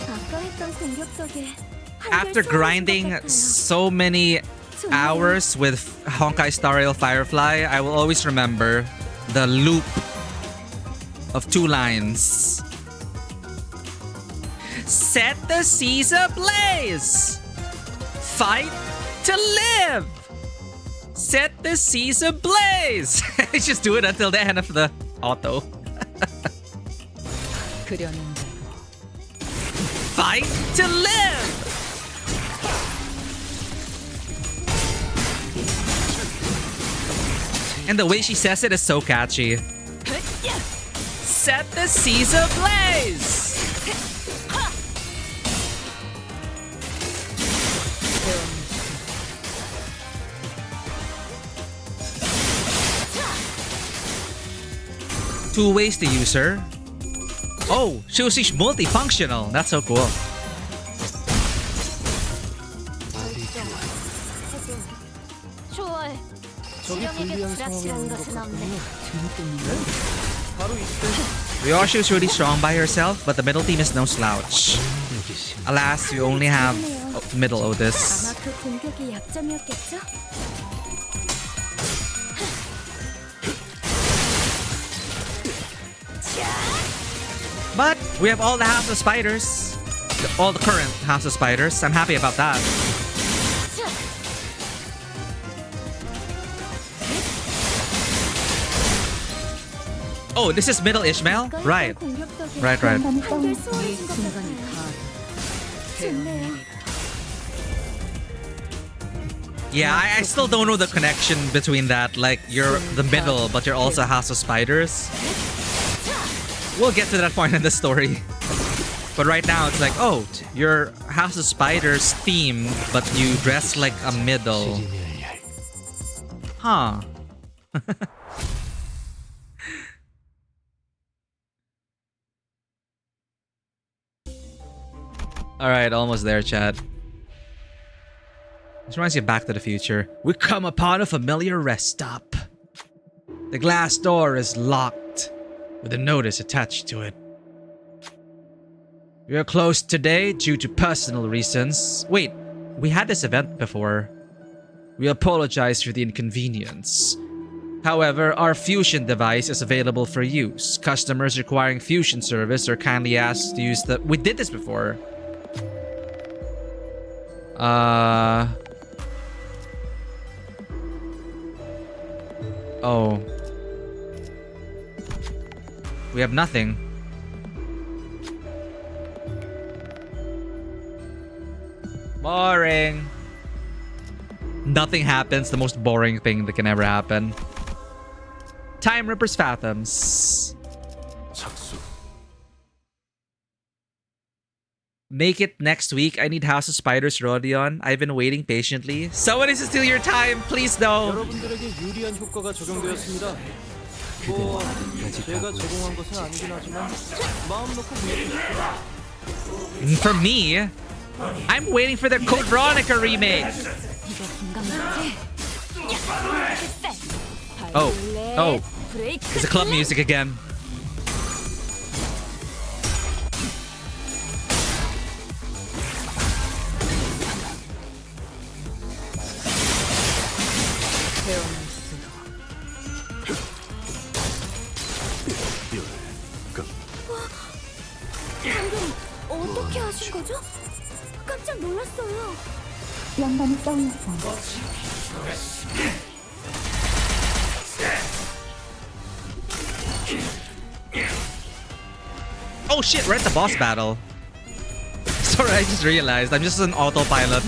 아까 했던 공격 덕에 After grinding so many hours with Honkai Star Rail Firefly, I will always remember the loop of 2 lines. Set the seas ablaze! Fight to live! Set the seas ablaze! Just do it until the end of the auto. Fight to live! And the way she says it is so catchy. Set the seas ablaze! Two ways to use her. Oh, she's multifunctional. That's so cool. 좋아해. 적이 불리한 상황인 것 같군요. 바로 이때 Ryoshi is really strong by herself, but the middle team is no slouch. Alas, we only have middle Otis. 아마 그 공격이 약점이었겠죠? But we have all the House of Spiders. All the current House of Spiders. I'm happy about that. Oh, this is middle Ishmael? Right. Right. 한결 수월해진 것 같아요. 좋네요. Yeah, I still don't know the connection between that. Like, you're the middle, but you're also House of Spiders. We'll get to that point in the story. But right now, it's like, oh, you're House of Spiders theme, but you dress like a middle. Huh. Alright, almost there, chat. This reminds me of Back to the Future. We come upon a familiar rest stop. The glass door is locked, with a notice attached to it. We are closed today due to personal reasons. Wait, we had this event before. We apologize for the inconvenience. However, our fusion device is available for use. Customers requiring fusion service are kindly asked to use the... We did this before. Oh. We have nothing. Boring. Nothing happens. The most boring thing that can ever happen. Time Ripper's Fathoms. Make it next week. I need House of Spiders Rodion. I've been waiting patiently. Someone is to steal your time. Please no. 여러분들에게 유리한 효과가 적용되었습니다. 뭐 제가 제공한 것은 아니긴 하지만 마음 놓고 보여주십시오. For me, I'm waiting for the Code Veronica remake. Oh, it's the club music again. 방금 어떻게 하신 거죠? 깜짝 놀랐어요. 영감이 떠올랐어. Oh shit, we're at the boss battle. Sorry, I just realized. I'm just an autopilot.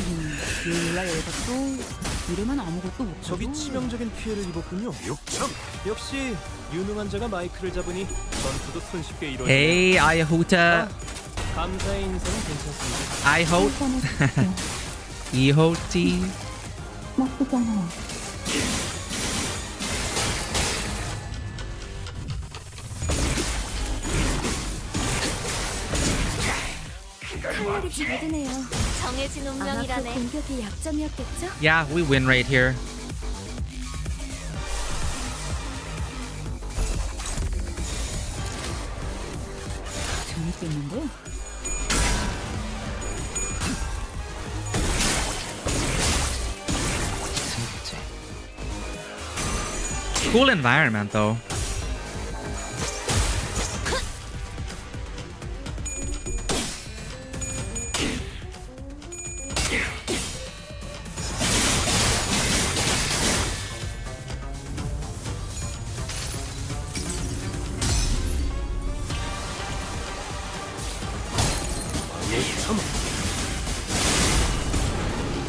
적이 치명적인 피해를 입었군요. 6점. 역시 유능한 자가 마이크를 잡으니 전투도 손쉽게 이루어지네요. Hey, Ayahuta. 감사의 인사는 괜찮습니다. Ihot. Ihoti. 나쁘지 않아요. 칼날이 잘 드네요. 정해진 운명이라네. 아마 그 공격이 약점이었겠죠? Yeah, we win right here. 재밌겠는데? Cool environment though.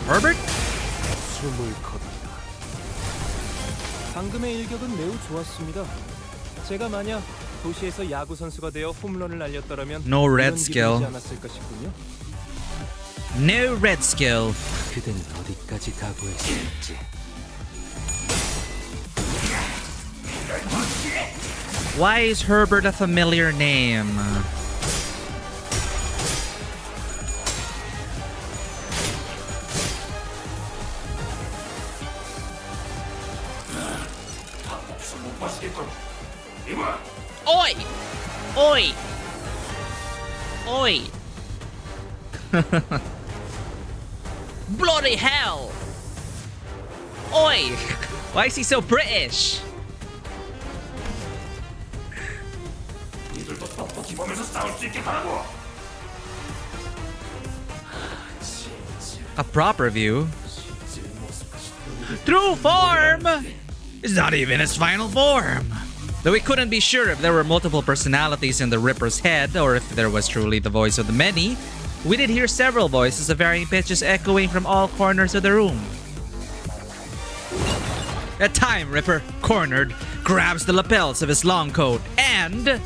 Herbert? 숨을 거둔다. 방금의 일격은 매우 좋았습니다. 제가 만약 도시에서 야구 선수가 되어 홈런을 날렸더라면 No red 이런 skill. 기분이지 않았을까 싶군요. No red skill. 그댄 어디까지 각오했을지. Why is Herbert a familiar name? Oi! Oi! Oi! Bloody hell! Oi! Why is he so British? A proper view. True form! It's not even his final form. Though we couldn't be sure if there were multiple personalities in the Ripper's head or if there was truly the voice of the many, we did hear several voices of varying pitches echoing from all corners of the room. A Time Ripper, cornered, grabs the lapels of his long coat and...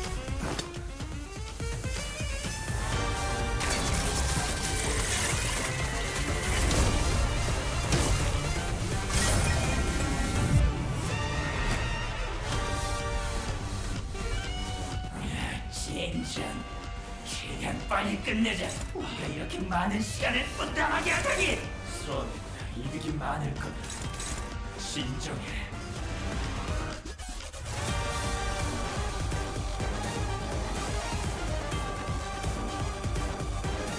진정, 최대한 빨리 끝내자. 우리가 이렇게 많은 시간을 분당하게 하다니. 손해보다 이득이 많을 거다. 진정해.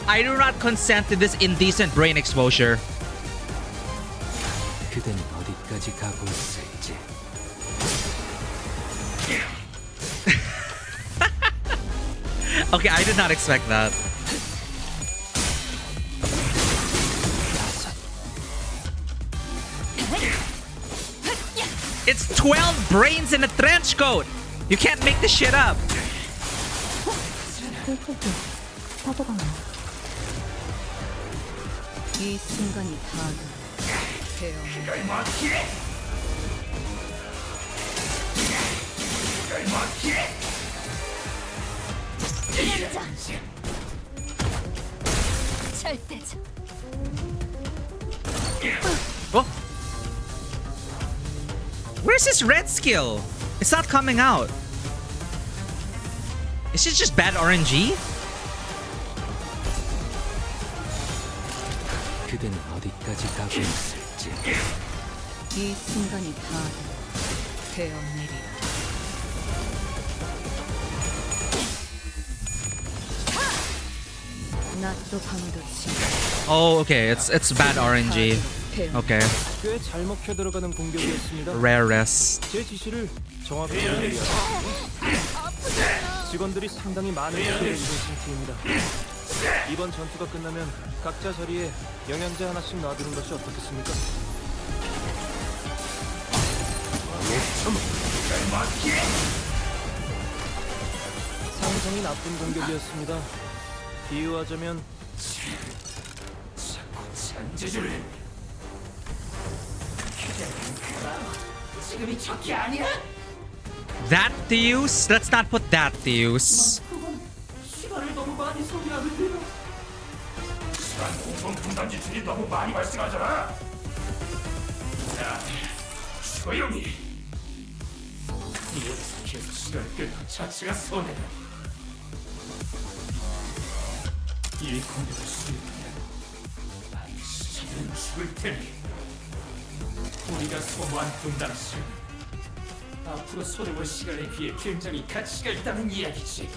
I do not consent to this indecent brain exposure. 그댄 어디까지 각오했을지. Okay, I did not expect that. It's 12 brains in a trench coat! You can't make this shit up! 이 순간이 다가 그걸 먹기에 그걸 먹기에 절대죠. Oh. Where's his red skill? It's not coming out. Is it just bad RNG? 그대는 어디까지 가고 있을지. 이 순간이 다 되었느리라. 낮도 밤도 Oh, okay. It's bad RNG. Okay. 꽤 잘 먹혀 들어가는 공격이었습니다. Rare rest. 제 지시를 정확히 이해하고 직원들이 상당히 많은 피해를 입은 상태입니다. 이번 전투가 끝나면 각자 자리에 영양제 하나씩 놔두는 것이 어떻겠습니까? 상성이 나쁜 공격이었습니다. 비유하자면 잔재주를 지금이 적기 아니야? That to use? Let's not put that to use. 시간을 너무 많이 소비하는데요. 시간 공성 분단 지출이 너무 많이 발생하잖아. 자, 조용히. 여기서 계속 시간을 끌는 것 자체가 손해다. 이 공격을 수행하면 반드시 저들은 죽을 테니 우리가 소모한 분단의 수는 앞으로 손해볼 시간에 비해 굉장히 가치가 있다는 이야기지.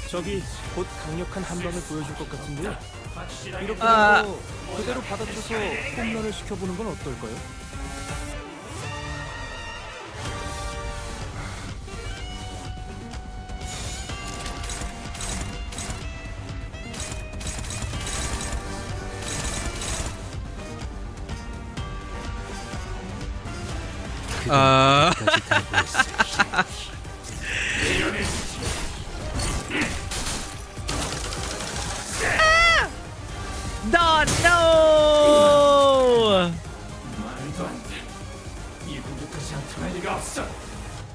적이 곧 강력한 한 방을 보여줄 것 같은데요. 이렇게 아. 해서 그대로 받아쳐서 홈런을 시켜보는 건 어떨까요? No! 말도 안 돼. 이 공격까지 안 통할 리가 없어.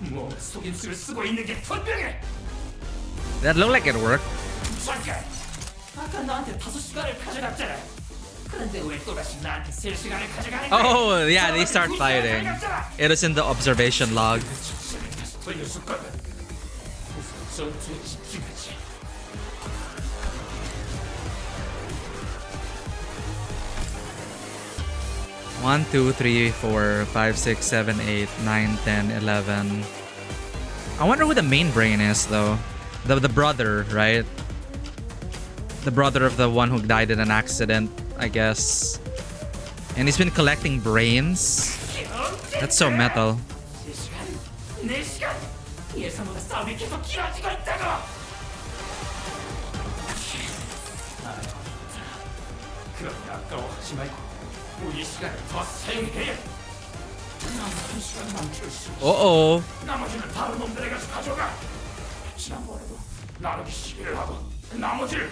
뭔가 속임수를 쓰고 있는 게 분명해. That looked like it worked. 잠깐. 아까 나한테 5시간을 가져갔잖아. 그런데 왜 또다시 나한테 3시간을 가져가는 거야? Oh, yeah, they start fighting. It was in the observation log. 돌려줄 거면 우선 전투에 집중하지. 1, 2, 3, 4, 5, 6, 7, 8, 9, 10, 11. I wonder who the main brain is, though. The brother, right? The brother of the one who died in an accident, I guess. And he's been collecting brains. That's so metal. 4시간? 예상보다 싸움이 계속 길어지고 있다고! 그럼 아까워하지 말고 우리 시간을 더 사용해야 남은 시간만 줄 수 있어. Uh-oh. 나머지는 다른 놈들에게 가져가. 지난번에도 나누기 시비를 하고 나머지를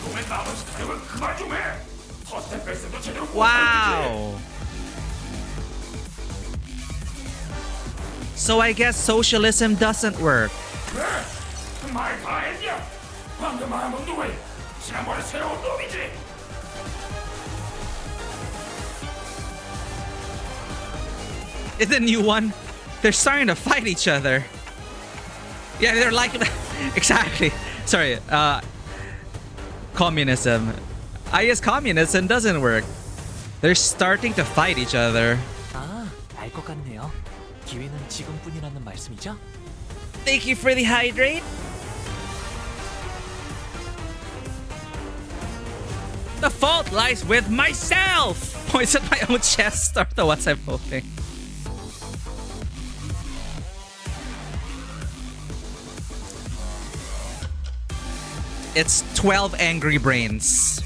그놈의 나머지 타격을 그만 좀 해. 터스텝 베이스도 제대로 못 Wow. So I guess socialism doesn't work. 왜? 말 다 했냐? 방금 말한 건 누구야? 지난번에 새로운 놈이지? It's the new one. They're starting to fight each other. Yeah, they're like exactly. Sorry. Communism. I guess communism doesn't work. They're starting to fight each other. 아, 알 것 같네요. 기회는 지금뿐이라는 말씀이죠? Thank you for the hydrate. The fault lies with myself. Points at my own chest are the ones I'm holding. It's 12 angry brains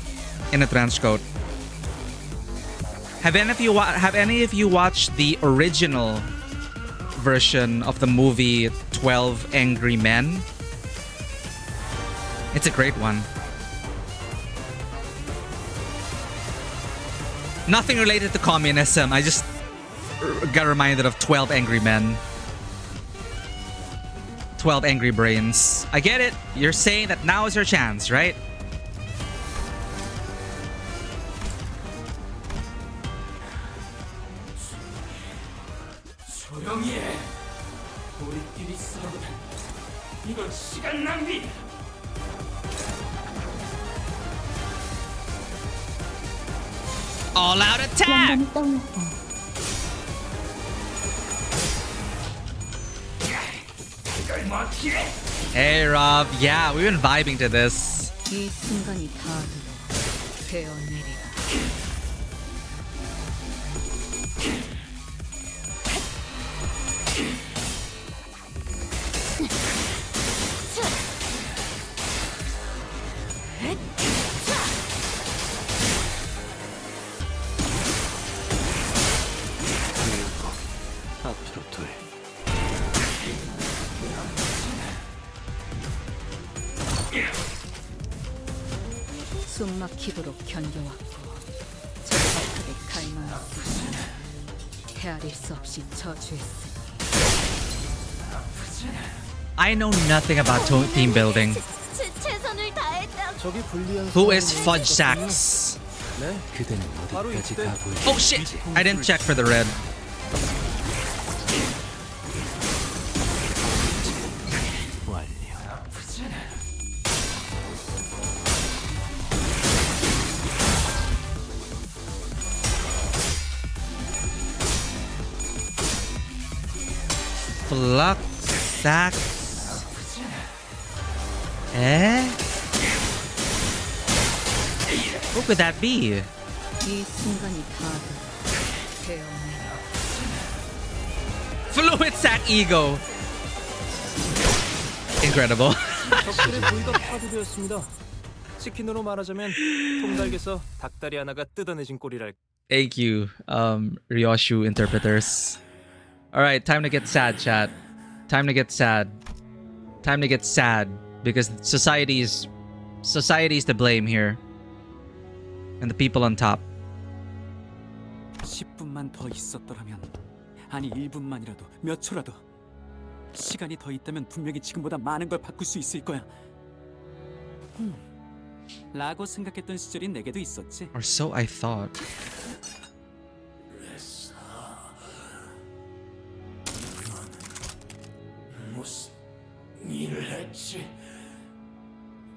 in a trench coat. Have any of you watched the original version of the movie 12 Angry Men? It's a great one. Nothing related to communism. I just got reminded of 12 Angry Men. 12 Angry Brains. I get it. You're saying that now is your chance, right? 조용히 해. 우리끼리 싸우다. 이건 시간 낭비야. All out attack! Hey Rob, yeah, we've been vibing to this. 이 순간이 다 되어내리라. 앞으로 둘. 숨 막히도록 견뎌왔고 절박하게 갈망했으니 헤아릴 수 없이 저주했으니. I know nothing about team building. 최선을 다했다. 저기 불리한 Who is Fudge Sacks? 네. 그대는 어디까지 가고 Oh shit! I didn't check for the red. Flux Sacks. Eh? Who could that be? 이 순간이 다 되어내리라. Fluid Sack Ego. Incredible. 적들의 부위가 파괴되었습니다. 치킨으로 말하자면 통닭에서 닭다리 하나가 뜯어내진 꼴이랄. Thank you, Ryoshu interpreters. Alright, time to get sad, chat. Time to get sad. Time to get sad. Because society's to blame here. And the people on top. 10분만 더 있었더라면, 아니 1분만이라도, 몇 초라도 시간이 더 있다면 분명히 지금보다 많은 걸 바꿀 수 있을 거야. 라고 생각했던 시절이 내게도 있었지. Or so I thought. 무슨 일을 했지?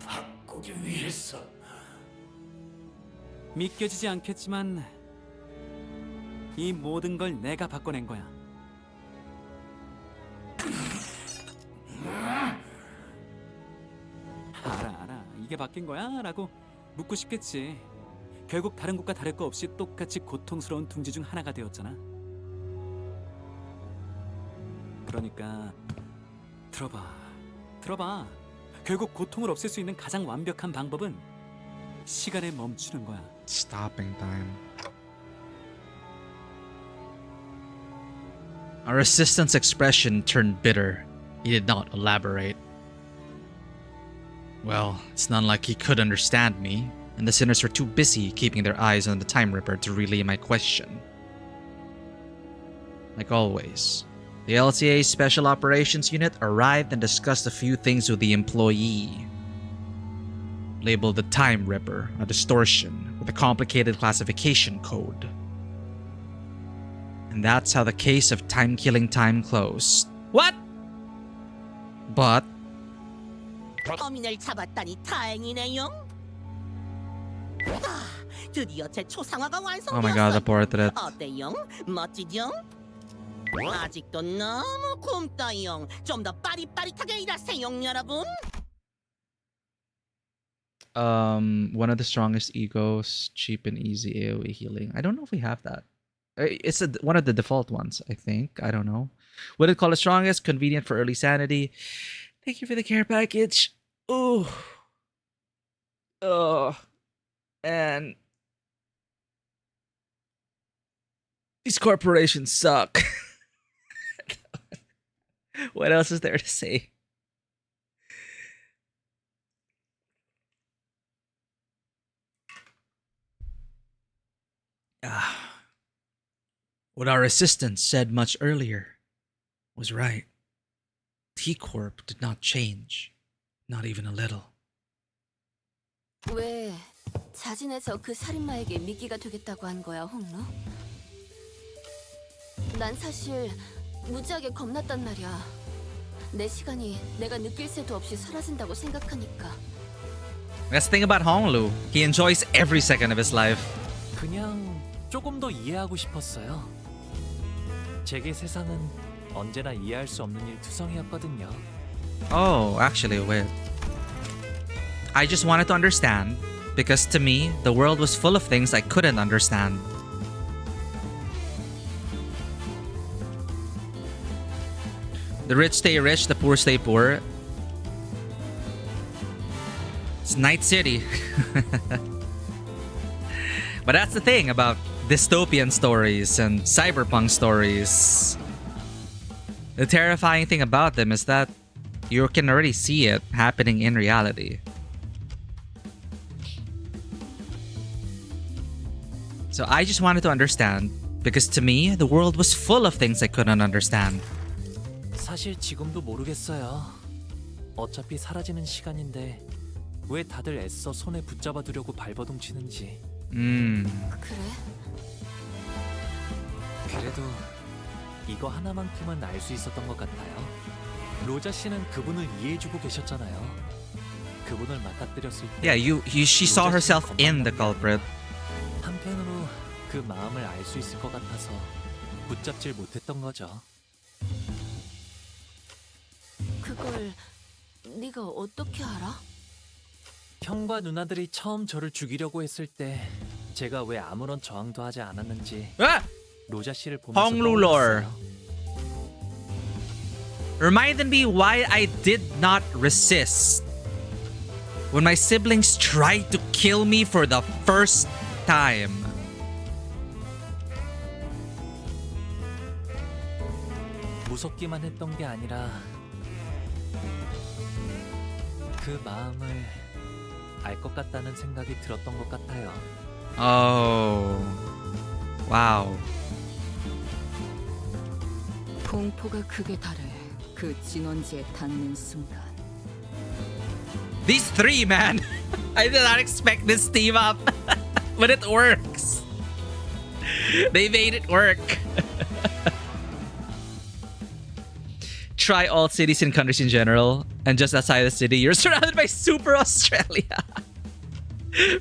바꾸기 위해서. 믿겨지지 않겠지만 이 모든 걸 내가 바꿔낸 거야. 알아. 이게 바뀐 거야? 라고 묻고 싶겠지. 결국 다른 곳과 다를 거 없이 똑같이 고통스러운 둥지 중 하나가 되었잖아. 그러니까 들어봐. 결국 고통을 없앨 수 있는 가장 완벽한 방법은 시간을 멈추는 거야. Stopping time. Our assistant's expression turned bitter. He did not elaborate. Well, it's not like he could understand me, and the sinners were too busy keeping their eyes on the Time Ripper to relay my question. Like always, the LCA Special Operations Unit arrived and discussed a few things with the employee. Labeled the Time Ripper a distortion with a complicated classification code. And that's how the case of time-killing time closed. What? But 범인을 잡았다니 다행이네요. 드디어 제 초상화가 완성되었어요. oh my god, the portrait. 어때요? 멋지죠? 아직도 너무 굶떠요. 좀 더 빠릿빠릿하게 일하세요, 여러분. One of the strongest egos, cheap and easy AoE healing. I don't know if we have that. It's one of the default ones, I think. I don't know. What it call the strongest? Convenient for early sanity. Thank you for the care package. Ooh. And these corporations suck. What else is there to say? What our assistant said much earlier was right. T-Corp did not change, not even a little. 왜 자진해서 그 살인마에게 미끼가 되겠다고 한 거야, 홍루? 난 사실 무지하게 겁났단 말이야. 내 시간이 내가 느낄 새도 없이 사라진다고 생각하니까. That's the thing about Honglu. He enjoys every second of his life. 그냥 조금 더 이해하고 싶었어요. 제게 세상은 언제나 이해할 수 없는 일투성이었거든요. Oh, actually, wait. I just wanted to understand because to me, the world was full of things I couldn't understand. The rich stay rich, the poor stay poor. It's Night City. But that's the thing about dystopian stories and cyberpunk stories. The terrifying thing about them is that you can already see it happening in reality. So I just wanted to understand because to me, the world was full of things I couldn't understand. 사실 지금도 모르겠어요. 어차피 사라지는 시간인데 왜 다들 애써 손에 붙잡아 두려고 발버둥 치는지. 그래? 그래도 이거 하나만큼은 알 수 있었던 것 같아요. 로자 씨는 그분을 이해해주고 계셨잖아요. 그분을 맞닥뜨렸을 때. Yeah, she saw herself in the culprit. 한편으로 그 마음을 알 수 있을 것 같아서 붙잡질 못했던 거죠. 그걸 네가 어떻게 알아? 형과 누나들이 처음 저를 죽이려고 했을 때 제가 왜 아무런 저항도 하지 않았는지 로자 씨를 보면서 Honglu lore. 떠올랐어요. Reminded me why I did not resist when my siblings tried to kill me for the first time. 무섭기만 했던 게 아니라 그 마음을 알 것 같다는 생각이 들었던 것 같아요. Oh. Wow. 공포가 극에 달해 그 진원지에 닿는 순간. These three, man. I did not expect this team up. But it works. They made it work. Try all cities and countries in general, and just outside the city, you're surrounded by super Australia.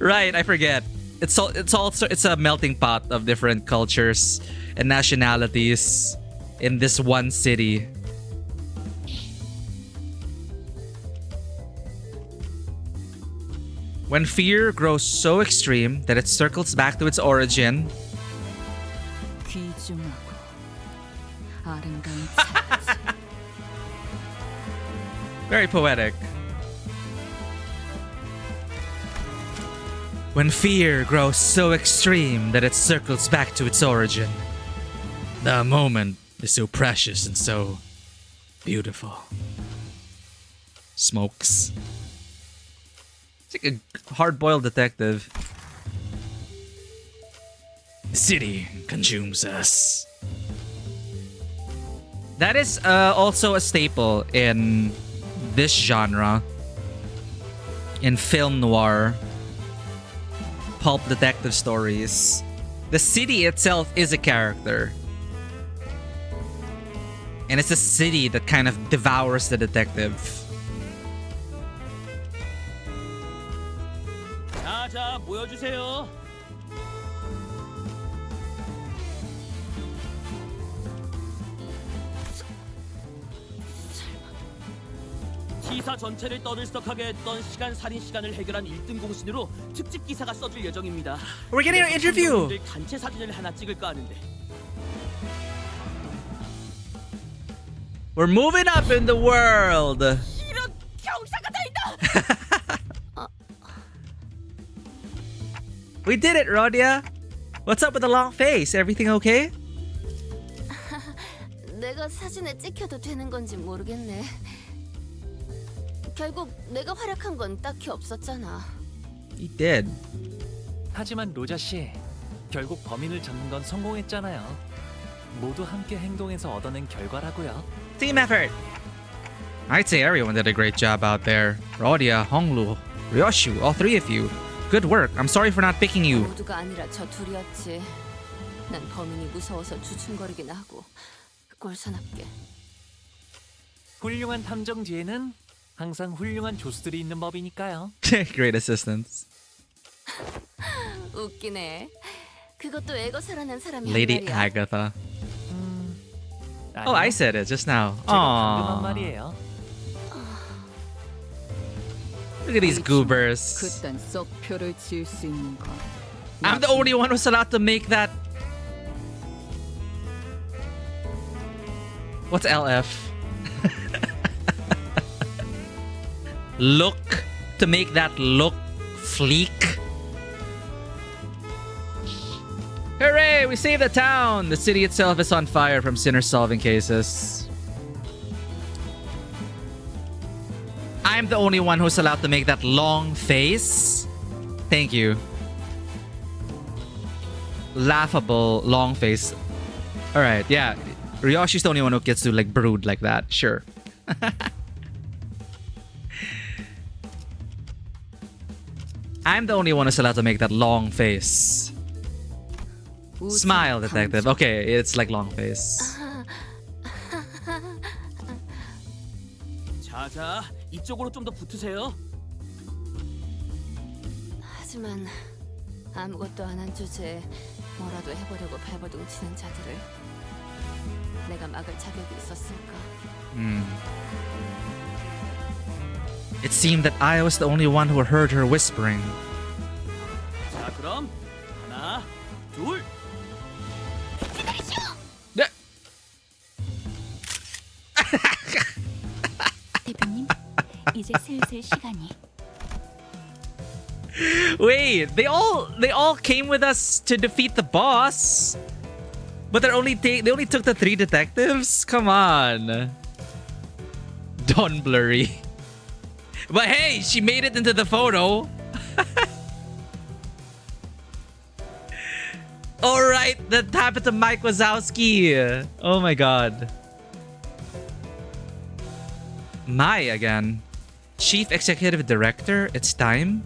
Right, I forget. It's a melting pot of different cultures and nationalities in this one city. When fear grows so extreme that it circles back to its origin. 귀중하고 아름다운 Very poetic. When fear grows so extreme that it circles back to its origin. The moment is so precious and so beautiful. Smokes. It's like a hard-boiled detective. The city consumes us. That is also a staple in this genre. In film noir. Pulp detective stories. The city itself is a character. And it's the city that kind of devours the detective. 자, 모여주세요. 기사 전체를 떠들썩하게 했던 시간 살인 시간을 해결한 1등 공신으로 특집 기사가 써질 예정입니다. We're getting an interview. 단체 사진을 하나 찍을까 하는데. We're moving up in the world. 이런 경사가 다 있다. We did it, Rodia. What's up with the long face? Everything okay? 내가 사진에 찍혀도 되는 건지 모르겠네. 결국 내가 활약한 건 딱히 없었잖아. He did. 하지만 로자 씨, 결국 범인을 잡는 건 성공했잖아요. 모두 함께 행동해서 얻어낸 결과라고요. Team effort. I'd say everyone did a great job out there. Rodia, Honglu, Ryoshu, all three of you. Good work. I'm sorry for not picking you. 모두가 아니라 저 둘이었지. 난 범인이 무서워서 주춤거리긴 하고 꼴사납게. 훌륭한 탐정 뒤에는 항상 훌륭한 조수들이 있는 법이니까요. Great assistance. 웃기네. 그것도 애거사라는 사람이 Lady 한 말이야. Agatha. Oh, I said it just now. 방금 한 Aww. 말이에요. Look at these goobers. 그딴 썩표를 지을 수 있는 건 I'm the only one who's allowed to make that. What's LF? Look. To make that look fleek. Hooray! We saved the town! The city itself is on fire from sinner-solving cases. I'm the only one who's allowed to make that long face. Thank you. Laughable long face. Alright, yeah. Ryoshi's the only one who gets to like brood like that. Sure. I'm the only one who's allowed to make that long face. Smile, detective. Okay, it's like long face. 자자, 이쪽으로 좀 더 붙으세요. 하지만 아무것도 안 한 주제에 뭐라도 해보려고 발버둥 치는 자들을 내가 막을 자격이 있었을까? It seemed that I was the only one who heard her whispering. 자, 그럼 하나, 둘. 대표님, 이제 슬슬 시간이. Wait, they all came with us to defeat the boss, but they only took the 3 detectives. Come on, Dawn Blurry. But hey, she made it into the photo. All right, the Tabletop Mike Wazowski. Oh my god. Mai again. Chief Executive Director. It's time.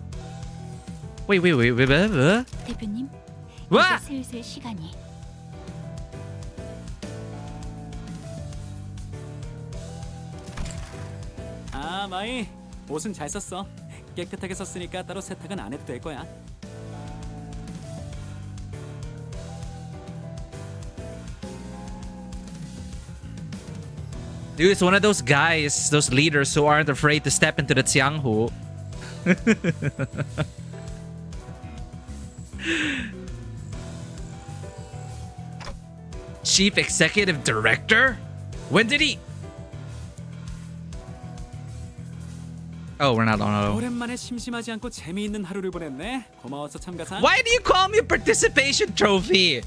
Wait. 대표님, What? 이제 슬슬 시간이. 아, 마이. 옷은 잘 썼어. 깨끗하게 썼으니까 따로 세탁은 안 해도 될 거야. Dude, it's one of those guys, those leaders who aren't afraid to step into the Xianghu. Chief Executive Director? When did he? Oh, we're not on. 오랜만에 심심하지 않고 재미있는 하루를 보냈네. 고마워서 참가상. Why do you call me a participation trophy?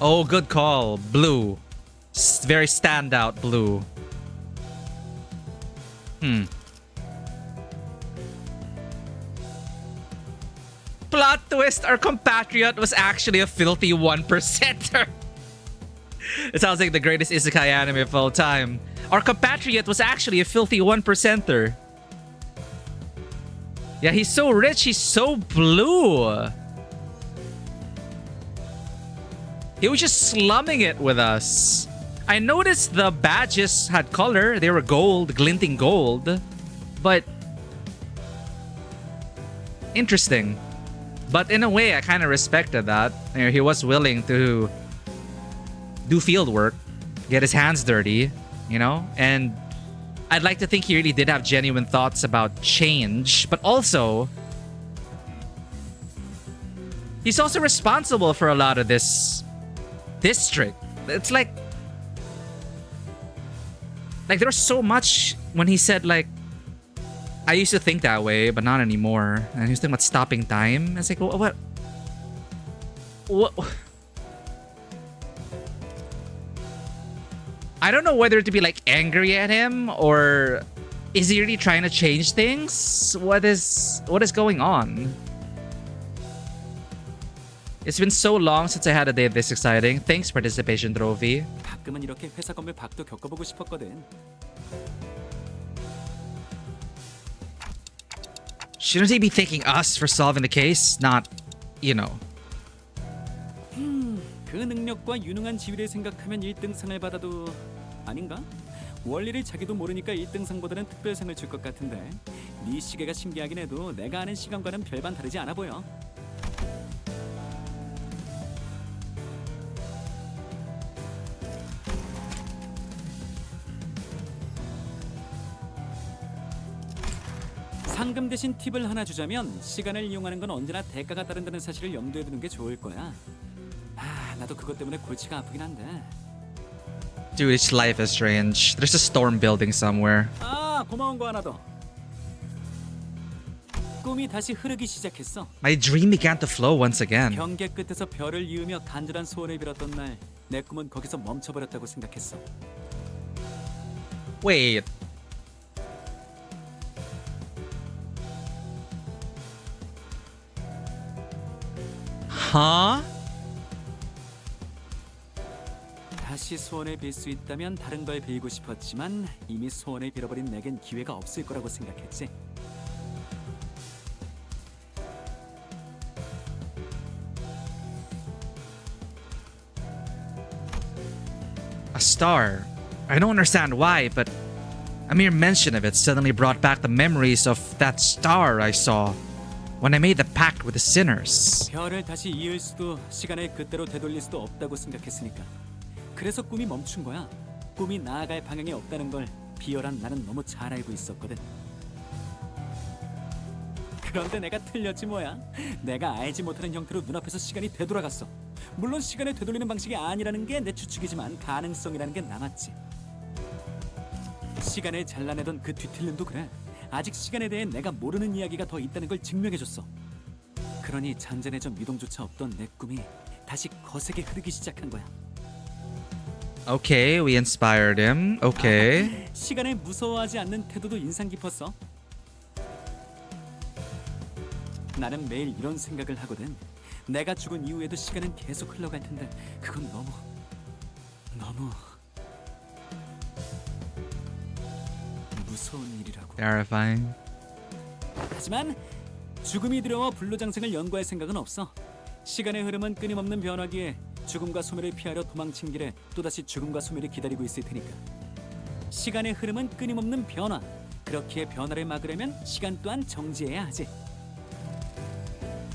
Oh, good call. Blue. Very standout blue. Plot twist, our compatriot was actually a filthy 1%er. It sounds like the greatest isekai anime of all time. Our compatriot was actually a filthy 1%er. Yeah, he's so rich, he's so blue. He was just slumming it with us. I noticed the badges had color. They were gold, glinting gold. But interesting. But in a way, I kind of respected that. You know, he was willing to do field work, get his hands dirty, you know? And I'd like to think he really did have genuine thoughts about change. But also, he's also responsible for a lot of this district. It's like there was so much when he said like, I used to think that way, but not anymore. And he was thinking about stopping time. It's like, what? I don't know whether to be like angry at him or is he really trying to change things? What is going on? It's been so long since I had a day this exciting. Thanks, participation trophy. 가끔은 이렇게 회사 건물 밖도 겪어보고 싶었거든. Shouldn't he be thanking us for solving the case? Not, you know. 그 능력과 유능한 지위를 생각하면 1등상을 받아도 아닌가? 원리를 자기도 모르니까 1등상보다는 특별상을 줄 것 같은데 네 시계가 신기하긴 해도 내가 아는 시간과는 별반 다르지 않아 보여. 상금 대신 팁을 하나 주자면 시간을 이용하는 건 언제나 대가가 따른다는 사실을 염두에 두는 게 좋을 거야. 나도 그것 때문에 골치가 아프긴 한데. Dude, his life is strange. There's a storm building somewhere. 고마운 거 하나 더. 꿈이 다시 흐르기 시작했어. My dream began to flow once again. 경계 끝에서 별을 이으며 간절한 소원을 빌었던 날, 내 꿈은 거기서 멈춰버렸다고 생각했어. Wait. Huh? 다시 소원을 빌 수 있다면 다른 걸 빌고 싶었지만 이미 소원을 빌어버린 내겐 기회가 없을 거라고 생각했지. A star. I don't understand why, but a mere mention of it suddenly brought back the memories of that star I saw when I made the pact with the sinners. 별을 다시 이을 수도 시간을 그때로 되돌릴 수도 없다고 생각했으니까. 그래서 꿈이 멈춘 거야. 꿈이 나아갈 방향이 없다는 걸 비열한 나는 너무 잘 알고 있었거든. 그런데 내가 틀렸지 뭐야. 내가 알지 못하는 형태로 눈앞에서 시간이 되돌아갔어. 물론 시간을 되돌리는 방식이 아니라는 게 내 추측이지만 가능성이라는 게 남았지. 시간을 잘라내던 그 뒤틀림도 그래. 아직 시간에 대해 내가 모르는 이야기가 더 있다는 걸 증명해줬어. 그러니 잔잔해져 미동조차 없던 내 꿈이 다시 거세게 흐르기 시작한 거야. Okay, we inspired him. Okay. 시간을 무서워하지 않는 태도도 인상 깊었어. 나는 매일 이런 생각을 하거든. 내가 죽은 이후에도 시간은 계속 흘러갈 텐데 그건 너무 무서운 일이라고. Terrifying. 하지만 죽음이 두려워 불로장생을 연구할 생각은 없어. 시간의 흐름은 끊임없는 변화기에 죽음과 소멸을 피하려 도망친 길에 또다시 죽음과 소멸이 기다리고 있을 테니까. 시간의 흐름은 끊임없는 변화. 그렇기에 변화를 막으려면 시간 또한 정지해야 하지.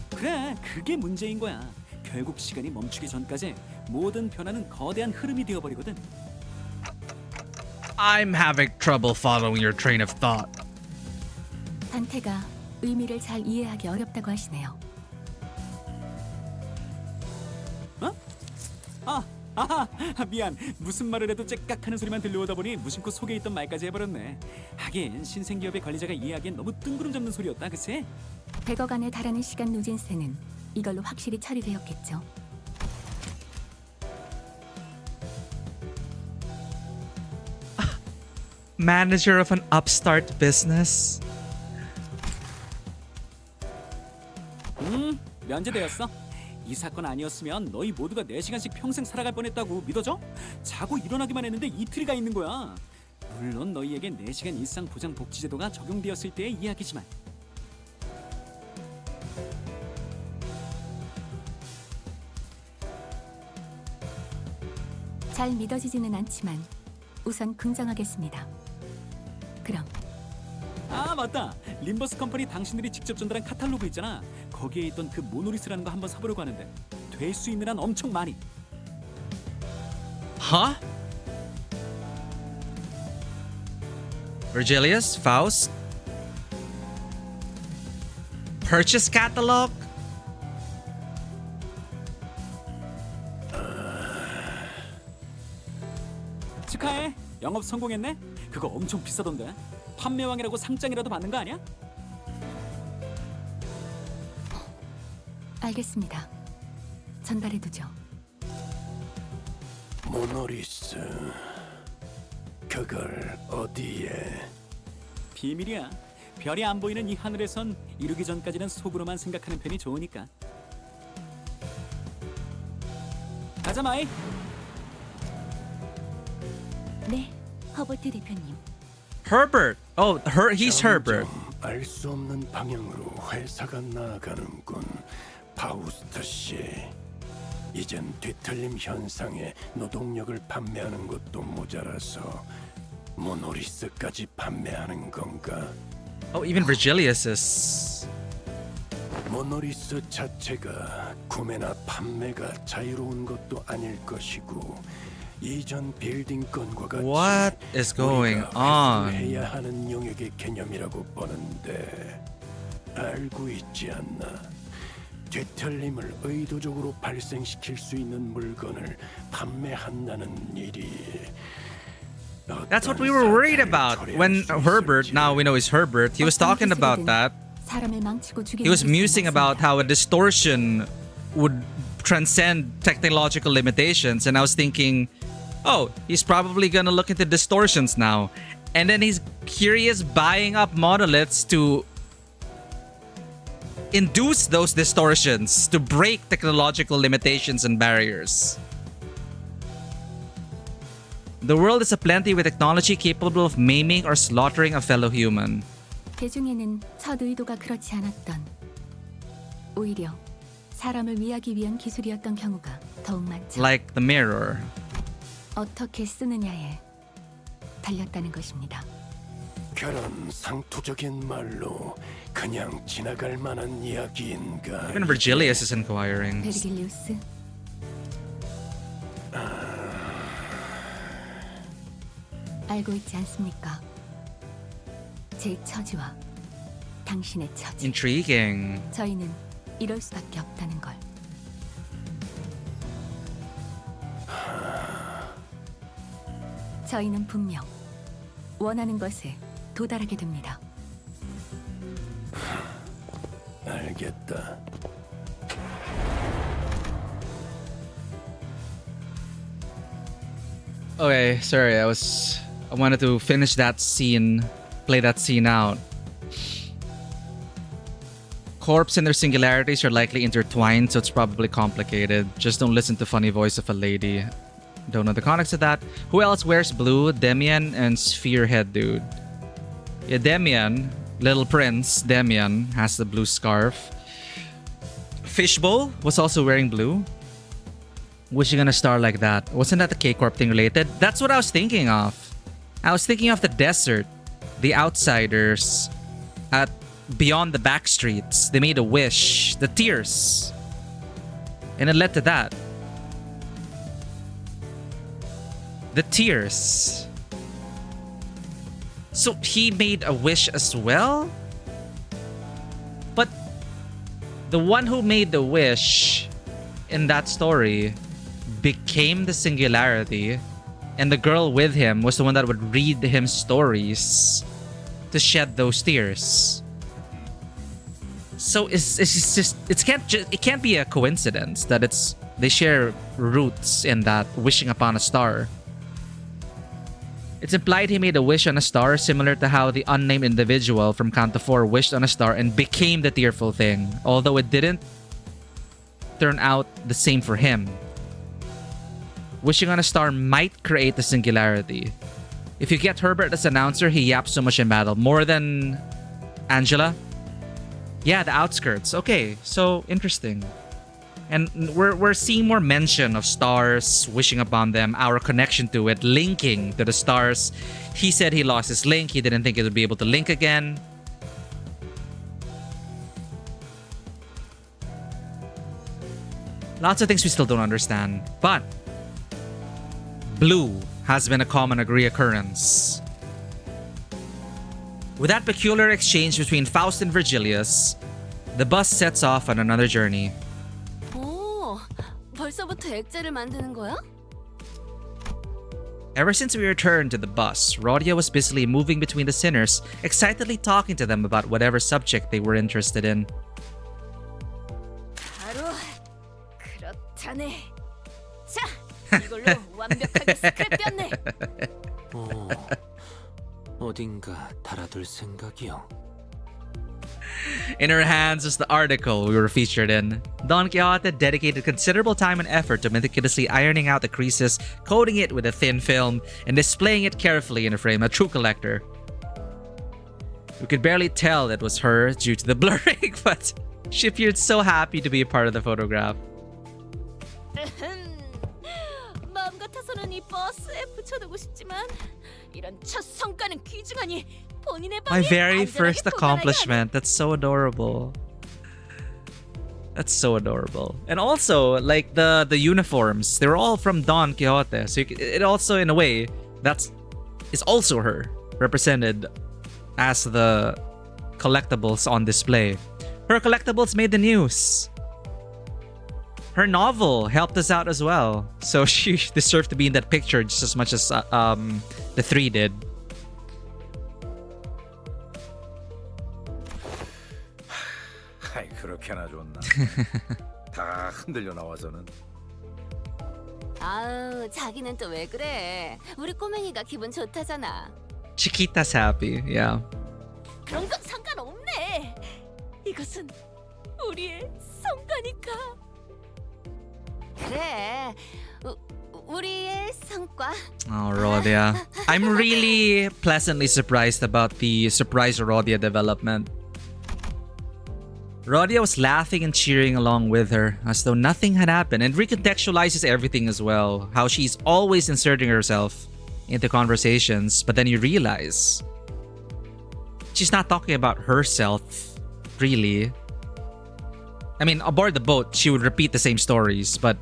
그래, 그게 문제인 거야. 결국 시간이 멈추기 전까지 모든 변화는 거대한 흐름이 되어버리거든. I'm having trouble following your train of thought. 단테가 의미를 잘 이해하기 어렵다고 하시네요. 미안. 무슨 말을 해도 째깍하는 소리만 들려오다 보니 무심코 속에 있던 말까지 해버렸네. 하긴 신생기업의 관리자가 이해하기엔 너무 뜬구름 잡는 소리였다, 그치? 100억 안에 달하는 시간 누진세는 이걸로 확실히 처리되었겠죠. Manager of an upstart business. 면제되었어. 이 사건 아니었으면 너희 모두가 4시간씩 평생 살아갈 뻔했다고 믿어져? 자고 일어나기만 했는데 이틀이가 있는 거야. 물론 너희에게 4시간 일상 보장 복지제도가 적용되었을 때의 이야기지만. 잘 믿어지지는 않지만 우선 긍정하겠습니다. 그럼. 맞다. 림버스 컴퍼니 당신들이 직접 전달한 카탈로그 있잖아. 거기에 있던 그 모노리스라는 거 한번 사보려고 하는데 될 수 있는 한 엄청 많이. Huh? Virgilius? Faust? Purchase catalog? 축하해. 영업 성공했네. 그거 엄청 비싸던데. 판매왕이라고 상장이라도 받는 거 아니야? 알겠습니다. 전달해두죠. 모노리스, 그걸 어디에? 비밀이야. 별이 안 보이는 이 하늘에선 이루기 전까지는 속으로만 생각하는 편이 좋으니까. 가자 마이. 네, 허버트 대표님. Herbert. Oh, he's Herbert. 알 수 없는 방향으로 회사가 나아가는군. 파우스트 씨. 이젠 뒤틀림 현상에 노동력을 판매하는 것도 모자라서 모노리스까지 판매하는 건가? Oh, even Virgilius is. 모노리스 자체가 구매나 판매가 자유로운 것도 아닐 것이고 이전 빌딩권과 같이 What is going on? 해야 하는 영역의 개념이라고 보는데 알고 있지 않나? 뒤틀림을 의도적으로 발생시킬 수 있는 물건을 판매한다는 일이 That's what we were worried about when Herbert, now we know it's Herbert, he was talking about that. 사람을 망치고 죽이는 He was 기술이 musing about how a distortion would transcend technological limitations, and I was thinking, oh, he's probably gonna look into distortions now. And then he's curious buying up monoliths to induce those distortions, to break technological limitations and barriers. The world is aplenty with technology capable of maiming or slaughtering a fellow human. 그 중에는 첫 의도가 그렇지 않았던, 오히려 사람을 위하기 위한 기술이었던 경우가 더욱 많죠. Like the mirror. 어떻게 쓰느냐에 달렸다는 것입니다. 그런 상투적인 말로 그냥 지나갈 만한 이야기인가? Even Virgilius is inquiring. 베르길리우스, 알고 있지 않습니까? 제 처지와 당신의 처지. Intriguing. 저희는 이럴 수밖에 없다는 걸. 저희는 분명 원하는 것에 도달하게 됩니다. 알겠다. Okay, sorry, I wanted to finish that scene, play that scene out. Corpse and their singularities are likely intertwined, so it's probably complicated. Just don't listen to funny voice of a lady. Don't know the context of that. Who else wears blue? Demian and Spherehead dude. Yeah, Demian, little prince, Demian, has the blue scarf. Fishbowl was also wearing blue. Wishing on a star like that. Wasn't that the K-Corp thing related? That's what I was thinking of. I was thinking of the desert. The outsiders at beyond the back streets. They made a wish. The tears. And it led to that. The tears. So he made a wish as well? But the one who made the wish in that story became the singularity, and the girl with him was the one that would read him stories to shed those tears. So it can't be a coincidence that they share roots in that wishing upon a star. It's implied he made a wish on a star, similar to how the unnamed individual from Canto 4 wished on a star and became the tearful thing, although it didn't turn out the same for him. Wishing on a star might create the singularity. If you get Herbert as announcer, he yaps so much in battle. More than Angela? Yeah, the outskirts. Okay, so interesting. And we're seeing more mention of stars, wishing upon them, our connection to it, linking to the stars. He said he lost his link. He didn't think it would be able to link again. Lots of things we still don't understand. But blue has been a common occurrence. With that peculiar exchange between Faust and Virgilius, the bus sets off on another journey. 오, 벌써부터 액자를 만드는 거야? Ever since we returned to the bus, Rodia was busily moving between the sinners, excitedly talking to them about whatever subject they were interested in. 바로 그렇다네. 자, 이걸로 완벽하게 스크랩되었네. 어딘가 달아둘 생각이요. In her hands was the article we were featured in. Don Quixote dedicated considerable time and effort to meticulously ironing out the creases, coating it with a thin film, and displaying it carefully in a frame. A true collector. We could barely tell it was her due to the blurring, but she appeared so happy to be a part of the photograph. 마음 같아서는 이 버스에 붙여두고 싶지만 이런 첫 성과는 귀중하니 본인의 My 방에 very 안전하게 first 보관하여 accomplishment. That's so adorable. That's so adorable. And also, like the uniforms, they were all from Don Quixote. So it also, in a way, is also her represented as the collectibles on display. Her collectibles made the news. Her novel helped us out as well. So she deserved to be in that picture just as much as the three did. 아이 그렇게나 좋나. 다 흔들려 나와서는. 아우 자기는 또 왜 그래? 우리 꼬맹이가 기분 좋다잖아. Chiquita's happy, yeah. 그런 건 상관없네. 이것은 우리의 성과니까. 그래. 우리의 성과. Oh, Rodia. I'm really pleasantly surprised about the surprise Rodia development. Rodia was laughing and cheering along with her, as though nothing had happened, and recontextualizes everything as well. How she's always inserting herself into conversations, but then you realize she's not talking about herself, really. I mean, aboard the boat, she would repeat the same stories, but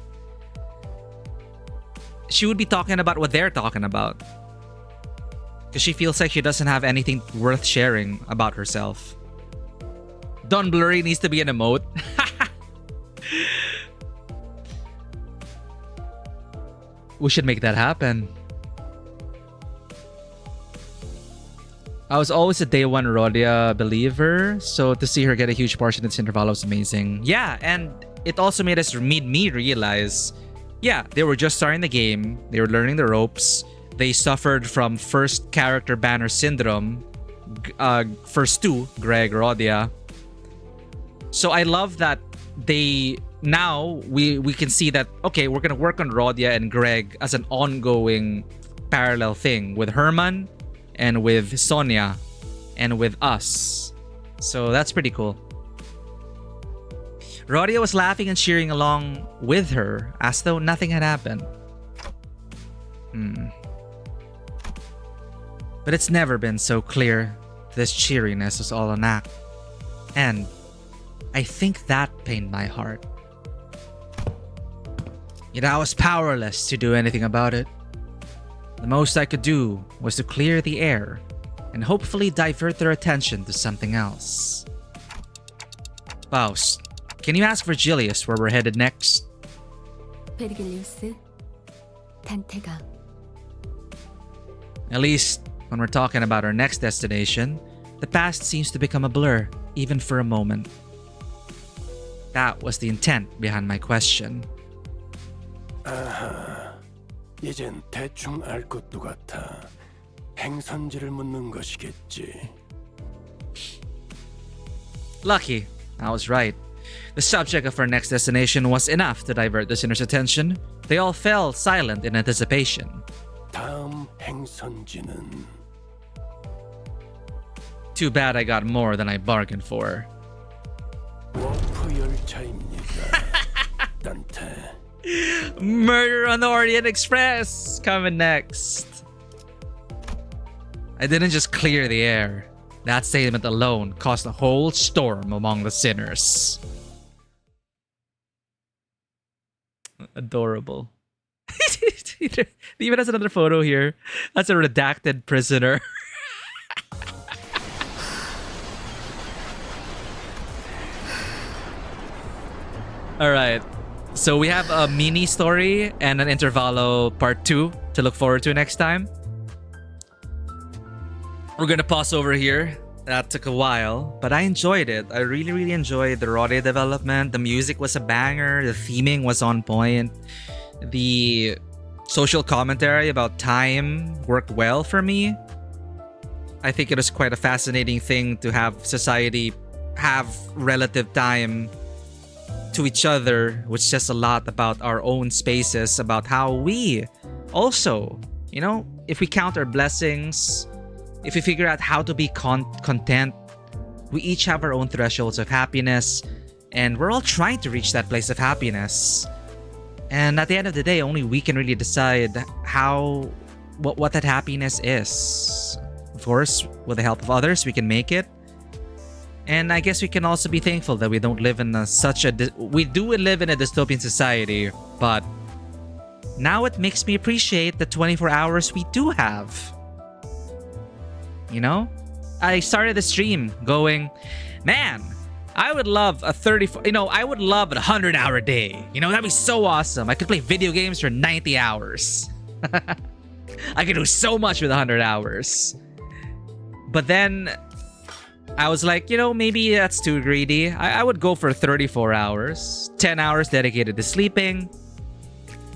she would be talking about what they're talking about. Because she feels like she doesn't have anything worth sharing about herself. Don Blurry needs to be an emote. We should make that happen. I was always a day one Rodia believer, so to see her get a huge portion of this Intervallo was amazing. Yeah, and it also made me realize, yeah, they were just starting the game, they were learning the ropes, they suffered from first character banner syndrome, first two, Greg, Rodia. So I love that now we can see that, okay, we're gonna work on Rodia and Greg as an ongoing parallel thing with Herman and with Sonia and with us. So that's pretty cool. Rodia was laughing and cheering along with her as though nothing had happened. But it's never been so clear this cheeriness was all an act. And I think that pained my heart. Yet I was powerless to do anything about it. The most I could do was to clear the air and hopefully divert their attention to something else. Faust, can you ask Virgilius where we're headed next? 베르길리우스, 단테가. At least, when we're talking about our next destination, the past seems to become a blur, even for a moment. That was the intent behind my question. 아하, 이젠 대충 알 것도 같아. 행선지를 묻는 것이겠지. Lucky, I was right. The subject of our next destination was enough to divert the sinner's attention. They all fell silent in anticipation. 다음 행선지는 Too bad I got more than I bargained for. 워프 열차입니다. 단테. Murder on the Orient Express coming next. I didn't just clear the air. That statement alone caused a whole storm among the sinners. Adorable. He even has another photo here. That's a redacted prisoner. All right. So we have a mini story and an Intervallo part 2 to look forward to next time. We're gonna pause over here. That took a while, but I enjoyed it. I really enjoyed the Rodia development. The music was a banger. The theming was on point. The social commentary about time worked well for me. I think it was quite a fascinating thing to have society have relative time to each other, which says a lot about our own spaces, about how we also, you know, if we count our blessings, if we figure out how to be content, we each have our own thresholds of happiness, and we're all trying to reach that place of happiness. And at the end of the day, only we can really decide what that happiness is. Of course, with the help of others, we can make it. And I guess we can also be thankful that we don't live in we do live in a dystopian society, but now it makes me appreciate the 24 hours we do have. You know? I started the stream going, man, I would love a 100-hour day. You know, that'd be so awesome. I could play video games for 90 hours. I could do so much with 100 hours. But then I was like, you know, maybe that's too greedy. I would go for 34 hours. 10 hours dedicated to sleeping.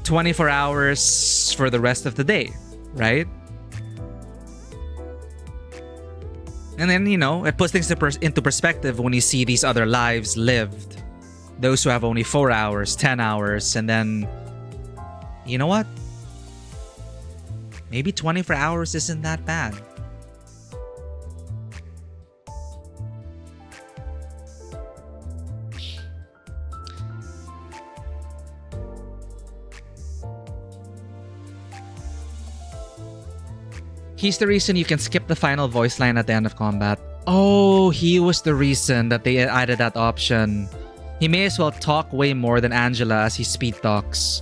24 hours for the rest of the day, right? And then, you know, it puts things into perspective when you see these other lives lived. Those who have only 4 hours, 10 hours, and then, you know what? Maybe 24 hours isn't that bad. He's the reason you can skip the final voice line at the end of combat. Oh, he was the reason that they added that option. He may as well talk way more than Angela as he speed talks.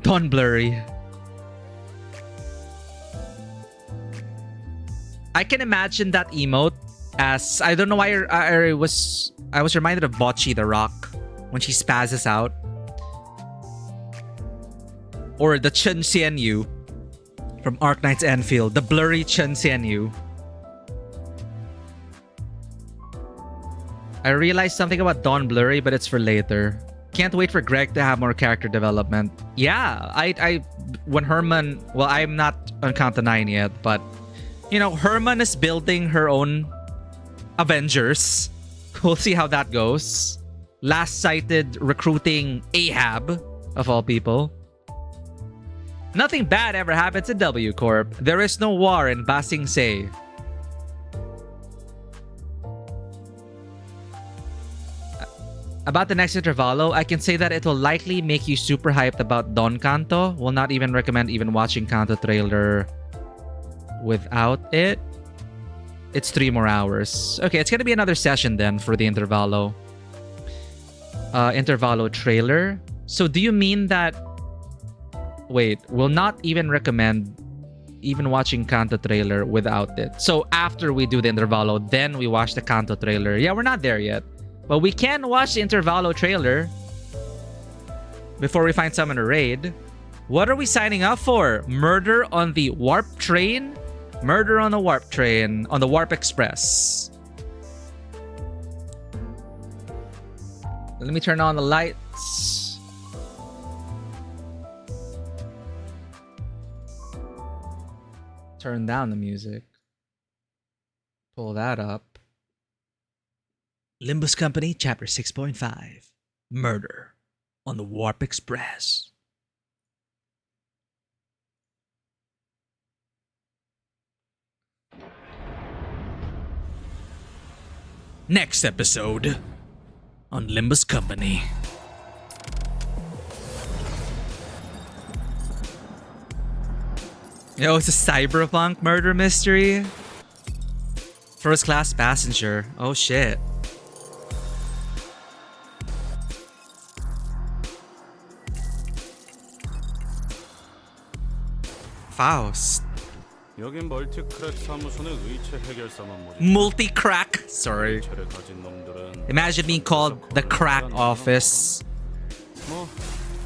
Don Blurry. I can imagine that emote as, I don't know why I was reminded of Bocce the Rock when she spazzes out. Or the Chun Xian Yu from Arknight's Enfield, the blurry Chun Xian Yu. I realized something about Don Blurry, but it's for later. Can't wait for Greg to have more character development. Yeah, when Herman, well, I'm not on Count to 9 yet, but you know, Herman is building her own Avengers. We'll see how that goes. Last sighted recruiting Ahab, of all people. Nothing bad ever happens in W Corp. There is no war in Ba Sing Se. About the next Intervallo, I can say that it will likely make you super hyped about Don Canto. Will not even recommend watching Canto trailer without it. It's 3 more hours. Okay, it's gonna be another session then for the Intervallo. Intervallo trailer. So do you mean that... Wait, will not even recommend watching Canto trailer without it. So after we do the Intervallo, then we watch the Canto trailer. Yeah, we're not there yet. But we can watch the Intervallo trailer before we find someone to raid. What are we signing up for? Murder on the Warp Train? Murder on the Warp Train. On the Warp Express. Let me turn on the lights. Turn down the music. Pull that up. Limbus Company, Chapter 6.5. Murder on the Warp Express. Next episode on Limbus Company. Yo, it's a cyberpunk murder mystery. First class passenger. Oh shit. Faust. 여긴 멀티크랙 사무소의 의체 해결사만 모집. Multi-crack. Sorry. Imagine being called the crack office.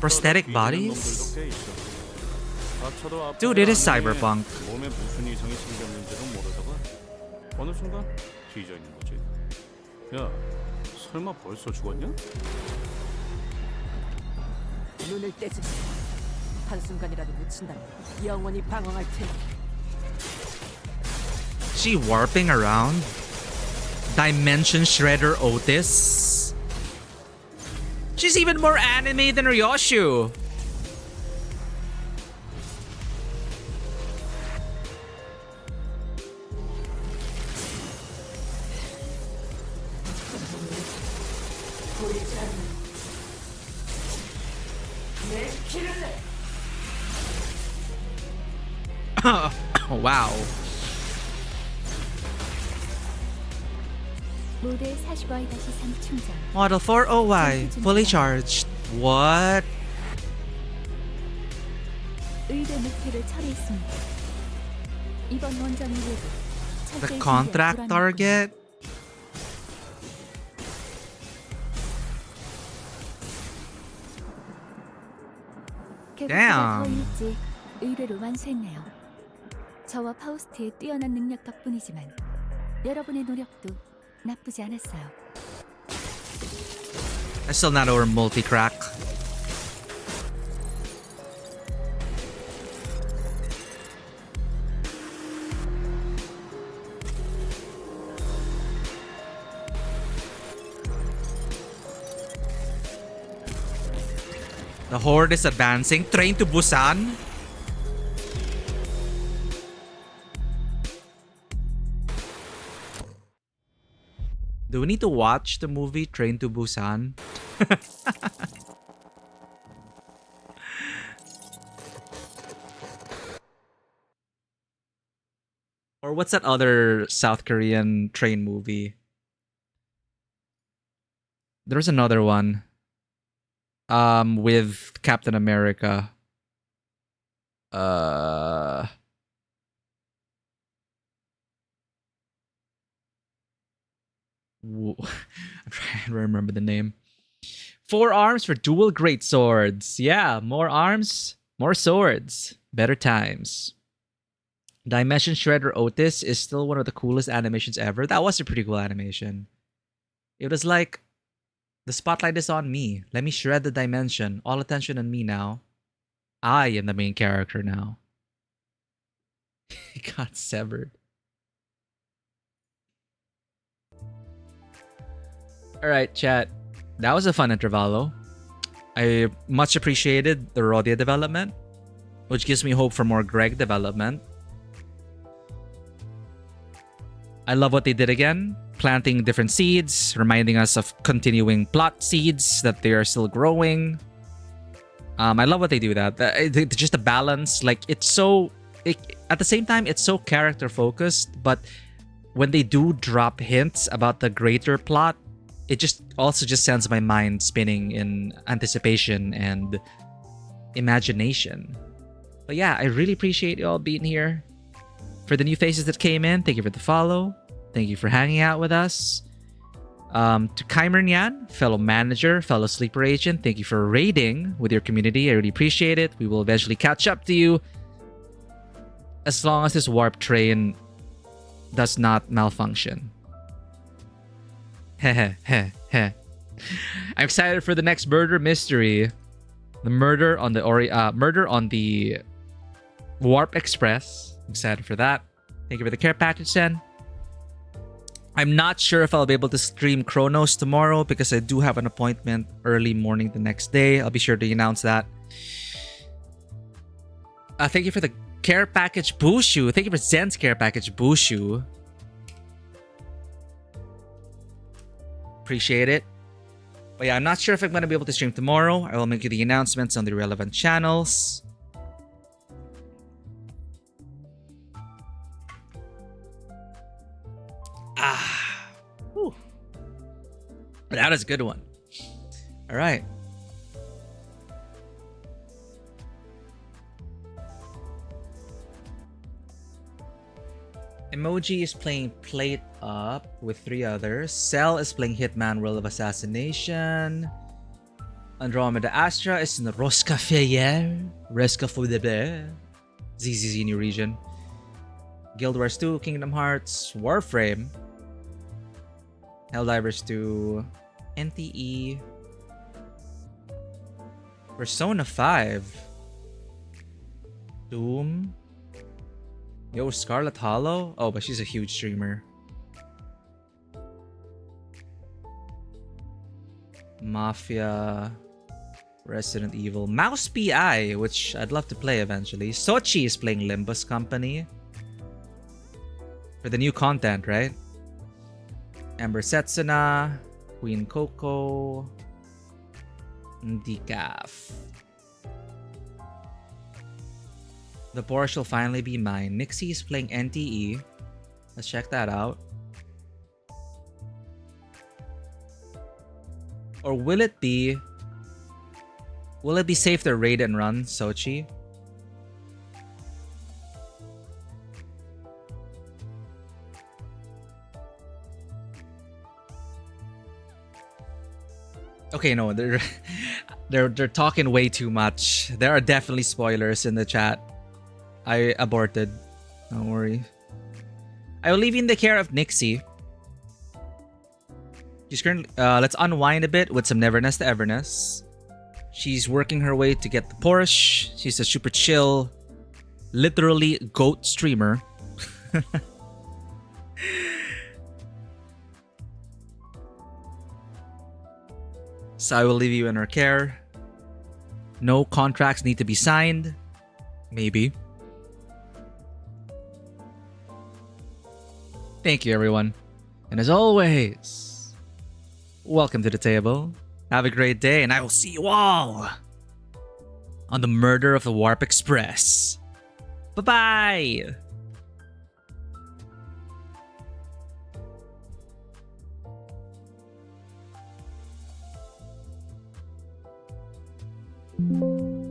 Prosthetic bodies? Dude, it is cyberpunk. 몸에 무슨 이상이 생겼는지도 모르다가 어느 순간 뒤져 있는 거지. 야, 설마 벌써 죽었냐? 눈을 떼지 마. 한순간이라도 놓친다면 영원히 방황할 테니. She warping around? Dimension Shredder Otis. She's even more anime than Ryoshu. Oh, wow. 모델 45-3 충전. Model 40Y, fully charged. What? 의대 목표를 처리했습니다. 이번 원전 이후에도 The 철저히 contract 준비한 target? 개발자가 Damn. 더 일찍 의뢰를 완수했네요. 저와 파우스트의 뛰어난 능력 덕분이지만 여러분의 노력도 나쁘지 않았어요. I still not over multi-crack. The Horde is advancing. Train to Busan. Do we need to watch the movie Train to Busan? Or what's that other South Korean train movie? There's another one. With Captain America. I'm trying to remember the name. 4 arms for dual great swords. Yeah, more arms, more swords. Better times. Dimension Shredder Otis is still one of the coolest animations ever. That was a pretty cool animation. It was like, the spotlight is on me. Let me shred the dimension. All attention on me now. I am the main character now. It got severed. Alright, chat. That was a fun intervallo. I much appreciated the Rodia development, which gives me hope for more Greg development. I love what they did again, planting different seeds, reminding us of continuing plot seeds that they are still growing. I love what they do that. Just the balance, like it's so... at the same time, it's so character focused, but when they do drop hints about the greater plot, it just also just sends my mind spinning in anticipation and imagination. But yeah, I really appreciate you all being here. For the new faces that came in, thank you for the follow. Thank you for hanging out with us. To Kaimer Nyan, fellow manager, fellow sleeper agent, thank you for raiding with your community. I really appreciate it. We will eventually catch up to you as long as this warp train does not malfunction. Heh heh heh. I'm excited for the next murder mystery. The murder on the Warp Express. I'm excited for that. Thank you for the care package, Sen. I'm not sure if I'll be able to stream Chronos tomorrow because I do have an appointment early morning the next day. I'll be sure to announce that. Thank you for the care package, Bushu. Thank you for Zen's care package, Bushu. Appreciate it. But yeah, I'm not sure if I'm going to be able to stream tomorrow. I will make you the announcements on the relevant channels. Whew. That is a good one. All right. Emoji is playing Plate Up with 3 others. Cell is playing Hitman World of Assassination. Andromeda Astra is in the Roscafeyer. Rescafoudeber. ZZZ New Region. Guild Wars 2, Kingdom Hearts, Warframe. Helldivers 2, NTE. Persona 5. Doom. Yo, Scarlet Hollow? Oh, but she's a huge streamer. Mafia, Resident Evil, Mouse PI, which I'd love to play eventually. Sochi is playing Limbus Company for the new content, right? Ember Setsuna, Queen Coco, Decaf. The Porsche will finally be mine. Nixie is playing NTE. Let's check that out. Or will it be safe to raid and run Sochi? Okay, no, they're talking way too much. There are definitely spoilers in the chat. I aborted. Don't worry. I will leave you in the care of Nixie. She's currently let's unwind a bit with some Neverness to Everness. She's working her way to get the Porsche. She's a super chill, literally goat streamer. So I will leave you in her care. No contracts need to be signed. Maybe. Thank you, everyone. And as always, welcome to the table. Have a great day, and I will see you all on the murder of the Warp Express. Bye-bye! Thank you.